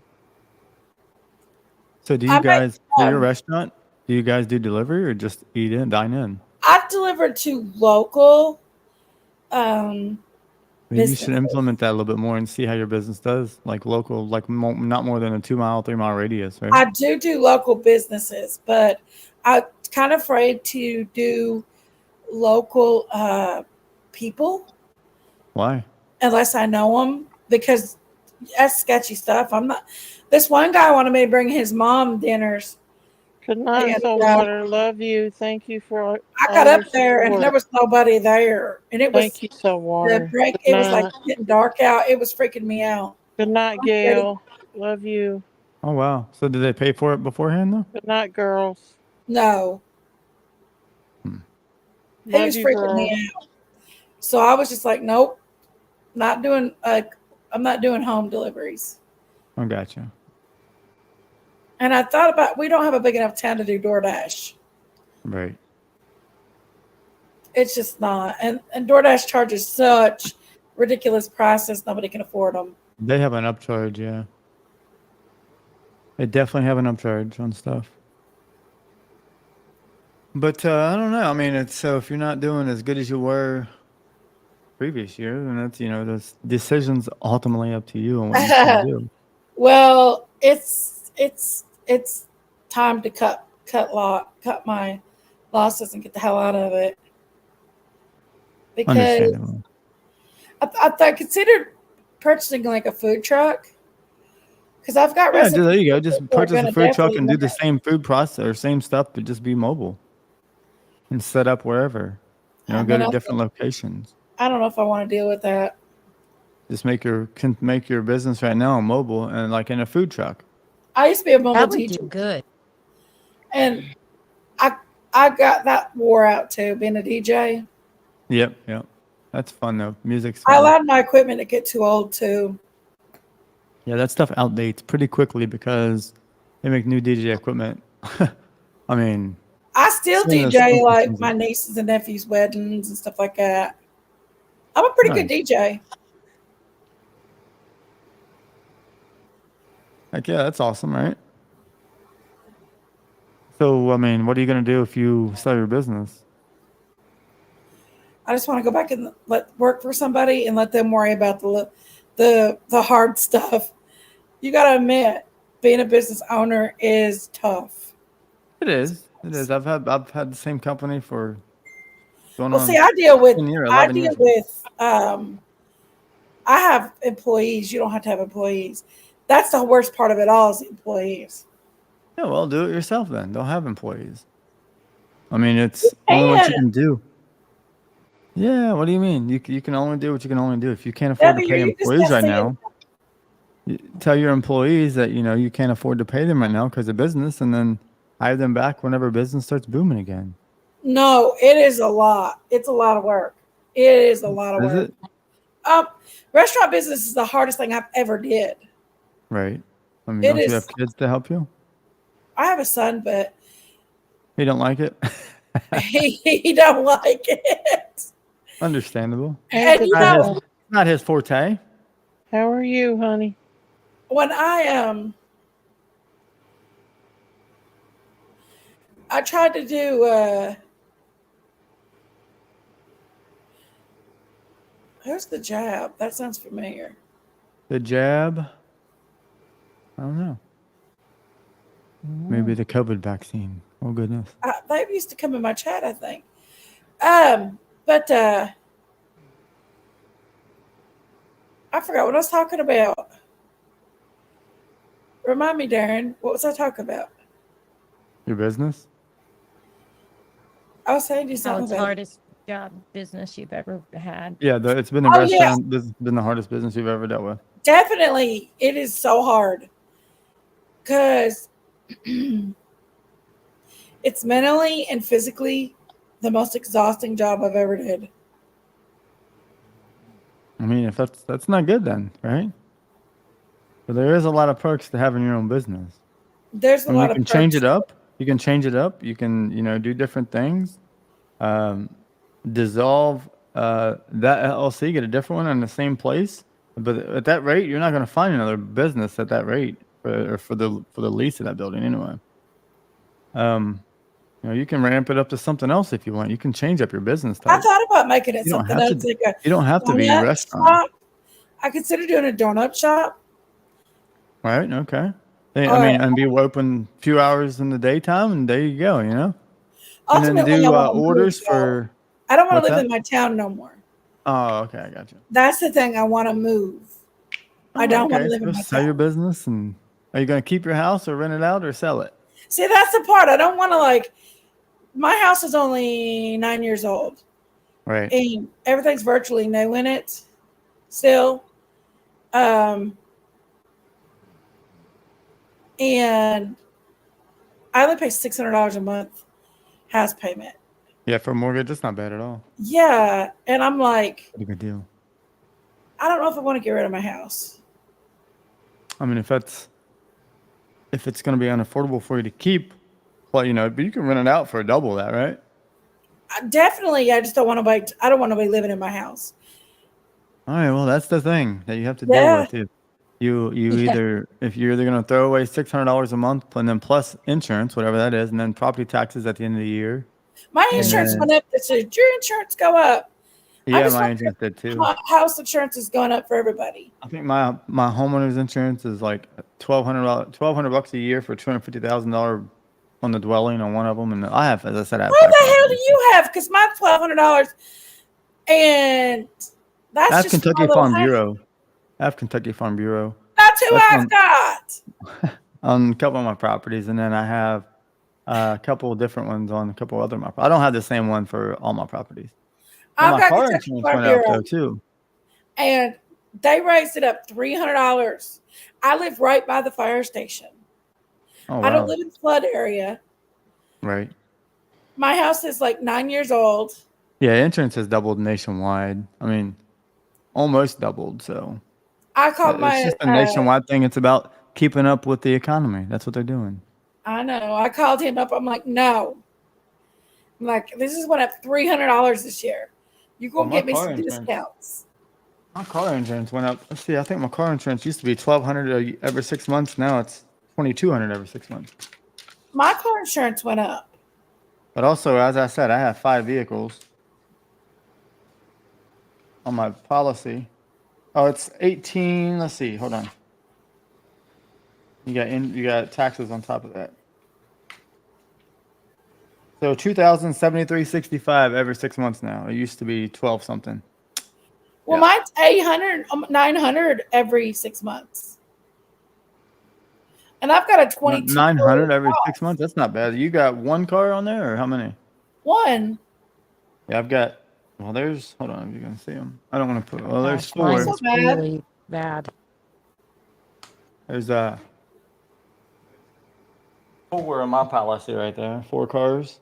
So do I you make guys, for your restaurant, do you guys do delivery or just eat in, dine in? I've delivered to local Maybe you should businesses. implement that a little bit more and see how your business does. Like local, like not more than a 2 mile, 3 mile radius, right? I do local businesses, but I'm kind of afraid to do local people Why? unless I know them because that's sketchy stuff. I'm not. This one guy wanted me to bring his mom dinners. Good night, And saltwater. Love you. Thank you for I all got your up there and there support. was nobody there, and it was Thank you, the saltwater. break. Good It was like night. getting dark out. It was freaking me out. Good night, I'm ready. Gail. Love you. Oh, wow. So did they pay for it beforehand, though? Good night, girls. No, he Love was you, freaking me girls. out. So I was just like, nope, not doing. I'm not doing home deliveries. I gotcha. And I thought about we don't have a big enough town to do DoorDash. Right. It's just not. And DoorDash charges such ridiculous prices, nobody can afford them. They have an upcharge, yeah. They definitely have an upcharge on stuff. But I don't know. I mean, it's so if you're not doing as good as you were previous year, then that's those decisions ultimately up to you and what you choose to do. Well, it's time to cut my losses and get the hell out of it. Because Understandable. I considered purchasing like a food truck because I've got Yeah, recipes. there you go. Just people are purchase a gonna food truck definitely and do the want. same food process or same stuff, but just be mobile and set up wherever. Go But to different locations. I don't know if I want to deal with that. Just make your business right now mobile and like in a food truck. I used to be a mobile That would DJ, do good. and I got that wore out too, being a DJ. Yep. That's fun though. Music's I fun. allowed my equipment to get too old too. Yeah, that stuff outdates pretty quickly because they make new DJ equipment. I mean, I still some of those DJ sound like systems my nieces and nephews' weddings and stuff like that. I'm a pretty good nice. DJ. Heck yeah, that's awesome, right? So, I mean, what are you going to do if you sell your business? I just want to go back and work for somebody and let them worry about the hard stuff. You got to admit, being a business owner is tough. It is. I've had the same company for going Well, on see, I deal with 11 years. I have employees. You don't have to have employees. That's the worst part of it all is the employees. Yeah, well, do it yourself then. Don't have employees. I mean, it's only what you can do. Yeah, what do you mean? You can only do what you can only do. If you can't afford to pay employees right now, tell your employees that you can't afford to pay them right now because of business, and then hire them back whenever business starts booming again. No, it is a lot. It's a lot of work. It is a lot of Is work. it? Restaurant business is the hardest thing I've ever did. Right. I mean, It don't you is. have kids to help you? I have a son, but You don't like it? he don't like it. Understandable. Hey, And you know, Not his forte. how are you, honey? when I tried to do who's the jab? That sounds familiar. The jab. I don't know. Maybe the COVID vaccine. Oh goodness. They used to come in my chat, I think. But I forgot what I was talking about. Remind me, Darren. What was I talking about? Your business? I was saying you How something it's about hardest job business you've ever had. Yeah, it's been the Oh, yeah. restaurant. This has been the hardest business you've ever dealt with. Definitely, it is so hard because it's mentally and physically the most exhausting job I've ever did. I mean, if that's not good, then right? But there is a lot of perks to having your own business. There's a I mean, lot you of can change perks. it up. You can change it up. You can, do different things. Dissolve that LLC, get a different one in the same place. But at that rate, you're not going to find another business at that rate for the lease of that building anyway. You can ramp it up to something else if you want. You can change up your business I type. thought about making it You don't something have else, to. like a You don't have to be a donut restaurant, shop. I consider doing a donut shop. right? Okay. I Or mean, and be open a few hours in the daytime, and there you go. And then ultimately, I do want to move. orders Though. for. I don't want What's to live that? in my town no more. Oh, okay, I got you. That's the thing. I want to move. I don't want to live in my Sell your town. business, and are you going to keep your house or rent it out or sell it? See, that's the part. I don't want to my house is only 9 years old. Right. And everything's virtually new in it still. And I only pay $600 a month house payment. Yeah, for a mortgage, that's not bad at all. Yeah. And I'm like, Pretty good deal. I don't know if I want to get rid of my house. I mean, if it's going to be unaffordable for you to keep, well, but you can rent it out for double that, right? Definitely, I just don't want to I don't want to be living in my house. All right, well, that's the thing that you have to Yeah. deal with. If you're either going to throw away $600 a month and then plus insurance, whatever that is, and then property taxes at the end of the year. My insurance went up. Did your insurance go up? Yeah, my insurance did too. House insurance is going up for everybody. I think my homeowner's insurance is like $1,200 a year for $250,000 on the dwelling on one of them, and I have, as I said, I have. What the hell do you have? Because mine's $1,200, and that's I have just Kentucky Farm Bureau. I have Kentucky Farm Bureau. That's who I've got on a couple of my properties, and then I have a couple of different ones on a couple other my. I don't have the same one for all my properties. I've my got car Kentucky insurance Farm went up Bureau, though too. and they raised it up $300. I live right by the fire station. Oh, wow. I don't live in the flood area. Right. My house is like 9 years old. Yeah, insurance has doubled nationwide. I mean, almost doubled. So I called it's just a nationwide thing. It's about keeping up with the economy. That's what they're doing. I know. I called him up. I'm like, no. I'm like, this is went up $300 this year. You gonna get me some discounts. My car insurance went up. Let's see. I think my car insurance used to be $1,200 every 6 months. Now it's $2,200 every 6 months. My car insurance went up. But also, as I said, I have 5 vehicles on my policy. Oh, it's 18. Let's see. Hold on. You got taxes on top of that. So $2,073.65 every 6 months now. It used to be 12 something. Well, mine's $800, $900 every 6 months. And I've got a 22. $900 every 6 months. That's not bad. You got one car on there, or how many? One. Yeah, I've got. Well, there's. Hold on, if you can see them. I don't want to put. Well, there's 4. Mine is really bad. There's 4 on my policy right there. 4 cars.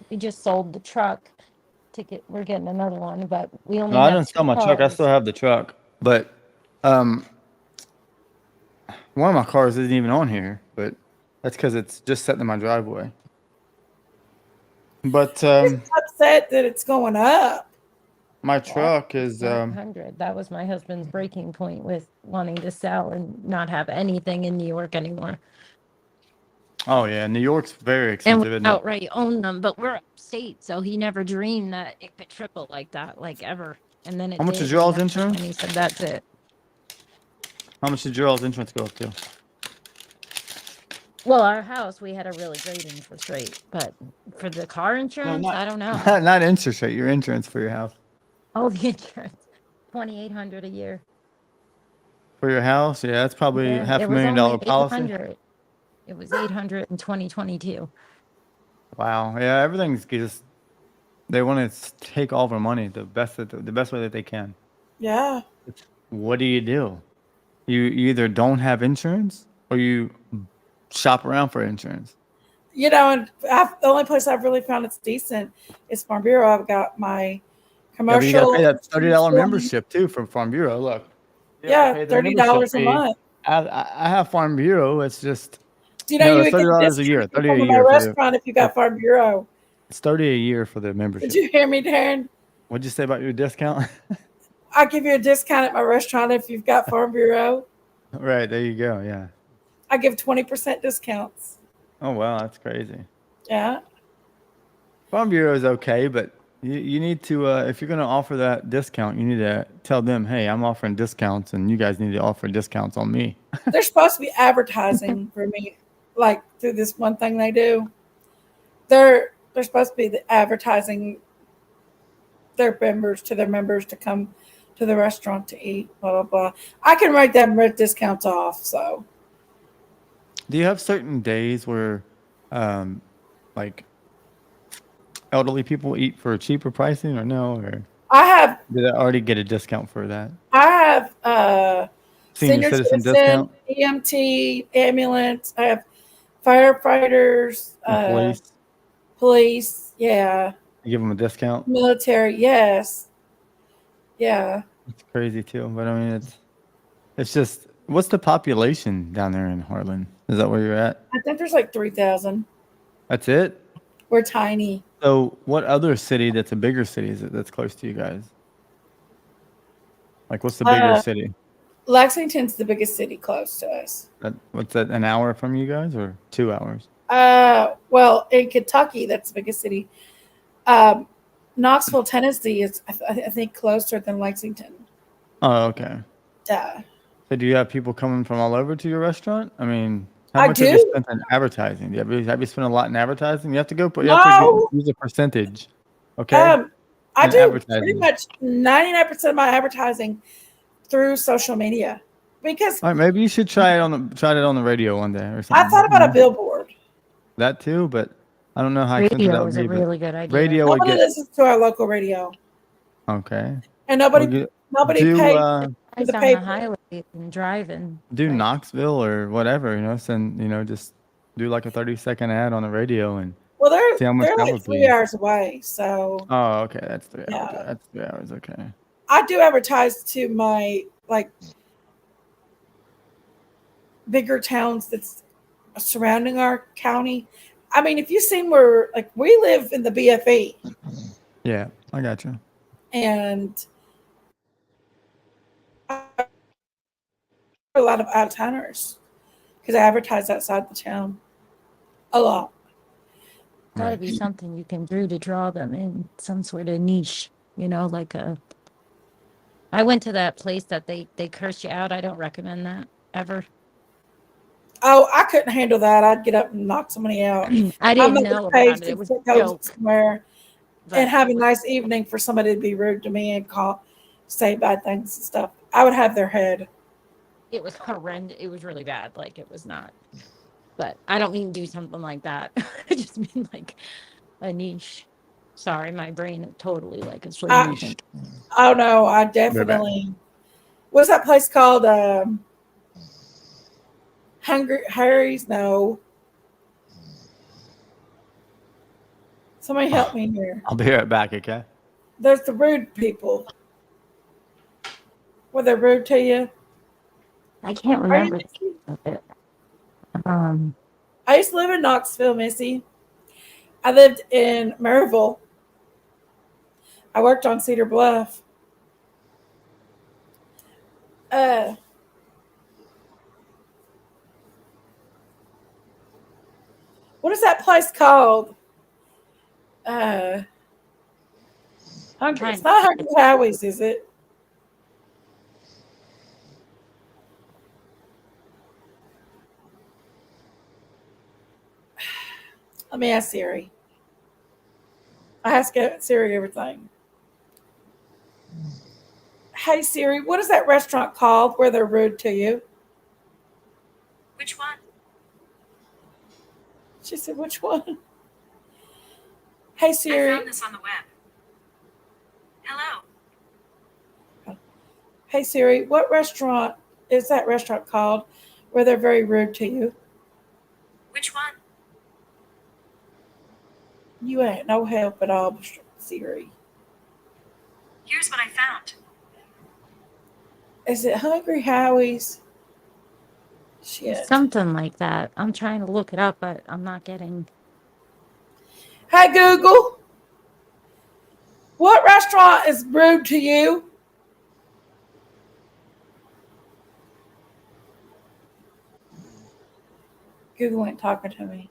We just sold the truck to get. We're getting another one, but we only. No, I didn't sell my truck. I still have the truck, but One of my cars isn't even on here, but that's because it's just sitting in my driveway. But Upset that it's going up. my truck is 100. That was my husband's breaking point with wanting to sell and not have anything in New York anymore. oh yeah, New York's very And expensive, we isn't it? outright own them, but we're upstate, so he never dreamed that it could triple like that, like ever. And then it How much did. is your and all's that's when insurance? he said, "That's it." How much did your all's insurance go up to? Well, our house, we had a really great interest rate, but for the car No, insurance, I don't know. not interest rate. Your insurance for your house. Oh, the insurance, 2,800 a year. For your house, yeah, that's probably Yeah, half it a was million only dollar policy. 800. It was 800 in 2022. Wow, yeah, everything's just they want to take all of our money the best way that they can. Yeah. What do? You either don't have insurance or you shop around for insurance. You know, and the only place I've really found it's decent is Farm Bureau. I've got my Yeah, but you got to commercial. pay that $30 membership too from Farm Bureau. Look, you have to Yeah, pay the membership $30 a fee. month. I have Farm Bureau. It's just Do you know no, you it's would get a $30 a year. discount 30 from a my year for the. restaurant if you got Farm Bureau? It's 30 a year for the Did membership. you hear me, Darren? What'd you say about your discount? I'll give you a discount at my restaurant if you've got Farm Bureau. Right, there you go. Yeah. I give 20% discounts. Oh wow, that's crazy. Yeah. Farm Bureau is okay, but you need to if you're going to offer that discount, you need to tell them, hey, I'm offering discounts, and you guys need to offer discounts on me. They're supposed to be advertising for me, like through this one thing they do. They're supposed to be the advertising their members to come to the restaurant to eat, blah blah blah. I can write them discounts off. So Do you have certain days where, like, elderly people eat for cheaper pricing, or no? Or I have did I already get a discount for that? Senior citizen citizen, discount? EMT, ambulance. I have firefighters, And police. Yeah, you give them a discount? military. Yes. Yeah. It's crazy too, but I mean, it's just, what's the population down there in Harlan? Is that where you're at? I think there's like 3,000. That's it? We're tiny. So what other city that's a bigger city is it that's close to you guys? Like, what's the bigger city? Lexington's the biggest city close to us. What's that, an hour from you guys or 2 hours? Well, in Kentucky, that's the biggest city. Knoxville, Tennessee is, I think, closer than Lexington. Oh, okay. Duh. So do you have people coming from all over to your restaurant? I mean, how I much have you do. spent on advertising? Have you spent a lot in advertising? You have to No. use a percentage. Okay. I in do advertising. pretty much 99% of my advertising through social media because All right, maybe you should try it on the radio one day or something. I thought about a billboard. That too, but I don't know how expensive that Radio would is be. a but really good idea. radio would Nobody get listens to our local radio, okay. and Well, nobody do pays Guys for the on the paper. highway and driving. do like, Knoxville or whatever, send just do like a 30-second ad on the radio and Well, see how much they're that like would 3 be. hours away, so Oh, okay, that's 3 hours. Yeah. That's 3 hours. Okay. I do advertise to my bigger towns that's surrounding our county. I mean, if you've seen where we live in the BFE, Yeah, I got you. and a lot of out of towners because I advertise outside the town a lot. Gotta be something you can do to draw them in, some sort of niche, like I went to that place that they curse you out. I don't recommend that ever. Oh, I couldn't handle that. I'd get up and knock somebody out. I didn't know about it. It was a go joke. somewhere but and have a it was- nice evening for somebody to be rude to me and say bad things and stuff. I would have their head. It was horrendous. It was really bad. It was not. But I don't mean do something like that. I just mean a niche. Sorry, my brain totally is slow motion. Oh no, I definitely. What's that place called? Harry's? No. Somebody help me here. I'll be right back. Okay. There's the rude people. Were they rude to you? I can't Are you remember. Nikki? of it. I used to live in Knoxville, Missy. I lived in Maryville. I worked on Cedar Bluff. What is that place called? Hungry. It's not Hungry Howie's, is it? Let me ask Siri. I ask Siri everything. Hey Siri, what is that restaurant called where they're rude to you? Which one? She said, which one? Hey Siri. I found this on the web. Hello. Hey Siri, what restaurant is that restaurant called where they're very rude to you? Which one? You ain't no help at all, Siri. Here's what I found. Is it Hungry Howie's? Shit. Something like that. I'm trying to look it up, but I'm not getting. Hey Google, what restaurant is rude to you? Google ain't talking to me.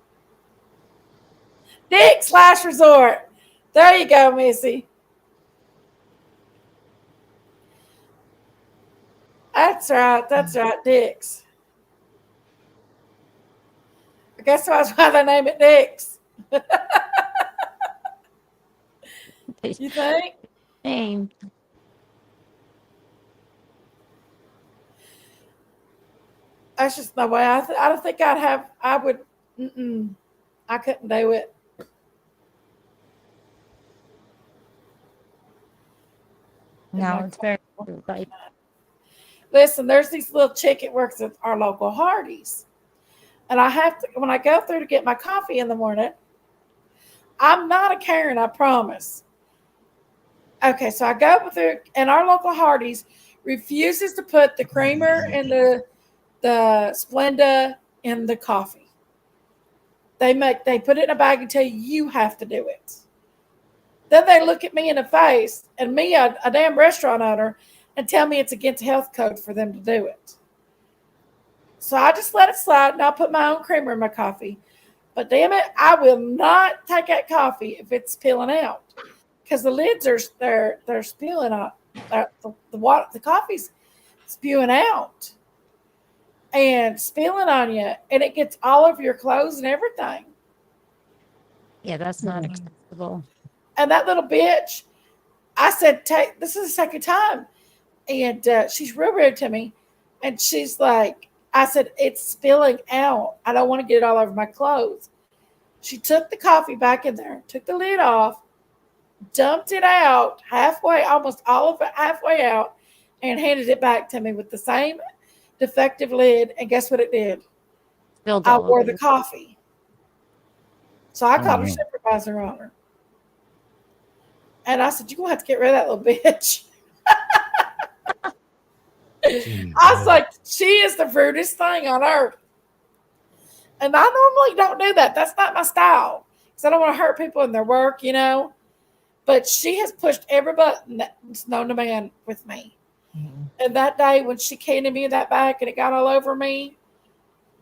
Dick's Last Resort. There you go, Missy. That's right. That's right, Dick's. I guess that's why they name it Dick's. You think? Name. That's just no way. I don't think I'd have. I would. I couldn't do it. No, it's very like. Listen, there's these little chick that works at our local Hardee's. And I have to, when I go through to get my coffee in the morning, I'm not a Karen, I promise. Okay, so I go through, and our local Hardee's refuses to put the creamer and the Splenda in the coffee. They put it in a bag and tell you have to do it. Then they look at me in the face, and me, a damn restaurant owner, and tell me it's against health code for them to do it. So I just let it slide, and I'll put my own creamer in my coffee. But damn it, I will not take that coffee if it's spilling out, because the lids are they're spilling out. The coffee's spewing out and spilling on you, and it gets all over your clothes and everything. Yeah, that's not acceptable. And that little bitch, I said, this is the second time. And she's real rude to me. And she's like, I said, it's spilling out. I don't want to get it all over my clothes. She took the coffee back in there, took the lid off, dumped it out halfway, almost all of it halfway out, and handed it back to me with the same defective lid. And guess what it did? Spilled I all wore over the coffee. So I called her man. supervisor on her. And I said, you're going to have to get rid of that little bitch. I was like, she is the rudest thing on earth. And I normally don't do that. That's not my style. Because I don't want to hurt people in their work, you know. But she has pushed every button that's known to man with me. Mm-hmm. And that day when she handed me that bag and it got all over me,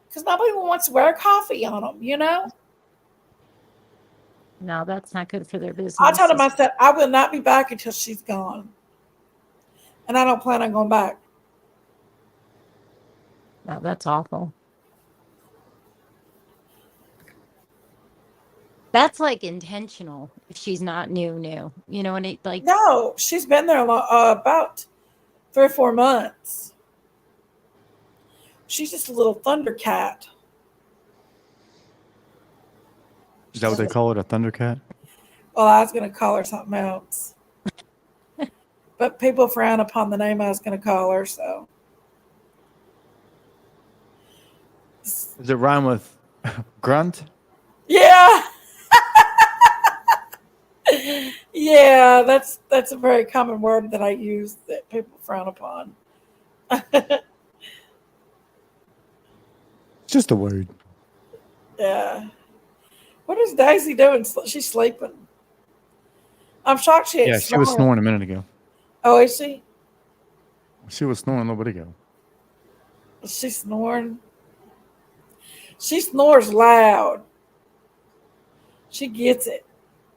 because nobody wants to wear coffee on them, you know. No, that's not good for their business. I told him, I said, I will not be back until she's gone. And I don't plan on going back. No, that's awful. That's like intentional if she's not new. You know, and it like. No, she's been there about 3 or 4 months. She's just a little thundercat. Is that what they call it, a thundercat? Well, I was going to call her something else. But people frown upon the name I was going to call her, so. Does it rhyme with grunt? Yeah. Yeah, that's a very common word that I use that people frown upon. just a word. Yeah. What is Daisy doing? She's sleeping. I'm shocked she ain't Yeah, she was snoring a minute ago. Oh, is she? She was snoring a little bit ago. She's snoring. She snores loud. She gets it.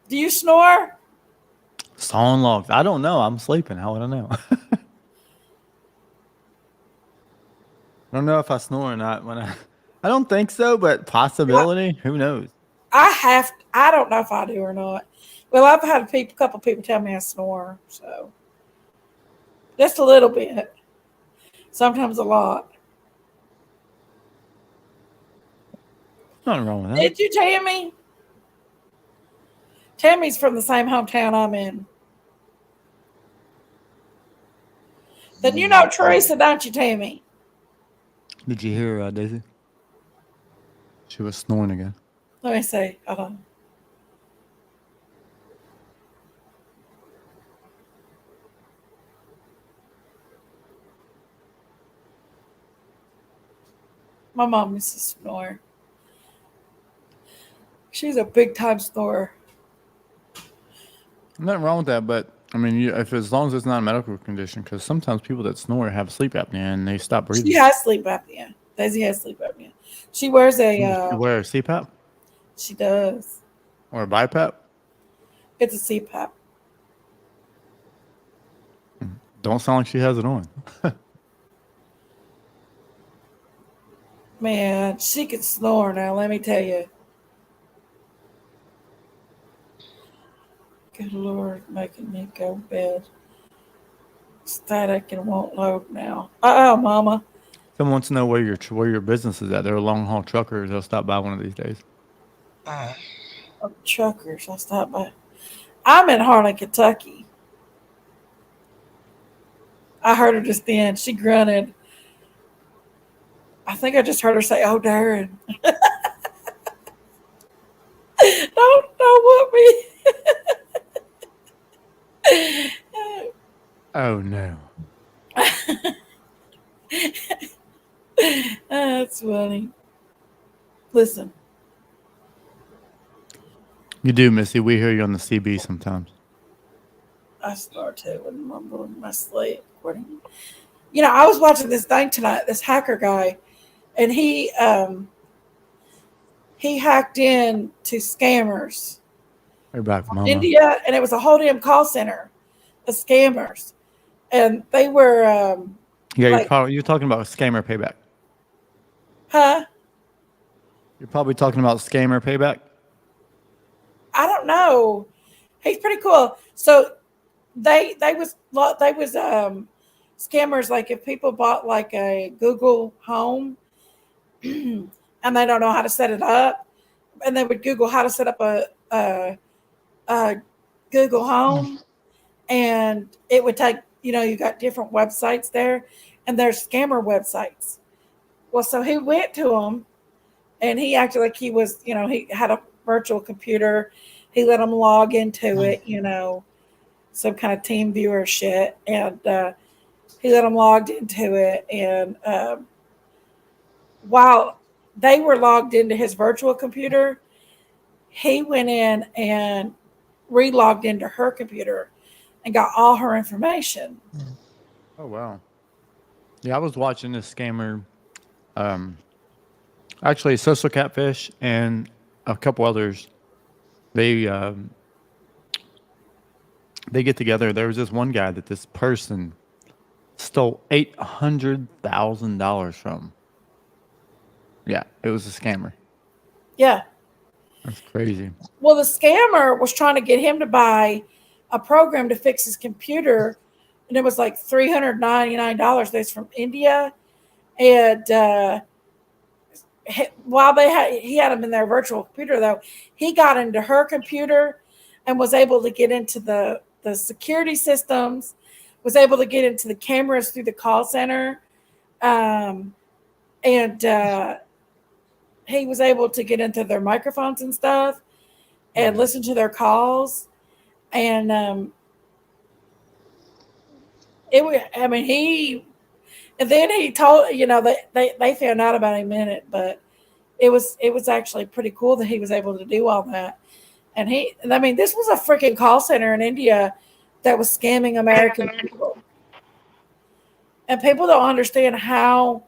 Do you snore? Sawing logs. I don't know. I'm sleeping. How would I know? I don't know if I snore or not. I don't think so, but possibility. Who knows? I don't know if I do or not. Well, I've had a couple people tell me I snore, so just a little bit. Sometimes a lot. Nothing wrong with that. Did you, Tammy? Tammy's from the same hometown I'm in. Then you know Teresa, don't you, Tammy? Did you hear Daisy? She was snoring again. Let me see. Hold on. My mom used to snore. She's a big time snorer. Nothing wrong with that, but I mean, if as long as it's not a medical condition, because sometimes people that snore have sleep apnea and they stop breathing. She has sleep apnea. Daisy has sleep apnea. She wears a. You wear a CPAP? She does. Or a BiPAP? It's a CPAP. Don't sound like she has it on. Man, she can snore now, let me tell you. Good Lord, making me go to bed. Static and won't load now. Mama. Someone wants to know where your business is at. They're long haul truckers. They'll stop by one of these days. Truckers, I'll stop by. I'm in Harlan, Kentucky. I heard her just then. She grunted. I think I just heard her say, "Oh, Darren." Don't what me. Oh no. That's funny. Listen. You do, Missy. We hear you on the CB sometimes. I start to and mumble in my sleep. You know, I was watching this thing tonight, this hacker guy, and he hacked in to scammers. Everybody from India, and it was a whole damn call center of scammers. And they were yeah, you're talking about scammer payback. Huh? You're probably talking about scammer payback. I don't know. He's pretty cool. So they was scammers, like if people bought like a Google Home and they don't know how to set it up, and they would Google how to set up a Google Home, and it would take, you got different websites there, and there's scammer websites. Well, so he went to them, and he acted like he was, he had a virtual computer. He let them log into it, some kind of team viewer shit, and he let them logged into it. And while they were logged into his virtual computer, he went in and re-logged into her computer and got all her information. Oh wow. Yeah, I was watching this scammer, actually Social Catfish and a couple others. They get together. There was this one guy that this person stole $800,000 from. Yeah, it was a scammer. Yeah. That's crazy. Well, the scammer was trying to get him to buy a program to fix his computer, and it was like $399. That's from India, and while he had him in their virtual computer, though, he got into her computer and was able to get into the security systems, was able to get into the cameras through the call center, and he was able to get into their microphones and stuff and listen to their calls. And and then he told, they found out about him in it, but it was actually pretty cool that he was able to do all that. And this was a freaking call center in India that was scamming American people. And people don't understand how,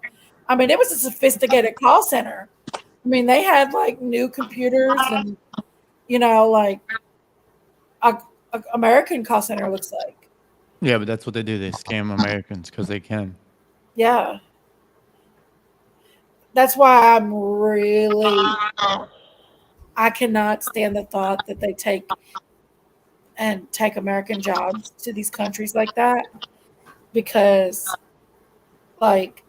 it was a sophisticated call center. They had like new computers and, like a American call center looks like. Yeah, but that's what they do. They scam Americans because they can. Yeah. That's why I cannot stand the thought that they take American jobs to these countries like that, because like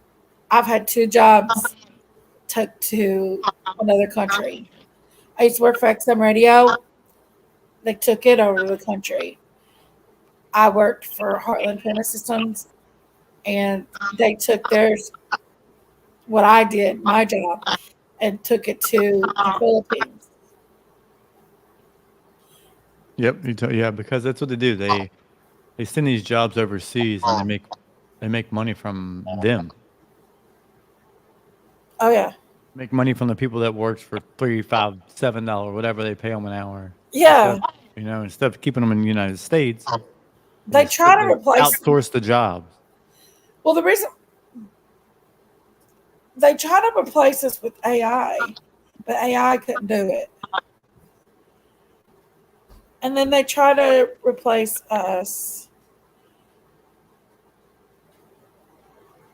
I've had 2 jobs took to another country. I used to work for XM Radio. They took it over to the country. I worked for Heartland Printer Systems, and they took theirs, what I did, my job, and took it to the Philippines. Yep. Yeah, because that's what they do. They send these jobs overseas and they make money from them. Oh yeah. Make money from the people that works for $3, $5, $7, whatever they pay them an hour. Yeah. Instead of keeping them in the United States, They try to replace outsource the jobs. Well, the reason they try to replace us with AI, but AI couldn't do it. And then they try to replace us.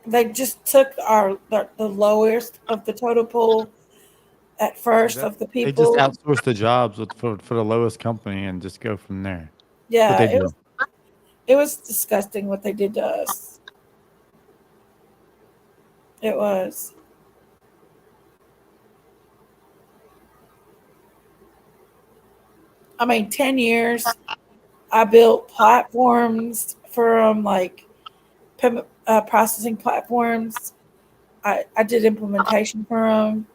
They just took the lowest of the total pool at first of the They people. just outsource the jobs for the lowest company and just go from there. Yeah, it was disgusting what they did to us. It was. I mean, 10 years, I built platforms for them, like processing platforms. I did implementation for them.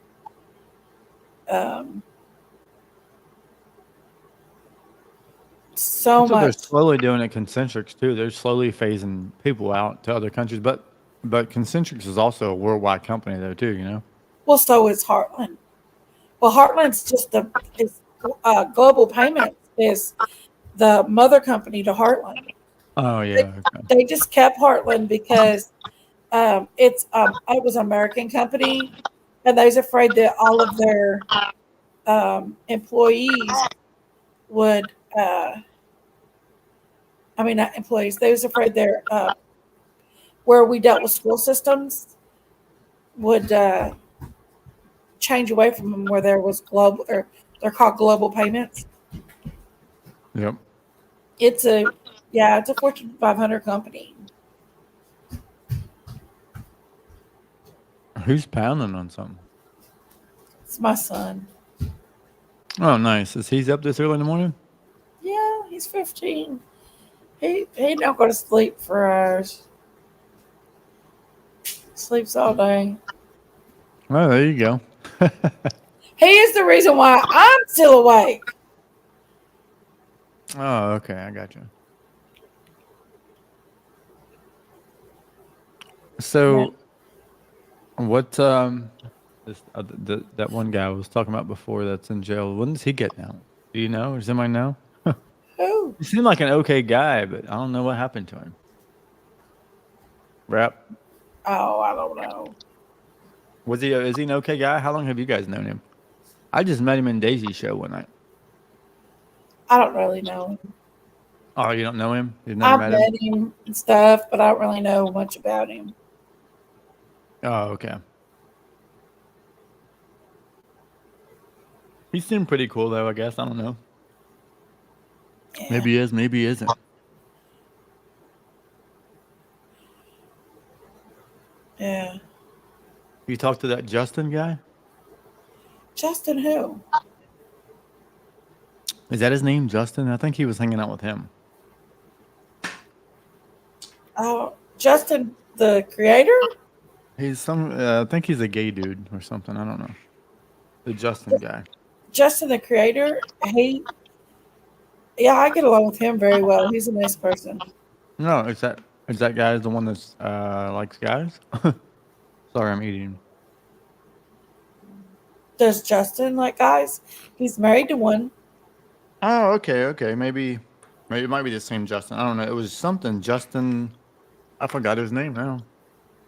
So That's what they're much. slowly doing at Concentrics too. They're slowly phasing people out to other countries, but Concentrics is also a worldwide company though too. Well, so is Heartland. Well, Heartland's just Global Payments is the mother company to Heartland. Oh yeah. They just kept Heartland because it was an American company, and they was afraid that all of their employees would. Not employees. They was afraid their where we dealt with school systems would change away from them, where there was global. They're called Global Payments. Yep. It's a Fortune 500 company. Who's pounding on something? It's my son. Oh, nice. Is he up this early in the morning? Yeah, he's 15. He don't go to sleep for hours. Sleeps all day. Oh, there you go. He is the reason why I'm still awake. Oh, okay. I got you. So, what that one guy I was talking about before that's in jail, when does he get out? Do you know? Or does anybody know? Who? He seemed like an okay guy, but I don't know what happened to him. Rap. Oh, I don't know. Is he an okay guy? How long have you guys known him? I just met him in Daisy's show one night. I don't really know him. Oh, you don't know him? You've never I've met him and stuff, but I don't really know much about him. Oh, okay. He seemed pretty cool, though, I guess. I don't know. Yeah. Maybe he is, maybe he isn't. Yeah. You talked to that Justin guy? Justin who? Is that his name, Justin? I think he was hanging out with him. Oh, Justin, the creator? He's I think he's a gay dude or something. I don't know. The Justin guy. Justin, the creator? Yeah, I get along with him very well. He's a nice person. No, is that guy the one that's likes guys? Sorry, I'm eating. Does Justin like guys? He's married to one. Oh, okay. Maybe it might be the same Justin. I don't know. It was something Justin. I forgot his name now.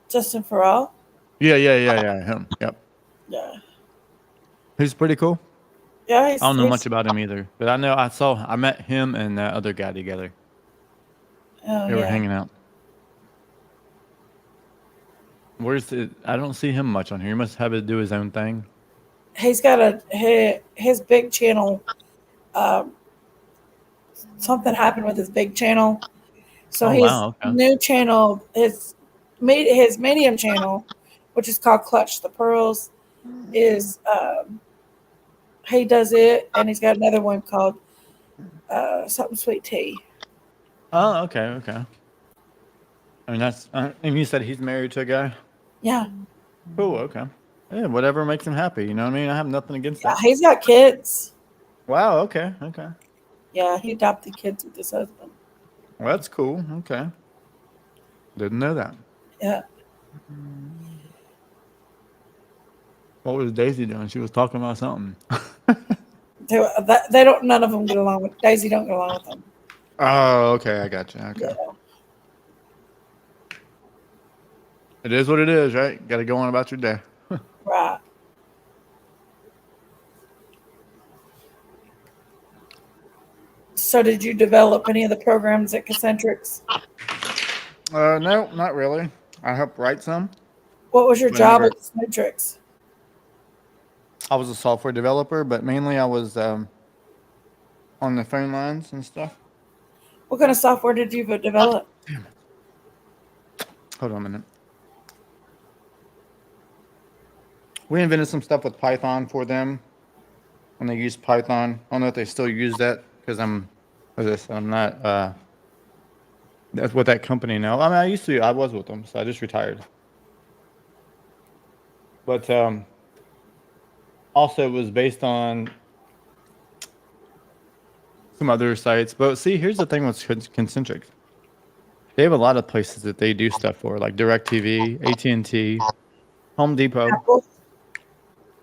Justin Farrell. Yeah. Him. Yep. Yeah. He's pretty cool. Yeah. I don't know much about him either, but I know I met him and that other guy together. Oh, They were yeah. hanging out. I don't see him much on here. He must have to do his own thing. He's got his big channel. Something happened with his big channel, so his wow, okay. new channel, his medium channel, which is called Clutch the Pearls, is he does it, and he's got another one called something Sweet Tea. Oh, okay. I mean, and you said he's married to a guy? Yeah. Cool, okay. Yeah, whatever makes him happy, you know what I mean? I have nothing against that. He's got kids. Wow, okay. Yeah, he adopted kids with his husband. Well, that's cool, okay. Didn't know that. Yeah. What was Daisy doing? She was talking about something. They don't. None of them get along with Daisy. Don't get along with them. Oh, okay, I got you. Okay. Yeah. It is what it is, right? Got to go on about your day. Right. So, did you develop any of the programs at Concentrics? No, not really. I helped write some. What was your job at Concentrics? I was a software developer, but mainly I was on the phone lines and stuff. What kind of software did you develop? Damn it. Hold on a minute. We invented some stuff with Python for them when they used Python. I don't know if they still use that because I'm not that's with that company now. I mean, I was with them, so I just retired. But also it was based on some other sites. But see, here's the thing with Concentrics. They have a lot of places that they do stuff for, like DirecTV, AT&T, Home Depot. Apple.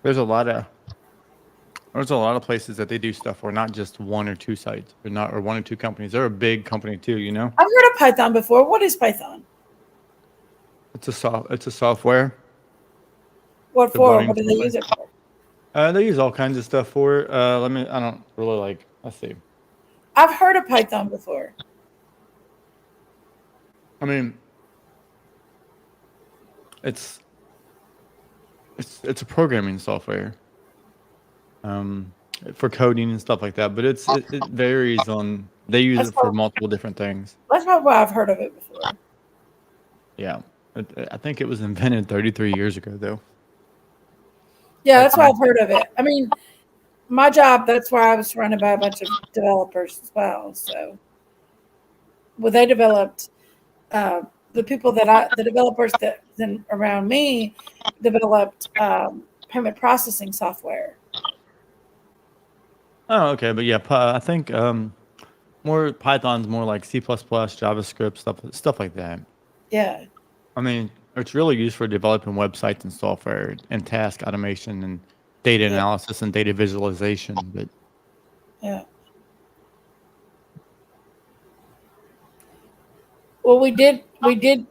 There's a lot of places that they do stuff for, not just one or two sites, or one or two companies. They're a big company too, you know. I've heard of Python before. What is Python? It's a software. What for? What do they use it for? They use all kinds of stuff for it. I don't really like. Let's see. I've heard of Python before. I mean, it's a programming software for coding and stuff like that, but it varies on. They use it for multiple different things. That's not why I've heard of it before. Yeah, I think it was invented 33 years ago, though. Yeah, that's why I've heard of it. I mean, my job, that's where I was surrounded by a bunch of developers as well. So, they developed, the developers that then around me developed payment processing software. Oh, okay, but yeah, I think more Python's more like C++, JavaScript stuff like that. Yeah. I mean, it's really used for developing websites and software and task automation and data analysis and data visualization. But yeah. Well, we did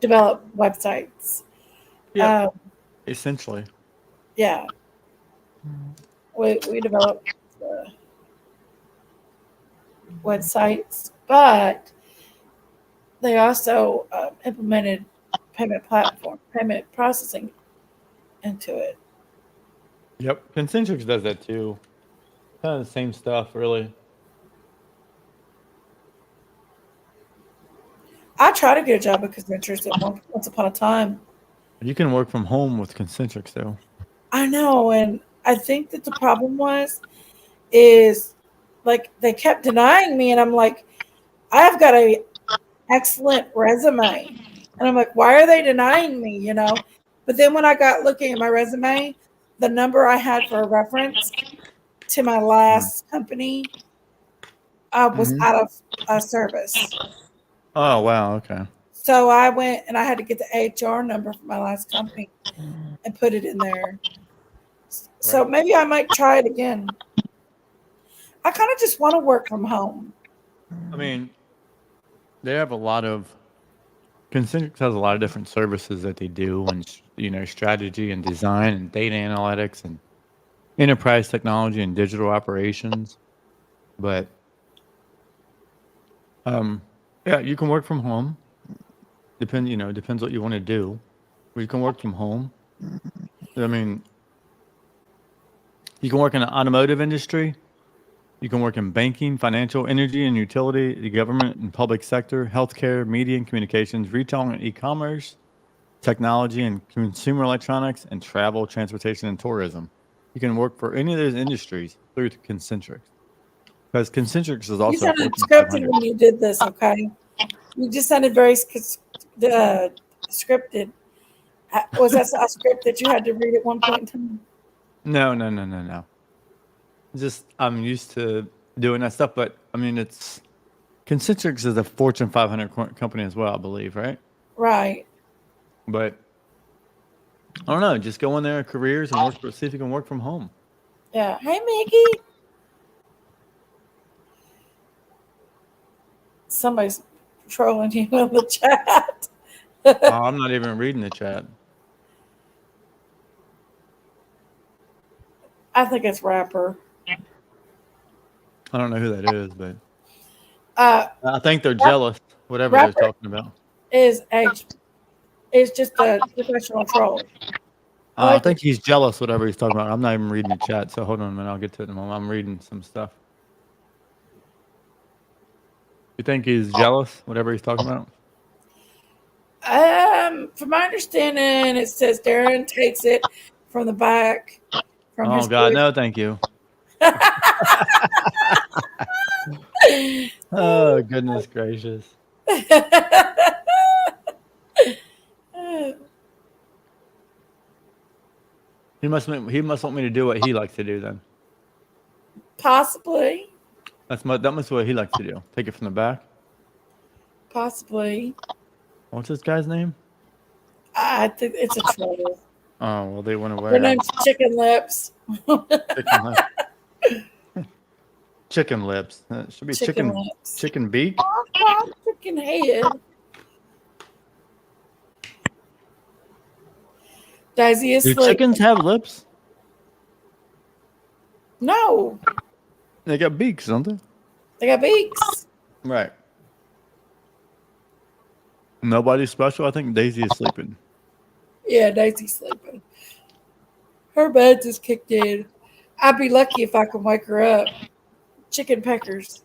develop websites. Yeah. Essentially. Yeah. We developed websites, but they also implemented payment processing into it. Yep, Concentrics does that too. Kind of the same stuff, really. I tried to get a job at Concentrics once upon a time. You can work from home with Concentrics, though. I know, and I think that the problem is like they kept denying me, and I'm like, I have got a excellent resume, and I'm like, why are they denying me? You know. But then when I got looking at my resume, the number I had for a reference to my last company was out of service. Oh, wow. Okay. So I went and I had to get the HR number for my last company and put it in there. So maybe I might try it again. I kind of just want to work from home. I mean, they have a lot of Concentrics has a lot of different services that they do, and strategy and design and data analytics and enterprise technology and digital operations. But yeah, you can work from home. Depends what you want to do. You can work from home. I mean, you can work in the automotive industry. You can work in banking, financial, energy and utility, the government and public sector, healthcare, media and communications, retail and e-commerce, technology and consumer electronics, and travel, transportation, and tourism. You can work for any of those industries through Concentrics. Because Concentrics is You also sounded Fortune scripted 500. when you did this, okay? You just sounded very scripted. Was that a script that you had to read at one point in time? No. Just I'm used to doing that stuff, but I mean, it's Concentrics is a Fortune 500 company as well, I believe, right? Right. But I don't know. Just go in there, careers, and see if you can work from home. Yeah. Hey, Mickey. Somebody's trolling you in the chat. I'm not even reading the chat. I think it's rapper. I don't know who that is, but I think they're jealous. Whatever they're talking about is just a professional troll. I think he's jealous. Whatever he's talking about. I'm not even reading the chat. So hold on a minute. I'll get to it in a moment. I'm reading some stuff. You think he's jealous? Whatever he's talking about. From my understanding, it says Darren takes it from the back. From Oh his God, no, thank you. Oh goodness gracious. He must want me to do what he likes to do then. Possibly. That must be what he likes to do. Take it from the back. Possibly. What's this guy's name? I think it's a troll. Oh well, they went away. Their name's Chicken Lips. Chicken Lips. Chicken Lips. That should be chicken Lips. Chicken beak. Chicken head. Daisy is Do chickens have lips? No. They got beaks, don't they? They got beaks. Right. Nobody's special. I think Daisy is sleeping. Yeah, Daisy's sleeping. Her bed just kicked in. I'd be lucky if I could wake her up. Chicken peckers.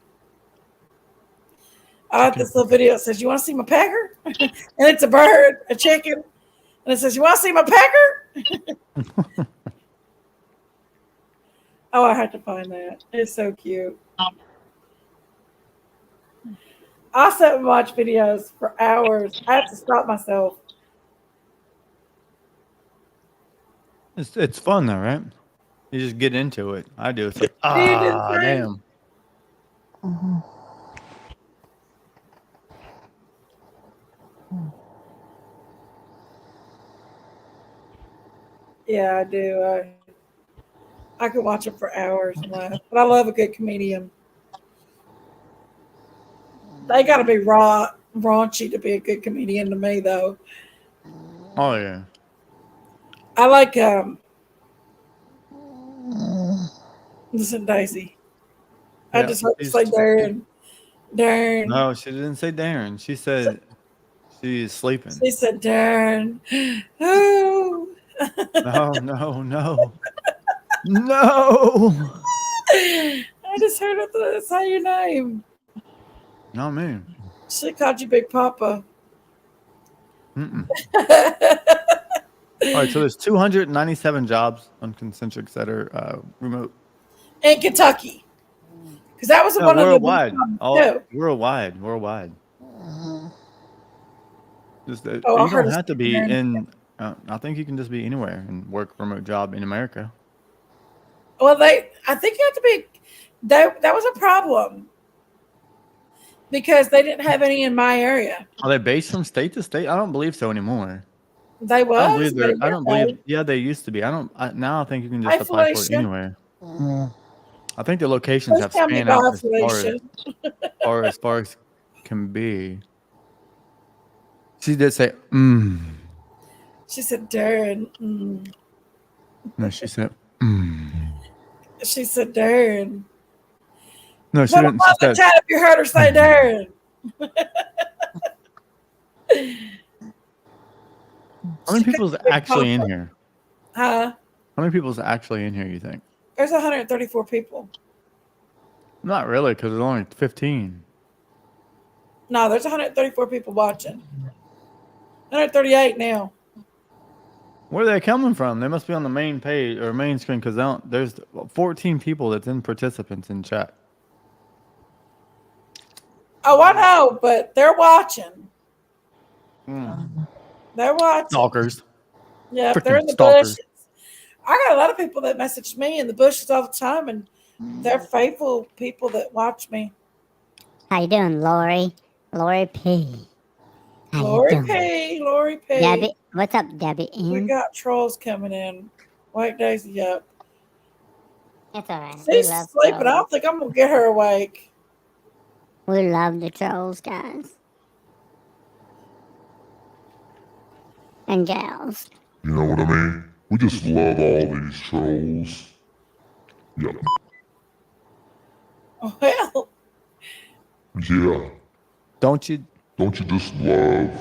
I like this little video. It says, "You want to see my pecker?" And it's a bird, a chicken. And it says, "You want to see my pecker?" Oh, I had to find that. It's so cute. I sit and watch videos for hours. I have to stop myself. It's fun though, right? You just get into it. I do. It's like, damn. Yeah, I do. I could watch them for hours and laugh. But I love a good comedian. They got to be raunchy to be a good comedian to me, though. Oh yeah. I like listen, Daisy. I just heard you say Darren. Darren. No, she didn't say Darren. She said she's sleeping. She said Darren. Oh. No. No. I just heard her say your name. Not me. She called you Big Papa. All right, so there's 297 jobs on Concentrics that are remote. In Kentucky. Because that was one worldwide. of the Worldwide. Just, you I heard don't have to be in. I think you can just be anywhere and work a remote job in America. Well, I think you have to be. That was a problem because they didn't have any in my area. Are they based from state to state? I don't believe so anymore. They I don't was, believe but they're. a I year don't ago. believe. Yeah, they used to be. I don't. Now I think you can just Hi, apply for it Felicia. anywhere. I think the locations Please have tell me spanned bye, out Felicia. as far as can be. She did say, She said, Darren. No, she said, She said, Darren. No, she Put them didn't. She on the said, chat if you heard her say Darren. How many people's actually in here? Huh? How many people's actually in here, you think? There's 134 people. Not really, because there's only 15. No, there's 134 people watching. 138 now. Where are they coming from? They must be on the main page or main screen because there's 14 people that's in participants in chat. Oh, I know, but they're watching. They're watching. Stalkers. Yeah, they're in the stalkers. bushes. I got a lot of people that message me in the bushes all the time, and they're faithful people that watch me. How you doing, Lori? Lori P. How Lori you doing? P. Lori P. Debbie, what's up, Debbie? We got trolls coming in. Wake Daisy up. It's all right. She's sleeping. I don't think I'm gonna get her awake. We love the trolls, guys. And gals. You know what I mean? We just love all these trolls. Yep. Well. Yeah. Don't you just love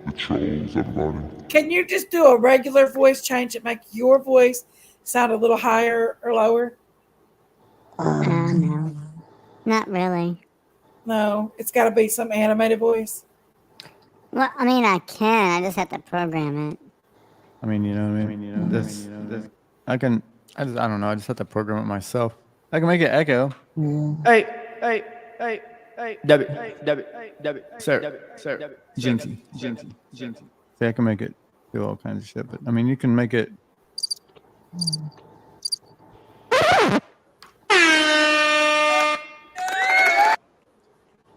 the trolls, everybody? Can you just do a regular voice change and make your voice sound a little higher or lower? No. Not really. No, it's got to be some animated voice. Well, I mean, I can. I just have to program it. I mean, you know what I mean? This, I don't know. I just have to program it myself. I can make it echo. Hey. Debbie. Sir. Jinxie. See, I can make it do all kinds of shit, but I mean, you can make it.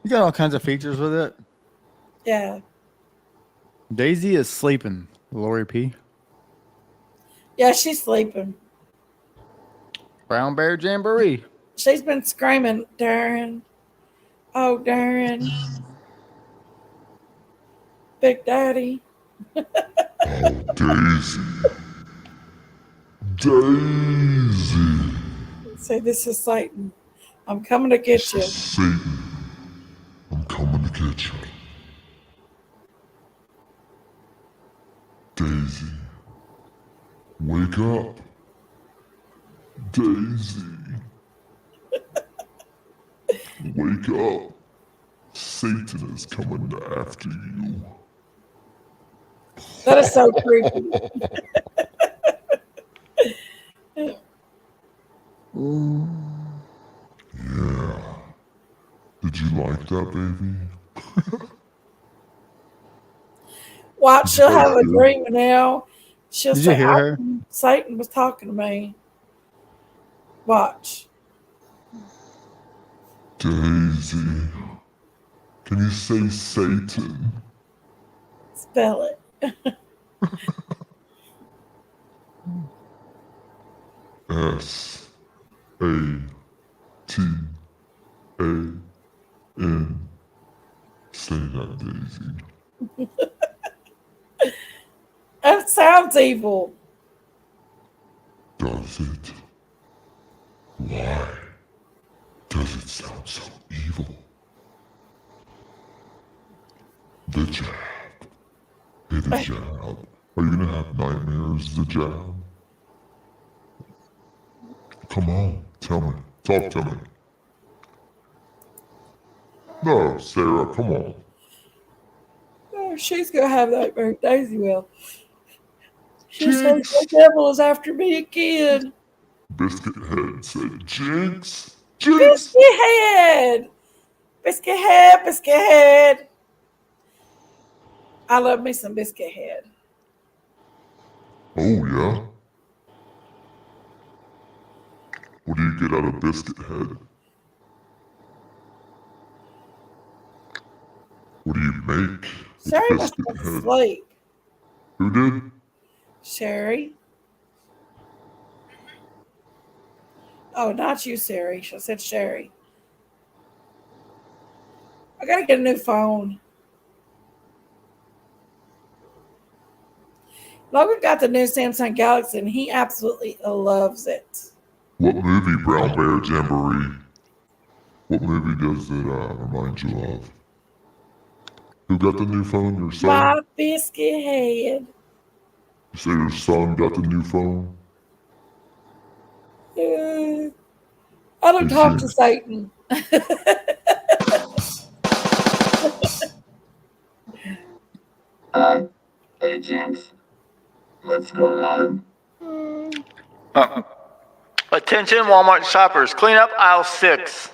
You got all kinds of features with it. Yeah. Daisy is sleeping. Lori P. Yeah, she's sleeping. Brown Bear Jamboree. She's been screaming, Darren. Oh, Darren. Big Daddy. Daisy. Daisy. Say, this is Satan. I'm coming to get you. Satan. I'm coming to get you. Daisy. Wake up. Daisy. Wake up. Satan is coming after you. That is so creepy. Yeah. Did you like that, baby? Watch, she'll have a dream now. She'll Did say, you hear her? Satan was talking to me. Watch. Daisy. Can you say Satan? Spell it. S-A-T-A-N. Say that, Daisy. That sounds evil. Does it? Why does it sound so evil? The jab. Hey, the jab. Are you gonna have nightmares, the jab? Come on, tell me. Talk to me. No, Sarah, come on. Oh, she's going to have that. Daisy will. She says the devil is after me again. Biscuit Head said, Jinx! Biscuit Head! Biscuit Head, Biscuit Head. I love me some Biscuit Head. Oh, yeah? What do you get out of Biscuit Head? What do you make with Sarah must Biscuit be Head? asleep. Who did? Sherry. Oh, not you, Sherry. She said Sherry. I gotta get a new phone. Logan got the new Samsung Galaxy and he absolutely loves it. What movie, Brown Bear Jamboree? What movie does it remind you of? Who got the new phone? Your son? My biscuit head. You say your son got the new phone? I don't talk to Satan. Hey, James. What's going on? Attention Walmart shoppers, clean up aisle 6.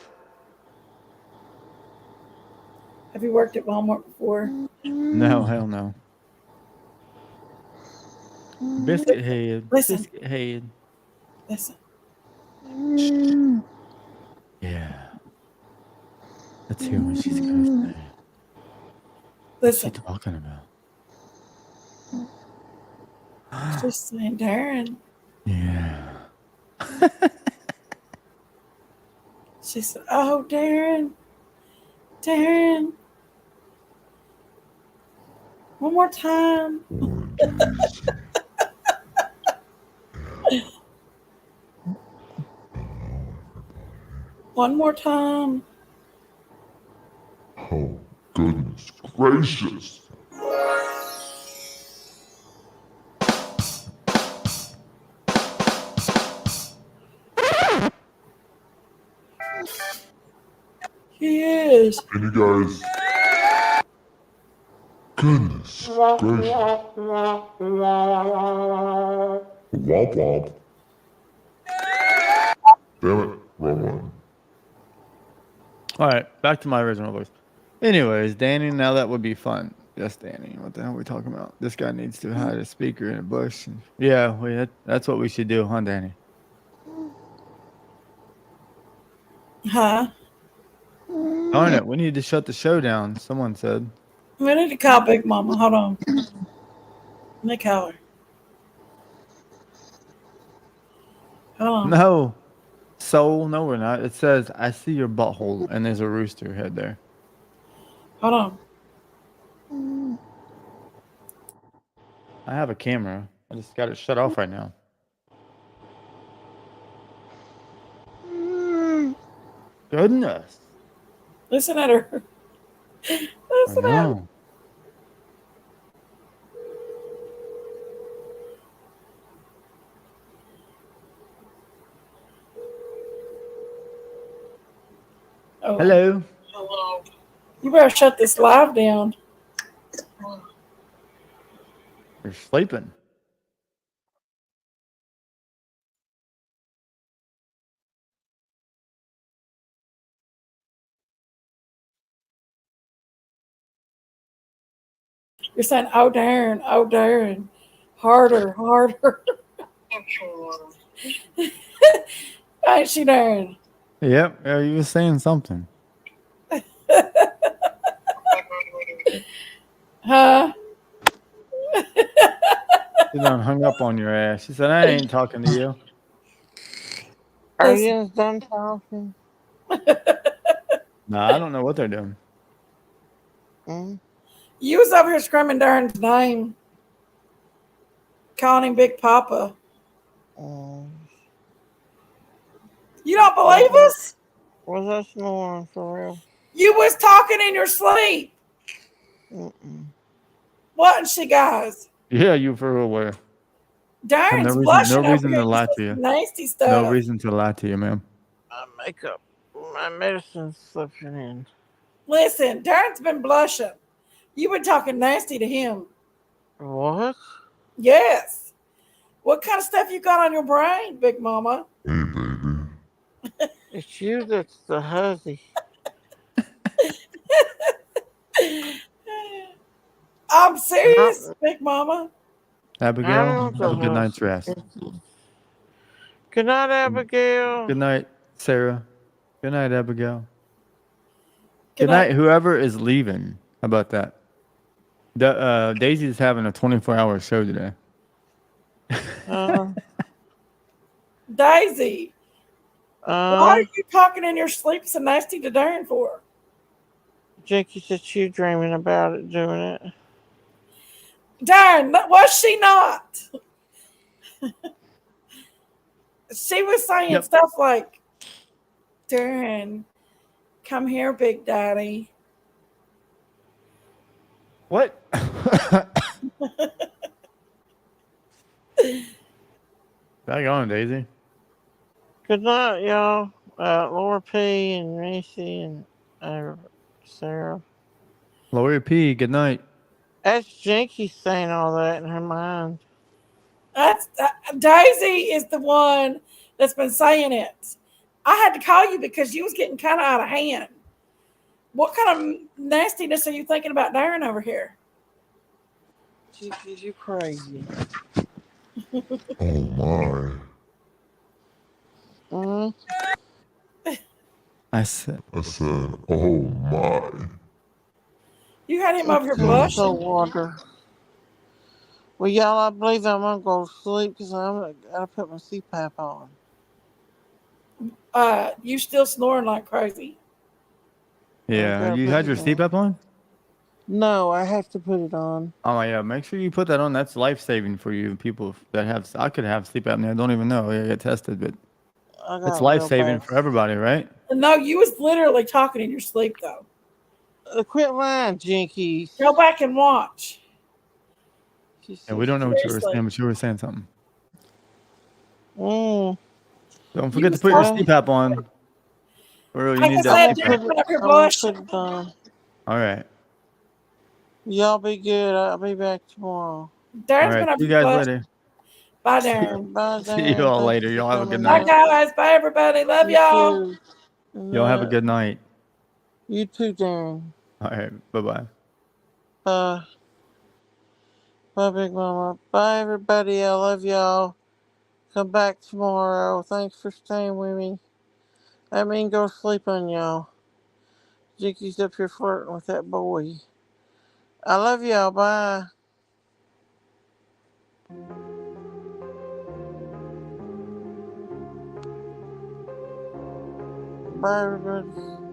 Have you worked at Walmart before? No, hell no. Biscuit head. Listen. Biscuit head. Listen. Yeah. Let's hear what she's gonna say. What's she Listen. talking about? She's saying, Darren. Yeah. She said, oh, Darren. Darren. One more time. One more time. Oh, goodness gracious. He is. Can you guys... Goodness gracious. Womp womp. Damn it, wrong one. All right, back to my original voice. Anyways, Danny, now that would be fun. Yes, Danny. What the hell are we talking about? This guy needs to hide a speaker in a bush. Yeah, that's what we should do, huh, Danny? Huh? Darn it, we need to shut the show down, someone said. We need to call Big Mama. Hold on. Let me call her. Hold on. No. Soul, no, we're not. It says, I see your butthole, and there's a rooster head there. Hold on. I have a camera. I just got it shut off right now. Goodness. Listen at her. Listen at her. Oh. Hello. Hello. You better shut this live down. You're sleeping. You're saying, oh, Darren, harder. Ain't she, Darren? Yep, yeah, you were saying something. Huh? She done hung up on your ass. She said, I ain't talking to you. Are you done talking? Nah, I don't know what they're doing. You was over here screaming Darren's name. Calling him Big Papa. You don't believe us? Was I snoring for real? You was talking in your sleep. Wasn't she, guys? Yeah, you for real were. Darren's No blushing reason over to here. lie This to you. is nasty stuff. No reason to lie to you, ma'am. My makeup, my medicine's slipping in. Listen, Darren's been blushing. You been talking nasty to him. What? Yes. What kind of stuff you got on your brain, Big Mama? Hey, baby. It's you that's the huzzy. I'm serious, Big Mama. Abigail, have a good night's rest. Good night, Abigail. Good night, Sarah. Good night, Abigail. Good night, whoever is leaving. How about that? Daisy's having a 24-hour show today. Daisy, why are you talking in your sleep so nasty to Darren for? Jackie said she dreaming about it, doing it. Darren, was she not? She was saying stuff like, Darren, come here, Big Daddy. What? Daggone, Daisy. Good night, y'all. Laura P. and Reese and Sarah. Lori P, good night. That's Jinky saying all that in her mind. That's Daisy is the one that's been saying it. I had to call you because you was getting kind of out of hand. What kind of nastiness are you thinking about Darren over here? Jinky, you crazy. Oh my. I said, oh my. You had him over here blushing. Water. Well, y'all, I believe I'm gonna go to sleep because I gotta put my CPAP on. You still snoring like crazy. yeah, you had your CPAP on? No, I have to put it on. Oh yeah, make sure you put that on. That's life saving for you people that have. I could have sleep apnea. I don't even know. I get tested, but it's life saving for everybody, right? No, you was literally talking in your sleep though. Quit lying, Jinky. Go back and watch. And we don't know what you were saying, but you were saying something. Don't forget to put your CPAP on. For real, you need that CPAP. All right. Y'all be good. I'll be back tomorrow. Darren's all right. See you guys later. Bye, Darren. Bye, See you all later. Y'all have a good Bye, night. guys. Bye, everybody. Love y'all. Y'all have a good night. You too, Darren. All right. Bye-bye. Bye, Big Mama. Bye, everybody. I love y'all. Come back tomorrow. Thanks for staying with me. I mean, go sleep on y'all. Jinky's up here flirting with that boy. I love y'all. Bye. Bye, everybody.